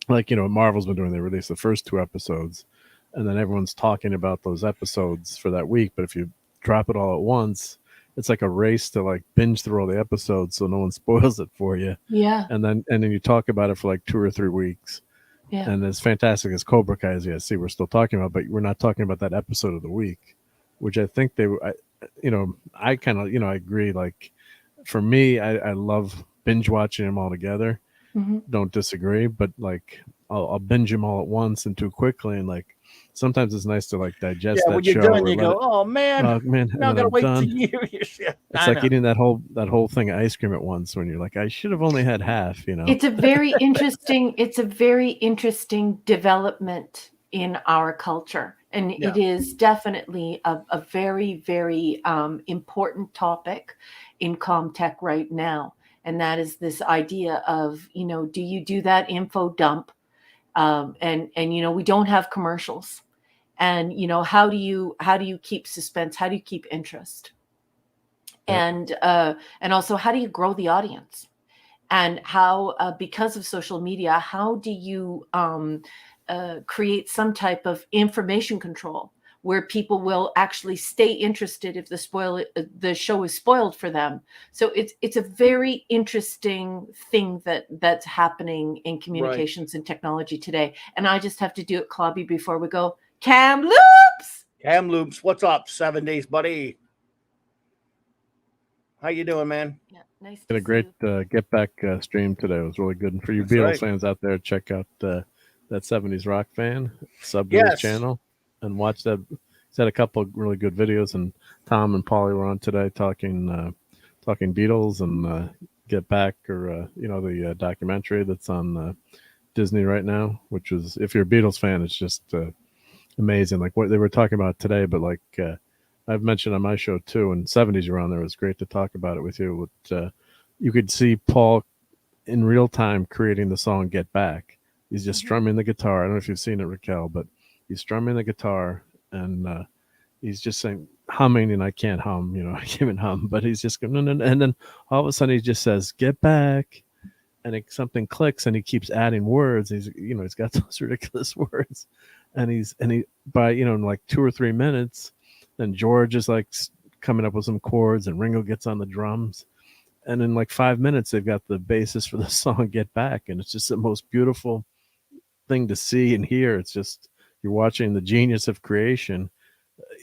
like, Marvel's been doing, they release the first 2 episodes and then everyone's talking about those episodes for that week. But if you drop it all at once, it's like a race to like binge through all the episodes so no one spoils it for you. Yeah. And then you talk about it for like 2 or 3 weeks. Yeah. And as fantastic as Cobra Kai is, yeah, see, we're still talking about, but we're not talking about that episode of the week, which I think I kind of, I agree. Like for me, I love binge watching them all together. Mm-hmm. Don't disagree, but like I'll binge them all at once and too quickly. And like sometimes it's nice to like digest that when you're show. done, you go, oh man, now I gotta wait till you. It's like eating that whole thing of ice cream at once when you're like, I should have only had half. It's a very interesting. It's a very interesting development in our culture, and it is definitely a very, very important topic in Comtech right now. And that is this idea of, do you do that info dump? And we don't have commercials. And, how do you keep suspense? How do you keep interest? And also, how do you grow the audience? And how, because of social media, how do you create some type of information control where people will actually stay interested if the show is spoiled for them? So it's a very interesting thing that's happening in communications and technology today. And I just have to do it, Clobby, before we go. Kamloops, what's up? 7 days, buddy. How you doing, man? Yeah, nice. Had a great Get Back stream today. It was really good. And for you Beatles fans out there, check out that 70s Rock fan, sub to his channel and watch that. He's had a couple of really good videos, and Tom and Paulie were on today talking Beatles and Get Back, or the documentary that's on Disney right now, which is, if you're a Beatles fan, it's just amazing. Like what they were talking about today, but like I've mentioned on my show too, and 70s were on there. It was great to talk about it with you. You could see Paul in real time creating the song Get Back. He's just strumming the guitar. I don't know if you've seen it, Raquel, but he's strumming the guitar and he's just saying, humming, and I can't hum, I can't even hum, but he's just going, no, and then all of a sudden he just says, get back, and something clicks, and he keeps adding words. He's got those ridiculous words, and he by like 2 or 3 minutes, then George is like coming up with some chords, and Ringo gets on the drums, and in like 5 minutes they've got the basis for the song Get Back, and it's just the most beautiful thing to see and hear. It's just, you're watching the genius of creation,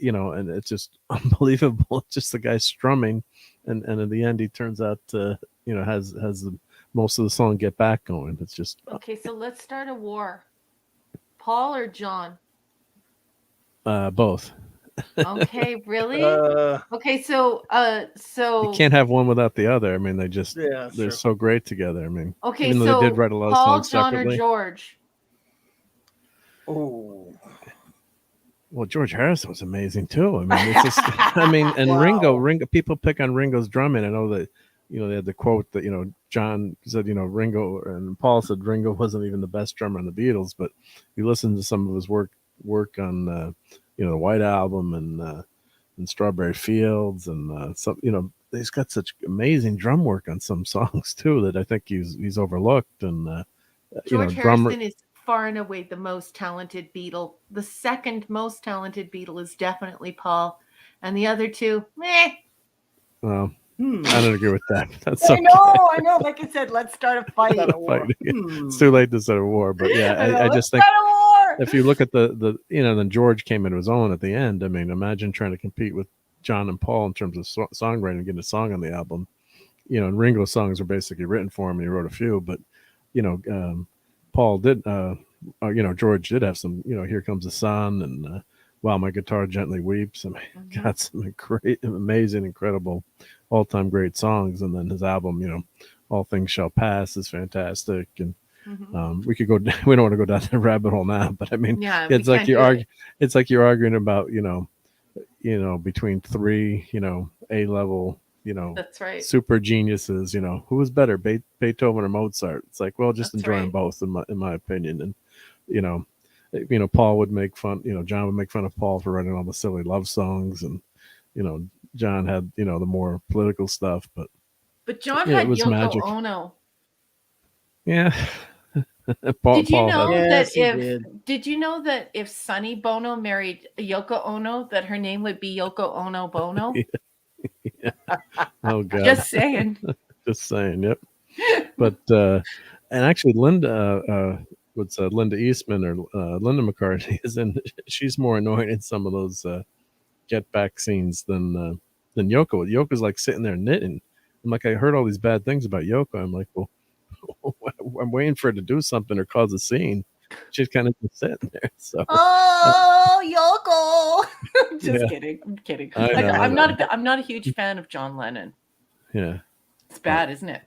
and it's just unbelievable. It's just the guy strumming, and in the end he turns out to has most of the song Get Back going. It's just okay. So let's start a war. Paul or John? Both. Okay, really? Okay, so you can't have one without the other. I mean, they're so great together. I mean, okay, even though they did write a lot of songs John, separately. or George? Oh, well, George Harrison was amazing too. I mean, it's just, and wow. Ringo. People pick on Ringo's drumming. I know that they had the quote that John said Ringo, and Paul said Ringo wasn't even the best drummer in the Beatles, but you listen to some of his work on the White Album and Strawberry Fields, and some he's got such amazing drum work on some songs too that I think he's overlooked. And George Harrison is far and away the most talented Beatle. The second most talented Beatle is definitely Paul, and the other two, meh. Well, I don't agree with that. That's okay. I know. Like I said, let's start a fight. It's too late to start a war, but yeah, I just think if you look at the then George came into his own at the end. I mean, imagine trying to compete with John and Paul in terms of songwriting and getting a song on the album. And Ringo's songs are basically written for him, and he wrote a few, but Paul did, George did have some, Here Comes the Sun, and While My Guitar Gently Weeps. I mean, got some great, amazing, incredible, all-time great songs. And then his album, All Things Shall Pass, is fantastic. And we could go, we don't want to go down the rabbit hole now, but I mean, it's like you're arguing about, between three, A-level, that's right, super geniuses, who was better, Beethoven or Mozart? It's like, well, just enjoy them both, in my opinion. And Paul would make fun, John would make fun of Paul for writing all the silly love songs, and John had the more political stuff, but John had Yoko Ono. Yeah, Did you know Yes, did you know that if Sonny Bono married Yoko Ono, that her name would be Yoko Ono Bono? Yeah. Oh God. Just saying. Just saying. Yep. But and actually, Linda Eastman or Linda McCartney is in. She's more annoying in some of those Get Back scenes than Yoko. Yoko's like sitting there knitting. I'm like, I heard all these bad things about Yoko. I'm like, well, I'm waiting for her to do something or cause a scene. She's kind of just sitting there. So, oh, Yoko! Just kidding. I'm kidding. I'm not a huge fan of John Lennon. Yeah, it's bad, isn't it?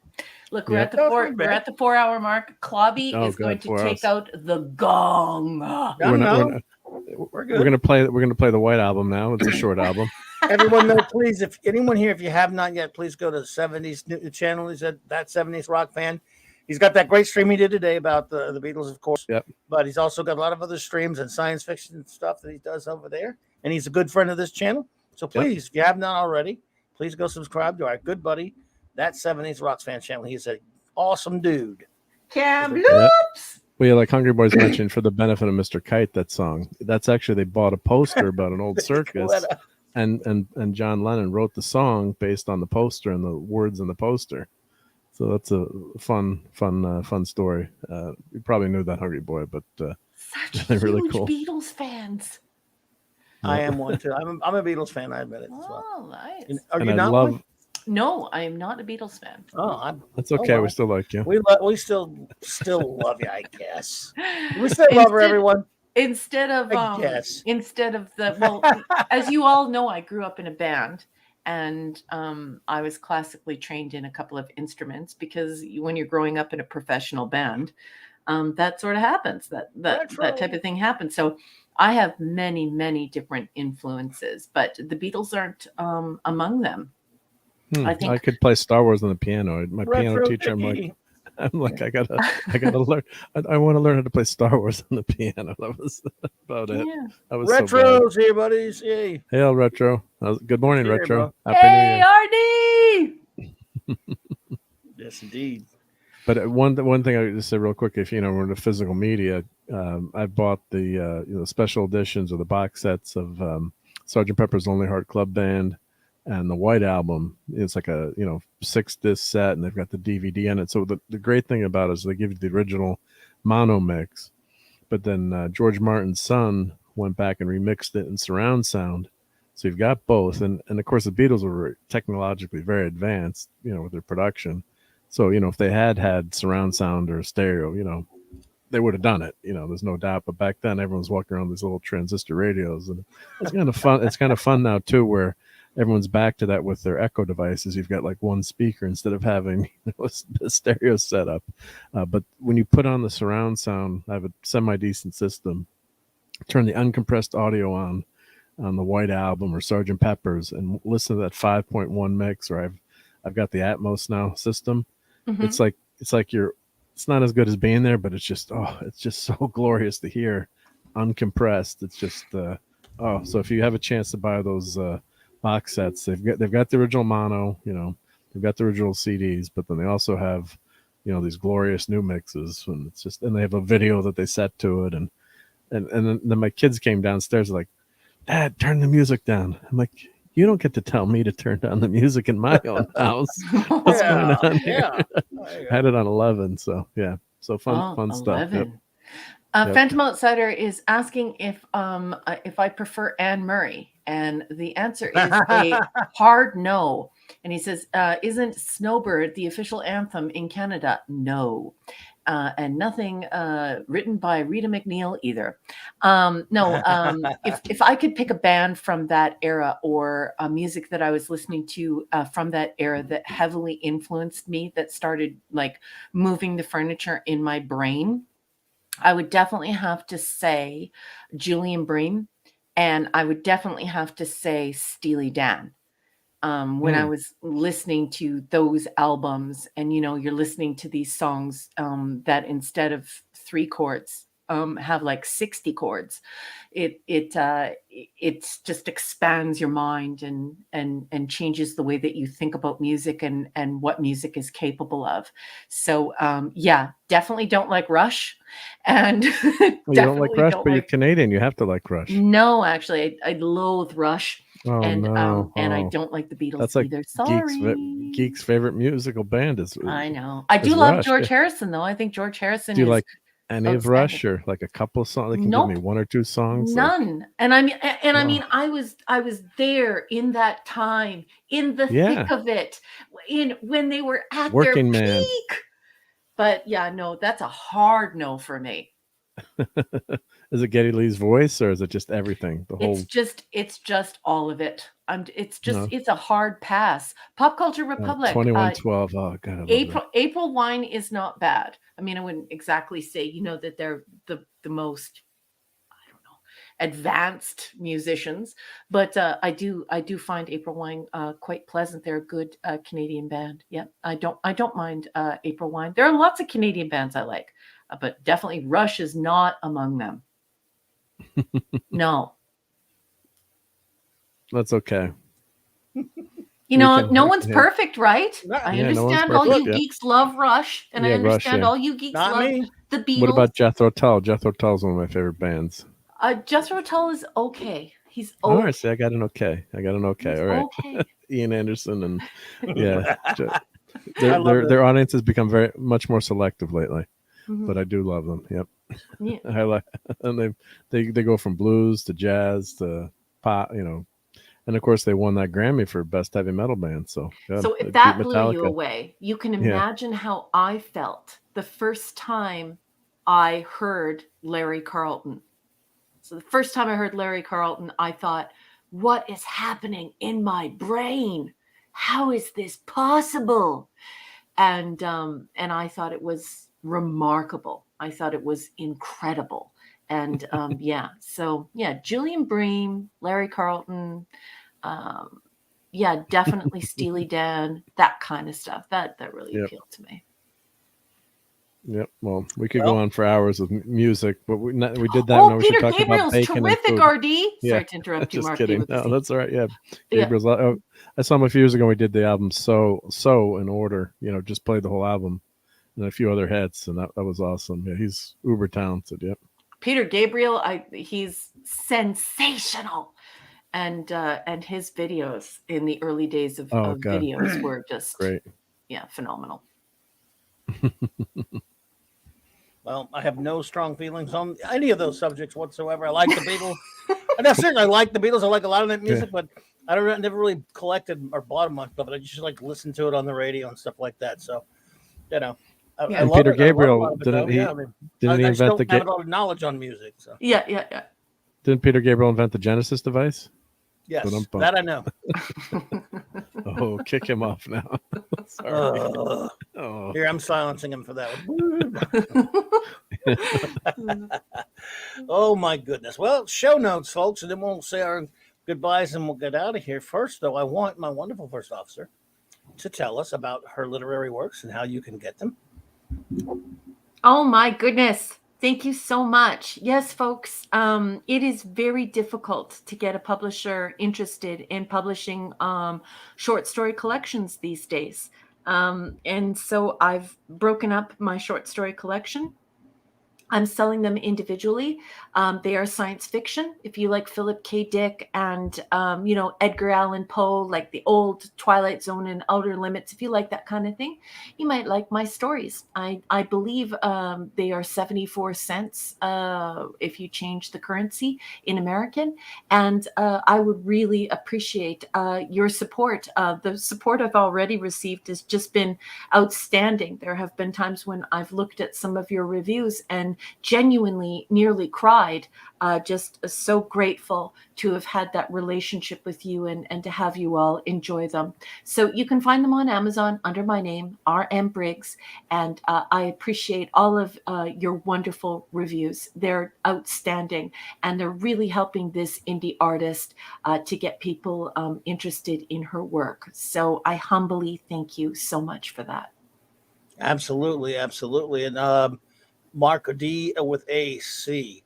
Look, we're at the 4-hour mark. Clobby is going to take out the gong. We're gonna play the White Album now. It's a short album. Everyone know, please, if anyone here, if you have not yet, please go to 70s channel. He said that 70s rock fan. He's got that great stream he did today about the Beatles, of course. Yep. But he's also got a lot of other streams and science fiction stuff that he does over there. And he's a good friend of this channel. So please, if you have not already, please go subscribe to our good buddy, that 70s Rocks fan channel. He's an awesome dude. Kamloops! Well, yeah, like Hungry Boys mentioned, for the benefit of Mr. Kite, that song. That's actually, they bought a poster about an old circus. And John Lennon wrote the song based on the poster and the words in the poster. So that's a fun story. You probably knew that, Hungry Boy, but such they're really huge cool. Beatles fans. I am one too. I'm a Beatles fan. I admit it. As well. Oh, nice. Are you not one? No, I am not a Beatles fan. Oh, that's okay. Well. We still like you. We still love you, I guess. We still love her, everyone. Instead of as you all know, I grew up in a band. And I was classically trained in a couple of instruments because when you're growing up in a professional band, that sort of happens. That type of thing happens. So I have many, many different influences, but the Beatles aren't among them. I think I could play Star Wars on the piano. My piano teacher, I'm like, I gotta learn. I want to learn how to play Star Wars on the piano. That was about it. Yeah. That was Retro's here, buddies. Yay. Hail, Retro. Good morning, here, Retro. Bro. Happy New Year. Yes, indeed. But one thing I would just say real quick, if we're in the physical media, I bought the special editions or the box sets of Sgt. Pepper's Lonely Heart Club Band and the White Album. It's like a 6-disc set, and they've got the DVD in it. So the great thing about it is they give you the original mono mix, but then George Martin's son went back and remixed it in surround sound. So you've got both, and of course the Beatles were technologically very advanced, with their production. So if they had surround sound or stereo, they would have done it. There's no doubt. But back then, everyone's walking around with these little transistor radios, and it's kind of fun. It's kind of fun now too, where everyone's back to that with their Echo devices. You've got like one speaker instead of having a stereo setup. But when you put on the surround sound, I have a semi-decent system. Turn the uncompressed audio on the White Album or Sgt. Pepper's and listen to that 5.1 mix, or I've got the Atmos now system. Mm-hmm. It's like it's not as good as being there, but it's just so glorious to hear uncompressed. It's just so if you have a chance to buy those box sets, they've got the original mono, they've got the original CDs, but then they also have these glorious new mixes, and they have a video that they set to it, and then my kids came downstairs like, Dad, turn the music down. I'm like, you don't get to tell me to turn down the music in my own house. What's going on here? I had it on 11, so yeah. So fun stuff. Yep. Phantom Outsider is asking if I prefer Anne Murray, and the answer is a hard no. And he says, isn't Snowbird the official anthem in Canada? No. And nothing written by Rita McNeil either. If I could pick a band from that era or a music that I was listening to from that era that heavily influenced me, that started like moving the furniture in my brain, I would definitely have to say Julian Bream, and I would definitely have to say Steely Dan. When I was listening to those albums, and you're listening to these songs that instead of 3 chords, have like 60 chords. It just expands your mind and changes the way that you think about music and what music is capable of. So yeah, definitely don't like Rush, and You don't like Rush, but you're Canadian. You have to like Rush. No, actually, I loathe Rush. Oh, and no. and I don't like the Beatles That's like either. Sorry. Geek's favorite musical band is. I know. I do love George Harrison, though. I think George Harrison. Do you like any of Rush, or like a couple of songs? They can give me one or two songs. None. Like, and I mean, I mean, I was there in that time, in the thick of it, when they were at Working their Man. peak. But yeah, no, that's a hard no for me. Is it Geddy Lee's voice, or is it just everything? The whole. It's just all of it. It's a hard pass. Pop Culture Republic. 2112. Oh God. April Wine is not bad. I mean, I wouldn't exactly say, that they're the most, I don't know, advanced musicians, but I do find April Wine quite pleasant. They're a good Canadian band. Yeah, I don't mind April Wine. There are lots of Canadian bands I like, but definitely Rush is not among them. No. That's okay. No one's perfect, right? I understand all you geeks love Rush, and I understand all you geeks love the Beatles. What about Jethro Tull? Jethro Tull is one of my favorite bands. Jethro Tull is okay. He's okay. All right, see, I got an okay. All right. Okay. Ian Anderson and their audience has become much more selective lately, but I do love them. Yep. Yeah. I like, and they go from blues to jazz to pop, and of course they won that Grammy for best heavy metal band. So if that blew you away, you can imagine how I felt the first time I heard Larry Carlton. So the first time I heard Larry Carlton, I thought, what is happening in my brain? How is this possible? And I thought it was remarkable. I thought it was incredible. And Julian Bream, Larry Carlton, definitely Steely Dan, that kind of stuff. That really appealed to me. Yep. Well, we could go on for hours of music, but we did that. Oh, Peter Gabriel's terrific, RD. Sorry to interrupt you, Mark. Just kidding. No, that's all right. Yeah. Gabriel's. I saw him a few years ago. We did the album so in order. Just played the whole album and a few other hits, and that was awesome. Yeah, he's uber talented. Yep. Peter Gabriel, he's sensational, and his videos in the early days of videos were just great. Yeah, phenomenal. Well, I have no strong feelings on any of those subjects whatsoever. I like the Beatles. I like the Beatles. I like a lot of that music, but I never really collected or bought much of it. I just like listen to it on the radio and stuff like that. So, and Peter Gabriel didn't he invent the have a lot of knowledge on music. So yeah. Didn't Peter Gabriel invent the Genesis device? Yes, that I know. Oh, kick him off now. Sorry. Here, I'm silencing him for that one. Oh, my goodness. Well, show notes, folks, and then we'll say our goodbyes and we'll get out of here. First, though, I want my wonderful first officer to tell us about her literary works and how you can get them. Oh, my goodness. Thank you so much. Yes, folks, it is very difficult to get a publisher interested in publishing short story collections these days. And so I've broken up my short story collection. I'm selling them individually. They are science fiction. If you like Philip K. Dick and, Edgar Allan Poe, like the old Twilight Zone and Outer Limits, if you like that kind of thing, you might like my stories. I believe they are 74 cents if you change the currency in American. And I would really appreciate your support. The support I've already received has just been outstanding. There have been times when I've looked at some of your reviews and genuinely nearly cried, just so grateful to have had that relationship with you and to have you all enjoy them. So you can find them on Amazon under my name, R.M. Briggs, and I appreciate all of your wonderful reviews. They're outstanding, and they're really helping this indie artist to get people interested in her work. So I humbly thank you so much for that. Absolutely. And Mark D with a C.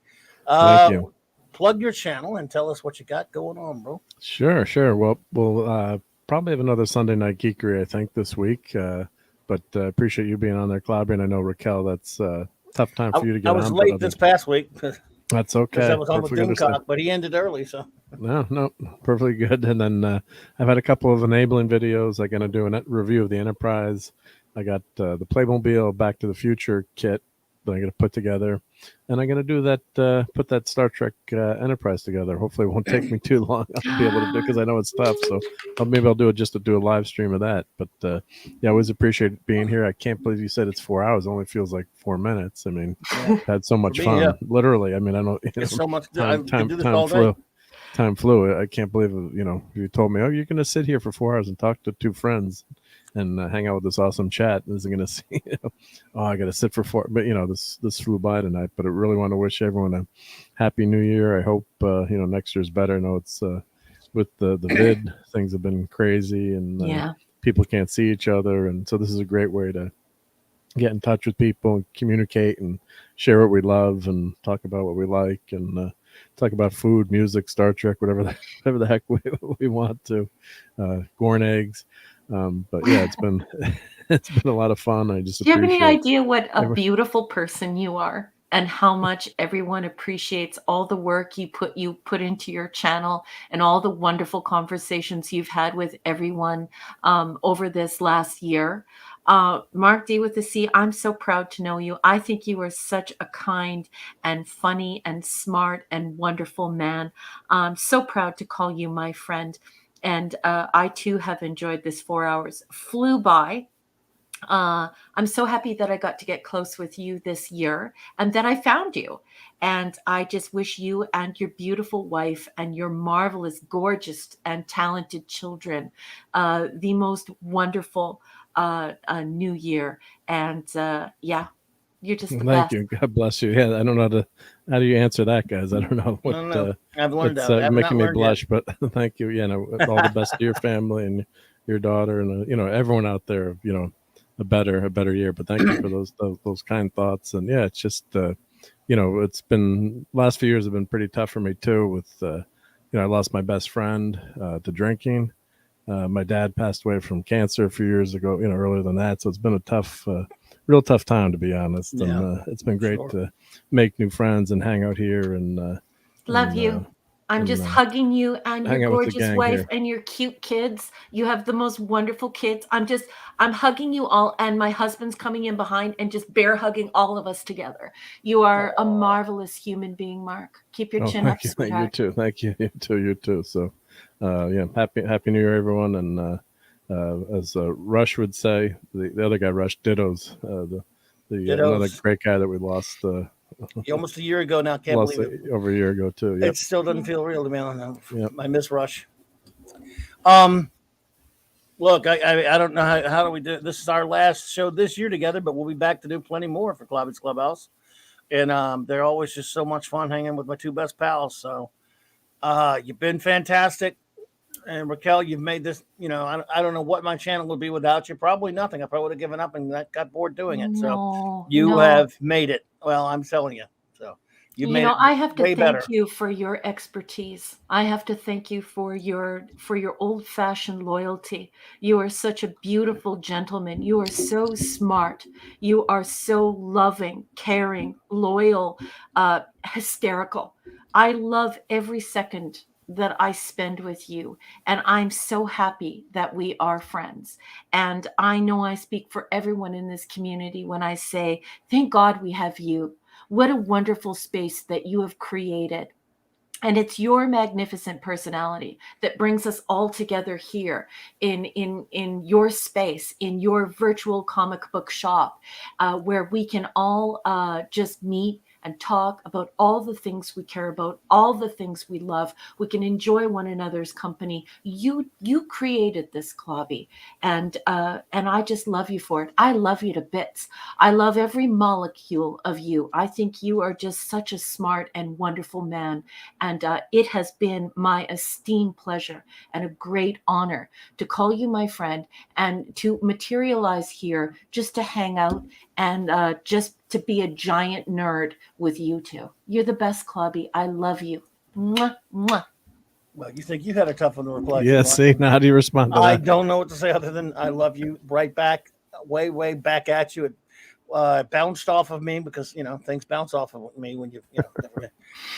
Thank you. Plug your channel and tell us what you got going on, bro. Sure. Well, we'll probably have another Sunday Night Geekery, I think, this week. But appreciate you being on there, Clobberin. I know, Raquel, that's a tough time for you to get on. I was late this past week. That's okay. Because I was on with Doomcock, but he ended early, so. No, perfectly good. And then I've had a couple of enabling videos. I'm going to do a review of the Enterprise. I got the Playmobil Back to the Future kit that I'm going to put together. And I'm going to do that, put that Star Trek Enterprise together. Hopefully it won't take me too long. I'll be able to do because I know it's tough. So maybe I'll do it just to do a live stream of that. But yeah, I always appreciate being here. I can't believe you said it's 4 hours. It only feels like 4 minutes. I mean, had so much fun. Yeah. Literally. I mean, I know, it's so much time flew. Time flew. I can't believe, you told me, oh, you're going to sit here for 4 hours and talk to two friends and hang out with this awesome chat. Isn't going to see, oh, I got to sit for 4. But, this flew by tonight. But I really want to wish everyone a happy new year. I hope, next year's better. I know it's with the vid, things have been crazy and people can't see each other. And so this is a great way to get in touch with people and communicate and share what we love and talk about what we like and talk about food, music, Star Trek, whatever the heck we want to. Corn eggs. But yeah, it's been a lot of fun. I just do you have any idea what a beautiful person you are and how much everyone appreciates all the work you put into your channel and all the wonderful conversations you've had with everyone over this last year? Mark D with the C, I'm so proud to know you. I think you are such a kind and funny and smart and wonderful man. I'm so proud to call you my friend. And I too have enjoyed this 4 hours. Flew by. I'm so happy that I got to get close with you this year and that I found you. And I just wish you and your beautiful wife and your marvelous, gorgeous, and talented children the most wonderful new year. And you're just the best. Thank you. God bless you. Yeah, I don't know how do you answer that, guys? I don't know what. No. I've learned that. It's making me blush, but thank you. Yeah, all the best to your family and your daughter and everyone out there. A better year. But thank you for those kind thoughts. And yeah, it's just it's been last few years have been pretty tough for me too. With I lost my best friend to drinking. My dad passed away from cancer a few years ago. Earlier than that, so it's been a real tough time, to be honest. Yeah, and it's been great to make new friends and hang out here and love you. I'm just hugging you and your gorgeous wife and your cute kids. You have the most wonderful kids. I'm hugging you all, and my husband's coming in behind and just bear hugging all of us together. You are a marvelous human being, Mark. Keep your chin up, sweetheart. You too. Thank you. You too. So, happy New Year, everyone. And as Rush would say, the other guy, Rush, dittos. Another great guy that we lost. Almost a year ago now. Can't believe it. Over a year ago too. Yep. It still doesn't feel real to me. I miss Rush. Look, I don't know how do we do it. This is our last show this year together, but we'll be back to do plenty more for CLOBBERIN's Clubhouse. And they're always just so much fun hanging with my two best pals. So you've been fantastic. And Raquel, you've made this, I don't know what my channel would be without you. Probably nothing. I probably would have given up and got bored doing it. So you have made it. Well, I'm telling you. So you made it. I have to thank you for your expertise. I have to thank you for your old-fashioned loyalty. You are such a beautiful gentleman. You are so smart. You are so loving, caring, loyal, hysterical. I love every second that I spend with you. And I'm so happy that we are friends. And I know I speak for everyone in this community when I say, thank God we have you. What a wonderful space that you have created. And it's your magnificent personality that brings us all together here in your space, in your virtual comic book shop, where we can all just meet and talk about all the things we care about, all the things we love. We can enjoy one another's company. You created this, Clobby, and I just love you for it. I love you to bits. I love every molecule of you. I think you are just such a smart and wonderful man, and it has been my esteemed pleasure and a great honor to call you my friend and to materialize here just to hang out and just to be a giant nerd with you two. You're the best, Clubby. I love you. Mwah, mwah. Well, you think you had a tough one to reply to? Yeah, see, now how do you respond to I that? don't know what to say other than I love you right back, way back at you. It bounced off of me because, things bounce off of me when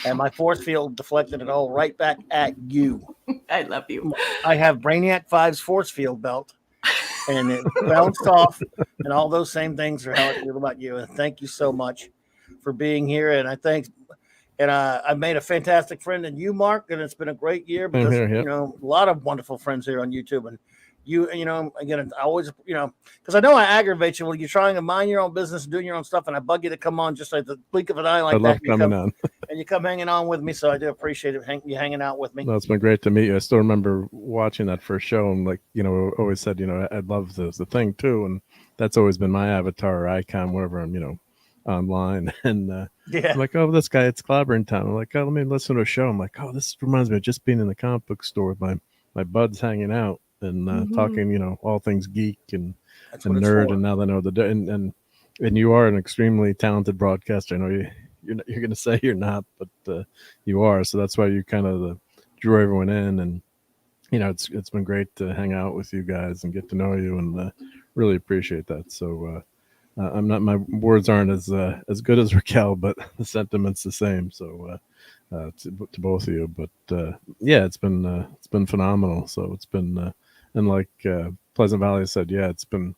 and my force field deflected it all right back at you. I love you. I have Brainiac 5's force field belt, and it bounced off, and all those same things are how I feel about you. And thank you so much for being here. And I've made a fantastic friend in you, Mark, and it's been a great year because, a lot of wonderful friends here on YouTube. And you, again, I always, because I know I aggravate you when you're trying to mind your own business and doing your own stuff, and I bug you to come on just like the blink of an eye like I love that. coming on. And you come hanging on with me, so I do appreciate it, you hanging out with me. No, it's been great to meet you. I still remember watching that first show and always said, I love the thing too. And that's always been my avatar or icon wherever I'm, online. And I'm like, oh, this guy, it's Clobberin time. I'm like, oh, let me listen to a show. I'm like, oh, this reminds me of just being in the comic book store with my buds hanging out and talking, all things geek and nerd. And now they know and you are an extremely talented broadcaster. I know you're going to say you're not, but you are. So that's why you kind of drew everyone in. And, it's been great to hang out with you guys and get to know you and really appreciate that. So my words aren't as good as Raquel, but the sentiment's the same. So to both of you, but it's been phenomenal. So it's been and like Pleasant Valley said, it's been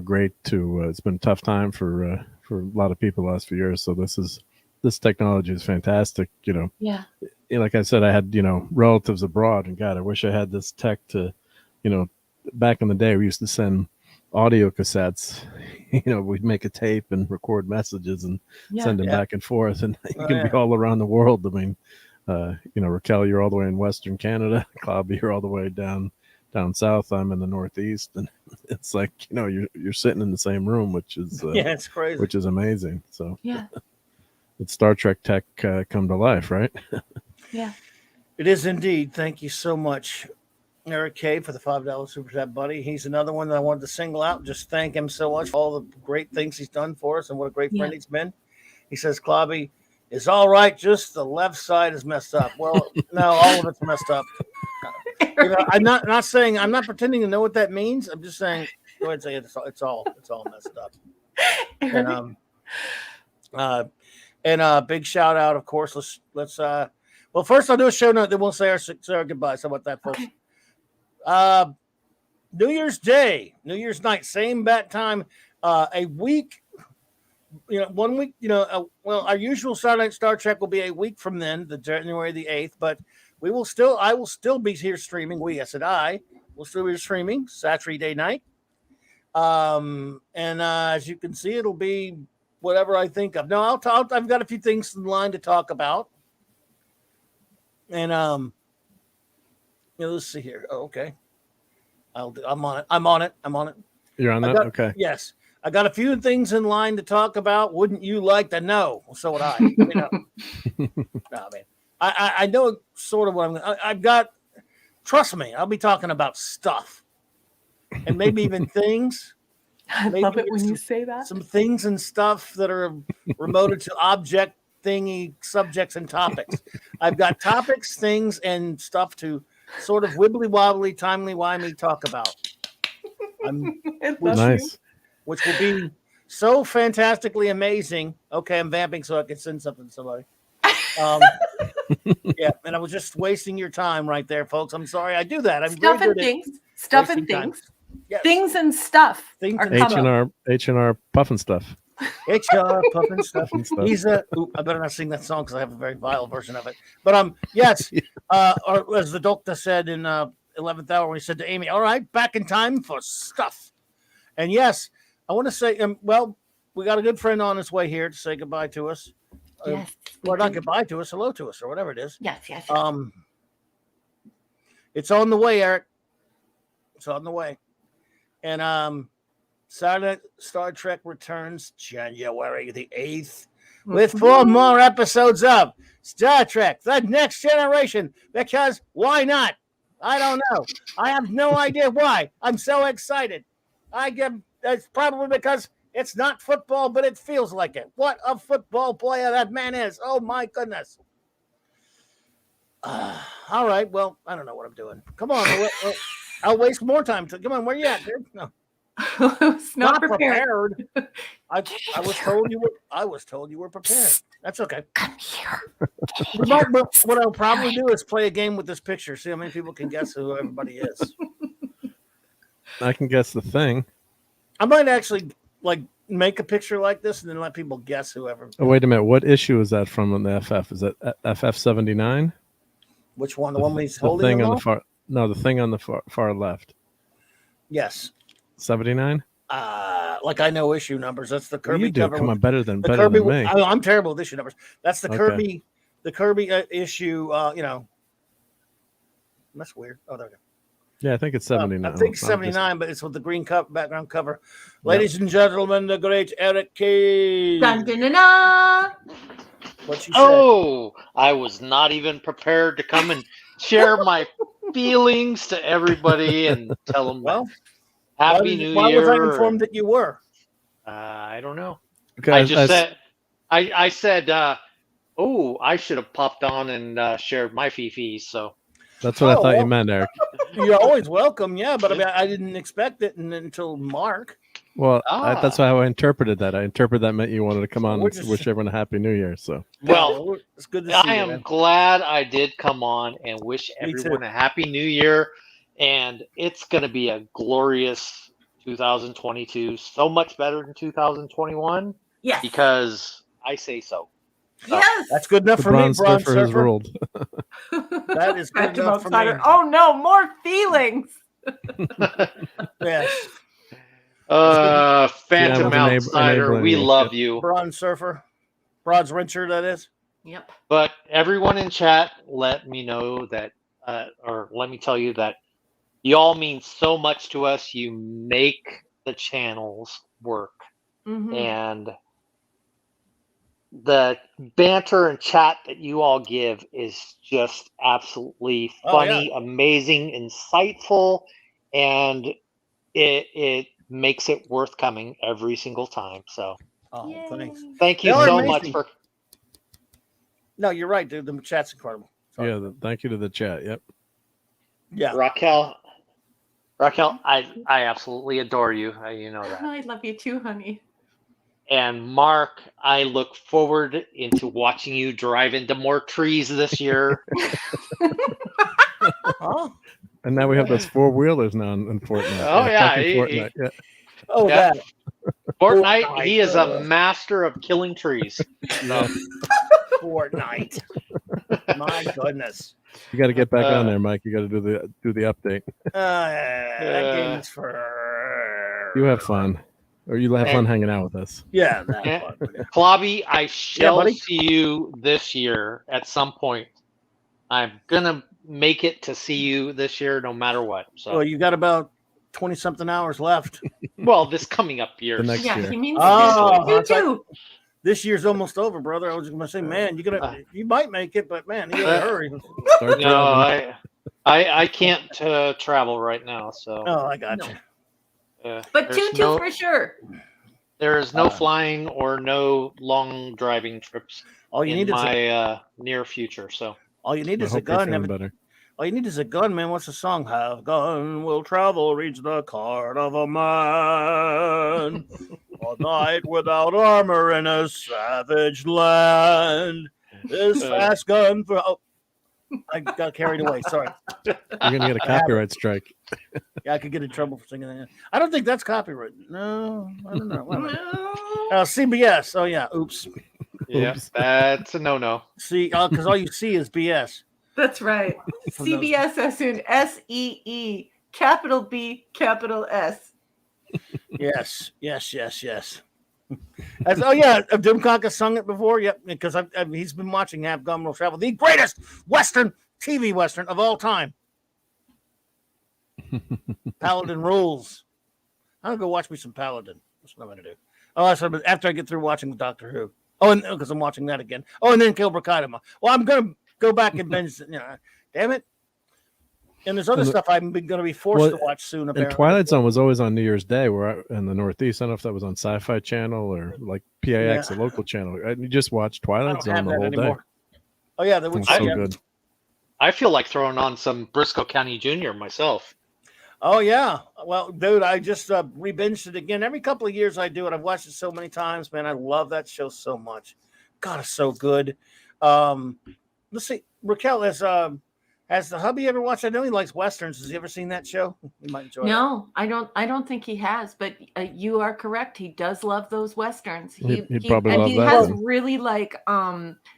great to it's been a tough time for a lot of people the last few years. So this technology is fantastic. Like I said, I had relatives abroad, and God, I wish I had this tech to back in the day we used to send audio cassettes. We'd make a tape and record messages and send them back and forth, and you can be all around the world. I mean, Raquel, you're all the way in Western Canada. Clobby, you're all the way down south. I'm in the Northeast, and it's like you're sitting in the same room, which is it's crazy, which is amazing. So it's Star Trek tech come to life, right? Yeah, it is indeed. Thank you so much, Eric K, for the $5 super chat, buddy. He's another one that I wanted to single out. Just thank him so much for all the great things he's done for us and what a great friend he's been. He says Clobby is all right, just the left side is messed up. Well, no, all of it's messed up. I'm not saying, I'm not pretending to know what that means. I'm just saying, go ahead and say it's all messed up. And big shout out, of course. Let's well, first I'll do a show note, then we'll say our goodbyes. How about that, folks? Okay. New Year's Day, New Year's night, same bat time, a week, 1 week, well, our usual Saturday Night Star Trek will be a week from then, the January the 8th, but I will still be here streaming. I will still be streaming Saturday night. And as you can see, it'll be whatever I think of. No, I've got a few things in line to talk about. And let's see here. Oh, okay. I'm on it. You're on that? Okay. Yes. I got a few things in line to talk about. Wouldn't you like to know? So would I. No, man. I know sort of what I've got. Trust me, I'll be talking about stuff and maybe even things. I love it when you say that. Some things and stuff that are remoted to object thingy subjects and topics. I've got topics, things, and stuff to sort of wibbly wobbly, timely-wimey talk about. Nice. Which will be so fantastically amazing. Okay, I'm vamping so I can send something to somebody. Yeah, and I was just wasting your time right there, folks. I'm sorry I do that. I'm stuff and things. Stuff and things. Yes. Things and stuff. H&R puffin stuff. H&R puffin stuff. He's I better not sing that song because I have a very vile version of it. But yes, or as the doctor said in 11th hour when he said to Amy, all right, back in time for stuff. And yes, I want to say, well, we got a good friend on his way here to say goodbye to us. Yes. Or not goodbye to us, hello to us, or whatever it is. Yes. It's on the way, Eric. It's on the way. And Saturday Star Trek returns January the 8th with 4 more episodes of Star Trek, The Next Generation, because why not? I don't know. I have no idea why. I'm so excited. It's probably because It's not football, but it feels like it. What a football player that man is. Oh, my goodness. All right. Well, I don't know what I'm doing. Come on. I'll waste more time. Come on. Where you at, dude? No. I was not prepared. I was told you were. I was told you were prepared. That's okay. Come here. What I'll probably do is play a game with this picture. See how many people can guess who everybody is. I can guess the thing. I might actually make a picture like this and then let people guess whoever. Oh, wait a minute. What issue is that from on the FF? Is that FF 79? Which one? The one he's The holding? thing on the far. No, the thing on the far left. Yes. 79. Like I know issue numbers. That's the Kirby You do. cover. Come on, better than Kirby, me. I'm terrible with issue numbers. That's the Okay. Kirby. The Kirby issue. That's weird. Oh, there we go. Yeah, I think it's 79. I think 79, but it's with the green background cover. Ladies and gentlemen, the great Eric Cage. Dun, dun, dun, dun. What you say? Oh, I was not even prepared to come and share my feelings to everybody and tell them Happy New Year. Why was I informed that you were? I don't know. Okay, I just said, I said, oh, I should have popped on and shared my fifis. So that's what I thought you meant, Eric. You're always welcome, yeah, but I mean, I didn't expect it until Mark. Well, that's how I interpreted that. I interpreted that meant you wanted to come on and just wish everyone a Happy New Year. So, well, it's good to see you, I am man. glad I did come on and wish Me everyone too. a Happy New Year. And it's going to be a glorious 2022. So much better than 2021 Yes. because I say so. Yes. That's good enough the for me, bronze Bronze surfer has Surfer. ruled. That is good Active enough for me. outsider. Oh no, more feelings. Yes. Phantom Yeah, Outsider, enabling we you. love you. Bronze Surfer. Bronze Wrencher, that is. Yep. But everyone in chat, let me know that, or let me tell you that you all mean so much to us. You make the channels work. Mhm. And the banter and chat that you all give is just absolutely funny, amazing, insightful, and it makes it worth coming every single time. So Thanks. thank you They are so amazing. much for No, you're right, dude. The chat's incredible. Sorry. Yeah, thank you to the chat. Yep. Yeah. Raquel, I absolutely adore you. You know that. I love you too, honey. And Mark, I look forward into watching you drive into more trees this year. Huh? And now we have those 4-wheelers now in Fortnite. Oh, yeah, fucking he- Fortnite. Yeah. Oh, Yeah. that. Fortnite, he is a master of killing trees. Yeah. Fortnite. My goodness. You got to get back on there, Mike. You got to do the update. That game is for. You have fun, or you have fun hanging out with us. Yeah. That's Yeah. fun. Clobby, I shall buddy. see you this year at some point. I'm gonna make it to see you this year, no matter what. So, Well, you got about 20-something hours left. well, this coming up year. The next Yeah, year. he means Oh, you that's like- too. This year's almost over, brother. I was going to say, man, you might make it, but man, you gotta hurry. Start No, driving. I can't travel right now. So, Oh, I got you. But there's Tutu for sure. There is no flying or no long driving trips All you in need is my near future. So, all you need I is a hope you're gun. feeling better. All you need is a gun, man. What's the song? Have gun will travel, reach the card of a man. A knight without armor in a savage land. This fast gun for. Oh, I got carried away. Sorry. You're gonna get a copyright strike. Yeah, I could get in trouble for singing that. I don't think that's copyright. No, I don't know. No. CBS. Oh yeah. Oops. yeah, that's a no-no. See, because all you see is BS. That's right. For those- CBS as in SEE, capital B, capital S. Yes. Oh yeah, Dimcock has sung it before. Yep, because he's been watching Have Gun Will Travel, the greatest Western TV Western of all time. Paladin rules. I'm gonna go watch me some Paladin. That's what I'm gonna do. Oh, that's what, after I get through watching Doctor Who. Oh, and because I'm watching that again. Oh, and then Cobra Kai tomorrow. Well, I'm gonna go back and binge. Damn it. And there's other stuff I'm going to be forced to watch soon. Apparently. And Twilight Zone was always on New Year's Day, in the Northeast. I don't know if that was on Sci-Fi Channel or like PAX, a local channel. You just watch Twilight Zone the whole day. Oh yeah, that was so good. I feel like throwing on some Briscoe County Jr. myself. Oh yeah, well, dude, I just re-binged it again. Every couple of years I do it. I've watched it so many times, man. I love that show so much. God, it's so good. Let's see, Raquel, has the hubby ever watched? I know he likes westerns. Has he ever seen that show? He might enjoy. No, I don't think he has. But you are correct. He does love those westerns. He probably and he has really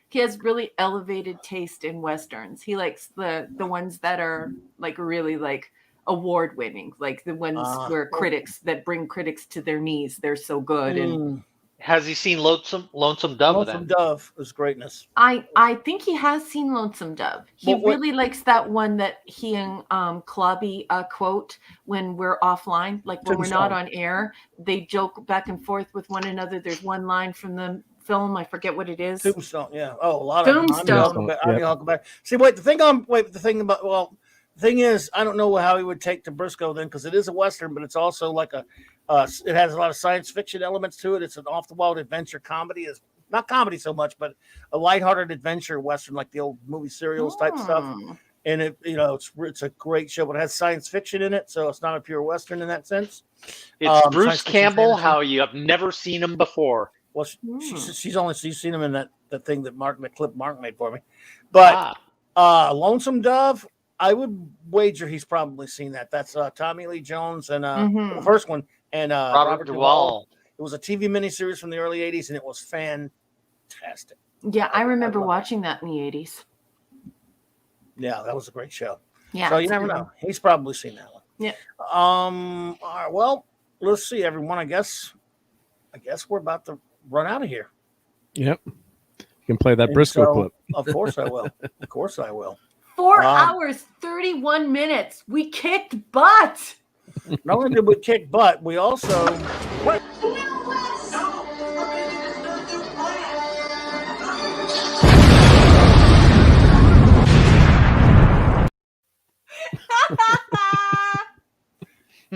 he has really elevated taste in westerns. He likes the ones that are like really like award winning, like the ones where that bring critics to their knees. They're so good. And has he seen Lonesome Dove? Lonesome Dove is greatness. I think he has seen Lonesome Dove. He really likes that one that he and Clobby quote when we're offline, like when we're not on air. They joke back and forth with one another. There's one line from the film, I forget what it is. Tombstone, yeah. Oh, a lot of Tombstone. See, the thing is, I don't know how he would take to Briscoe then, because it is a western, but it's also like it has a lot of science fiction elements to it. It's an off-the-wall adventure comedy. It's not comedy so much, but a lighthearted adventure western, like the old movie serials type stuff. And it's a great show, but it has science fiction in it, so it's not a pure western in that sense. It's Bruce Campbell, how you have never seen him before. Well, she's seen him in that thing that clip Mark made for me. But Lonesome Dove, I would wager he's probably seen that. That's Tommy Lee Jones and the first one, and Robert Duvall. It was a TV miniseries from the early 80s, and it was fantastic. Yeah, I remember watching that in the 80s. Yeah, that was a great show. Yeah. So you never know. He's probably seen that one. Yeah. All right, well, let's see, everyone. I guess we're about to run out of here. Yep. You can play that Briscoe clip. Of course I will. Of course I will. 4 hours, 31 minutes. We kicked butt. Not only did we kick butt, we also...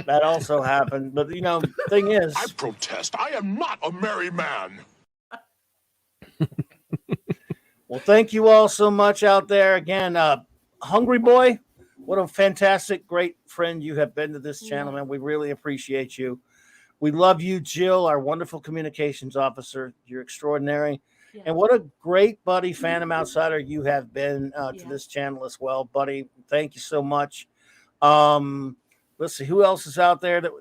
That also happened. But, thing is... I protest. I am not a merry man. Well, thank you all so much out there. Again, Hungry Boy, what a fantastic, great friend you have been to this channel, man. We really appreciate you. We love you, Jill, our wonderful communications officer. You're extraordinary. Yeah. And what a great buddy, Phantom Outsider, you have been to this channel as well, buddy. Thank you so much. Let's see, who else is out there that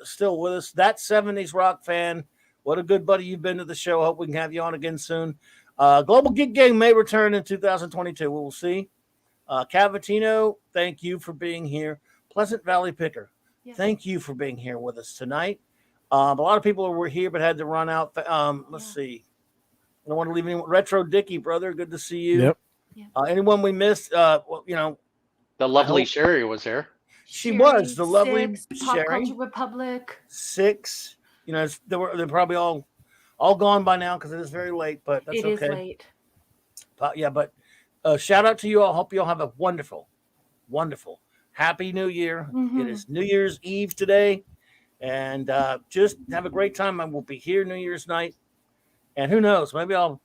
still with us? That 70s rock fan. What a good buddy you've been to the show. Hope we can have you on again soon. Global Geek Gang may return in 2022. We will see. Cavatino, thank you for being here. Pleasant Valley Picker, thank you for being here with us tonight. A lot of people were here but had to run out. Let's see. I don't want to leave anyone. Retro Dicky, brother, good to see you. Yep. Anyone we missed? The lovely Sherry was here. She was the lovely Pop Culture Republic. 6. They're probably all gone by now because it is very late, but that's okay. It is late. But shout out to you all. Hope you all have a wonderful, wonderful, happy New Year. It is New Year's Eve today, and just have a great time. I will be here New Year's night, and who knows? Maybe I'll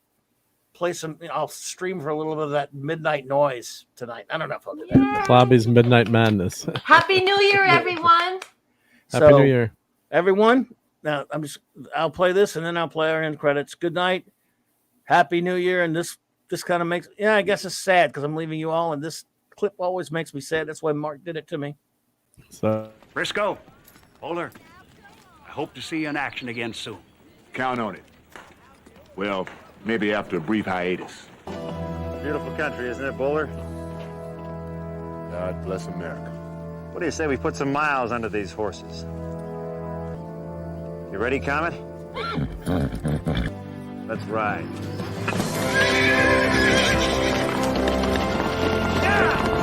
play I'll stream for a little bit of that midnight noise tonight. I don't know if I'll do that. CLOBBY'S Midnight Madness. Happy New Year, everyone. Happy New Year. Everyone. Now I'll play this and then I'll play our end credits. Good night. Happy New Year. And this kind of makes, I guess it's sad because I'm leaving you all. And this clip always makes me sad. That's why Mark did it to me. So Briscoe, Bowler, I hope to see you in action again soon. Count on it. Well, maybe after a brief hiatus. Beautiful country, isn't it, Bowler? God bless America. What do you say we put some miles under these horses? You ready, Comet? Let's ride. Yeah!